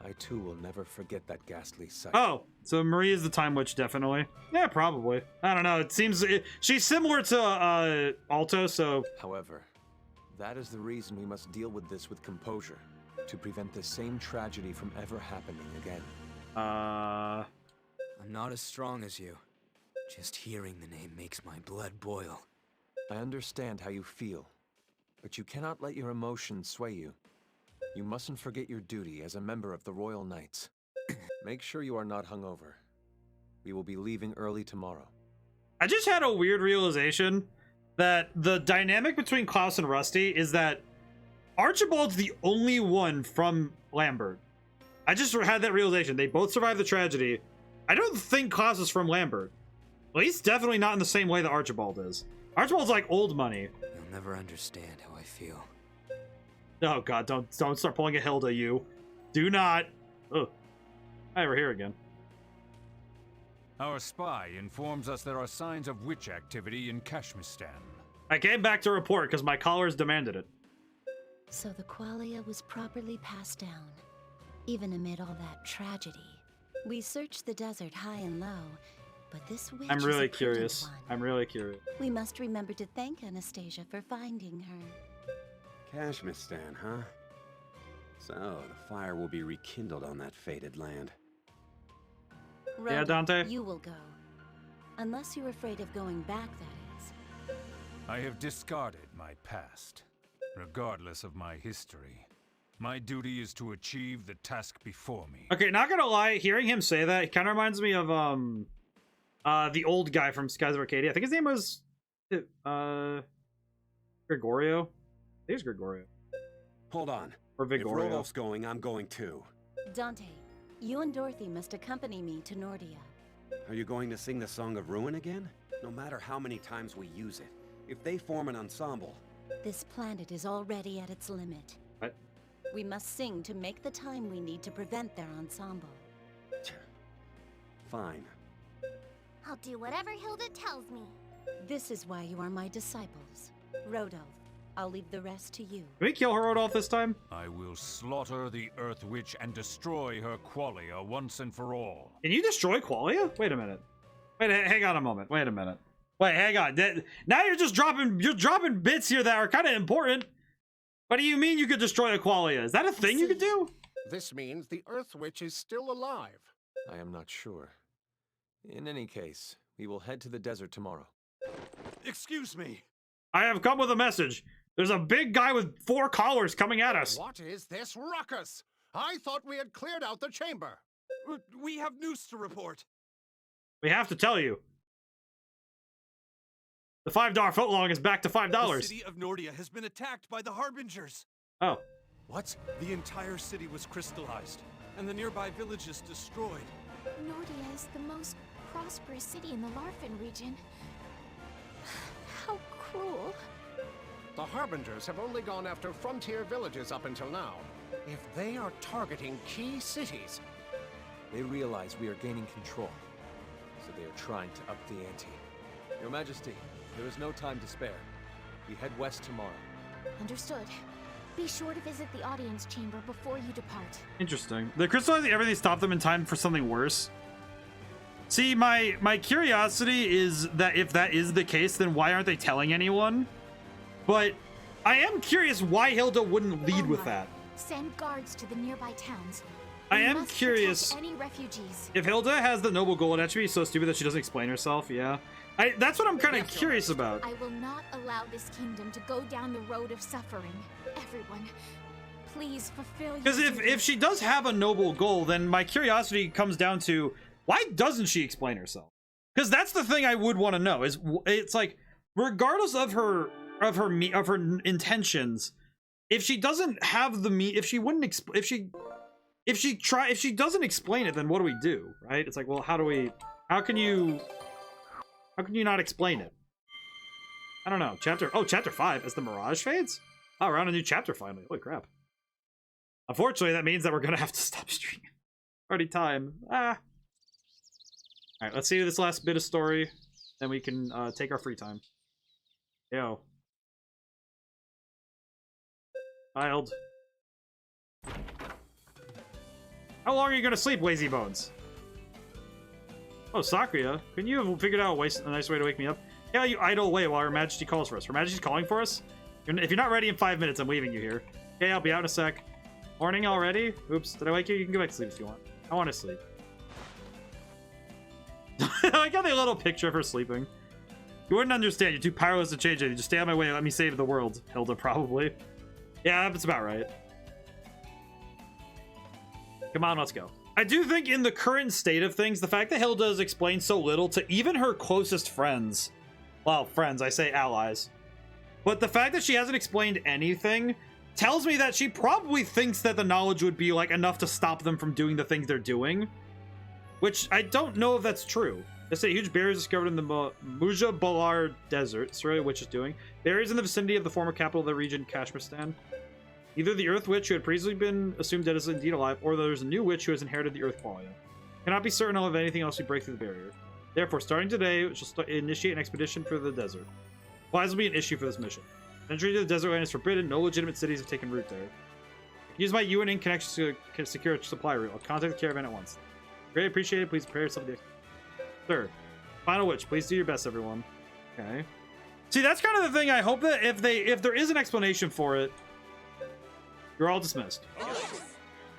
I too will never forget that ghastly sight. Oh, so Marie is the Time Witch, definitely. Yeah, probably. I don't know. It seems she's similar to Alto, so. However, that is the reason we must deal with this with composure, to prevent the same tragedy from ever happening again. I'm not as strong as you. Just hearing the name makes my blood boil. I understand how you feel, but you cannot let your emotions sway you. You mustn't forget your duty as a member of the Royal Knights. Make sure you are not hungover. We will be leaving early tomorrow. I just had a weird realization that the dynamic between Klaus and Rusty is that Archibald's the only one from Lambert. I just had that realization. They both survived the tragedy. I don't think Klaus is from Lambert. At least definitely not in the same way that Archibald is. Archibald's like old money. You'll never understand how I feel. Oh god, don't start pulling a Hilda, you. Do not. Ugh. Hi, we're here again. Our spy informs us there are signs of witch activity in Kashmistan. I came back to report because my callers demanded it. So the qualia was properly passed down, even amid all that tragedy. We searched the desert high and low, but this witch I'm really is a curious. prudent one. I'm really curious. We must remember to thank Anastasia for finding her. Kashmistan, huh? So, the fire will be rekindled on that fated land. Rhoda, yeah, Dante? You will go. Unless you're afraid of going back, that is. I have discarded my past. Regardless of my history, my duty is to achieve the task before me. Okay, not gonna lie, hearing him say that, it kind of reminds me of the old guy from Skies of Arcadia. I think his name was Gregorio. I think it's Gregorio. Hold on. Or If Vigorio. Rodolph's going, I'm going too. Dante, you and Dorothy must accompany me to Nordia. Are you going to sing the Song of Ruin again? No matter how many times we use it, if they form an ensemble... This planet is already at its limit. What? We must sing to make the time we need to prevent their ensemble. Fine. I'll do whatever Hilda tells me. This is why you are my disciples. Rodolph, I'll leave the rest to you. Can we kill her Rodolph this time? I will slaughter the Earth Witch and destroy her qualia once and for all. Can you destroy Qualia? Wait a minute. Wait, hang on a moment. Wait a minute. Wait, hang on. Now you're just dropping bits here that are kind of important. What do you mean you could destroy a Qualia? Is that a thing you could do? This means the Earth Witch is still alive. I am not sure. In any case, we will head to the desert tomorrow. Excuse me. I have come with a message. There's a big guy with 4 collars coming at us. What is this ruckus? I thought we had cleared out the chamber. We have news to report. We have to tell you. The $5 footlong is back to $5. The city of Nordia has been attacked by the Harbingers. Oh. What? The entire city was crystallized, and the nearby villages destroyed. Nordia is the most prosperous city in the Larfin region. How cruel. The Harbingers have only gone after frontier villages up until now. If they are targeting key cities... They realize we are gaining control, so they are trying to up the ante. Your Majesty, there is no time to spare. We head west tomorrow. Understood. Be sure to visit the audience chamber before you depart. Interesting. The crystallizing everything stopped them in time for something worse. See, my curiosity is that if that is the case, then why aren't they telling anyone? But I am curious why Hilda wouldn't lead with that. Send guards to the nearby towns. I We am must curious protect any refugees. if Hilda has the noble goal. It'd actually be so stupid that she doesn't explain herself. Yeah, that's what I'm kind of curious about. I will not allow this kingdom to go down the road of suffering. Everyone, please fulfill your Because duty. if she does have a noble goal, then my curiosity comes down to why doesn't she explain herself? Because that's the thing I would want to know. Is it's like regardless of her intentions, if she doesn't have the if she wouldn't if she doesn't explain it, then what do we do, right? It's like, well, how can you not explain it? I don't know. Chapter 5 as the mirage fades. Oh, we're on a new chapter finally. Holy crap. Unfortunately, that means that we're gonna have to stop streaming. Already time. All right, let's see this last bit of story, then we can take our free time. Yo. Child. How long are you gonna sleep, lazy bones? Oh, Sakuya, couldn't you have figured out a nice way to wake me up? Yeah, you idle away while Her Majesty calls for us. Her Majesty's calling for us? If you're not ready in 5 minutes, I'm leaving you here. Okay, I'll be out in a sec. Morning already? Oops, did I wake you? You can go back to sleep if you want. I want to sleep. I got a little picture of her sleeping. You wouldn't understand. You're too powerless to change anything. Just stay out of my way and let me save the world. Hilda, probably. Yeah, that's about right. Come on, let's go. I do think in the current state of things, the fact that Hilda has explained so little to even her closest friends. Well, friends, I say allies. But the fact that she hasn't explained anything tells me that she probably thinks that the knowledge would be like enough to stop them from doing the things they're doing. Which I don't know if that's true. They say huge barriers discovered in the Muja Balar Desert. That's really what Witch is doing. Barriers in the vicinity of the former capital of the region, Kashmirstan. Either the Earth Witch, who had previously been assumed dead, is indeed alive, or there's a new witch who has inherited the Earth Qualia. Cannot be certain of anything else we break through the barrier. Therefore, starting today, we shall initiate an expedition for the desert. Supplies will be an issue for this mission. Entry to the desert land is forbidden. No legitimate cities have taken root there. Use my UNN connection to secure a supply route. I'll contact the caravan at once. Greatly appreciated. Please prepare yourself for the Sir, final witch. Please do your best, everyone. Okay. See, that's kind of the thing. I hope that if there is an explanation for it, you're all dismissed.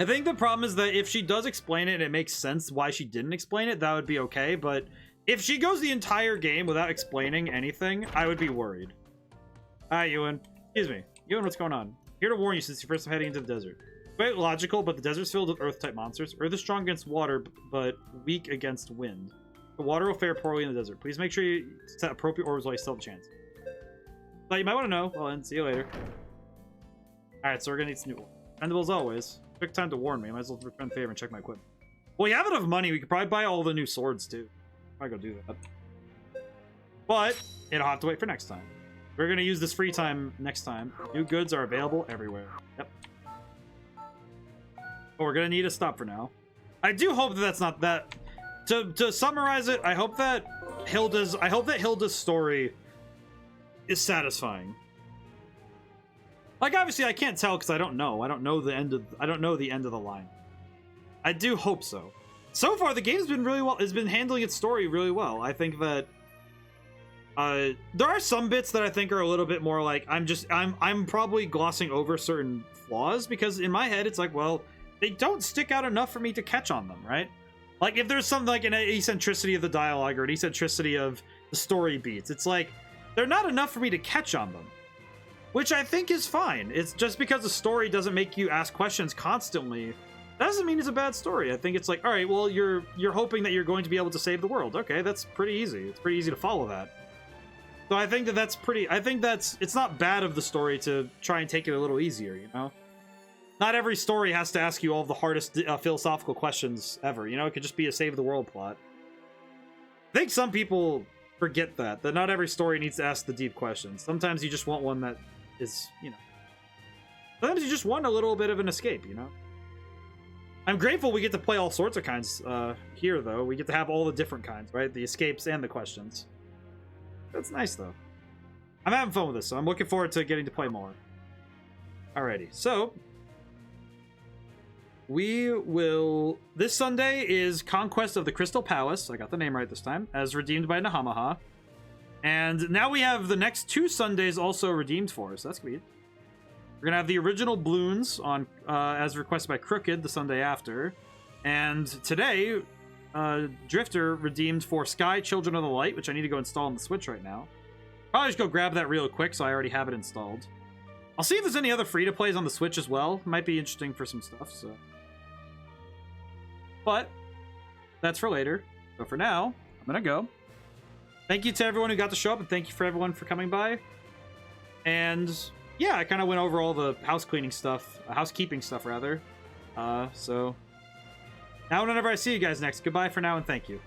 I think the problem is that if she does explain it and it makes sense why she didn't explain it, that would be okay. But if she goes the entire game without explaining anything, I would be worried. Hi, Ewan. Excuse me. Ewan, what's going on? Here to warn you since you're first heading into the desert. Quite logical, but the desert's filled with Earth-type monsters. Earth is strong against water, but weak against wind. The water will fare poorly in the desert. Please make sure you set appropriate orbs while you still have a chance. But you might want to know. Well, then, see you later. Alright, so we're gonna need some new ones. Dependable as always. Quick time to warn me. I might as well return the favor and check my equipment. Well, we have enough money. We could probably buy all the new swords, too. I'll go do that. But it'll have to wait for next time. We're gonna use this free time next time. New goods are available everywhere. Yep. But we're gonna need a stop for now. I do hope that that's not that. To summarize it, I hope that Hilda's story is satisfying. Like, obviously, I can't tell because I don't know. I don't know the end of the line. I do hope so. So far, the game's been really well. It's been handling its story really well. I think that there are some bits that I think are a little bit more like I'm probably glossing over certain flaws because in my head it's like, well, they don't stick out enough for me to catch on them, right? Like if there's something like an eccentricity of the dialogue or an eccentricity of the story beats, it's like they're not enough for me to catch on them. Which I think is fine. It's just because the story doesn't make you ask questions constantly, that doesn't mean it's a bad story. I think it's like, all right, well, you're hoping that you're going to be able to save the world. Okay, that's pretty easy. It's pretty easy to follow that. So I think that's pretty... I think it's not bad of the story to try and take it a little easier, you know? Not every story has to ask you all of the hardest philosophical questions ever, you know? It could just be a save the world plot. I think some people forget that not every story needs to ask the deep questions. Sometimes you just want one that is, you know... Sometimes you just want a little bit of an escape, you know? I'm grateful we get to play all sorts of kinds here, though. We get to have all the different kinds, right? The escapes and the questions. That's nice, though. I'm having fun with this, so I'm looking forward to getting to play more. Alrighty, so... we will... This Sunday is Conquest of the Crystal Palace. I got the name right this time. As redeemed by Nahamaha. And now we have the next 2 Sundays also redeemed for us. That's good. We're going to have the original Bloons on as requested by Crooked the Sunday after. And today, Drifter redeemed for Sky Children of the Light, which I need to go install on the Switch right now. Probably just go grab that real quick so I already have it installed. I'll see if there's any other free-to-plays on the Switch as well. Might be interesting for some stuff, so... But, that's for later. So for now, I'm gonna go. Thank you to everyone who got to show up, and thank you for everyone for coming by. And... yeah, I kind of went over all the housekeeping stuff, rather. So now whenever I see you guys next, goodbye for now and thank you.